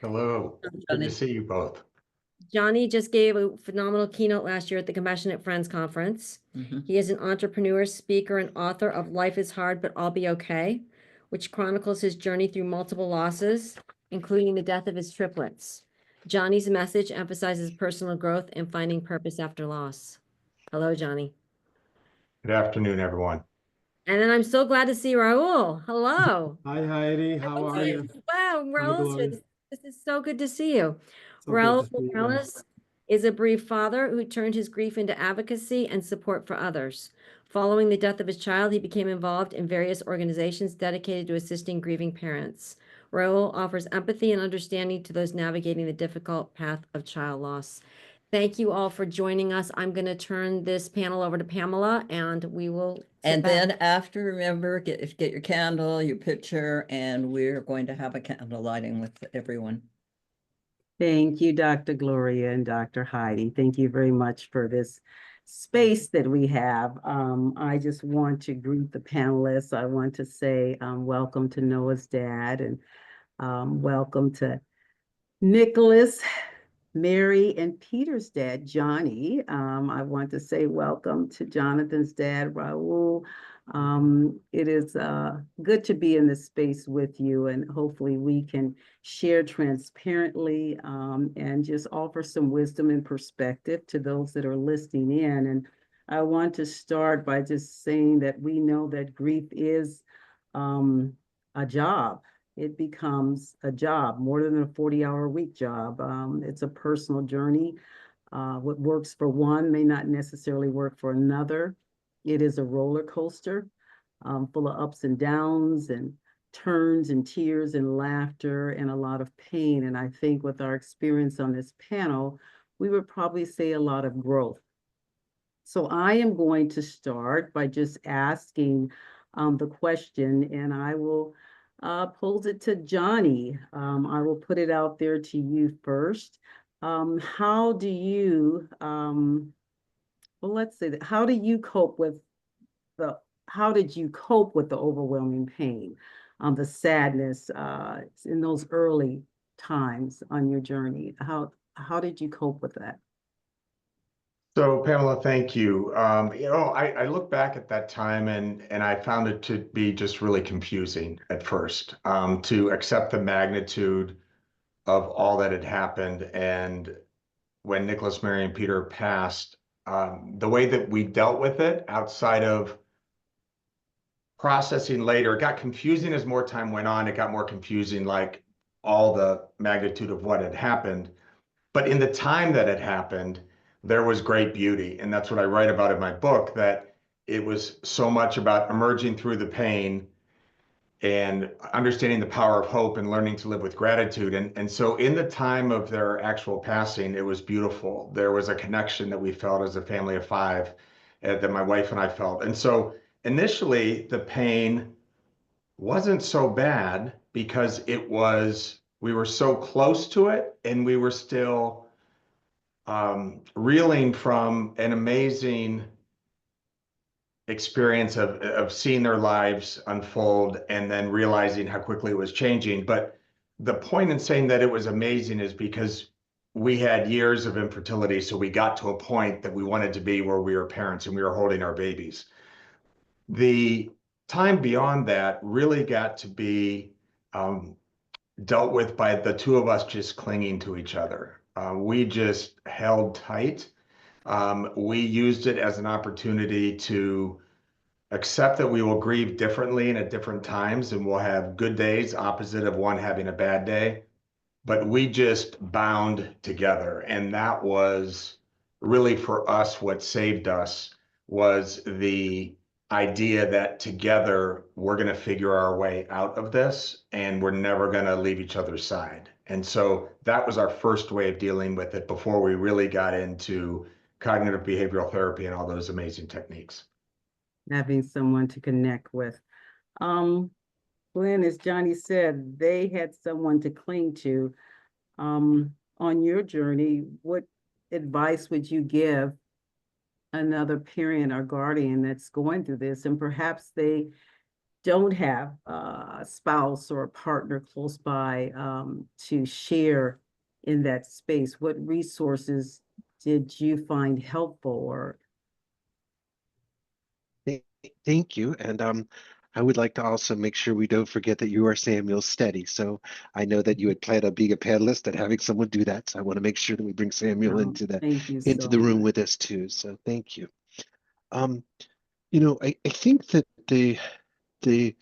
Hello. Good to see you both. Johnny just gave a phenomenal keynote last year at the Compassionate Friends Conference. He is an entrepreneur, speaker, and author of Life is Hard, But I'll Be Okay, which chronicles his journey through multiple losses, including the death of his triplets. Johnny's message emphasizes personal growth and finding purpose after loss. Hello, Johnny. Good afternoon, everyone. And then I'm so glad to see Raul. Hello. Hi, Heidi. How are you? Wow, Raul, Gloria. this is so good to see you. So good Raul to see you. Morales is a bereaved father who turned his grief into advocacy and support for others. Following the death of his child, he became involved in various organizations dedicated to assisting grieving parents. Raul offers empathy and understanding to those navigating the difficult path of child loss. Thank you all for joining us. I'm going to turn this panel over to Pamela, and we will sit And back. then after, remember, get your candle, your picture, and we're going to have a candle lighting with everyone. Thank you, Dr. Gloria and Dr. Heidi. Thank you very much for this space that we have. I just want to greet the panelists. I want to say welcome to Noah's dad, and welcome to Nicholas, Mary, and Peter's dad, Johnny. I want to say welcome to Jonathan's dad, Raul. It is good to be in this space with you, and hopefully we can share transparently and just offer some wisdom and perspective to those that are listening in. And I want to start by just saying that we know that grief is a job. It becomes a job, more than a 40-hour-a-week job. It's a personal journey. What works for one may not necessarily work for another. It is a roller coaster full of ups and downs and turns and tears and laughter and a lot of pain. And I think with our experience on this panel, we would probably say a lot of growth. So I am going to start by just asking the question, and I will pose it to Johnny. I will put it out there to you first. How do you, well, let's say that, how did you cope with the overwhelming pain, the sadness in those early times on your journey? How did you cope with that? So Pamela, thank you. I look back at that time and I found it to be just really confusing at first, to accept the magnitude of all that had happened. And when Nicholas, Mary, and Peter passed, the way that we dealt with it outside of processing later, it got confusing as more time went on. It got more confusing, like all the magnitude of what had happened. But in the time that it happened, there was great beauty. And that's what I write about in my book, that it was so much about emerging through the pain and understanding the power of hope and learning to live with gratitude. And so in the time of their actual passing, it was beautiful. There was a connection that we felt as a family of five, that my wife and I felt. And so initially, the pain wasn't so bad because we were so close to it, and we were still reeling from an amazing experience of seeing their lives unfold and then realizing how quickly it was changing. But the point in saying that it was amazing is because we had years of infertility, so we got to a point that we wanted to be where we were parents and we were holding our babies. The time beyond that really got to be dealt with by the two of us just clinging to each other. We just held tight. We used it as an opportunity to accept that we will grieve differently and at different times, and we'll have good days opposite of one having a bad day. But we just bound together. And that was really, for us, what saved us was the idea that together we're going to figure our way out of this, and we're never going to leave each other's side. And so that was our first way of dealing with it before we really got into cognitive behavioral therapy and all those amazing techniques. Having someone to connect with. Glenn, as Johnny said, they had someone to cling to. On your journey, what advice would you give another parent or guardian that's going through this, and perhaps they don't have a spouse or a partner close by to share in that space? What resources did you find helpful? Or Thank you. And I would like to also make sure we don't forget that you are Samuel Steady. So I know that you had planned on being a panelist and having someone do that. So I want to make sure that we bring Samuel into the room with us too. So thank you. I think that the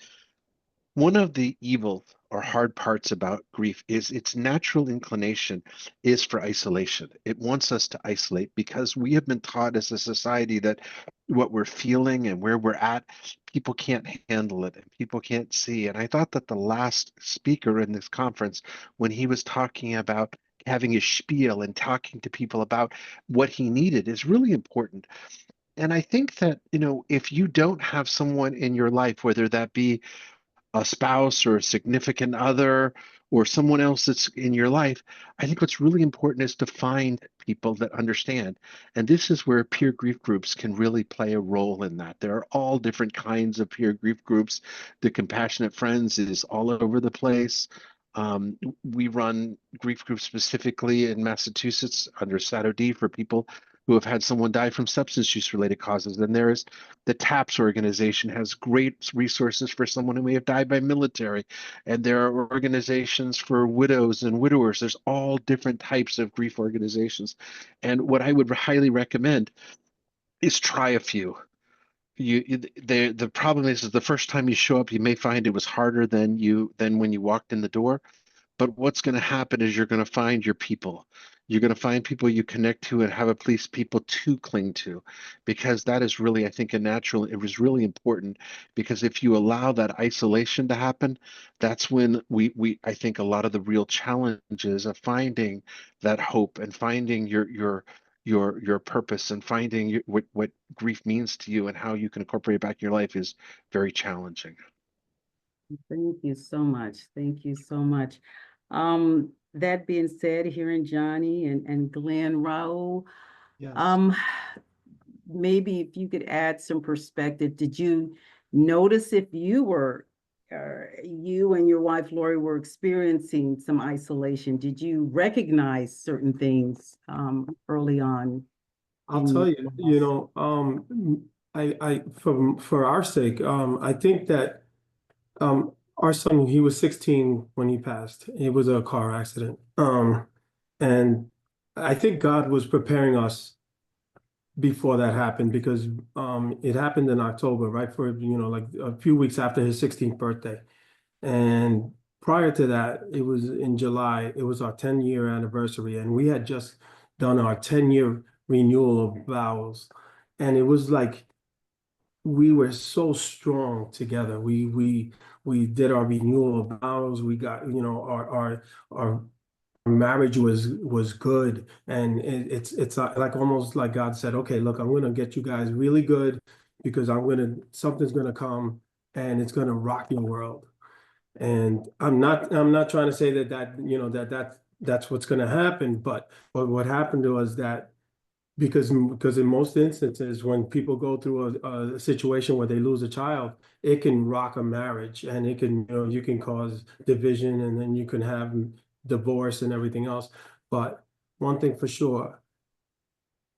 one of the evil or hard parts about grief is its natural inclination is for isolation. It wants us to isolate because we have been taught as a society that what we're feeling and where we're at, people can't handle it and people can't see. And I thought that the last speaker in this conference, when he was talking about having his spiel and talking to people about what he needed, is really important. And I think that, if you don't have someone in your life, whether that be a spouse or a significant other or someone else that's in your life, I think what's really important is to find people that understand. And this is where peer grief groups can really play a role in that. There are all different kinds of peer grief groups. The Compassionate Friends is all over the place. We run grief groups specifically in Massachusetts under SATOD for people who have had someone die from substance use related causes. And there's the TAPS organization has great resources for someone who may have died by military. And there are organizations for widows and widowers. There's all different types of grief organizations. And what I would highly recommend is try a few. The problem is the first time you show up, you may find it was harder than when you walked in the door. But what's going to happen is you're going to find your people. You're going to find people you connect to and have a place people to cling to, because that is really, I think, it was really important, because if you allow that isolation to happen, that's when I think a lot of the real challenges of finding that hope and finding your purpose and finding what grief means to you and how you can incorporate it back in your life is very challenging. Thank you so much. Thank you so much. That being said, hearing Johnny and Glenn, Raul, Yes. maybe if you could add some perspective, did you notice if you and your wife Lori were experiencing some isolation? Did you recognize certain things early on? I'll tell you, for our sake, I think that our son, he was 16 when he passed. It was a car accident. And I think God was preparing us before that happened, because it happened in October, right? For, like a few weeks after his 16th birthday. And prior to that, it was in July, it was our 10-year anniversary. And we had just done our 10-year renewal of vows. And it was like, we were so strong together. We did our renewal of vows. We got, our marriage was good, and it's like almost like God said, okay, look, I'm gonna get you guys really good, because something's gonna come and it's gonna rock your world. And I'm not trying to say that's what's gonna happen, but what happened to us that. Because in most instances, when people go through a situation where they lose a child, it can rock a marriage, and it can, you can cause division, and then you can have divorce and everything else. But one thing for sure,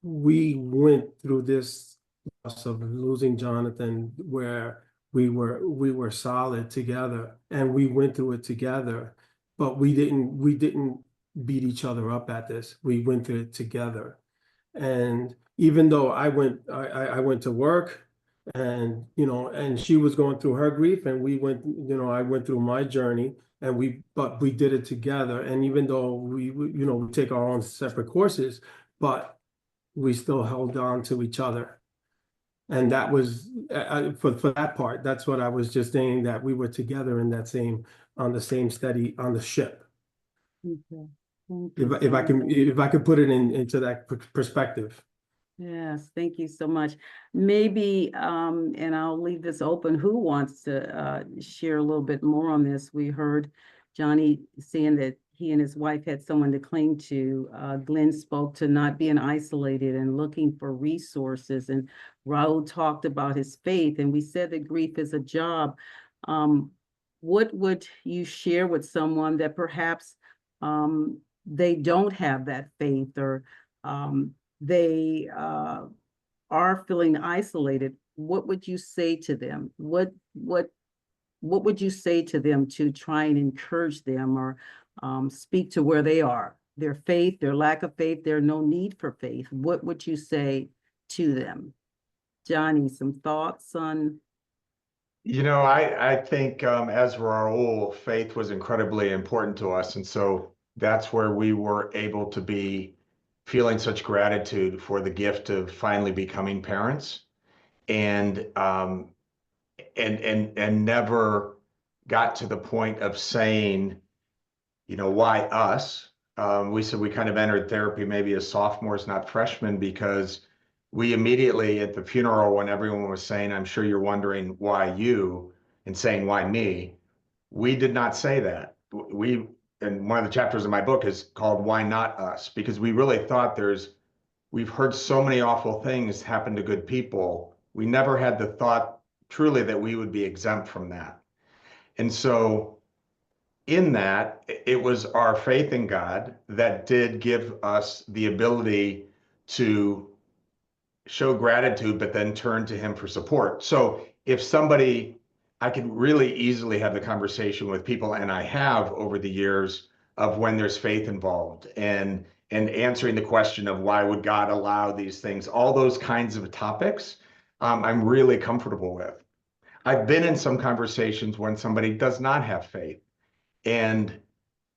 we went through this loss of losing Jonathan, where we were solid together, and we went through it together, but we didn't beat each other up at this. We went through it together. And even though I went to work, and and she was going through her grief, and I went through my journey, but we did it together. And even though we take our own separate courses, but we still held on to each other. And that was for that part. That's what I was just saying, that we were together on the same steady on the ship. Okay. If I could put it into that perspective. Yes, thank you so much. Maybe, and I'll leave this open, who wants to share a little bit more on this? We heard Johnny saying that he and his wife had someone to cling to. Glenn spoke to not being isolated and looking for resources. And Raul talked about his faith, and we said that grief is a job. What would you share with someone that perhaps they don't have that faith, or they are feeling isolated? What would you say to them? What would you say to them to try and encourage them, or speak to where they are, their faith, their lack of faith, their no need for faith? What would you say to them? Johnny, some thoughts on? You know, I think as Raul, faith was incredibly important to us. And so that's where we were able to be feeling such gratitude for the gift of finally becoming parents, and and never got to the point of saying, you know, why us? We said we kind of entered therapy maybe as sophomores, not freshmen, because we immediately at the funeral, when everyone was saying, I'm sure you're wondering why you, and saying why me, we did not say that. We, and one of the chapters in my book is called Why Not Us? Because we really thought we've heard so many awful things happen to good people. We never had the thought truly that we would be exempt from that. And so in that, it was our faith in God that did give us the ability to show gratitude, but then turn to Him for support. So if somebody, I could really easily have the conversation with people, and I have over the years, of when there's faith involved, and answering the question of why would God allow these things, all those kinds of topics, I'm really comfortable with. I've been in some conversations when somebody does not have faith. And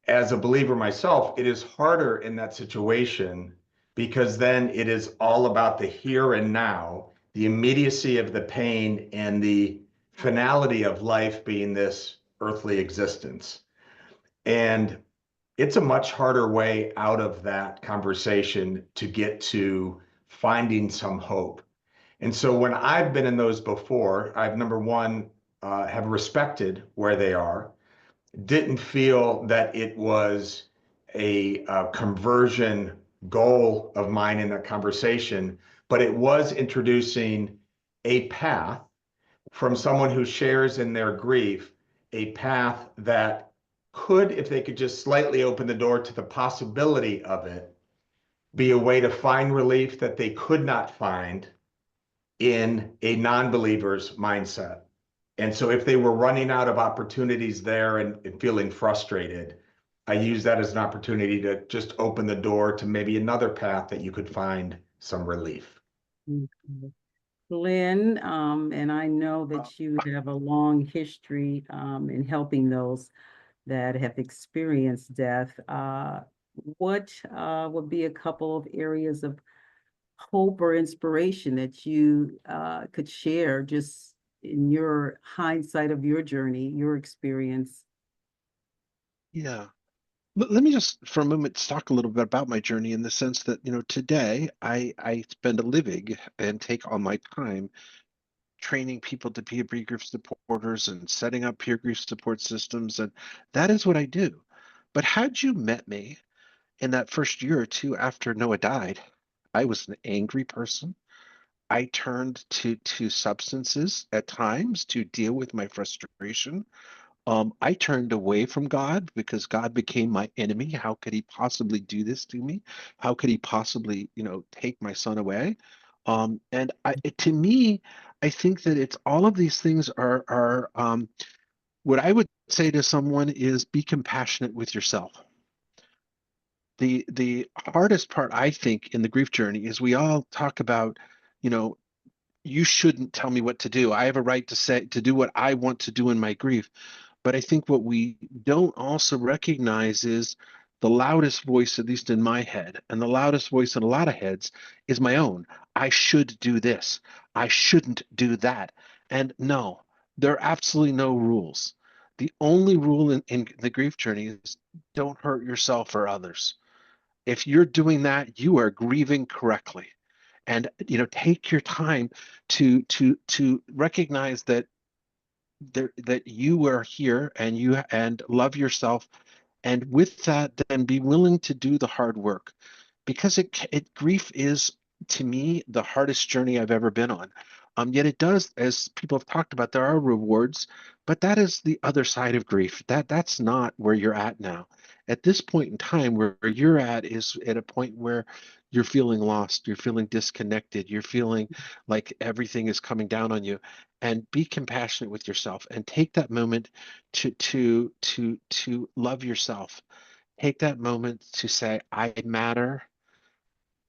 as a believer myself, it is harder in that situation, because then it is all about the here and now, the immediacy of the pain, and the finality of life being this earthly existence. And it's a much harder way out of that conversation to get to finding some hope. And so when I've been in those before, I've, number one, have respected where they are, didn't feel that it was a conversion goal of mine in that conversation, but it was introducing a path from someone who shares in their grief, a path that could, if they could just slightly open the door to the possibility of it, be a way to find relief that they could not find in a non-believer's mindset. And so if they were running out of opportunities there and feeling frustrated, I use that as an opportunity to just open the door to maybe another path that you could find some relief. Okay. Lynn, and I know that you have a long history in helping those that have experienced death. What would be a couple of areas of hope or inspiration that you could share just in your hindsight of your journey, your experience? Yeah. Let me just for a moment talk a little bit about my journey, in the sense that, you know, today I spend a living and take all my time training people to be peer grief supporters and setting up peer grief support systems. And that is what I do. But had you met me in that first year or two after Noah died, I was an angry person. I turned to substances at times to deal with my frustration. I turned away from God because God became my enemy. How could He possibly do this to me? How could He possibly, you know, take my son away? To me, I think that it's all of these things are what I would say to someone is be compassionate with yourself. The hardest part, I think, in the grief journey is we all talk about, you know, you shouldn't tell me what to do. I have a right to do what I want to do in my grief. But I think what we don't also recognize is the loudest voice, at least in my head, and the loudest voice in a lot of heads, is my own. I should do this. I shouldn't do that. And no, there are absolutely no rules. The only rule in the grief journey is don't hurt yourself or others. If you're doing that, you are grieving correctly. And, you know, take your time to recognize that that you are here and love yourself, and with that, then be willing to do the hard work, because grief is, to me, the hardest journey I've ever been on. Yet it does, as people have talked about, there are rewards, but that is the other side of grief. That's not where you're at now. At this point in time, where you're at is at a point where you're feeling lost, you're feeling disconnected, you're feeling like everything is coming down on you. And be compassionate with yourself, and take that moment to love yourself. Take that moment to say, I matter,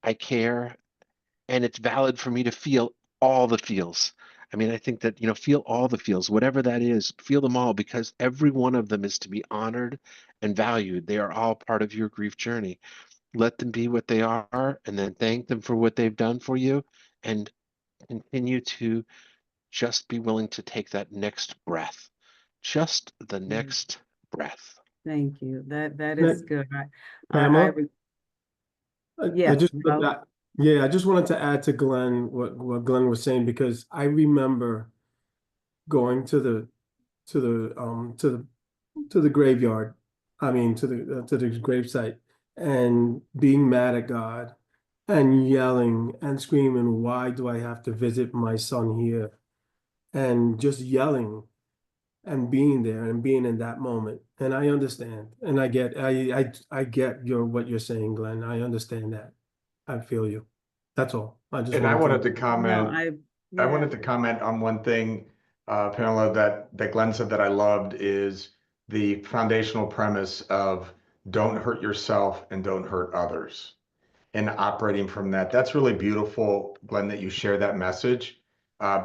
I care, and it's valid for me to feel all the feels. I mean, I think that, feel all the feels, whatever that is, feel them all, because every one of them is to be honored and valued. They are all part of your grief journey. Let them be what they are, and then thank them for what they've done for you, and continue to just be willing to take that next breath, just the next breath. Thank you. That Ma- is good. Pamela, I Yes, just well, I just wanted to add to Glenn what Glenn was saying, because I remember going to the graveyard. I mean, to the gravesite, and being mad at God and yelling and screaming, "Why do I have to visit my son here?" And just yelling and being there and being in that moment. And I understand, and I get what you're saying, Glenn. I understand that. I feel you. That's all. I just And I wanted to no, comment, I yeah. wanted to comment on one thing, Pamela, that Glenn said that I loved, is the foundational premise of don't hurt yourself and don't hurt others. And operating from that, that's really beautiful, Glenn, that you share that message,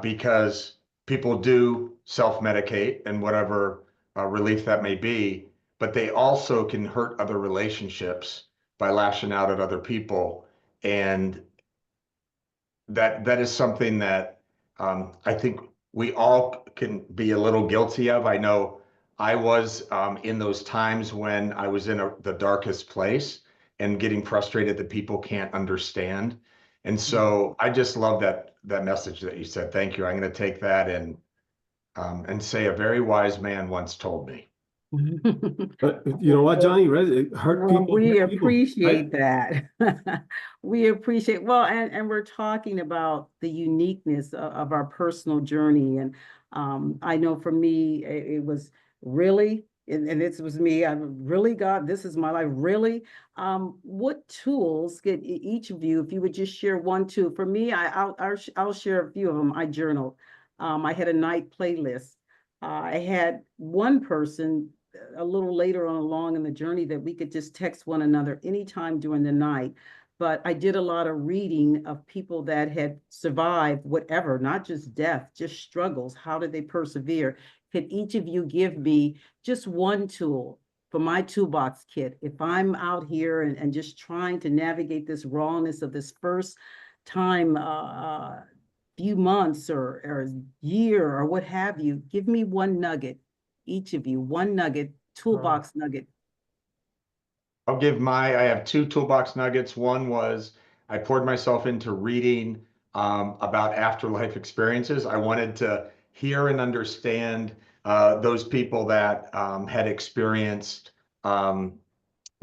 because people do self-medicate and whatever relief that may be, but they also can hurt other relationships by lashing out at other people. And that is something that I think we all can be a little guilty of. I know I was in those times when I was in the darkest place and getting frustrated that people can't understand. And so I just love that message that you said. Thank you. I'm going to take that and say a very wise man once told me. But you know what, Johnny? Hurt Well, people. we Hurt people, right? appreciate that. We appreciate, well, and we're talking about the uniqueness of our personal journey. And I know for me, it was really, and this was me, I really, God, this is my life, really. What tools could each of you, if you would just share one tool? For me, I'll share a few of them. I journaled. I had a night playlist. I had one person a little later on along in the journey that we could just text one another anytime during the night. But I did a lot of reading of people that had survived whatever, not just death, just struggles. How did they persevere? Could each of you give me just one tool for my toolbox kit if I'm out here and just trying to navigate this rawness of this first time few months or year or what have you? Give me one nugget, each of you, one nugget, toolbox nugget. I have two toolbox nuggets. One was I poured myself into reading about afterlife experiences. I wanted to hear and understand those people that had experienced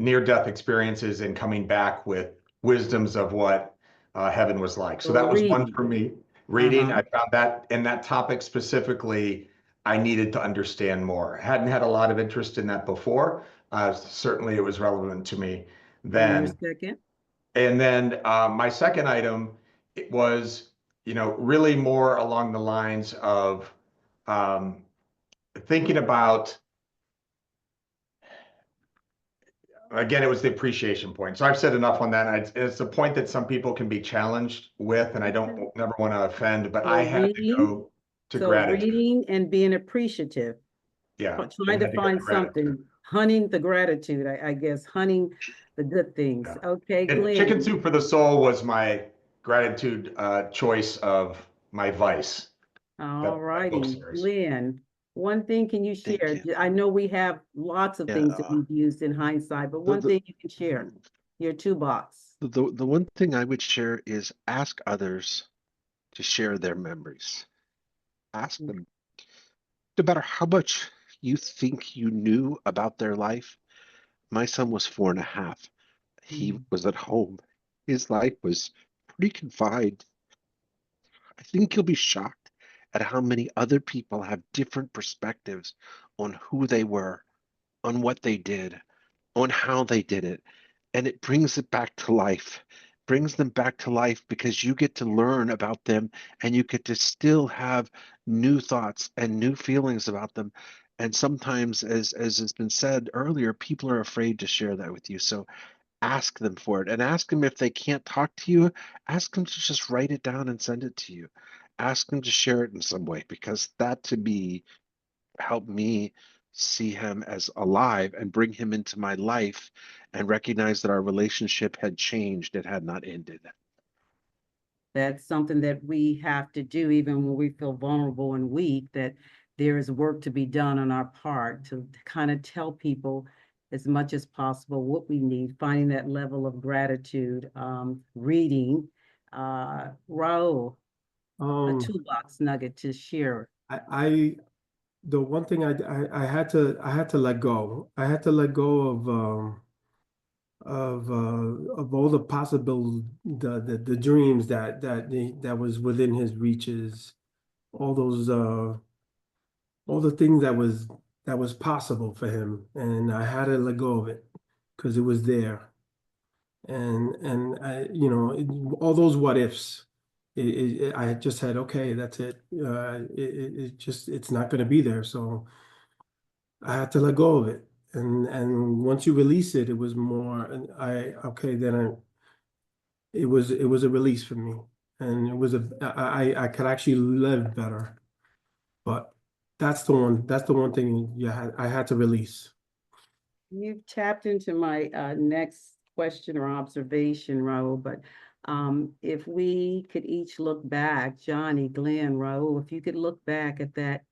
near-death experiences and coming back with wisdoms of what heaven was like. So that was one for me. Reading, I found that in that topic specifically, I needed to understand more. I hadn't had a lot of interest in that before. Certainly it was relevant to me then. And your second? And then my second item, it was, really more along the lines of thinking about, again, it was the appreciation point. So I've said enough on that. It's a point that some people can be challenged with, and I don't never want to offend, but I had to go to gratitude. Reading and being appreciative. Yeah. Trying to find something, hunting the gratitude, I guess, hunting the good things. Yeah. Okay, And Glenn. Chicken Soup for the Soul was my gratitude choice of my vice. All righty, Glenn. One thing can you share? I know we have lots of things that we've used in hindsight, but one thing you can share, your toolbox. The one thing I would share is ask others to share their memories. Ask them, no matter how much you think you knew about their life. My son was 4.5. He was at home. His life was pretty confined. I think you'll be shocked at how many other people have different perspectives on who they were, on what they did, on how they did it. And it brings it back to life, brings them back to life, because you get to learn about them and you get to still have new thoughts and new feelings about them. And sometimes, as has been said earlier, people are afraid to share that with you. So ask them for it, and ask them if they can't talk to you, ask them to just write it down and send it to you. ask him to share it in some way, because that to me helped me see him as alive and bring him into my life and recognize that our relationship had changed. It had not ended. That's something that we have to do even when we feel vulnerable and weak, that there is work to be done on our part to kind of tell people as much as possible what we need, finding that level of gratitude, reading. Raul, a toolbox nugget to share. The one thing I had to let go. I had to let go of all the possible the dreams that was within his reaches, all those all the things that was possible for him, and I had to let go of it because it was there, and I, you know, all those what ifs. I just said, okay, that's it. It's not going to be there, so I had to let go of it. And once you release it, it was more. And okay, then it was a release for me, and it was I could actually live better. But that's the one thing I had to release. You've tapped into my next question or observation, Raul, but if we could each look back, Johnny, Glenn, Raul, if you could look back at that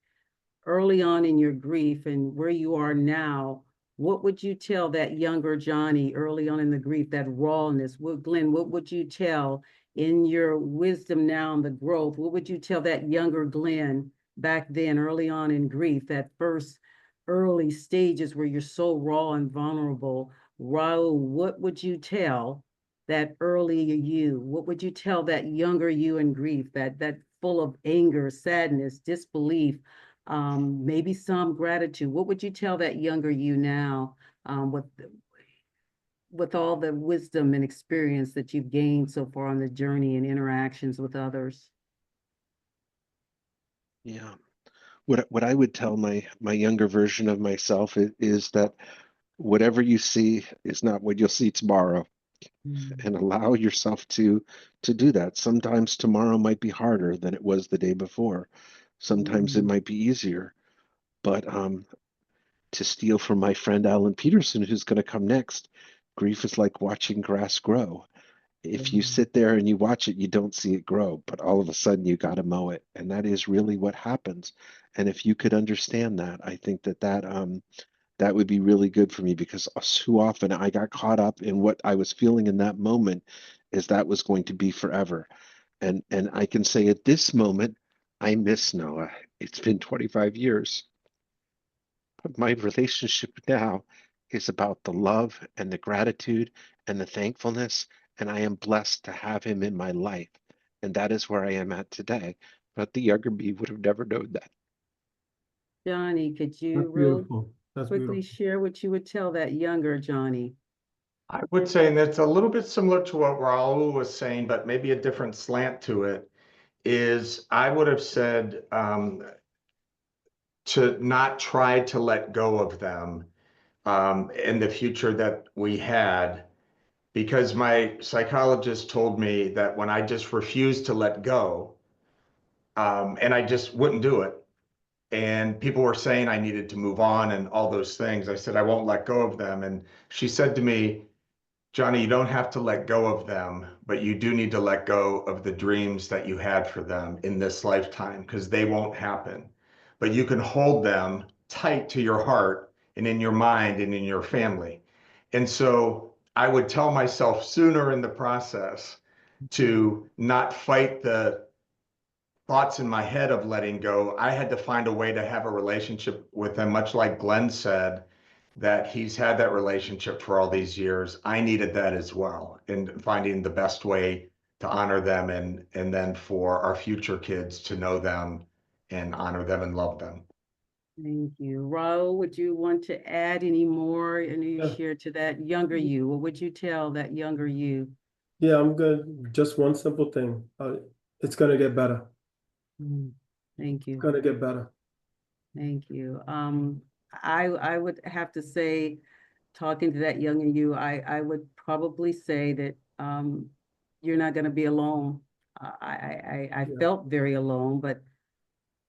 early on in your grief and where you are now, what would you tell that younger Johnny early on in the grief, that rawness? Glenn, what would you tell in your wisdom now and the growth? What would you tell that younger Glenn back then, early on in grief, that first early stages where you're so raw and vulnerable? Raul, what would you tell that earlier you? What would you tell that younger you in grief, that full of anger, sadness, disbelief, maybe some gratitude? What would you tell that younger you now, with all the wisdom and experience that you've gained so far on the journey and interactions with others? Yeah. What I would tell my younger version of myself is that whatever you see is not what you'll see tomorrow. And allow yourself to do that. Sometimes tomorrow might be harder than it was the day before. Sometimes it might be easier. But to steal from my friend Alan Peterson, who's going to come next, grief is like watching grass grow. If you sit there and you watch it, you don't see it grow, but all of a sudden you got to mow it. And that is really what happens. And if you could understand that, I think that would be really good for me, because too often I got caught up in what I was feeling in that moment, as that was going to be forever. And I can say at this moment, I miss Noah. It's been 25 years. But my relationship now is about the love and the gratitude and the thankfulness. And I am blessed to have him in my life. And that is where I am at today. But the younger me would have never known that. Johnny, could you That's real beautiful. That's quickly beautiful. share what you would tell that younger Johnny? I would say, and it's a little bit similar to what Raul was saying, but maybe a different slant to it, is I would have said to not try to let go of them in the future that we had, because my psychologist told me that when I just refused to let go, and I just wouldn't do it, and people were saying I needed to move on and all those things, I said, I won't let go of them. And she said to me, Johnny, you don't have to let go of them, but you do need to let go of the dreams that you had for them in this lifetime, because they won't happen. But you can hold them tight to your heart and in your mind and in your family. And so I would tell myself sooner in the process to not fight the thoughts in my head of letting go. I had to find a way to have a relationship with them, much like Glenn said, that he's had that relationship for all these years. I needed that as well, in finding the best way to honor them, and then for our future kids to know them and honor them and love them. Thank you. Raul, would you want to add any more and you Yeah. share to that younger you? What would you tell that younger you? Yeah, I'm good. Just one simple thing. It's gonna get better. Thank you. It's gonna get better. Thank you. I would have to say, talking to that younger you, I would probably say that you're not going to be alone. I felt very alone, but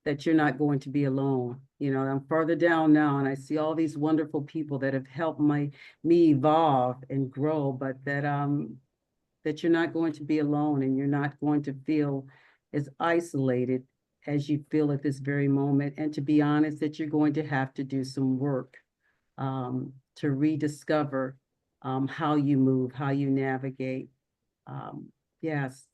that you're not going to be alone. You know, I'm further down now and I see all these wonderful people that have helped me evolve and grow, but that you're not going to be alone and you're not going to feel as isolated as you feel at this very moment. And to be honest, that you're going to have to do some work to rediscover how you move, how you navigate. Yes.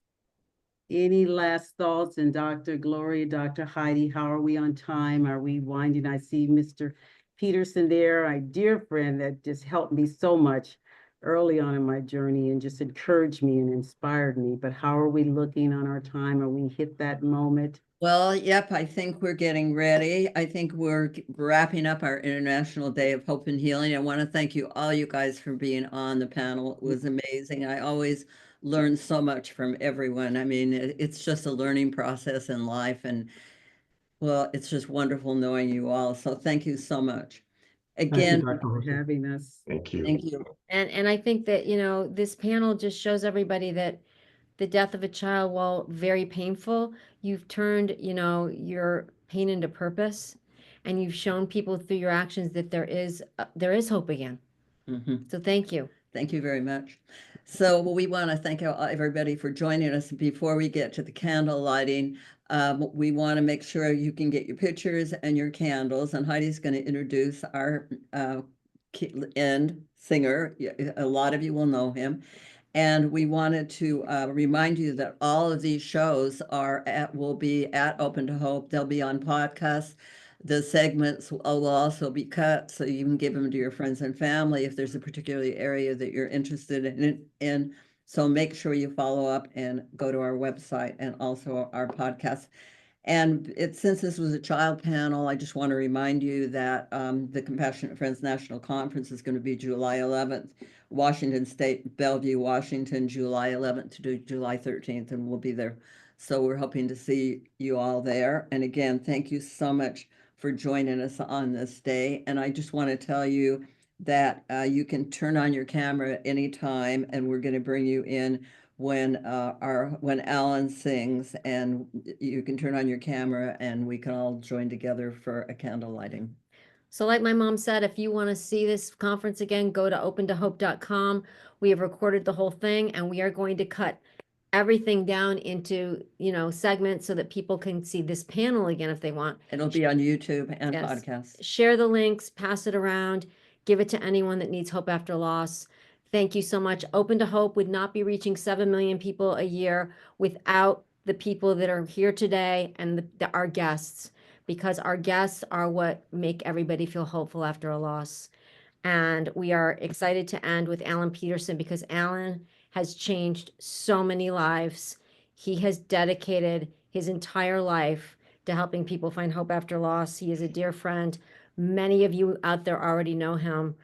Any last thoughts? And Dr. Gloria, Dr. Heidi, how are we on time? Are we winding? I see Mr. Peterson there, my dear friend that just helped me so much early on in my journey and just encouraged me and inspired me. But how are we looking on our time? Are we hit that moment? Well, yep, I think we're getting ready. I think we're wrapping up our International Day of Hope and Healing. I want to thank you all, you guys, for being on the panel. It was amazing. I always learn so much from everyone. I mean, it's just a learning process in life. And well, it's just wonderful knowing you all. So thank you so much. Again, Dr. For Horton. having us. Thank you. thank you. And I think that, you know, this panel just shows everybody that the death of a child, while very painful, you've turned, you know, your pain into purpose, and you've shown people through your actions that there is hope again. Mhm. So thank you. Thank you very much. So we want to thank everybody for joining us. Before we get to the candle lighting, we want to make sure you can get your pictures and your candles. And Heidi's going to introduce our end singer. A lot of you will know him. And we wanted to remind you that all of these shows will be at Open to Hope. They'll be on podcasts. The segments will also be cut so you can give them to your friends and family if there's a particular area that you're interested in. So make sure you follow up and go to our website and also our podcast. And since this was a child panel, I just want to remind you that the Compassionate Friends National Conference is going to be July 11th, Washington State, Bellevue, Washington, July 11th to July 13th, and we'll be there. So we're hoping to see you all there. And again, thank you so much for joining us on this day. And I just want to tell you that you can turn on your camera at any time, and we're going to bring you in when Alan sings, and you can turn on your camera and we can all join together for a candle lighting. So like my mom said, if you want to see this conference again, go to opentohope.com. We have recorded the whole thing, and we are going to cut everything down into, you know, segments so that people can see this panel again if they want. It'll be on YouTube and Yes. podcast. Share the links, pass it around, give it to anyone that needs hope after loss. Thank you so much. Open to Hope would not be reaching 7 million people a year without the people that are here today and our guests, because our guests are what make everybody feel hopeful after a loss. And we are excited to end with Alan Peterson, because Alan has changed so many lives. He has dedicated his entire life to helping people find hope after loss. He is a dear friend. Many of you out there already know him.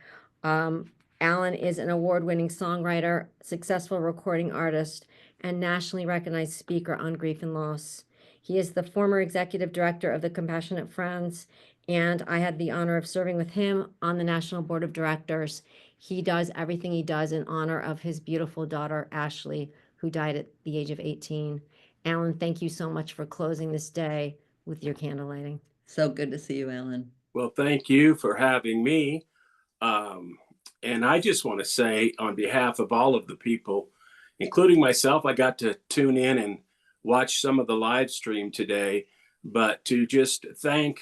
Alan is an award-winning songwriter, successful recording artist, and nationally recognized speaker on grief and loss. He is the former executive director of the Compassionate Friends, and I had the honor of serving with him on the National Board of Directors. He does everything he does in honor of his beautiful daughter, Ashley, who died at the age of 18. Alan, thank you so much for closing this day with your candle lighting. So good to see you, Alan. Well, thank you for having me. And I just want to say, on behalf of all of the people, including myself, I got to tune in and watch some of the live stream today, but to just thank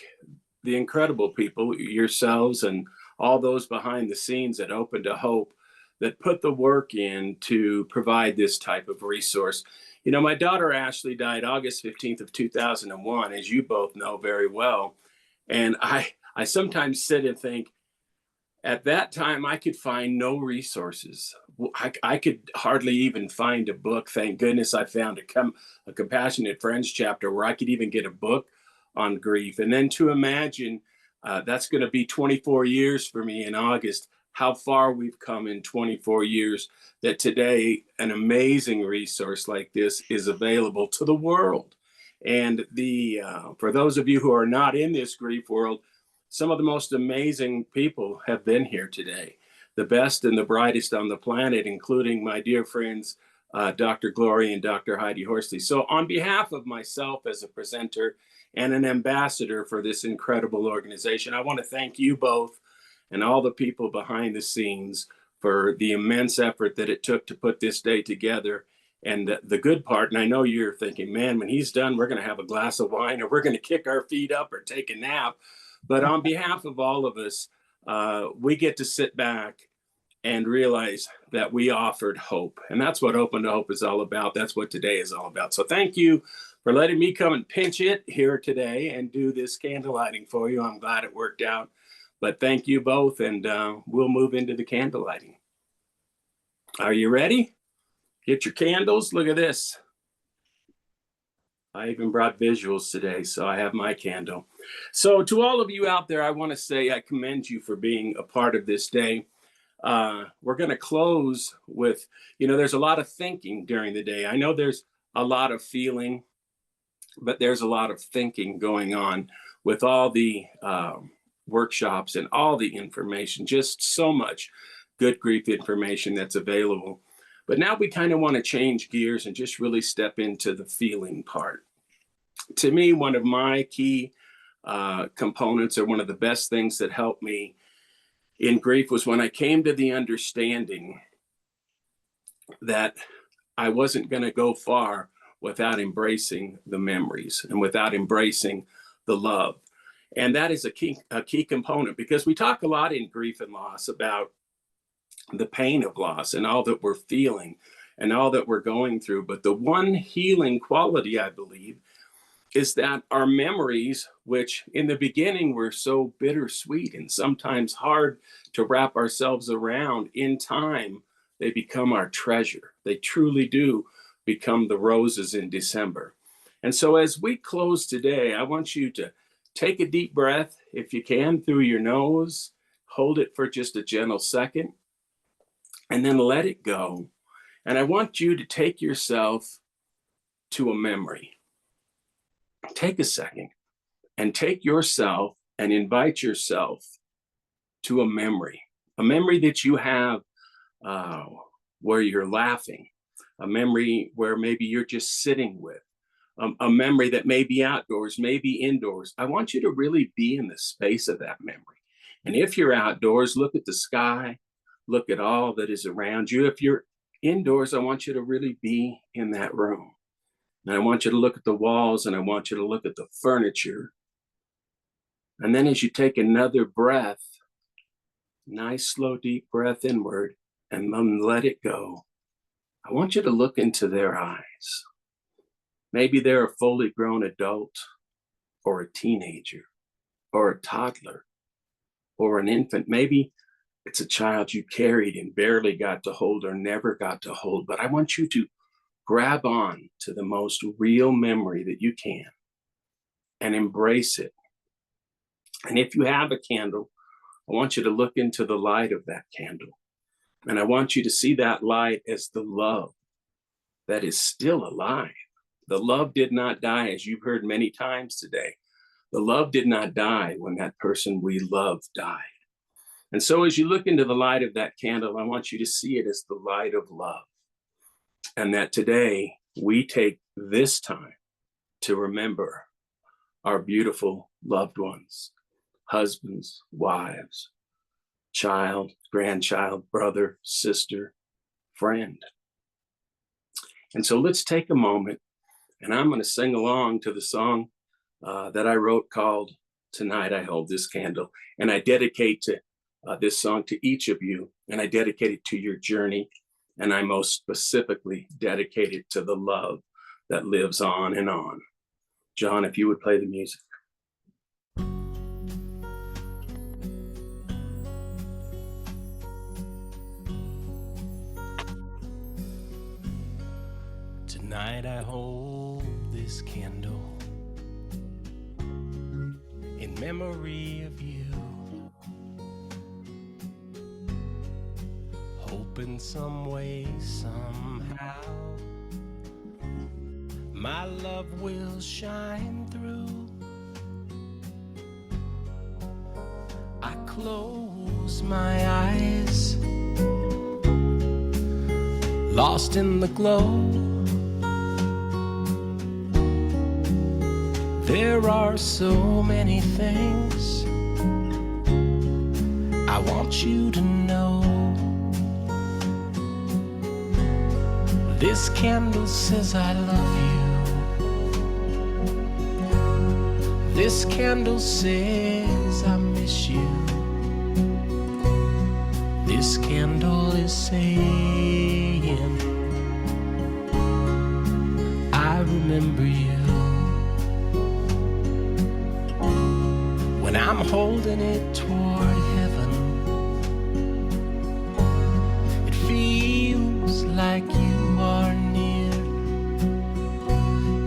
the incredible people, yourselves and all those behind the scenes at Open to Hope, that put the work in to provide this type of resource. You know, my daughter Ashley died August 15th of 2001, as you both know very well. And I sometimes sit and think, at that time, I could find no resources. I could hardly even find a book. Thank goodness I found a Compassionate Friends chapter where I could even get a book on grief. And then to imagine that's going to be 24 years for me in August, how far we've come in 24 years, that today an amazing resource like this is available to the world. And for those of you who are not in this grief world, some of the most amazing people have been here today, the best and the brightest on the planet, including my dear friends Dr. Gloria and Dr. Heidi Horsley. So on behalf of myself as a presenter and an ambassador for this incredible organization, I want to thank you both and all the people behind the scenes for the immense effort that it took to put this day together. And the good part, and I know you're thinking, man, when he's done, we're going to have a glass of wine or we're going to kick our feet up or take a nap. But on behalf of all of us, we get to sit back and realize that we offered hope. And that's what Open to Hope is all about. That's what today is all about. So thank you for letting me come and pinch it here today and do this candle lighting for you. I'm glad it worked out. But thank you both, and we'll move into the candle lighting. Are you ready? Get your candles. Look at this. I even brought visuals today, so I have my candle. So to all of you out there, I want to say I commend you for being a part of this day. We're going to close with, there's a lot of thinking during the day. I know there's a lot of feeling, but there's a lot of thinking going on with all the workshops and all the information, just so much good grief information that's available. But now we kind of want to change gears and just really step into the feeling part. To me, one of my key components, or one of the best things that helped me in grief, was when I came to the understanding that I wasn't going to go far without embracing the memories and without embracing the love. And that is a key component, because we talk a lot in grief and loss about the pain of loss and all that we're feeling and all that we're going through. But the one healing quality, I believe, is that our memories, which in the beginning were so bittersweet and sometimes hard to wrap ourselves around, in time, they become our treasure. They truly do become the roses in December. And so as we close today, I want you to take a deep breath, if you can, through your nose. Hold it for just a gentle second, and then let it go. And I want you to take yourself to a memory. Take a second and take yourself and invite yourself to a memory that you have where you're laughing, a memory where maybe you're just sitting with, a memory that may be outdoors, maybe indoors. I want you to really be in the space of that memory. And if you're outdoors, look at the sky, look at all that is around you. If you're indoors, I want you to really be in that room. And I want you to look at the walls, and I want you to look at the furniture. And then as you take another breath, nice, slow, deep breath inward, and then let it go, I want you to look into their eyes. Maybe they're a fully grown adult, or a teenager, or a toddler, or an infant. Maybe it's a child you carried and barely got to hold or never got to hold. But I want you to grab on to the most real memory that you can and embrace it. And if you have a candle, I want you to look into the light of that candle. And I want you to see that light as the love that is still alive. The love did not die, as you've heard many times today. The love did not die when that person we love died. And so as you look into the light of that candle, I want you to see it as the light of love. And that today we take this time to remember our beautiful loved ones, husbands, wives, child, grandchild, brother, sister, friend. And so let's take a moment, and I'm going to sing along to the song that I wrote called Tonight I Hold This Candle. And I dedicate this song to each of you, and I dedicate it to your journey. And I most specifically dedicate it to the love that lives on and on. John, if you would play the music. Tonight I hold this candle in memory of you. Hope in some way, somehow, my love will shine through. I close my eyes, lost in the glow. There are so many things I want you to know. This candle says I love you. This candle says I miss you. This candle is saying I remember you. When I'm holding it toward heaven, it feels like you are near.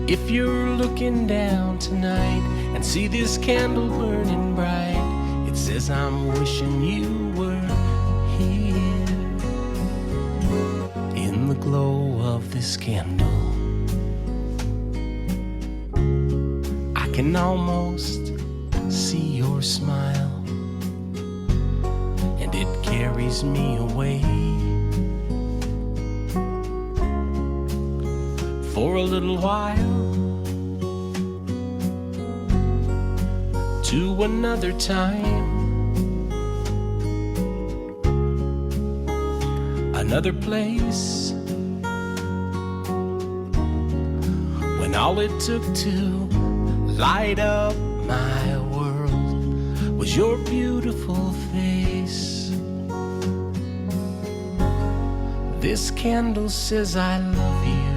If you're looking down tonight and see this candle burning bright, it says I'm wishing you were here in the glow of this candle. I can almost see your smile, and it carries me away. For a little while, to another time, another place, when all it took to light up my world was your beautiful face. This candle says I love you.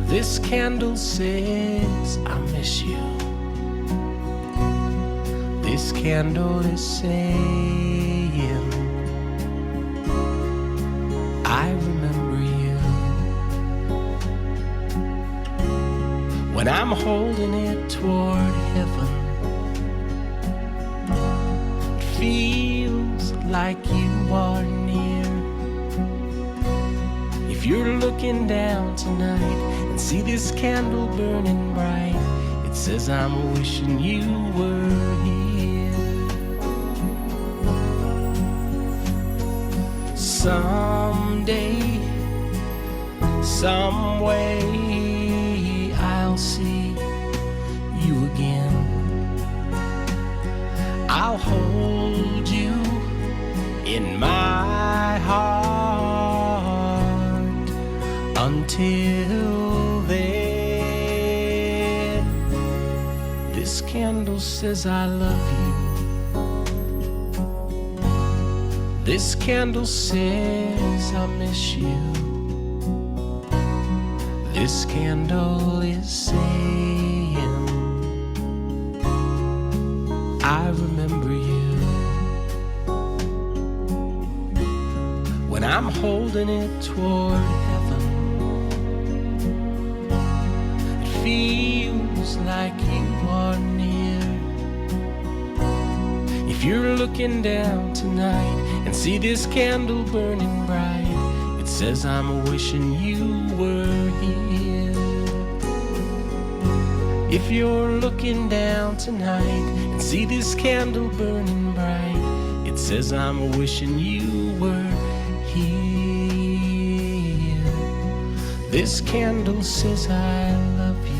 This candle says I miss you. This candle is saying I remember you. When I'm holding it toward heaven, it feels like you are near. If you're looking down tonight and see this candle burning bright, it says I'm wishing you were here. Someday, some way, I'll see you again. I'll hold you in my heart until then. This candle says I love you. This candle says I miss you. This candle is saying I remember you. When I'm holding it toward heaven, it feels like you are near. If you're looking down tonight and see this candle burning bright, it says I'm wishing you were here. If you're looking down tonight and see this candle burning bright, it says I'm wishing you were here. This candle says I love you.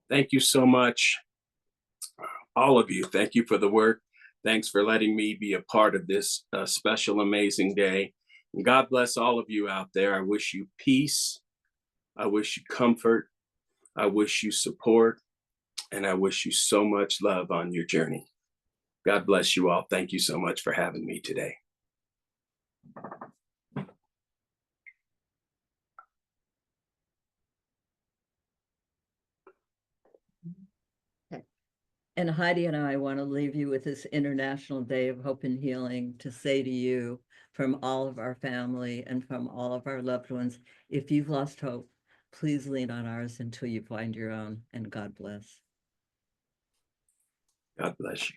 Thank you so much, all of you. Thank you for the work. Thanks for letting me be a part of this special, amazing day. And God bless all of you out there. I wish you peace. I wish you comfort. I wish you support. And I wish you so much love on your journey. God bless you all. Thank you so much for having me today. And Heidi and I want to leave you with this International Day of Hope and Healing to say to you from all of our family and from all of our loved ones, if you've lost hope, please lean on ours until you find your own, and God bless. God bless you.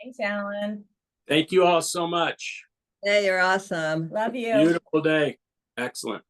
Thanks, Alan. Thank you all so much. Hey, you're awesome. Love you. Beautiful day. Excellent.